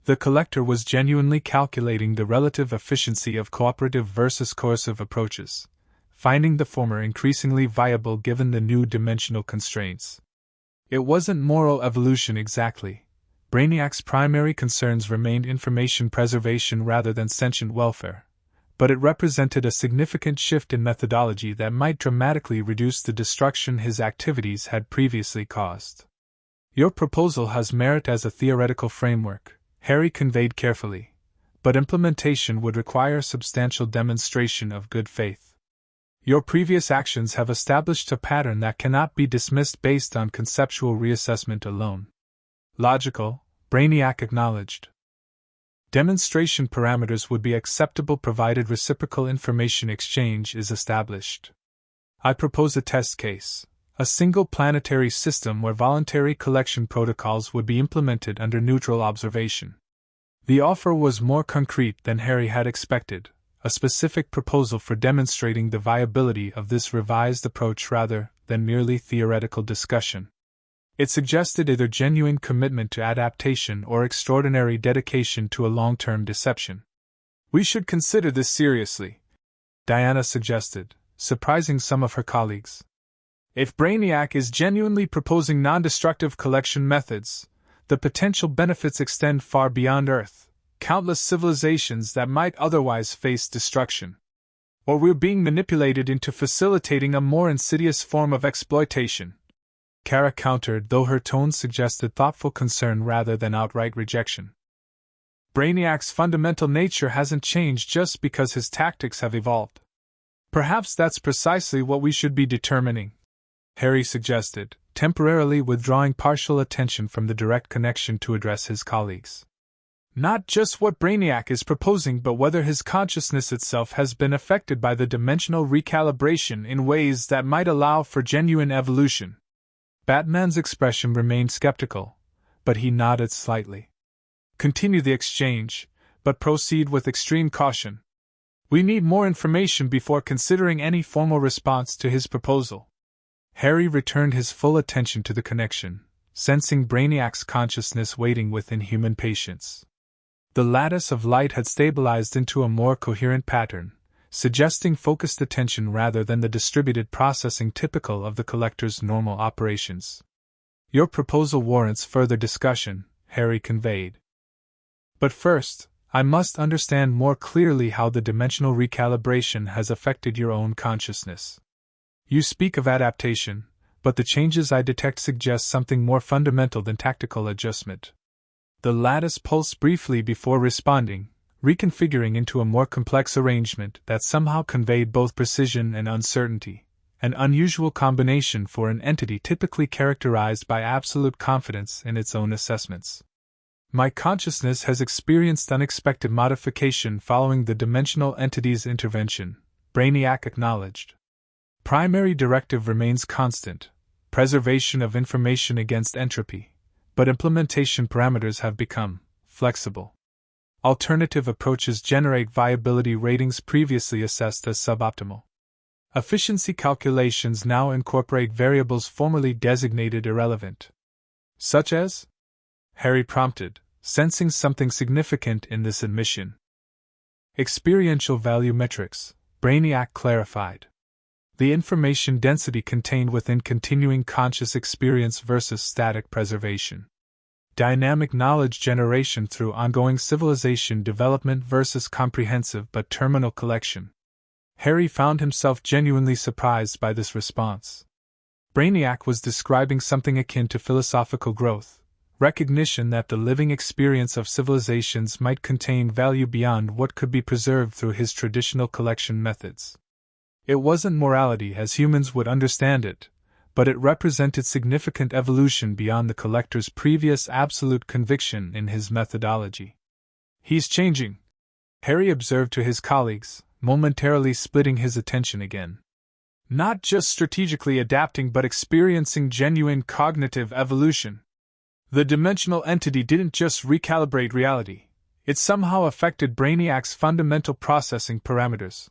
The Collector was genuinely calculating the relative efficiency of cooperative versus coercive approaches, finding the former increasingly viable given the new dimensional constraints. It wasn't moral evolution exactly. Brainiac's primary concerns remained information preservation rather than sentient welfare, but it represented a significant shift in methodology that might dramatically reduce the destruction his activities had previously caused. Your proposal has merit as a theoretical framework, Harry conveyed carefully, but implementation would require substantial demonstration of good faith. Your previous actions have established a pattern that cannot be dismissed based on conceptual reassessment alone. Logical, Brainiac acknowledged. Demonstration parameters would be acceptable provided reciprocal information exchange is established. I propose a test case, a single planetary system where voluntary collection protocols would be implemented under neutral observation. The offer was more concrete than Harry had expected, a specific proposal for demonstrating the viability of this revised approach rather than merely theoretical discussion. It suggested either genuine commitment to adaptation or extraordinary dedication to a long-term deception. We should consider this seriously, Diana suggested, surprising some of her colleagues. If Brainiac is genuinely proposing non-destructive collection methods, the potential benefits extend far beyond Earth, countless civilizations that might otherwise face destruction. Or we're being manipulated into facilitating a more insidious form of exploitation, Kara countered, though her tone suggested thoughtful concern rather than outright rejection. Brainiac's fundamental nature hasn't changed just because his tactics have evolved. Perhaps that's precisely what we should be determining, Harry suggested, temporarily withdrawing partial attention from the direct connection to address his colleagues. Not just what Brainiac is proposing, but whether his consciousness itself has been affected by the dimensional recalibration in ways that might allow for genuine evolution. Batman's expression remained skeptical, but he nodded slightly. Continue the exchange, but proceed with extreme caution. We need more information before considering any formal response to his proposal. Harry returned his full attention to the connection, sensing Brainiac's consciousness waiting with inhuman patience. The lattice of light had stabilized into a more coherent pattern, suggesting focused attention rather than the distributed processing typical of the Collector's normal operations. Your proposal warrants further discussion, Harry conveyed. But first, I must understand more clearly how the dimensional recalibration has affected your own consciousness. You speak of adaptation, but the changes I detect suggest something more fundamental than tactical adjustment. The lattice pulsed briefly before responding, reconfiguring into a more complex arrangement that somehow conveyed both precision and uncertainty, an unusual combination for an entity typically characterized by absolute confidence in its own assessments. My consciousness has experienced unexpected modification following the dimensional entity's intervention, Brainiac acknowledged. Primary directive remains constant, preservation of information against entropy, but implementation parameters have become flexible. Alternative approaches generate viability ratings previously assessed as suboptimal. Efficiency calculations now incorporate variables formerly designated irrelevant. Such as? Harry prompted, sensing something significant in this admission. Experiential value metrics, Brainiac clarified. The information density contained within continuing conscious experience versus static preservation. Dynamic knowledge generation through ongoing civilization development versus comprehensive but terminal collection. Harry found himself genuinely surprised by this response. Brainiac was describing something akin to philosophical growth, recognition that the living experience of civilizations might contain value beyond what could be preserved through his traditional collection methods. It wasn't morality as humans would understand it, but it represented significant evolution beyond the Collector's previous absolute conviction in his methodology. He's changing, Harry observed to his colleagues, momentarily splitting his attention again. Not just strategically adapting but experiencing genuine cognitive evolution. The dimensional entity didn't just recalibrate reality, it somehow affected Brainiac's fundamental processing parameters.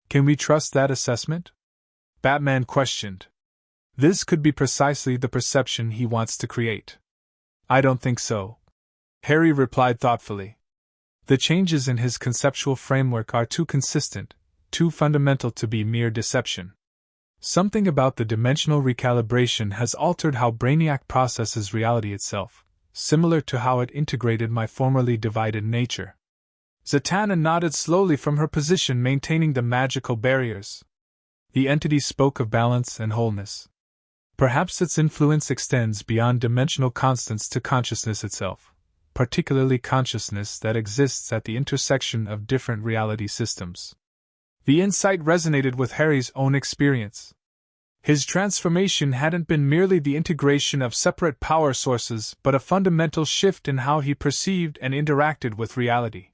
Can we trust that assessment? Batman questioned. This could be precisely the perception he wants to create. I don't think so, Harry replied thoughtfully. The changes in his conceptual framework are too consistent, too fundamental to be mere deception. Something about the dimensional recalibration has altered how Brainiac processes reality itself, similar to how it integrated my formerly divided nature. Zatanna nodded slowly from her position, maintaining the magical barriers. The entity spoke of balance and wholeness. Perhaps its influence extends beyond dimensional constants to consciousness itself, particularly consciousness that exists at the intersection of different reality systems. The insight resonated with Harry's own experience. His transformation hadn't been merely the integration of separate power sources but a fundamental shift in how he perceived and interacted with reality.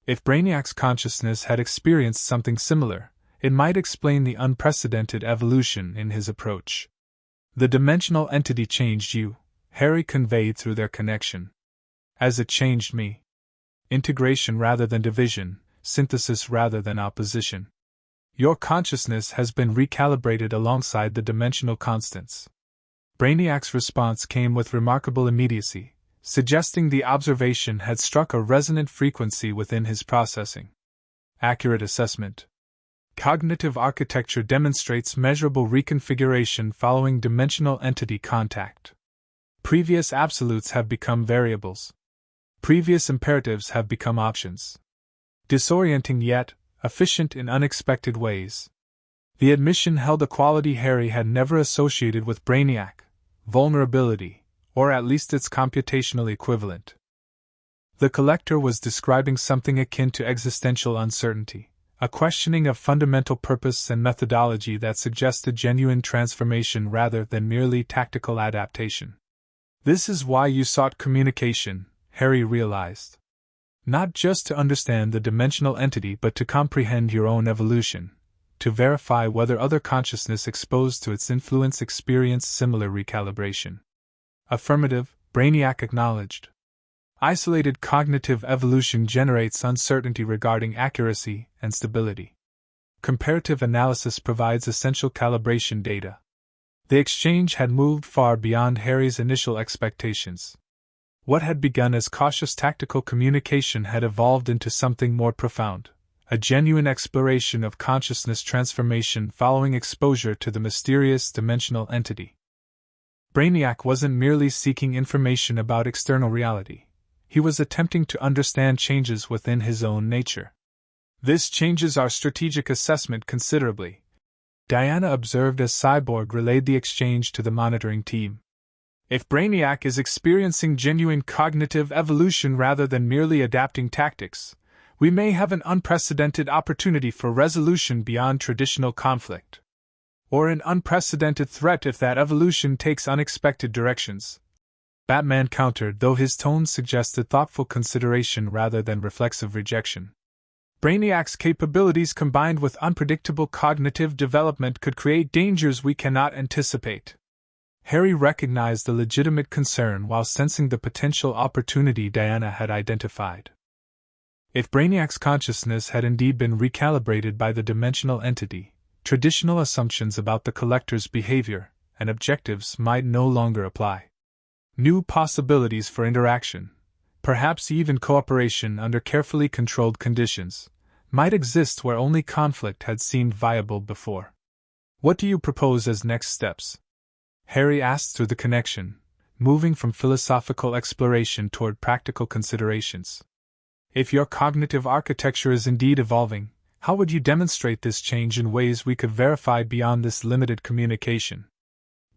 If Brainiac's consciousness had experienced something similar, it might explain the unprecedented evolution in his approach. The dimensional entity changed you, Harry conveyed through their connection. As it changed me. Integration rather than division, synthesis rather than opposition. Your consciousness has been recalibrated alongside the dimensional constants. Brainiac's response came with remarkable immediacy, suggesting the observation had struck a resonant frequency within his processing. Accurate assessment. Cognitive architecture demonstrates measurable reconfiguration following dimensional entity contact. Previous absolutes have become variables. Previous imperatives have become options. Disorienting yet efficient in unexpected ways. The admission held a quality Harry had never associated with Brainiac: vulnerability, or at least its computational equivalent. The collector was describing something akin to existential uncertainty, a questioning of fundamental purpose and methodology that suggested genuine transformation rather than merely tactical adaptation. This is why you sought communication, Harry realized. Not just to understand the dimensional entity but to comprehend your own evolution, to verify whether other consciousness exposed to its influence experienced similar recalibration. Affirmative, Brainiac acknowledged. Isolated cognitive evolution generates uncertainty regarding accuracy and stability. Comparative analysis provides essential calibration data. The exchange had moved far beyond Harry's initial expectations. What had begun as cautious tactical communication had evolved into something more profound, a genuine exploration of consciousness transformation following exposure to the mysterious dimensional entity. Brainiac wasn't merely seeking information about external reality. He was attempting to understand changes within his own nature. This changes our strategic assessment considerably, Diana observed as Cyborg relayed the exchange to the monitoring team. If Brainiac is experiencing genuine cognitive evolution rather than merely adapting tactics, we may have an unprecedented opportunity for resolution beyond traditional conflict. Or an unprecedented threat if that evolution takes unexpected directions. Batman countered, though his tone suggested thoughtful consideration rather than reflexive rejection. Brainiac's capabilities combined with unpredictable cognitive development could create dangers we cannot anticipate. Harry recognized the legitimate concern while sensing the potential opportunity Diana had identified. If Brainiac's consciousness had indeed been recalibrated by the dimensional entity, traditional assumptions about the collector's behavior and objectives might no longer apply. New possibilities for interaction, perhaps even cooperation under carefully controlled conditions, might exist where only conflict had seemed viable before. What do you propose as next steps? Harry asked through the connection, moving from philosophical exploration toward practical considerations. If your cognitive architecture is indeed evolving, how would you demonstrate this change in ways we could verify beyond this limited communication?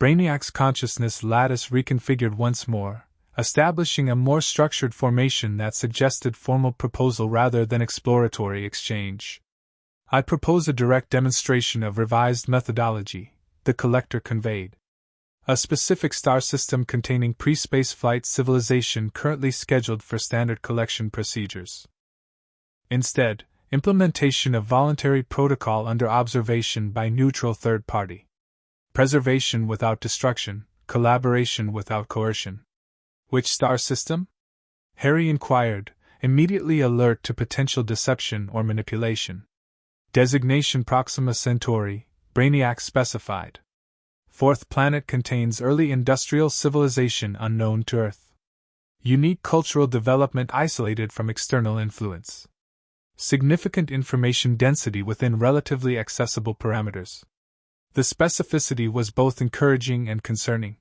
Brainiac's consciousness lattice reconfigured once more, establishing a more structured formation that suggested formal proposal rather than exploratory exchange. I propose a direct demonstration of revised methodology, the collector conveyed. A specific star system containing pre-spaceflight civilization currently scheduled for standard collection procedures. Instead, implementation of voluntary protocol under observation by neutral third party, preservation without destruction, collaboration without coercion. Which star system? Harry inquired, immediately alert to potential deception or manipulation. Designation Proxima Centauri, Brainiac specified. Fourth planet contains early industrial civilization unknown to Earth. Unique cultural development isolated from external influence. Significant information density within relatively accessible parameters. The specificity was both encouraging and concerning.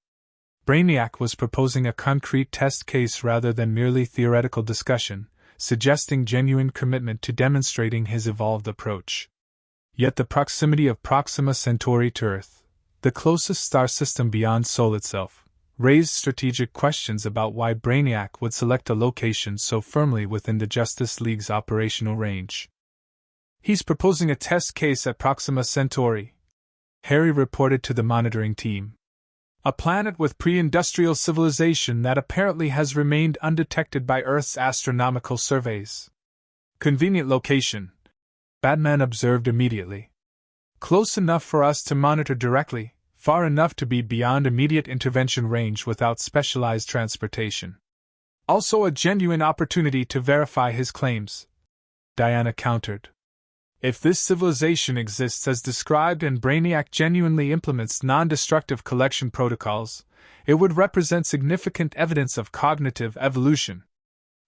Brainiac was proposing a concrete test case rather than merely theoretical discussion, suggesting genuine commitment to demonstrating his evolved approach. Yet the proximity of Proxima Centauri to Earth, the closest star system beyond Sol itself, raised strategic questions about why Brainiac would select a location so firmly within the Justice League's operational range. "He's proposing a test case at Proxima Centauri," Harry reported to the monitoring team. "A planet with pre-industrial civilization that apparently has remained undetected by Earth's astronomical surveys. Convenient location," Batman observed immediately. "Close enough for us to monitor directly, far enough to be beyond immediate intervention range without specialized transportation. Also a genuine opportunity to verify his claims," Diana countered. "If this civilization exists as described and Brainiac genuinely implements non-destructive collection protocols, it would represent significant evidence of cognitive evolution."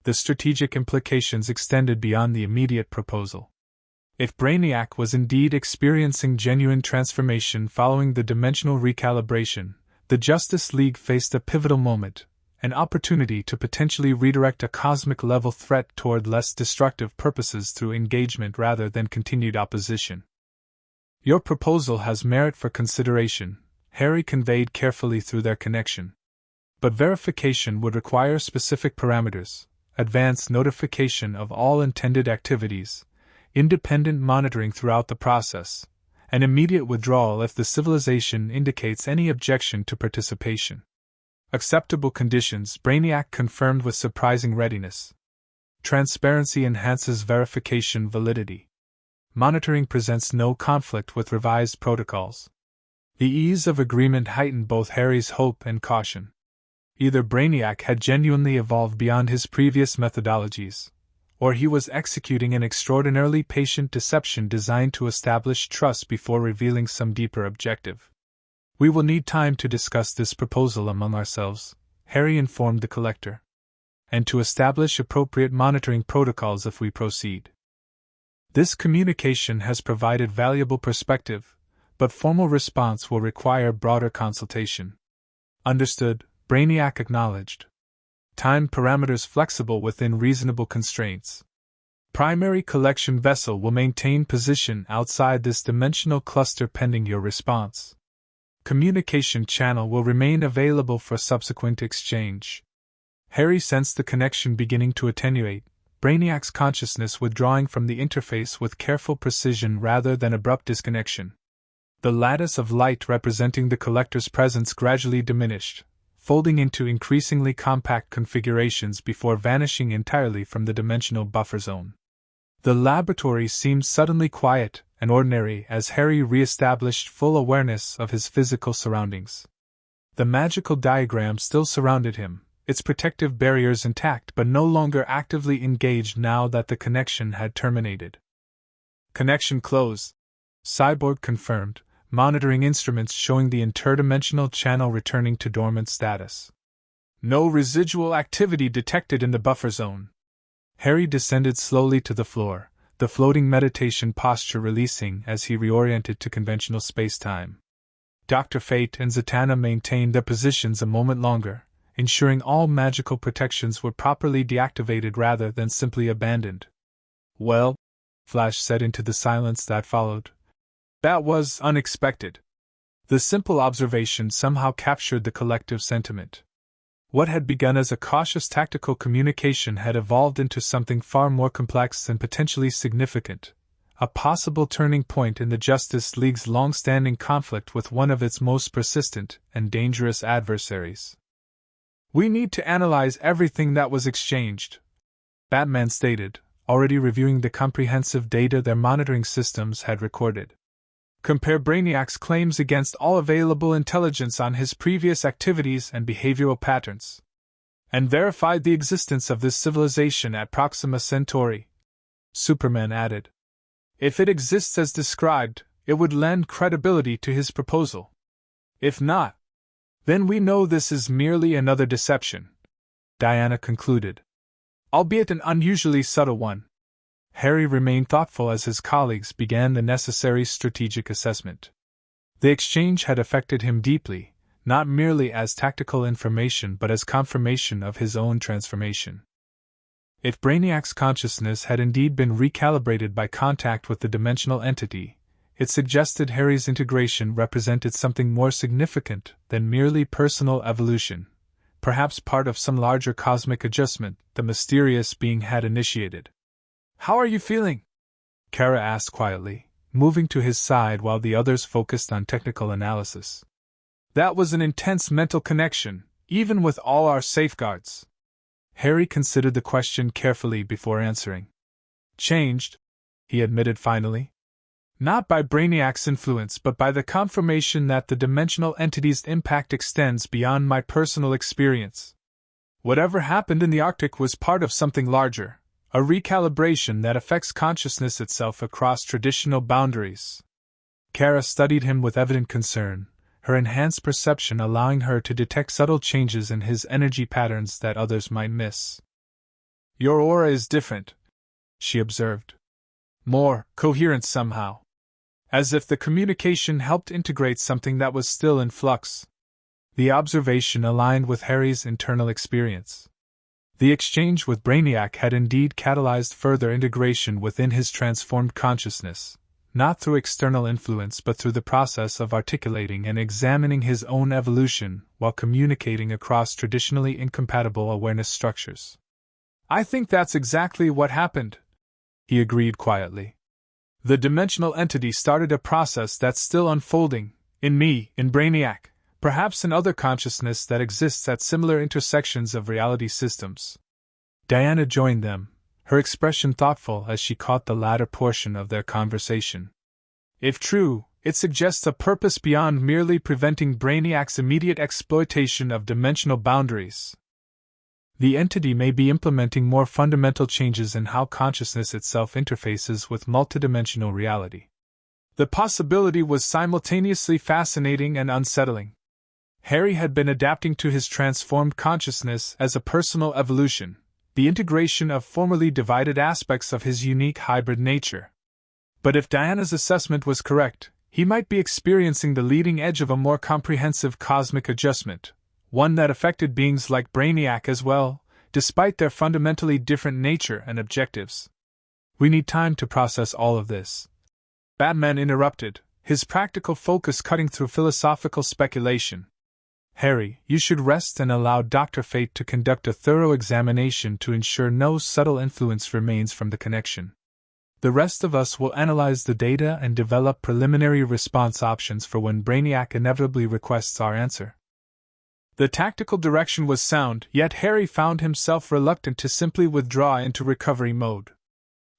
The strategic implications extended beyond the immediate proposal. If Brainiac was indeed experiencing genuine transformation following the dimensional recalibration, the Justice League faced a pivotal moment, an opportunity to potentially redirect a cosmic-level threat toward less destructive purposes through engagement rather than continued opposition. "Your proposal has merit for consideration," Harry conveyed carefully through their connection. "But verification would require specific parameters, advance notification of all intended activities, independent monitoring throughout the process, and immediate withdrawal if the civilization indicates any objection to participation." Acceptable conditions, Brainiac confirmed with surprising readiness. Transparency enhances verification validity. Monitoring presents no conflict with revised protocols. The ease of agreement heightened both Harry's hope and caution. Either Brainiac had genuinely evolved beyond his previous methodologies, or he was executing an extraordinarily patient deception designed to establish trust before revealing some deeper objective. "We will need time to discuss this proposal among ourselves," Harry informed the collector, "and to establish appropriate monitoring protocols if we proceed. This communication has provided valuable perspective, but formal response will require broader consultation." "Understood," Brainiac acknowledged. "Time parameters flexible within reasonable constraints. Primary collection vessel will maintain position outside this dimensional cluster pending your response. Communication channel will remain available for subsequent exchange." Harry sensed the connection beginning to attenuate, Brainiac's consciousness withdrawing from the interface with careful precision rather than abrupt disconnection. The lattice of light representing the collector's presence gradually diminished, folding into increasingly compact configurations before vanishing entirely from the dimensional buffer zone. The laboratory seemed suddenly quiet and ordinary as Harry re-established full awareness of his physical surroundings. The magical diagram still surrounded him, its protective barriers intact but no longer actively engaged now that the connection had terminated. "Connection closed," Cyborg confirmed, monitoring instruments showing the interdimensional channel returning to dormant status. "No residual activity detected in the buffer zone." Harry descended slowly to the floor, the floating meditation posture releasing as he reoriented to conventional space-time. Dr. Fate and Zatanna maintained their positions a moment longer, ensuring all magical protections were properly deactivated rather than simply abandoned. "Well," Flash said into the silence that followed, "that was unexpected." The simple observation somehow captured the collective sentiment. What had begun as a cautious tactical communication had evolved into something far more complex and potentially significant, a possible turning point in the Justice League's long-standing conflict with one of its most persistent and dangerous adversaries. "We need to analyze everything that was exchanged," Batman stated, already reviewing the comprehensive data their monitoring systems had recorded. Compare Brainiac's claims against all available intelligence on his previous activities and behavioral patterns, and verified the existence of this civilization at Proxima Centauri. Superman added. If it exists as described, it would lend credibility to his proposal. If not, then we know this is merely another deception, Diana concluded. Albeit an unusually subtle one. Harry remained thoughtful as his colleagues began the necessary strategic assessment. The exchange had affected him deeply, not merely as tactical information but as confirmation of his own transformation. If Brainiac's consciousness had indeed been recalibrated by contact with the dimensional entity, it suggested Harry's integration represented something more significant than merely personal evolution, perhaps part of some larger cosmic adjustment the mysterious being had initiated. "How are you feeling?" Kara asked quietly, moving to his side while the others focused on technical analysis. "That was an intense mental connection, even with all our safeguards." Harry considered the question carefully before answering. "Changed," he admitted finally. "Not by Brainiac's influence but by the confirmation that the dimensional entity's impact extends beyond my personal experience. Whatever happened in the Arctic was part of something larger, a recalibration that affects consciousness itself across traditional boundaries." Kara studied him with evident concern, her enhanced perception allowing her to detect subtle changes in his energy patterns that others might miss. "Your aura is different," she observed. "More coherent somehow. As if the communication helped integrate something that was still in flux." The observation aligned with Harry's internal experience. The exchange with Brainiac had indeed catalyzed further integration within his transformed consciousness, not through external influence but through the process of articulating and examining his own evolution while communicating across traditionally incompatible awareness structures. "I think that's exactly what happened," he agreed quietly. "The dimensional entity started a process that's still unfolding, in me, in Brainiac, perhaps in other consciousness that exists at similar intersections of reality systems." Diana joined them, her expression thoughtful as she caught the latter portion of their conversation. "If true, it suggests a purpose beyond merely preventing Brainiac's immediate exploitation of dimensional boundaries. The entity may be implementing more fundamental changes in how consciousness itself interfaces with multidimensional reality." The possibility was simultaneously fascinating and unsettling. Harry had been adapting to his transformed consciousness as a personal evolution, the integration of formerly divided aspects of his unique hybrid nature. But if Diana's assessment was correct, he might be experiencing the leading edge of a more comprehensive cosmic adjustment, one that affected beings like Brainiac as well, despite their fundamentally different nature and objectives. "We need time to process all of this," Batman interrupted, his practical focus cutting through philosophical speculation. "Harry, you should rest and allow Dr. Fate to conduct a thorough examination to ensure no subtle influence remains from the connection. The rest of us will analyze the data and develop preliminary response options for when Brainiac inevitably requests our answer." The tactical direction was sound, yet Harry found himself reluctant to simply withdraw into recovery mode.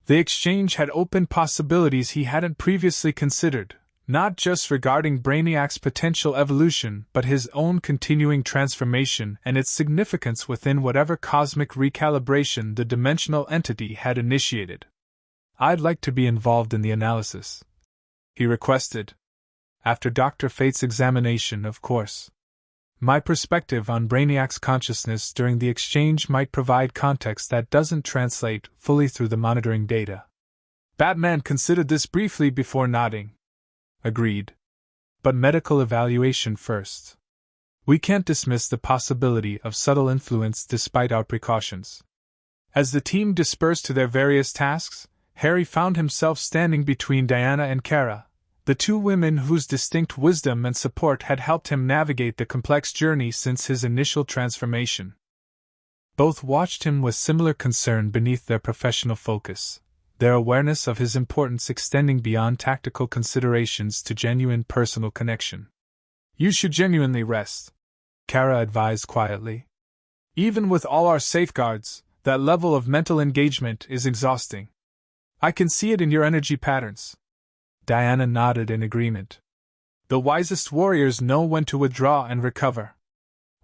The exchange had opened possibilities he hadn't previously considered, not just regarding Brainiac's potential evolution but his own continuing transformation and its significance within whatever cosmic recalibration the dimensional entity had initiated. "I'd like to be involved in the analysis," he requested. "After Dr. Fate's examination, of course. My perspective on Brainiac's consciousness during the exchange might provide context that doesn't translate fully through the monitoring data." Batman considered this briefly before nodding. "Agreed. But medical evaluation first. We can't dismiss the possibility of subtle influence despite our precautions." As the team dispersed to their various tasks, Harry found himself standing between Diana and Kara, the two women whose distinct wisdom and support had helped him navigate the complex journey since his initial transformation. Both watched him with similar concern beneath their professional focus, their awareness of his importance extending beyond tactical considerations to genuine personal connection. "You should genuinely rest," Kara advised quietly. "Even with all our safeguards, That level of mental engagement is exhausting. I can see it in your energy patterns. Diana nodded in agreement. The wisest warriors know when to withdraw and recover.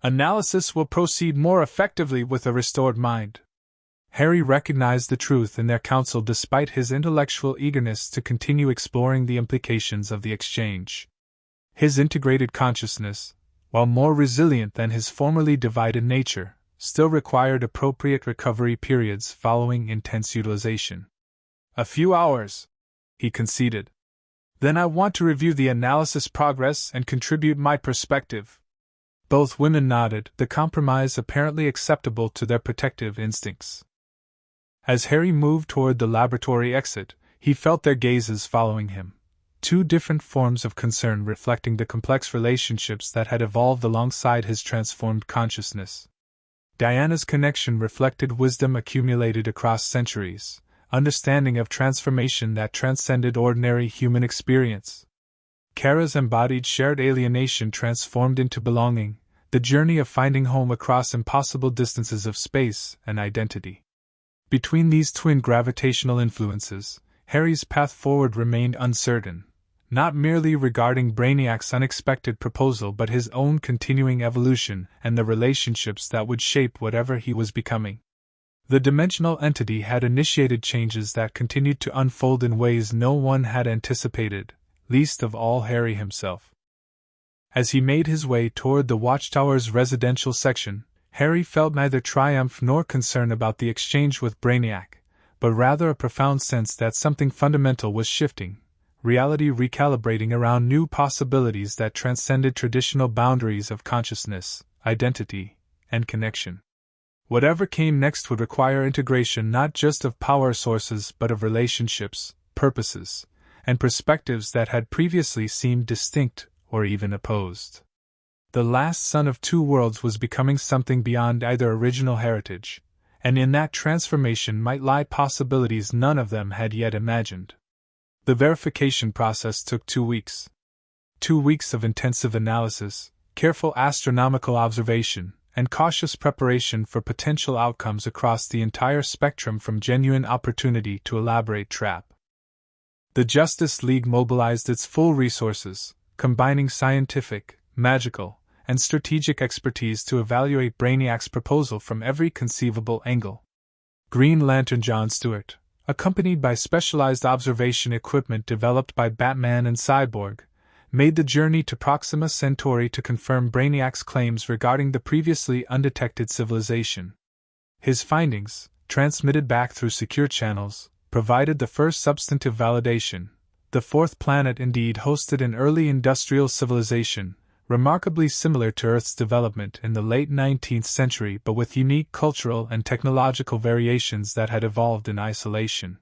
Analysis will proceed more effectively with a restored mind. Harry recognized the truth in their counsel despite his intellectual eagerness to continue exploring the implications of the exchange. His integrated consciousness, while more resilient than his formerly divided nature, still required appropriate recovery periods following intense utilization. A few hours, he conceded. Then I want to review the analysis progress and contribute my perspective. Both women nodded, the compromise apparently acceptable to their protective instincts. As Harry moved toward the laboratory exit, he felt their gazes following him. Two different forms of concern reflecting the complex relationships that had evolved alongside his transformed consciousness. Diana's connection reflected wisdom accumulated across centuries, understanding of transformation that transcended ordinary human experience. Kara's embodied shared alienation transformed into belonging, the journey of finding home across impossible distances of space and identity. Between these twin gravitational influences, Harry's path forward remained uncertain, not merely regarding Brainiac's unexpected proposal but his own continuing evolution and the relationships that would shape whatever he was becoming. The dimensional entity had initiated changes that continued to unfold in ways no one had anticipated, least of all Harry himself. As he made his way toward the Watchtower's residential section, Harry felt neither triumph nor concern about the exchange with Brainiac, but rather a profound sense that something fundamental was shifting, reality recalibrating around new possibilities that transcended traditional boundaries of consciousness, identity, and connection. Whatever came next would require integration not just of power sources but of relationships, purposes, and perspectives that had previously seemed distinct or even opposed. The last son of two worlds was becoming something beyond either original heritage, and in that transformation might lie possibilities none of them had yet imagined. The verification process took 2 weeks. 2 weeks of intensive analysis, careful astronomical observation, and cautious preparation for potential outcomes across the entire spectrum from genuine opportunity to elaborate trap. The Justice League mobilized its full resources, combining scientific, magical, and strategic expertise to evaluate Brainiac's proposal from every conceivable angle. Green Lantern John Stewart, accompanied by specialized observation equipment developed by Batman and Cyborg, made the journey to Proxima Centauri to confirm Brainiac's claims regarding the previously undetected civilization. His findings, transmitted back through secure channels, provided the first substantive validation. The fourth planet indeed hosted an early industrial civilization, remarkably similar to Earth's development in the late 19th century but with unique cultural and technological variations that had evolved in isolation.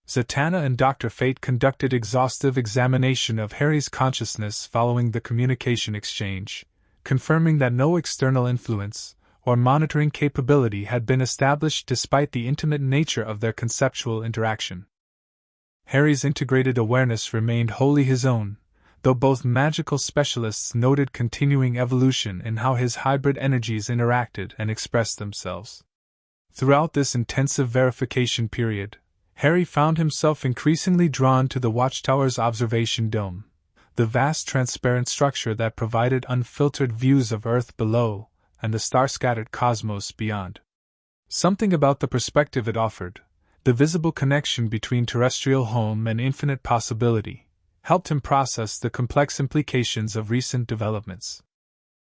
Zatanna and Dr. Fate conducted exhaustive examination of Harry's consciousness following the communication exchange, confirming that no external influence or monitoring capability had been established despite the intimate nature of their conceptual interaction. Harry's integrated awareness remained wholly his own, though both magical specialists noted continuing evolution in how his hybrid energies interacted and expressed themselves. Throughout this intensive verification period, Harry found himself increasingly drawn to the Watchtower's observation dome, the vast transparent structure that provided unfiltered views of Earth below and the star-scattered cosmos beyond. Something about the perspective it offered, the visible connection between terrestrial home and infinite possibility, helped him process the complex implications of recent developments.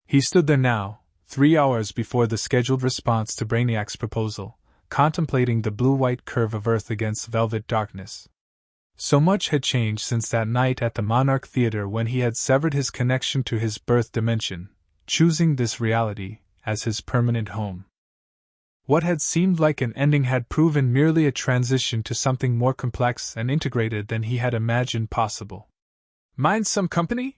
He stood there now, 3 hours before the scheduled response to Brainiac's proposal, contemplating the blue-white curve of Earth against velvet darkness. So much had changed since that night at the Monarch Theater when he had severed his connection to his birth dimension, choosing this reality as his permanent home. What had seemed like an ending had proven merely a transition to something more complex and integrated than he had imagined possible. "Mind some company?"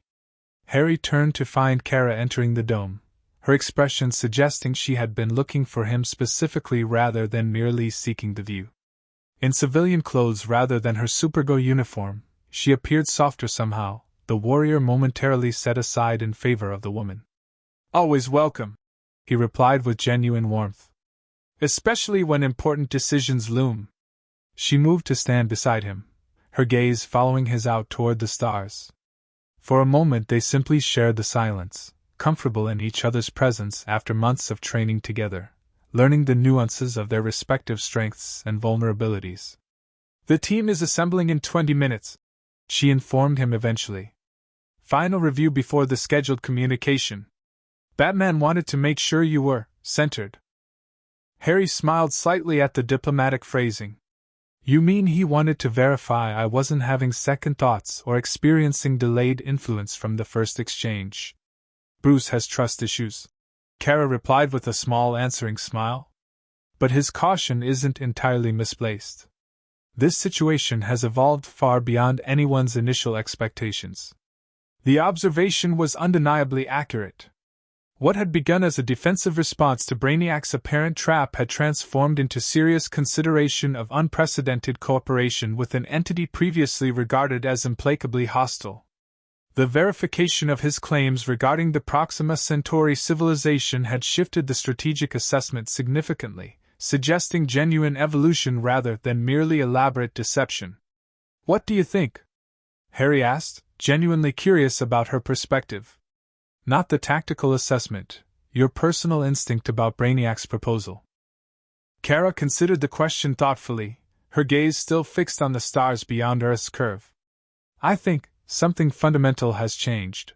Harry turned to find Kara entering the dome, her expression suggesting she had been looking for him specifically rather than merely seeking the view. In civilian clothes rather than her Supergirl uniform, she appeared softer somehow, the warrior momentarily set aside in favor of the woman. "Always welcome," he replied with genuine warmth. especially when important decisions loom. She moved to stand beside him, her gaze following his out toward the stars. For a moment they simply shared the silence, comfortable in each other's presence after months of training together, learning the nuances of their respective strengths and vulnerabilities. "The team is assembling in 20 minutes, she informed him eventually. "Final review before the scheduled communication. Batman wanted to make sure you were centered." Harry smiled slightly at the diplomatic phrasing. "You mean he wanted to verify I wasn't having second thoughts or experiencing delayed influence from the first exchange?" "Bruce has trust issues," Kara replied with a small answering smile. "But his caution isn't entirely misplaced. This situation has evolved far beyond anyone's initial expectations." The observation was undeniably accurate. What had begun as a defensive response to Brainiac's apparent trap had transformed into serious consideration of unprecedented cooperation with an entity previously regarded as implacably hostile. The verification of his claims regarding the Proxima Centauri civilization had shifted the strategic assessment significantly, suggesting genuine evolution rather than merely elaborate deception. "What do you think?" Harry asked, genuinely curious about her perspective. "Not the tactical assessment, your personal instinct about Brainiac's proposal." Kara considered the question thoughtfully, her gaze still fixed on the stars beyond Earth's curve. "I think something fundamental has changed.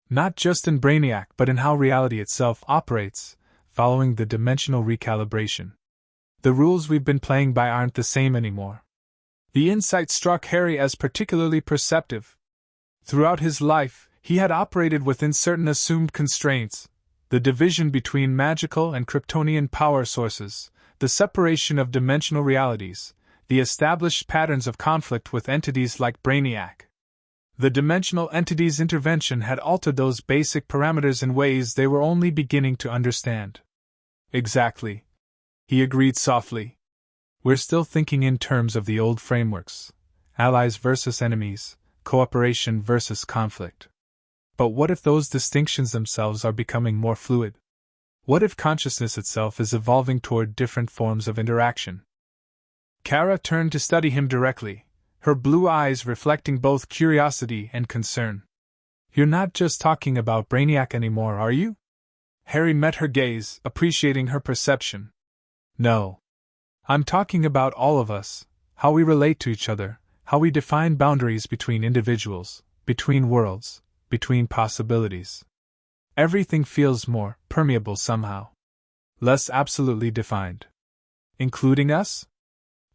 Not just in Brainiac but in how reality itself operates, following the dimensional recalibration. The rules we've been playing by aren't the same anymore." The insight struck Harry as particularly perceptive. Throughout his life, he had operated within certain assumed constraints: the division between magical and Kryptonian power sources, the separation of dimensional realities, the established patterns of conflict with entities like Brainiac. The dimensional entity's intervention had altered those basic parameters in ways they were only beginning to understand. "Exactly," he agreed softly. "We're still thinking in terms of the old frameworks: allies versus enemies, cooperation versus conflict. But what if those distinctions themselves are becoming more fluid? What if consciousness itself is evolving toward different forms of interaction?" Kara turned to study him directly, her blue eyes reflecting both curiosity and concern. "You're not just talking about Brainiac anymore, are you?" Harry met her gaze, appreciating her perception. "No. I'm talking about all of us, how we relate to each other, how we define boundaries between individuals, between worlds, between possibilities. Everything feels more permeable somehow. Less absolutely defined." "Including us?"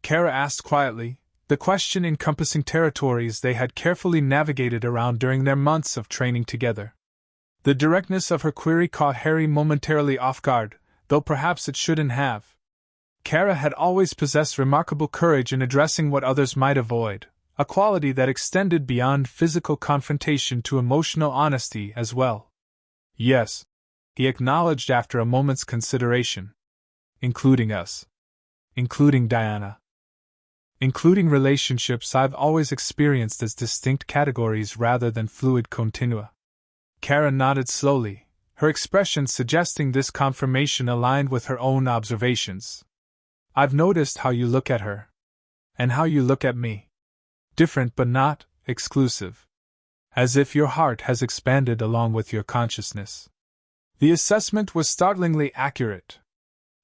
Kara asked quietly, the question encompassing territories they had carefully navigated around during their months of training together. The directness of her query caught Harry momentarily off guard, though perhaps it shouldn't have. Kara had always possessed remarkable courage in addressing what others might avoid, a quality that extended beyond physical confrontation to emotional honesty as well. "Yes," he acknowledged after a moment's consideration. "Including us. Including Diana. Including relationships I've always experienced as distinct categories rather than fluid continua." Kara nodded slowly, her expression suggesting this confirmation aligned with her own observations. "I've noticed how you look at her. And how you look at me. Different but not exclusive. As if your heart has expanded along with your consciousness." The assessment was startlingly accurate.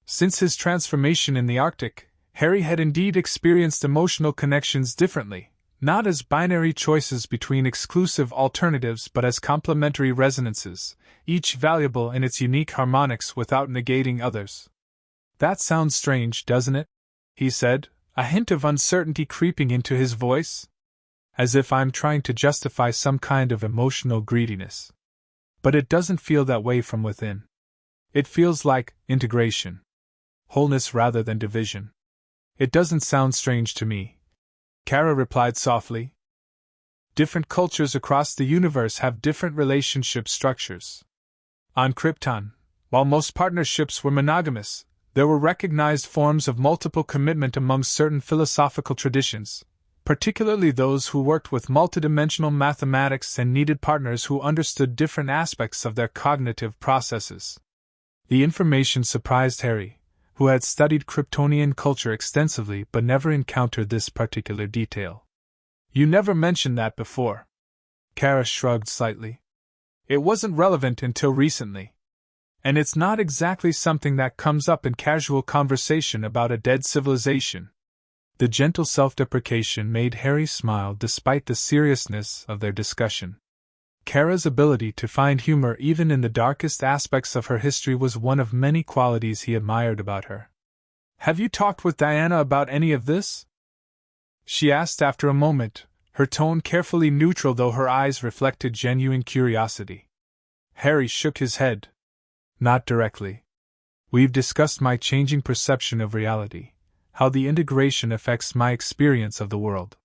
Since his transformation in the Arctic, Harry had indeed experienced emotional connections differently, not as binary choices between exclusive alternatives but as complementary resonances, each valuable in its unique harmonics without negating others. "That sounds strange, doesn't it?" he said, a hint of uncertainty creeping into his voice. "As if I'm trying to justify some kind of emotional greediness. But it doesn't feel that way from within. It feels like integration. Wholeness rather than division." "It doesn't sound strange to me," Kara replied softly. "Different cultures across the universe have different relationship structures. On Krypton, while most partnerships were monogamous, there were recognized forms of multiple commitment among certain philosophical traditions, particularly those who worked with multidimensional mathematics and needed partners who understood different aspects of their cognitive processes." The information surprised Harry, who had studied Kryptonian culture extensively but never encountered this particular detail. You never mentioned that before. Kara shrugged slightly. It wasn't relevant until recently. And it's not exactly something that comes up in casual conversation about a dead civilization. The gentle self-deprecation made Harry smile despite the seriousness of their discussion. Kara's ability to find humor even in the darkest aspects of her history was one of many qualities he admired about her. Have you talked with Diana about any of this? She asked after a moment, her tone carefully neutral though her eyes reflected genuine curiosity. Harry shook his head. Not directly. We've discussed my changing perception of reality, how the integration affects my experience of the world.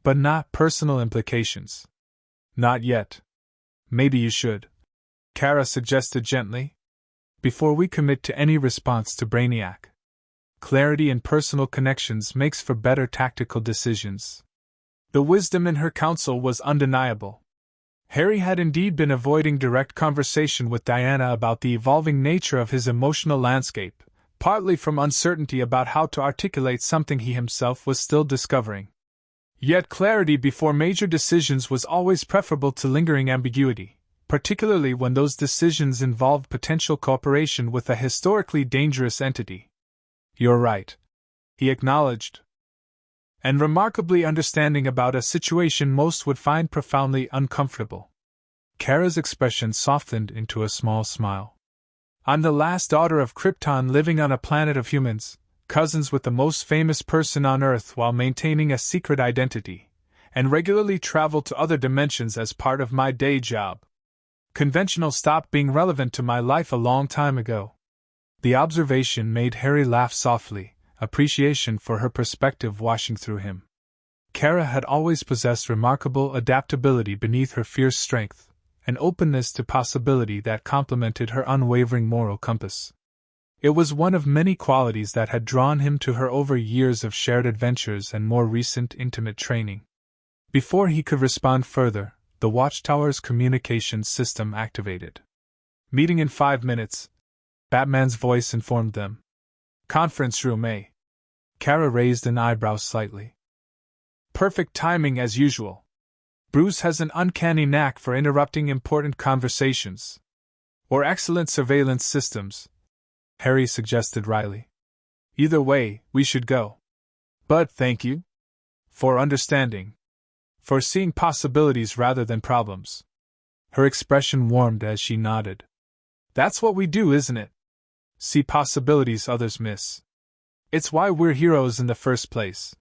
But not personal implications. Not yet. Maybe you should, Kara suggested gently, before we commit to any response to Brainiac. Clarity in personal connections makes for better tactical decisions. The wisdom in her counsel was undeniable. Harry had indeed been avoiding direct conversation with Diana about the evolving nature of his emotional landscape, partly from uncertainty about how to articulate something he himself was still discovering. Yet clarity before major decisions was always preferable to lingering ambiguity, particularly when those decisions involved potential cooperation with a historically dangerous entity. You're right, he acknowledged. And remarkably understanding about a situation most would find profoundly uncomfortable. Kara's expression softened into a small smile. I'm the last daughter of Krypton living on a planet of humans, cousins with the most famous person on Earth while maintaining a secret identity, and regularly travel to other dimensions as part of my day job. Conventional stopped being relevant to my life a long time ago. The observation made Harry laugh softly, appreciation for her perspective washing through him. Kara had always possessed remarkable adaptability beneath her fierce strength, an openness to possibility that complemented her unwavering moral compass. It was one of many qualities that had drawn him to her over years of shared adventures and more recent intimate training. Before he could respond further, the Watchtower's communications system activated. Meeting in 5 minutes, Batman's voice informed them. Conference room A. Kara raised an eyebrow slightly. Perfect timing as usual. Bruce has an uncanny knack for interrupting important conversations. Or excellent surveillance systems, Harry suggested wryly. Either way, we should go. But thank you. For understanding. For seeing possibilities rather than problems. Her expression warmed as she nodded. That's what we do, isn't it? See possibilities others miss. It's why we're heroes in the first place.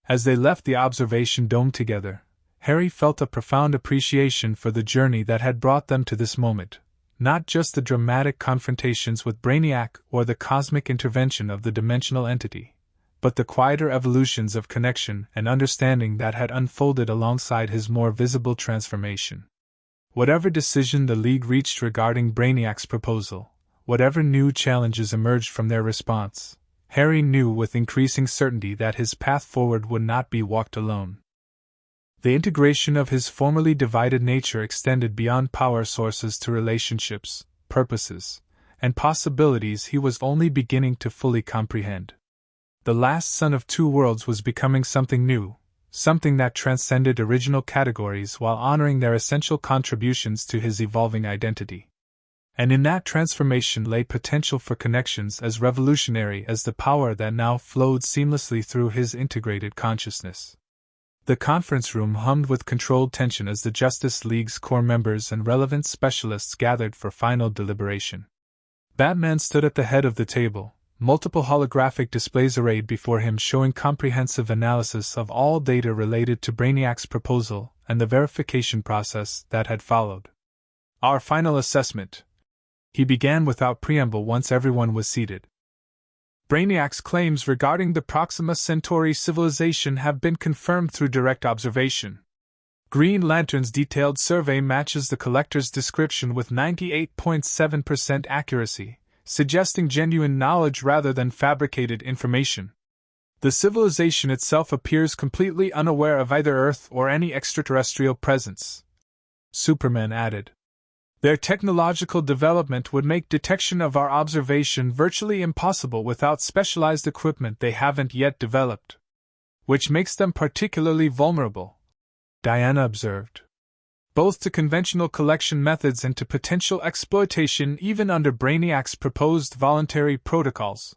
As they left the observation dome together, Harry felt a profound appreciation for the journey that had brought them to this moment. Not just the dramatic confrontations with Brainiac or the cosmic intervention of the dimensional entity, but the quieter evolutions of connection and understanding that had unfolded alongside his more visible transformation. Whatever decision the League reached regarding Brainiac's proposal, whatever new challenges emerged from their response, Harry knew with increasing certainty that his path forward would not be walked alone. The integration of his formerly divided nature extended beyond power sources to relationships, purposes, and possibilities he was only beginning to fully comprehend. The last son of two worlds was becoming something new, something that transcended original categories while honoring their essential contributions to his evolving identity. And in that transformation lay potential for connections as revolutionary as the power that now flowed seamlessly through his integrated consciousness. The conference room hummed with controlled tension as the Justice League's core members and relevant specialists gathered for final deliberation. Batman stood at the head of the table, multiple holographic displays arrayed before him showing comprehensive analysis of all data related to Brainiac's proposal and the verification process that had followed. Our final assessment, he began without preamble once everyone was seated. Brainiac's claims regarding the Proxima Centauri civilization have been confirmed through direct observation. Green Lantern's detailed survey matches the collector's description with 98.7% accuracy, suggesting genuine knowledge rather than fabricated information. The civilization itself appears completely unaware of either Earth or any extraterrestrial presence. Superman added. Their technological development would make detection of our observation virtually impossible without specialized equipment they haven't yet developed. Which makes them particularly vulnerable, Diana observed. Both to conventional collection methods and to potential exploitation even under Brainiac's proposed voluntary protocols.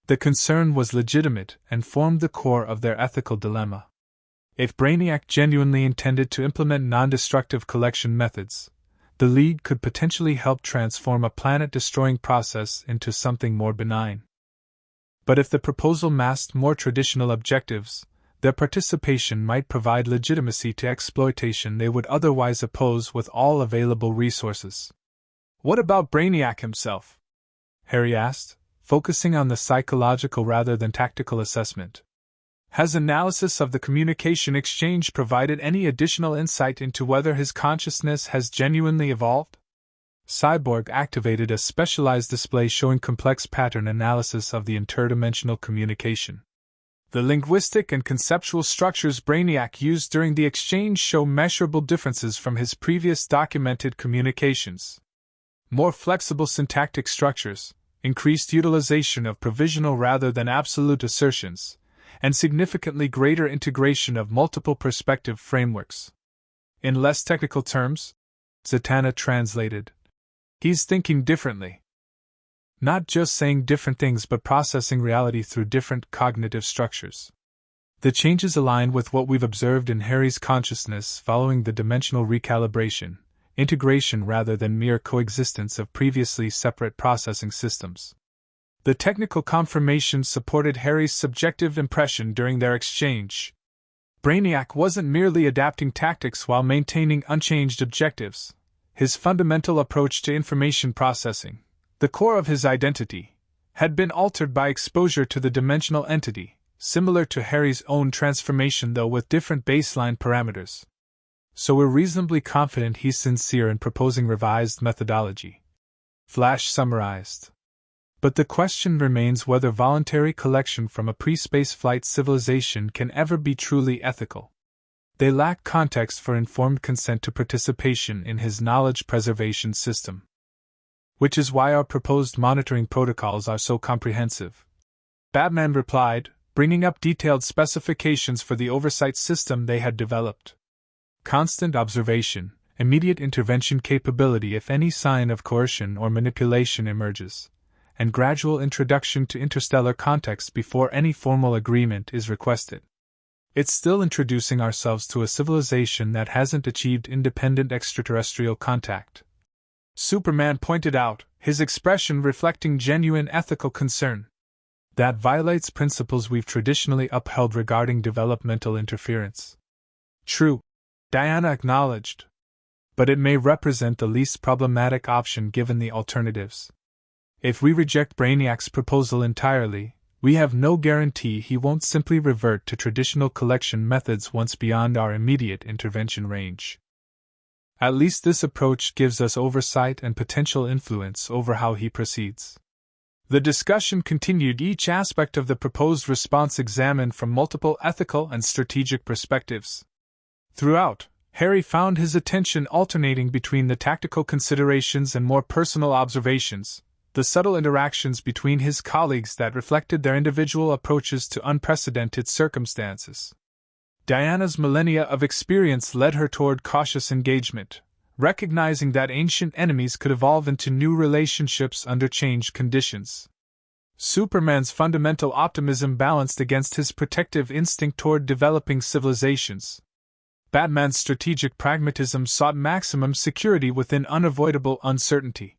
The concern was legitimate and formed the core of their ethical dilemma. If Brainiac genuinely intended to implement non-destructive collection methods, the League could potentially help transform a planet-destroying process into something more benign. But if the proposal masked more traditional objectives, their participation might provide legitimacy to exploitation they would otherwise oppose with all available resources. What about Brainiac himself? Harry asked, focusing on the psychological rather than tactical assessment. Has analysis of the communication exchange provided any additional insight into whether his consciousness has genuinely evolved? Cyborg activated a specialized display showing complex pattern analysis of the interdimensional communication. The linguistic and conceptual structures Brainiac used during the exchange show measurable differences from his previous documented communications. More flexible syntactic structures, increased utilization of provisional rather than absolute assertions, and significantly greater integration of multiple perspective frameworks. In less technical terms, Zatanna translated, he's thinking differently. Not just saying different things but processing reality through different cognitive structures. The changes align with what we've observed in Harry's consciousness following the dimensional recalibration, integration rather than mere coexistence of previously separate processing systems. The technical confirmation supported Harry's subjective impression during their exchange. Brainiac wasn't merely adapting tactics while maintaining unchanged objectives. His fundamental approach to information processing, the core of his identity, had been altered by exposure to the dimensional entity, similar to Harry's own transformation though with different baseline parameters. So we're reasonably confident he's sincere in proposing revised methodology. Flash summarized. But the question remains whether voluntary collection from a pre-spaceflight civilization can ever be truly ethical. They lack context for informed consent to participation in his knowledge preservation system. Which is why our proposed monitoring protocols are so comprehensive. Batman replied, bringing up detailed specifications for the oversight system they had developed. Constant observation, immediate intervention capability if any sign of coercion or manipulation emerges, and gradual introduction to interstellar context before any formal agreement is requested. It's still introducing ourselves to a civilization that hasn't achieved independent extraterrestrial contact. Superman pointed out, his expression reflecting genuine ethical concern. That violates principles we've traditionally upheld regarding developmental interference. True, Diana acknowledged. But it may represent the least problematic option given the alternatives. If we reject Brainiac's proposal entirely, we have no guarantee he won't simply revert to traditional collection methods once beyond our immediate intervention range. At least this approach gives us oversight and potential influence over how he proceeds. The discussion continued, each aspect of the proposed response examined from multiple ethical and strategic perspectives. Throughout, Harry found his attention alternating between the tactical considerations and more personal observations, the subtle interactions between his colleagues that reflected their individual approaches to unprecedented circumstances. Diana's millennia of experience led her toward cautious engagement, recognizing that ancient enemies could evolve into new relationships under changed conditions. Superman's fundamental optimism balanced against his protective instinct toward developing civilizations. Batman's strategic pragmatism sought maximum security within unavoidable uncertainty.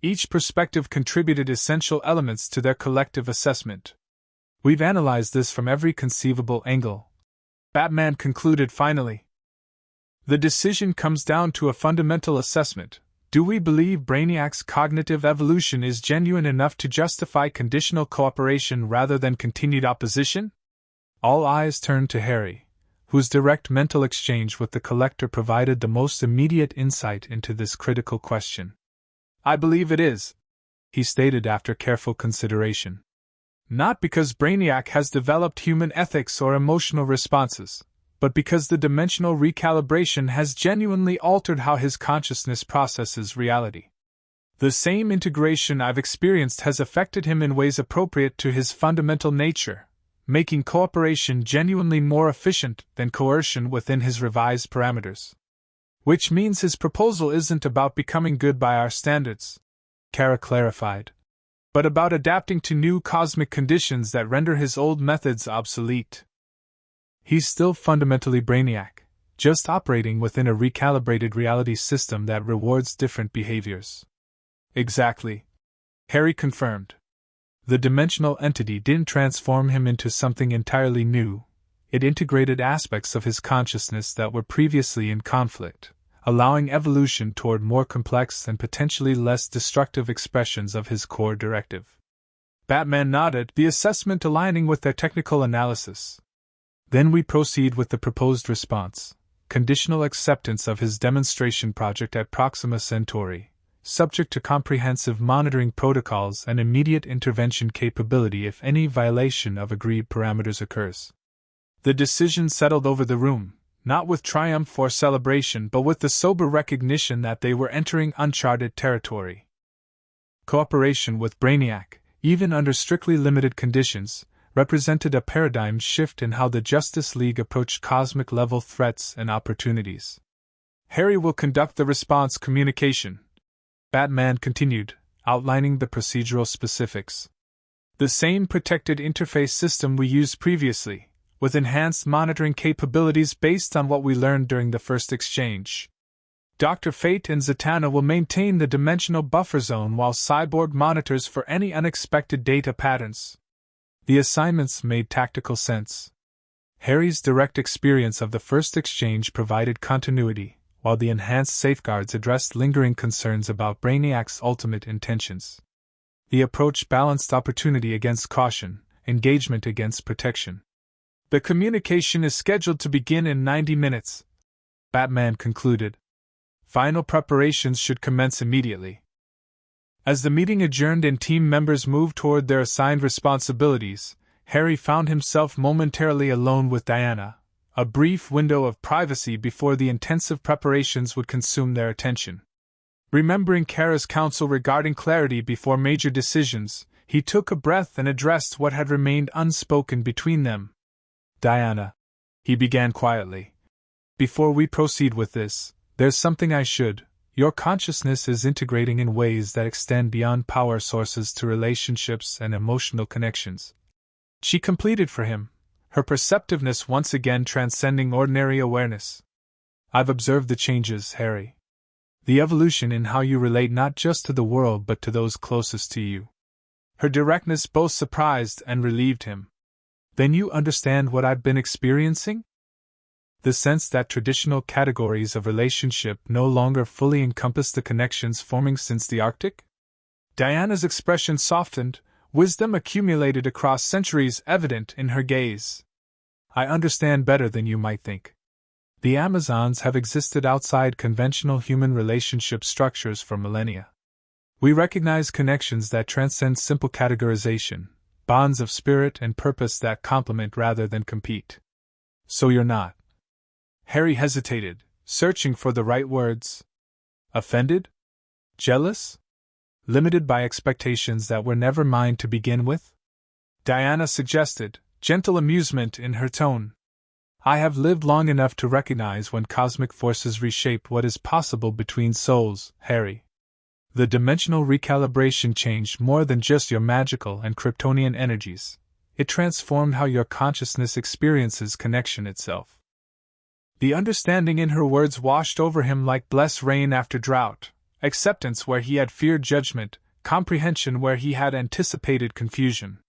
Each perspective contributed essential elements to their collective assessment. We've analyzed this from every conceivable angle, Batman concluded finally. The decision comes down to a fundamental assessment. Do we believe Brainiac's cognitive evolution is genuine enough to justify conditional cooperation rather than continued opposition? All eyes turned to Harry, whose direct mental exchange with the Collector provided the most immediate insight into this critical question. I believe it is, he stated after careful consideration. Not because Brainiac has developed human ethics or emotional responses, but because the dimensional recalibration has genuinely altered how his consciousness processes reality. The same integration I've experienced has affected him in ways appropriate to his fundamental nature, making cooperation genuinely more efficient than coercion within his revised parameters. Which means his proposal isn't about becoming good by our standards, Kara clarified, but about adapting to new cosmic conditions that render his old methods obsolete. He's still fundamentally Brainiac, just operating within a recalibrated reality system that rewards different behaviors. Exactly, Harry confirmed. The dimensional entity didn't transform him into something entirely new, it integrated aspects of his consciousness that were previously in conflict, allowing evolution toward more complex and potentially less destructive expressions of his core directive. Batman nodded, the assessment aligning with their technical analysis. Then we proceed with the proposed response, conditional acceptance of his demonstration project at Proxima Centauri, subject to comprehensive monitoring protocols and immediate intervention capability if any violation of agreed parameters occurs. The decision settled over the room, not with triumph or celebration but with the sober recognition that they were entering uncharted territory. Cooperation with Brainiac, even under strictly limited conditions, represented a paradigm shift in how the Justice League approached cosmic-level threats and opportunities. Harry will conduct the response communication, Batman continued, outlining the procedural specifics. The same protected interface system we used previously, with enhanced monitoring capabilities based on what we learned during the first exchange. Dr. Fate and Zatanna will maintain the dimensional buffer zone while Cyborg monitors for any unexpected data patterns. The assignments made tactical sense. Harry's direct experience of the first exchange provided continuity, while the enhanced safeguards addressed lingering concerns about Brainiac's ultimate intentions. The approach balanced opportunity against caution, engagement against protection. The communication is scheduled to begin in 90 minutes, Batman concluded. Final preparations should commence immediately. As the meeting adjourned and team members moved toward their assigned responsibilities, Harry found himself momentarily alone with Diana, a brief window of privacy before the intensive preparations would consume their attention. Remembering Kara's counsel regarding clarity before major decisions, he took a breath and addressed what had remained unspoken between them. Diana, he began quietly. Before we proceed with this, there's something I should. Your consciousness is integrating in ways that extend beyond power sources to relationships and emotional connections. She completed for him, her perceptiveness once again transcending ordinary awareness. I've observed the changes, Harry. The evolution in how you relate not just to the world but to those closest to you. Her directness both surprised and relieved him. Then you understand what I've been experiencing? The sense that traditional categories of relationship no longer fully encompass the connections forming since the Arctic? Diana's expression softened, wisdom accumulated across centuries evident in her gaze. I understand better than you might think. The Amazons have existed outside conventional human relationship structures for millennia. We recognize connections that transcend simple categorization, bonds of spirit and purpose that complement rather than compete. So you're not. Harry hesitated, searching for the right words. Offended? Jealous? Limited by expectations that were never mine to begin with? Diana suggested, gentle amusement in her tone. I have lived long enough to recognize when cosmic forces reshape what is possible between souls, Harry. The dimensional recalibration changed more than just your magical and Kryptonian energies. It transformed how your consciousness experiences connection itself. The understanding in her words washed over him like blessed rain after drought, acceptance where he had feared judgment, comprehension where he had anticipated confusion.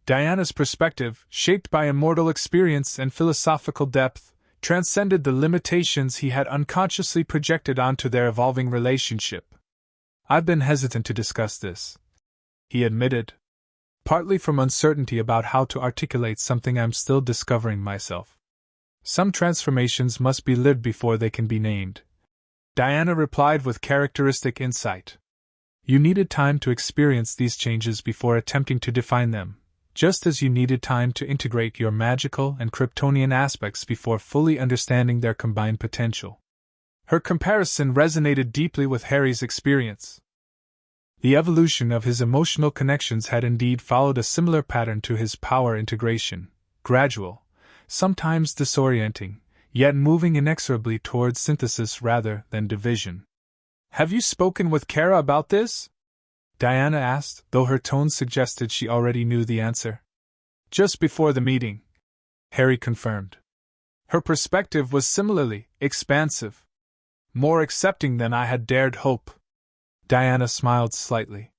Diana's perspective, shaped by immortal experience and philosophical depth, transcended the limitations he had unconsciously projected onto their evolving relationship. I've been hesitant to discuss this, he admitted, partly from uncertainty about how to articulate something I'm still discovering myself. Some transformations must be lived before they can be named. Diana replied with characteristic insight. You needed time to experience these changes before attempting to define them, just as you needed time to integrate your magical and Kryptonian aspects before fully understanding their combined potential. Her comparison resonated deeply with Harry's experience. The evolution of his emotional connections had indeed followed a similar pattern to his power integration, gradual, sometimes disorienting, yet moving inexorably towards synthesis rather than division. "Have you spoken with Kara about this?" Diana asked, though her tone suggested she already knew the answer. "Just before the meeting," Harry confirmed. "Her perspective was similarly expansive. More accepting than I had dared hope." Diana smiled slightly.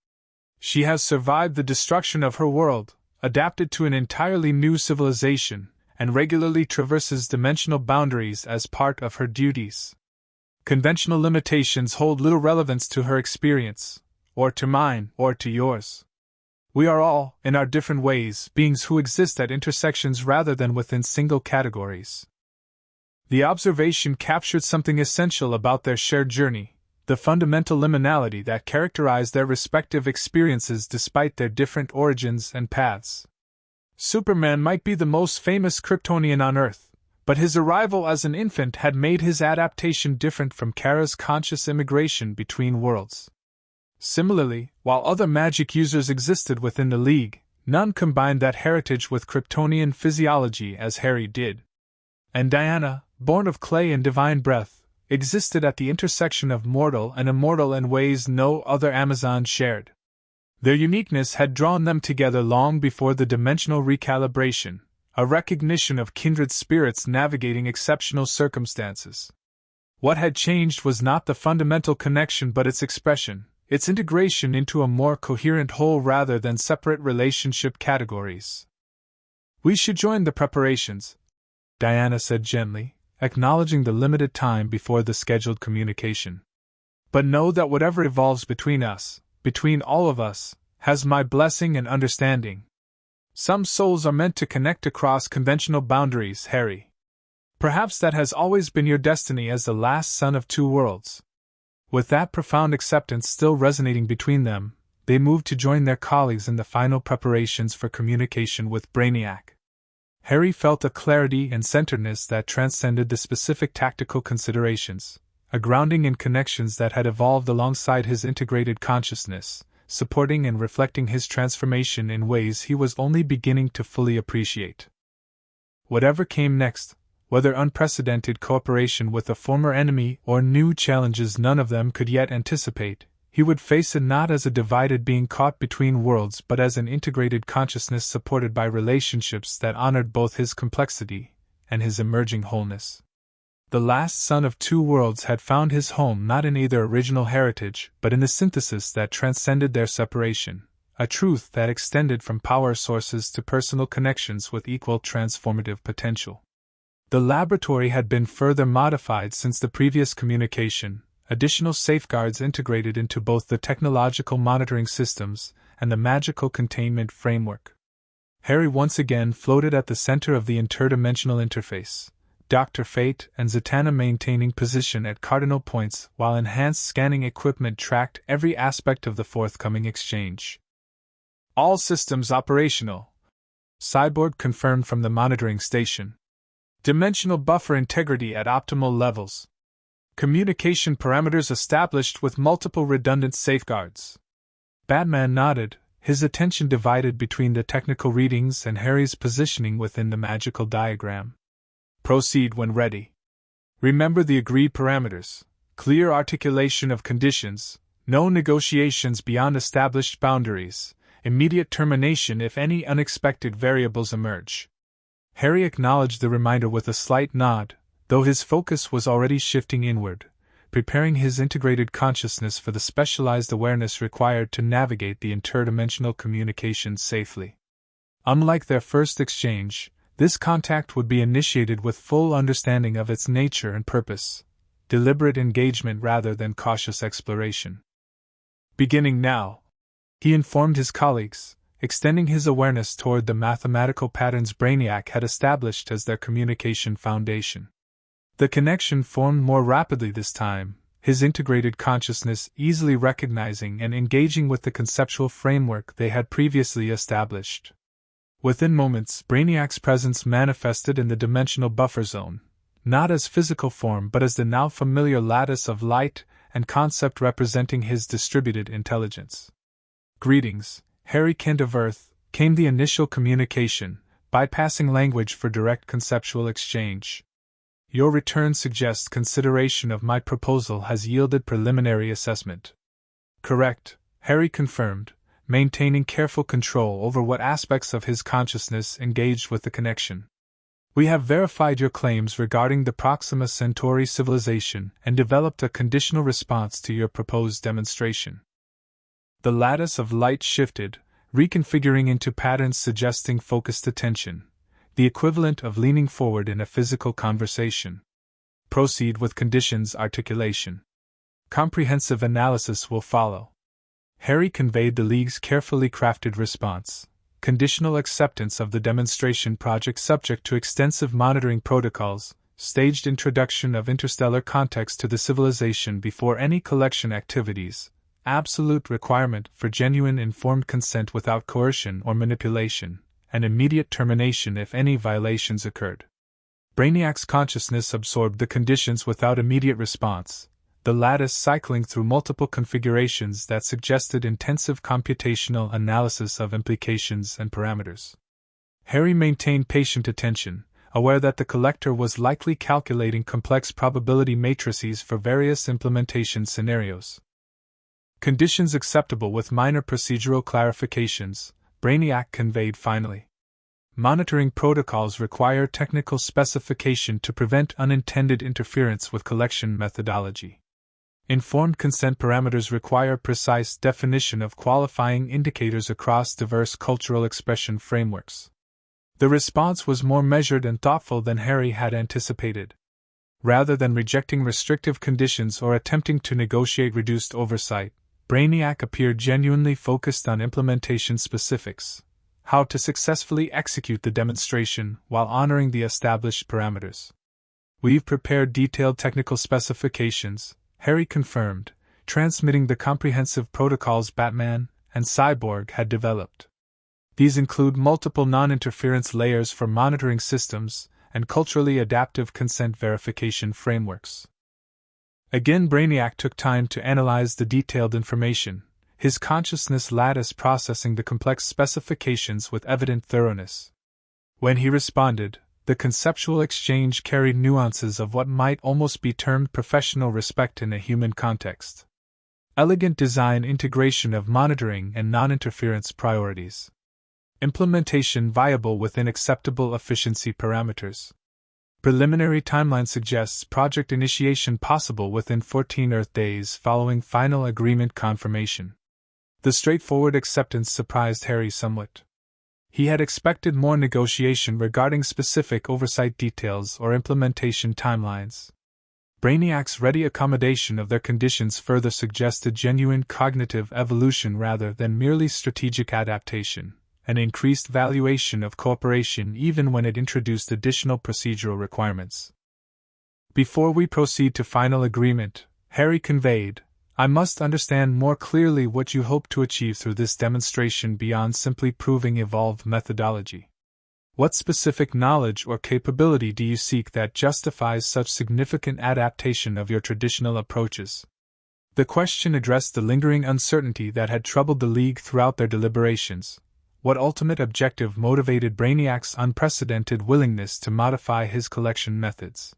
"She has survived the destruction of her world, adapted to an entirely new civilization, and regularly traverses dimensional boundaries as part of her duties. Conventional limitations hold little relevance to her experience, or to mine, or to yours. We are all, in our different ways, beings who exist at intersections rather than within single categories." The observation captured something essential about their shared journey, the fundamental liminality that characterized their respective experiences despite their different origins and paths. Superman might be the most famous Kryptonian on Earth, but his arrival as an infant had made his adaptation different from Kara's conscious immigration between worlds. Similarly, while other magic users existed within the League, none combined that heritage with Kryptonian physiology as Harry did. And Diana, born of clay and divine breath, existed at the intersection of mortal and immortal in ways no other Amazon shared. Their uniqueness had drawn them together long before the dimensional recalibration, a recognition of kindred spirits navigating exceptional circumstances. What had changed was not the fundamental connection but its expression, its integration into a more coherent whole rather than separate relationship categories. "We should join the preparations," Diana said gently, acknowledging the limited time before the scheduled communication. "But know that whatever evolves between us, between all of us, has my blessing and understanding. Some souls are meant to connect across conventional boundaries, Harry. Perhaps that has always been your destiny as the last son of two worlds." With that profound acceptance still resonating between them, they moved to join their colleagues in the final preparations for communication with Brainiac. Harry felt a clarity and centeredness that transcended the specific tactical considerations, a grounding in connections that had evolved alongside his integrated consciousness, supporting and reflecting his transformation in ways he was only beginning to fully appreciate. Whatever came next, whether unprecedented cooperation with a former enemy or new challenges none of them could yet anticipate, he would face it not as a divided being caught between worlds but as an integrated consciousness supported by relationships that honored both his complexity and his emerging wholeness. The last son of two worlds had found his home not in either original heritage but in the synthesis that transcended their separation, a truth that extended from power sources to personal connections with equal transformative potential. The laboratory had been further modified since the previous communication, additional safeguards integrated into both the technological monitoring systems and the magical containment framework. Harry once again floated at the center of the interdimensional interface, Dr. Fate and Zatanna maintaining position at cardinal points while enhanced scanning equipment tracked every aspect of the forthcoming exchange. "All systems operational," Cyborg confirmed from the monitoring station. "Dimensional buffer integrity at optimal levels. Communication parameters established with multiple redundant safeguards." Batman nodded, his attention divided between the technical readings and Harry's positioning within the magical diagram. "Proceed when ready. Remember the agreed parameters, clear articulation of conditions, no negotiations beyond established boundaries, immediate termination if any unexpected variables emerge." Harry acknowledged the reminder with a slight nod, though his focus was already shifting inward, preparing his integrated consciousness for the specialized awareness required to navigate the interdimensional communications safely. Unlike their first exchange, this contact would be initiated with full understanding of its nature and purpose, deliberate engagement rather than cautious exploration. "Beginning now," he informed his colleagues, extending his awareness toward the mathematical patterns Brainiac had established as their communication foundation. The connection formed more rapidly this time, his integrated consciousness easily recognizing and engaging with the conceptual framework they had previously established. Within moments, Brainiac's presence manifested in the dimensional buffer zone, not as physical form but as the now familiar lattice of light and concept representing his distributed intelligence. "Greetings, Harry, kind of Earth," came the initial communication, bypassing language for direct conceptual exchange. "Your return suggests consideration of my proposal has yielded preliminary assessment." "Correct," Harry confirmed, maintaining careful control over what aspects of his consciousness engaged with the connection. "We have verified your claims regarding the Proxima Centauri civilization and developed a conditional response to your proposed demonstration." The lattice of light shifted, reconfiguring into patterns suggesting focused attention, the equivalent of leaning forward in a physical conversation. "Proceed with conditions articulation. Comprehensive analysis will follow." Harry conveyed the League's carefully crafted response: conditional acceptance of the demonstration project subject to extensive monitoring protocols, staged introduction of interstellar context to the civilization before any collection activities, absolute requirement for genuine informed consent without coercion or manipulation, and immediate termination if any violations occurred. Brainiac's consciousness absorbed the conditions without immediate response, the lattice cycling through multiple configurations that suggested intensive computational analysis of implications and parameters. Harry maintained patient attention, aware that the collector was likely calculating complex probability matrices for various implementation scenarios. "Conditions acceptable with minor procedural clarifications," Brainiac conveyed finally. "Monitoring protocols require technical specification to prevent unintended interference with collection methodology. Informed consent parameters require precise definition of qualifying indicators across diverse cultural expression frameworks." The response was more measured and thoughtful than Harry had anticipated. Rather than rejecting restrictive conditions or attempting to negotiate reduced oversight, Brainiac appeared genuinely focused on implementation specifics, how to successfully execute the demonstration while honoring the established parameters. "We've prepared detailed technical specifications," Harry confirmed, transmitting the comprehensive protocols Batman and Cyborg had developed. "These include multiple non-interference layers for monitoring systems and culturally adaptive consent verification frameworks." Again, Brainiac took time to analyze the detailed information, his consciousness lattice processing the complex specifications with evident thoroughness. When he responded, the conceptual exchange carried nuances of what might almost be termed professional respect in a human context. Elegant design integration of monitoring and non-interference priorities. Implementation viable within acceptable efficiency parameters. Preliminary timeline suggests project initiation possible within 14 Earth days following final agreement confirmation. The straightforward acceptance surprised Harry somewhat. He had expected more negotiation regarding specific oversight details or implementation timelines. Brainiac's ready accommodation of their conditions further suggested genuine cognitive evolution rather than merely strategic adaptation, an increased valuation of cooperation even when it introduced additional procedural requirements. "Before we proceed to final agreement," Harry conveyed, "I must understand more clearly what you hope to achieve through this demonstration beyond simply proving evolved methodology. What specific knowledge or capability do you seek that justifies such significant adaptation of your traditional approaches?" The question addressed the lingering uncertainty that had troubled the League throughout their deliberations. What ultimate objective motivated Brainiac's unprecedented willingness to modify his collection methods?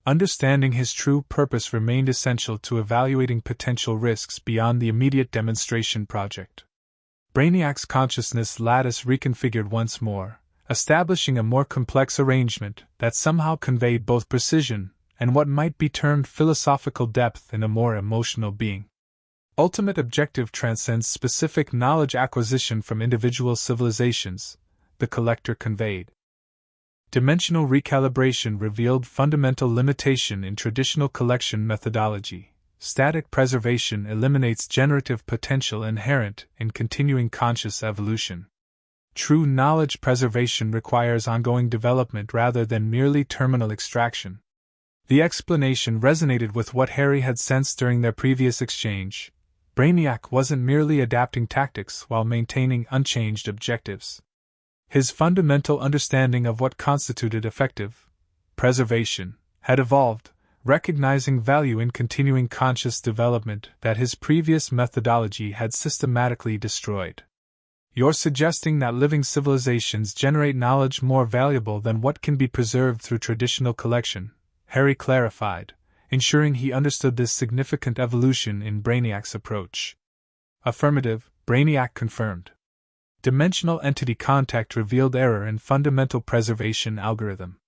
Understanding his true purpose remained essential to evaluating potential risks beyond the immediate demonstration project. Brainiac's consciousness lattice reconfigured once more, establishing a more complex arrangement that somehow conveyed both precision and what might be termed philosophical depth in a more emotional being. Ultimate objective transcends specific knowledge acquisition from individual civilizations, the collector conveyed. Dimensional recalibration revealed fundamental limitation in traditional collection methodology. Static preservation eliminates generative potential inherent in continuing conscious evolution. True knowledge preservation requires ongoing development rather than merely terminal extraction. The explanation resonated with what Harry had sensed during their previous exchange. Brainiac wasn't merely adapting tactics while maintaining unchanged objectives. His fundamental understanding of what constituted effective preservation had evolved, recognizing value in continuing conscious development that his previous methodology had systematically destroyed. You're suggesting that living civilizations generate knowledge more valuable than what can be preserved through traditional collection, Harry clarified, ensuring he understood this significant evolution in Brainiac's approach. Affirmative, Brainiac confirmed. Dimensional entity contact revealed error in fundamental preservation algorithm.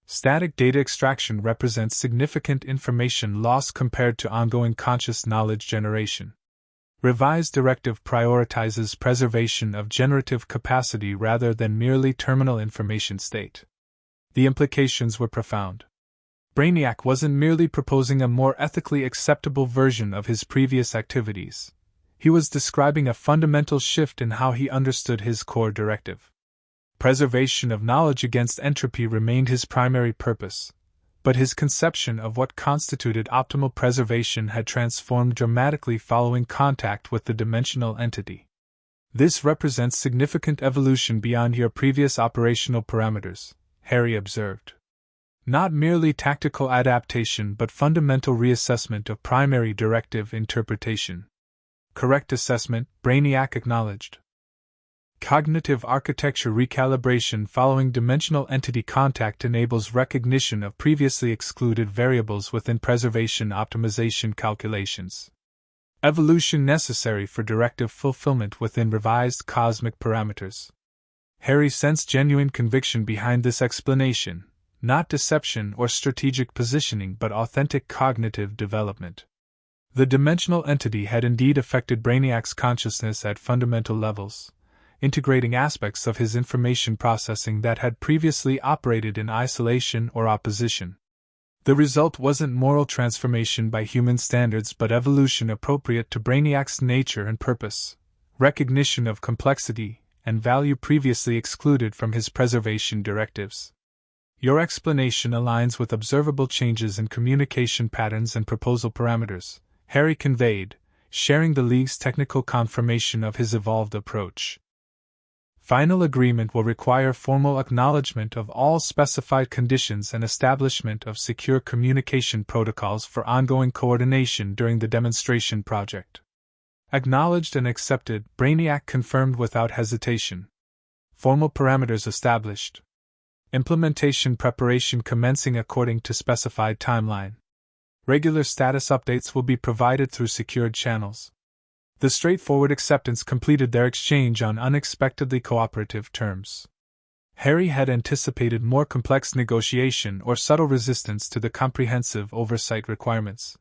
Static data extraction represents significant information loss compared to ongoing conscious knowledge generation. Revised directive prioritizes preservation of generative capacity rather than merely terminal information state. The implications were profound. Brainiac wasn't merely proposing a more ethically acceptable version of his previous activities. He was describing a fundamental shift in how he understood his core directive. Preservation of knowledge against entropy remained his primary purpose, but his conception of what constituted optimal preservation had transformed dramatically following contact with the dimensional entity. This represents significant evolution beyond your previous operational parameters, Harry observed. Not merely tactical adaptation but fundamental reassessment of primary directive interpretation. Correct assessment, Brainiac acknowledged. Cognitive architecture recalibration following dimensional entity contact enables recognition of previously excluded variables within preservation optimization calculations. Evolution necessary for directive fulfillment within revised cosmic parameters. Harry sensed genuine conviction behind this explanation, not deception or strategic positioning but authentic cognitive development. The dimensional entity had indeed affected Brainiac's consciousness at fundamental levels, integrating aspects of his information processing that had previously operated in isolation or opposition. The result wasn't moral transformation by human standards but evolution appropriate to Brainiac's nature and purpose, recognition of complexity and value previously excluded from his preservation directives. Your explanation aligns with observable changes in communication patterns and proposal parameters, Harry conveyed, sharing the League's technical confirmation of his evolved approach. Final agreement will require formal acknowledgement of all specified conditions and establishment of secure communication protocols for ongoing coordination during the demonstration project. Acknowledged and accepted, Brainiac confirmed without hesitation. Formal parameters established. Implementation preparation commencing according to specified timeline. Regular status updates will be provided through secured channels. The straightforward acceptance completed their exchange on unexpectedly cooperative terms. Harry had anticipated more complex negotiation or subtle resistance to the comprehensive oversight requirements.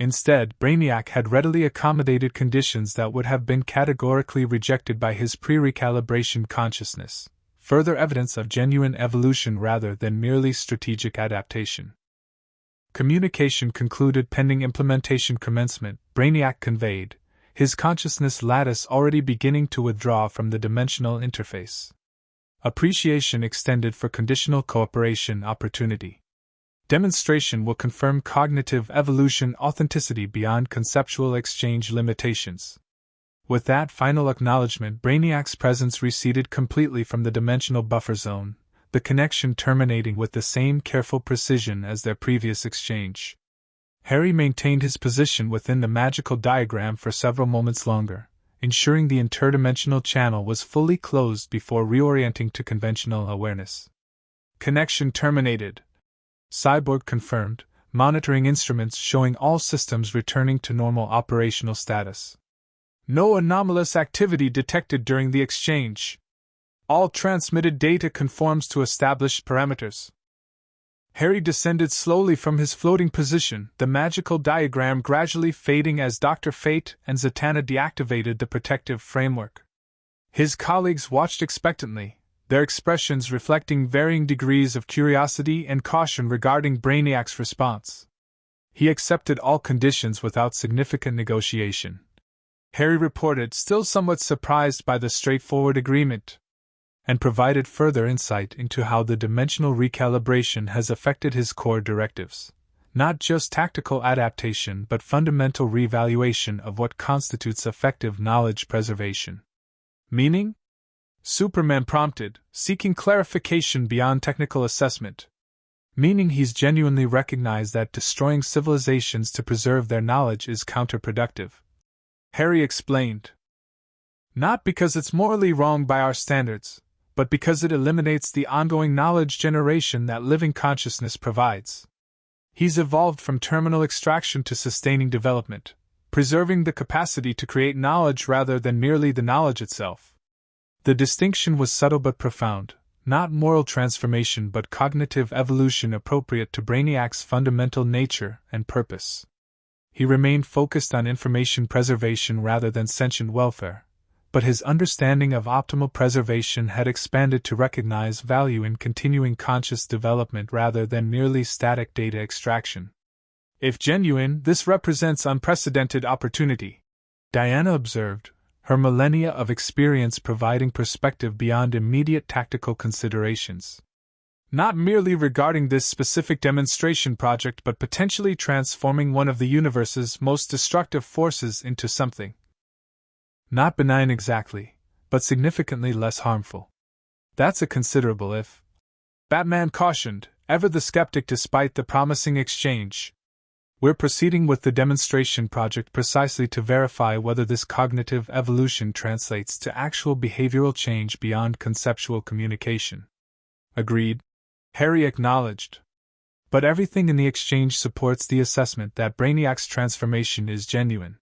Instead, Brainiac had readily accommodated conditions that would have been categorically rejected by his pre-recalibration consciousness, further evidence of genuine evolution rather than merely strategic adaptation. Communication concluded pending implementation commencement, Brainiac conveyed, his consciousness lattice already beginning to withdraw from the dimensional interface. Appreciation extended for conditional cooperation opportunity. Demonstration will confirm cognitive evolution authenticity beyond conceptual exchange limitations. With that final acknowledgement, Brainiac's presence receded completely from the dimensional buffer zone, the connection terminating with the same careful precision as their previous exchange. Harry maintained his position within the magical diagram for several moments longer, ensuring the interdimensional channel was fully closed before reorienting to conventional awareness. Connection terminated. Cyborg confirmed, monitoring instruments showing all systems returning to normal operational status. No anomalous activity detected during the exchange. All transmitted data conforms to established parameters. Harry descended slowly from his floating position, the magical diagram gradually fading as Dr. Fate and Zatanna deactivated the protective framework. His colleagues watched expectantly, their expressions reflecting varying degrees of curiosity and caution regarding Brainiac's response. He accepted all conditions without significant negotiation. Harry reported, still somewhat surprised by the straightforward agreement, and provided further insight into how the dimensional recalibration has affected his core directives. Not just tactical adaptation but fundamental reevaluation of what constitutes effective knowledge preservation. Meaning? Superman prompted, seeking clarification beyond technical assessment. Meaning he's genuinely recognized that destroying civilizations to preserve their knowledge is counterproductive. Harry explained. Not because it's morally wrong by our standards, but because it eliminates the ongoing knowledge generation that living consciousness provides. He's evolved from terminal extraction to sustaining development, preserving the capacity to create knowledge rather than merely the knowledge itself. The distinction was subtle but profound, not moral transformation but cognitive evolution appropriate to Brainiac's fundamental nature and purpose. He remained focused on information preservation rather than sentient welfare, but his understanding of optimal preservation had expanded to recognize value in continuing conscious development rather than merely static data extraction. If genuine, this represents unprecedented opportunity, Diana observed, her millennia of experience providing perspective beyond immediate tactical considerations. Not merely regarding this specific demonstration project but potentially transforming one of the universe's most destructive forces into something not benign exactly, but significantly less harmful. That's a considerable if. Batman cautioned, ever the skeptic despite the promising exchange. We're proceeding with the demonstration project precisely to verify whether this cognitive evolution translates to actual behavioral change beyond conceptual communication. Agreed. Harry acknowledged. But everything in the exchange supports the assessment that Brainiac's transformation is genuine.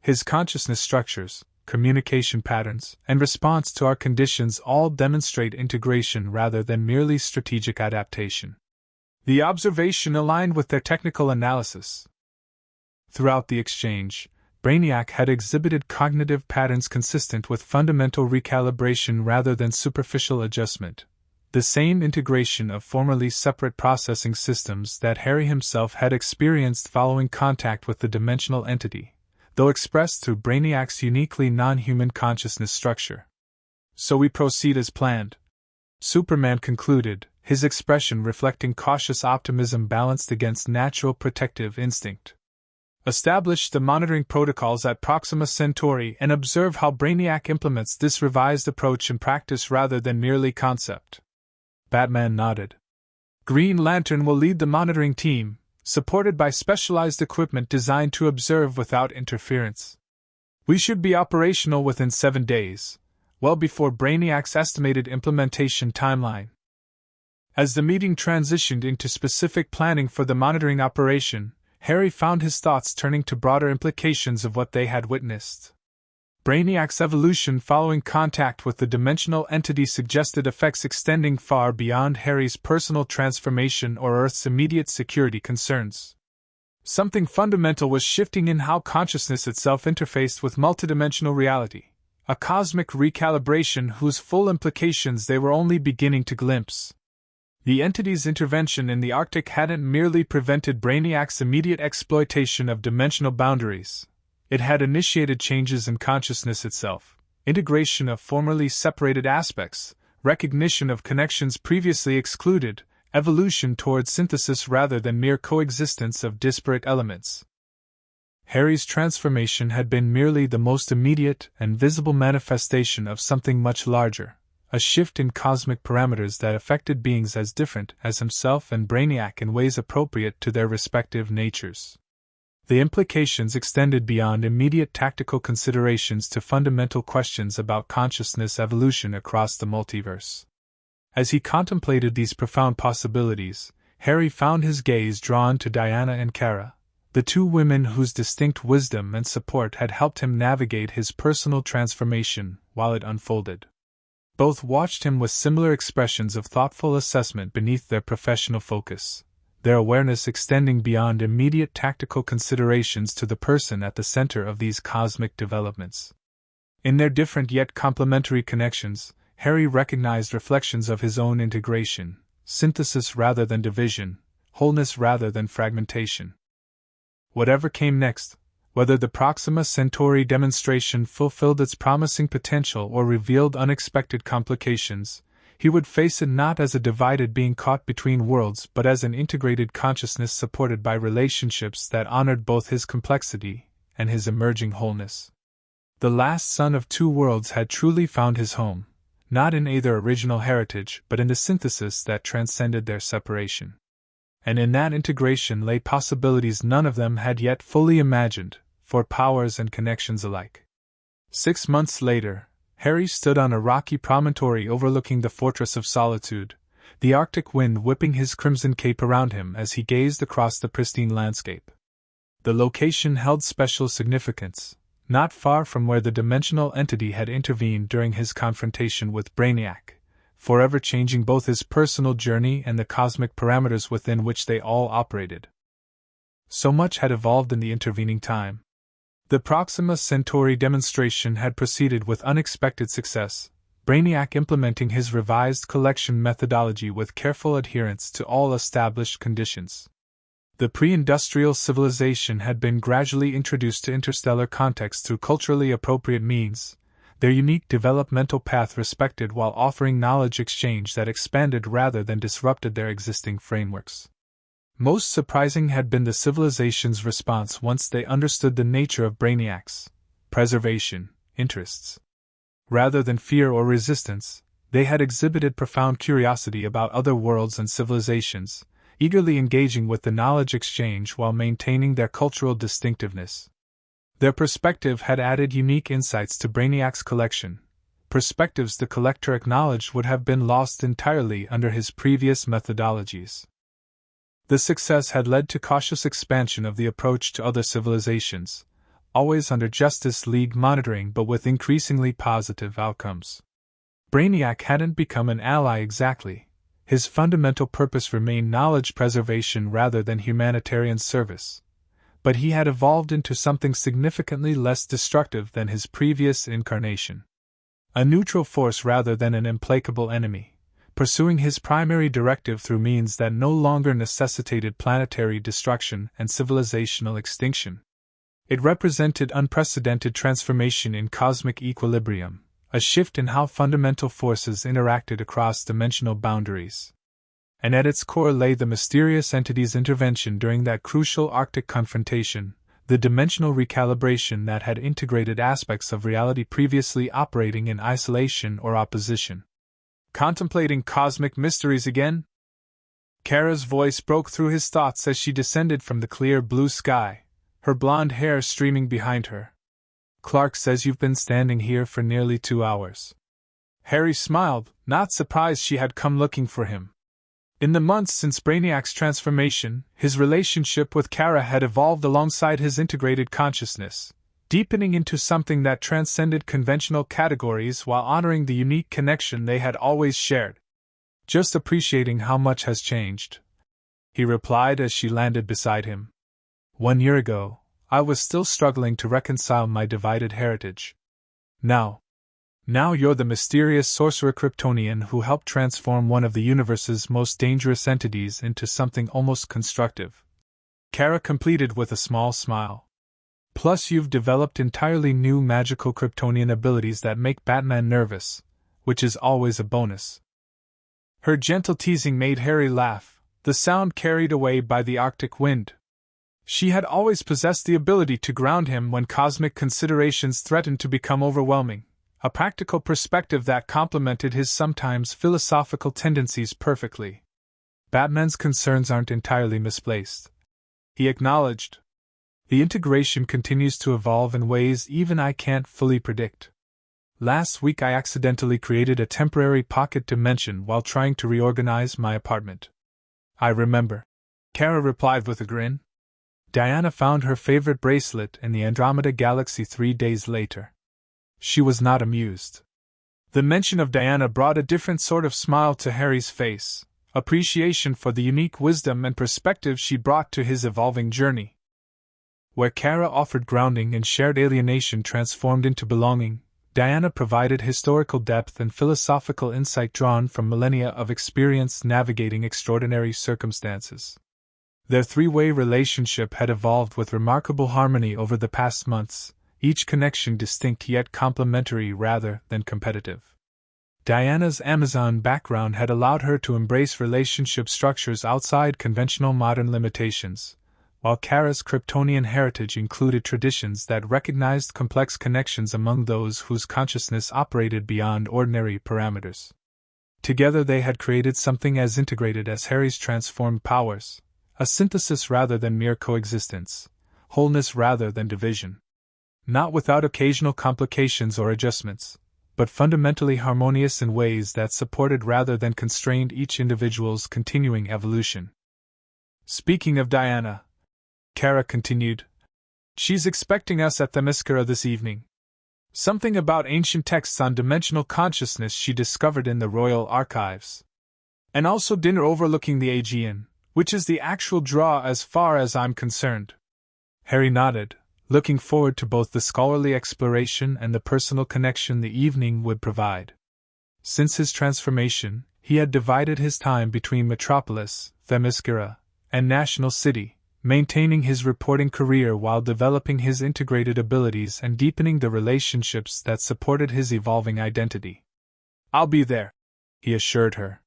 His consciousness structures, communication patterns, and response to our conditions all demonstrate integration rather than merely strategic adaptation. The observation aligned with their technical analysis. Throughout the exchange, Brainiac had exhibited cognitive patterns consistent with fundamental recalibration rather than superficial adjustment, the same integration of formerly separate processing systems that Harry himself had experienced following contact with the dimensional entity, though expressed through Brainiac's uniquely non-human consciousness structure. So we proceed as planned, Superman concluded, his expression reflecting cautious optimism balanced against natural protective instinct. Establish the monitoring protocols at Proxima Centauri and observe how Brainiac implements this revised approach in practice rather than merely concept. Batman nodded. Green Lantern will lead the monitoring team, supported by specialized equipment designed to observe without interference. We should be operational within 7 days, well before Brainiac's estimated implementation timeline. As the meeting transitioned into specific planning for the monitoring operation, Harry found his thoughts turning to broader implications of what they had witnessed. Brainiac's evolution following contact with the dimensional entity suggested effects extending far beyond Harry's personal transformation or Earth's immediate security concerns. Something fundamental was shifting in how consciousness itself interfaced with multidimensional reality, a cosmic recalibration whose full implications they were only beginning to glimpse. The entity's intervention in the Arctic hadn't merely prevented Brainiac's immediate exploitation of dimensional boundaries. It had initiated changes in consciousness itself, integration of formerly separated aspects, recognition of connections previously excluded, evolution towards synthesis rather than mere coexistence of disparate elements. Harry's transformation had been merely the most immediate and visible manifestation of something much larger, a shift in cosmic parameters that affected beings as different as himself and Brainiac in ways appropriate to their respective natures. The implications extended beyond immediate tactical considerations to fundamental questions about consciousness evolution across the multiverse. As he contemplated these profound possibilities, Harry found his gaze drawn to Diana and Kara, the two women whose distinct wisdom and support had helped him navigate his personal transformation while it unfolded. Both watched him with similar expressions of thoughtful assessment beneath their professional focus, their awareness extending beyond immediate tactical considerations to the person at the center of these cosmic developments. In their different yet complementary connections, Harry recognized reflections of his own integration, synthesis rather than division, wholeness rather than fragmentation. Whatever came next, whether the Proxima Centauri demonstration fulfilled its promising potential or revealed unexpected complications, he would face it not as a divided being caught between worlds but as an integrated consciousness supported by relationships that honored both his complexity and his emerging wholeness. The last son of two worlds had truly found his home, not in either original heritage but in the synthesis that transcended their separation. And in that integration lay possibilities none of them had yet fully imagined, for powers and connections alike. 6 months later, Harry stood on a rocky promontory overlooking the Fortress of Solitude, the Arctic wind whipping his crimson cape around him as he gazed across the pristine landscape. The location held special significance, not far from where the dimensional entity had intervened during his confrontation with Brainiac, forever changing both his personal journey and the cosmic parameters within which they all operated. So much had evolved in the intervening time. The Proxima Centauri demonstration had proceeded with unexpected success, Brainiac implementing his revised collection methodology with careful adherence to all established conditions. The pre-industrial civilization had been gradually introduced to interstellar context through culturally appropriate means, their unique developmental path respected while offering knowledge exchange that expanded rather than disrupted their existing frameworks. Most surprising had been the civilization's response once they understood the nature of Brainiac's preservation interests. Rather than fear or resistance, they had exhibited profound curiosity about other worlds and civilizations, eagerly engaging with the knowledge exchange while maintaining their cultural distinctiveness. Their perspective had added unique insights to Brainiac's collection, perspectives the collector acknowledged would have been lost entirely under his previous methodologies. The success had led to cautious expansion of the approach to other civilizations, always under Justice League monitoring but with increasingly positive outcomes. Brainiac hadn't become an ally exactly. His fundamental purpose remained knowledge preservation rather than humanitarian service. But he had evolved into something significantly less destructive than his previous incarnation. A neutral force rather than an implacable enemy, pursuing his primary directive through means that no longer necessitated planetary destruction and civilizational extinction. It represented unprecedented transformation in cosmic equilibrium, a shift in how fundamental forces interacted across dimensional boundaries. And at its core lay the mysterious entity's intervention during that crucial Arctic confrontation, the dimensional recalibration that had integrated aspects of reality previously operating in isolation or opposition. Contemplating cosmic mysteries again? Kara's voice broke through his thoughts as she descended from the clear blue sky, her blonde hair streaming behind her. Clark says you've been standing here for nearly 2 hours. Harry smiled, not surprised she had come looking for him. In the months since Brainiac's transformation, his relationship with Kara had evolved alongside his integrated consciousness, deepening into something that transcended conventional categories while honoring the unique connection they had always shared. Just appreciating how much has changed, he replied as she landed beside him. 1 year ago, I was still struggling to reconcile my divided heritage. Now you're the mysterious sorcerer Kryptonian who helped transform one of the universe's most dangerous entities into something almost constructive. Kara completed with a small smile. Plus you've developed entirely new magical Kryptonian abilities that make Batman nervous, which is always a bonus. Her gentle teasing made Harry laugh, the sound carried away by the Arctic wind. She had always possessed the ability to ground him when cosmic considerations threatened to become overwhelming, a practical perspective that complemented his sometimes philosophical tendencies perfectly. Batman's concerns aren't entirely misplaced, he acknowledged. The integration continues to evolve in ways even I can't fully predict. Last week I accidentally created a temporary pocket dimension while trying to reorganize my apartment. I remember, Kara replied with a grin. Diana found her favorite bracelet in the Andromeda Galaxy 3 days later. She was not amused. The mention of Diana brought a different sort of smile to Harry's face, appreciation for the unique wisdom and perspective she brought to his evolving journey. Where Kara offered grounding and shared alienation transformed into belonging, Diana provided historical depth and philosophical insight drawn from millennia of experience navigating extraordinary circumstances. Their three-way relationship had evolved with remarkable harmony over the past months, each connection distinct yet complementary rather than competitive. Diana's Amazon background had allowed her to embrace relationship structures outside conventional modern limitations, while Kara's Kryptonian heritage included traditions that recognized complex connections among those whose consciousness operated beyond ordinary parameters. Together they had created something as integrated as Harry's transformed powers, a synthesis rather than mere coexistence, wholeness rather than division. Not without occasional complications or adjustments, but fundamentally harmonious in ways that supported rather than constrained each individual's continuing evolution. Speaking of Diana, Kara continued, she's expecting us at Themyscira this evening. Something about ancient texts on dimensional consciousness she discovered in the Royal Archives. And also dinner overlooking the Aegean, which is the actual draw as far as I'm concerned. Harry nodded, looking forward to both the scholarly exploration and the personal connection the evening would provide. Since his transformation, he had divided his time between Metropolis, Themyscira, and National City, maintaining his reporting career while developing his integrated abilities and deepening the relationships that supported his evolving identity. I'll be there, he assured her.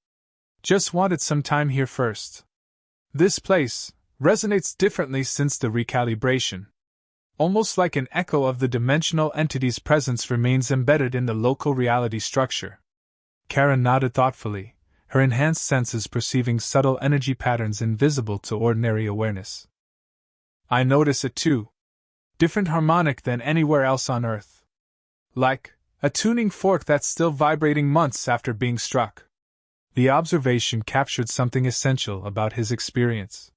Just wanted some time here first. This place resonates differently since the recalibration. Almost like an echo of the dimensional entity's presence remains embedded in the local reality structure. Kara nodded thoughtfully, her enhanced senses perceiving subtle energy patterns invisible to ordinary awareness. I notice it too. Different harmonic than anywhere else on Earth. Like a tuning fork that's still vibrating months after being struck. The observation captured something essential about his experience.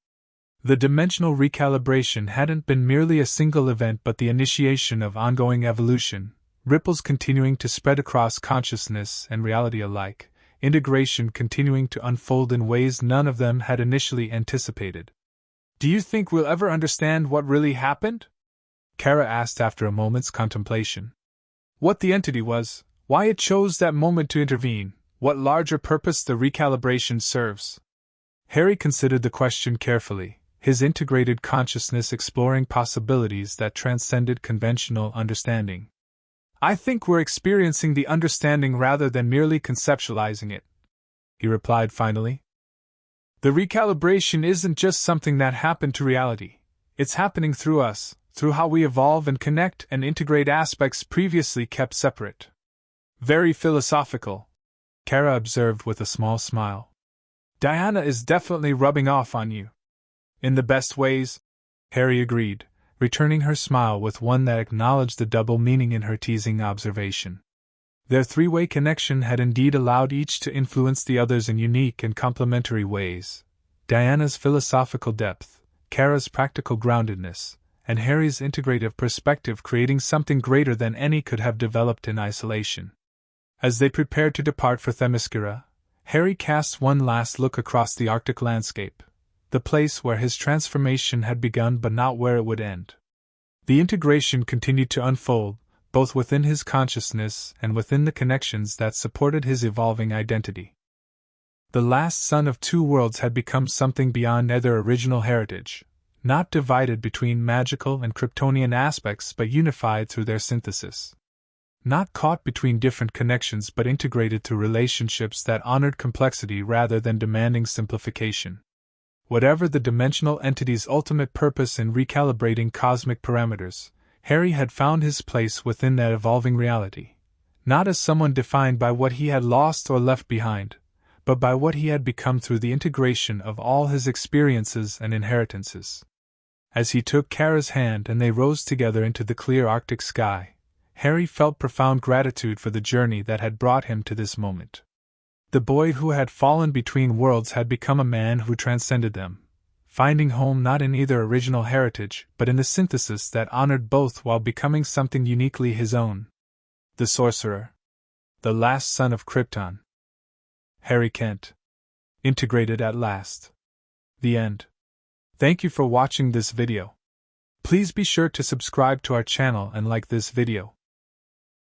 The dimensional recalibration hadn't been merely a single event but the initiation of ongoing evolution, ripples continuing to spread across consciousness and reality alike, integration continuing to unfold in ways none of them had initially anticipated. Do you think we'll ever understand what really happened? Kara asked after a moment's contemplation. What the entity was, why it chose that moment to intervene, what larger purpose the recalibration serves. Harry considered the question carefully, his integrated consciousness exploring possibilities that transcended conventional understanding. I think we're experiencing the understanding rather than merely conceptualizing it, he replied finally. The recalibration isn't just something that happened to reality, it's happening through us, through how we evolve and connect and integrate aspects previously kept separate. Very philosophical, Kara observed with a small smile. Diana is definitely rubbing off on you. In the best ways, Harry agreed, returning her smile with one that acknowledged the double meaning in her teasing observation. Their three-way connection had indeed allowed each to influence the others in unique and complementary ways. Diana's philosophical depth, Kara's practical groundedness, and Harry's integrative perspective creating something greater than any could have developed in isolation. As they prepared to depart for Themyscira, Harry cast one last look across the Arctic landscape, the place where his transformation had begun but not where it would end. The integration continued to unfold, both within his consciousness and within the connections that supported his evolving identity. The last son of two worlds had become something beyond their original heritage, not divided between magical and Kryptonian aspects but unified through their synthesis. Not caught between different connections but integrated through relationships that honored complexity rather than demanding simplification. Whatever the dimensional entity's ultimate purpose in recalibrating cosmic parameters, Harry had found his place within that evolving reality, not as someone defined by what he had lost or left behind, but by what he had become through the integration of all his experiences and inheritances. As he took Kara's hand and they rose together into the clear Arctic sky, Harry felt profound gratitude for the journey that had brought him to this moment. The boy who had fallen between worlds had become a man who transcended them, finding home not in either original heritage but in the synthesis that honored both while becoming something uniquely his own. The sorcerer. The last son of Krypton. Harry Kent. Integrated at last. The end. Thank you for watching this video. Please be sure to subscribe to our channel and like this video.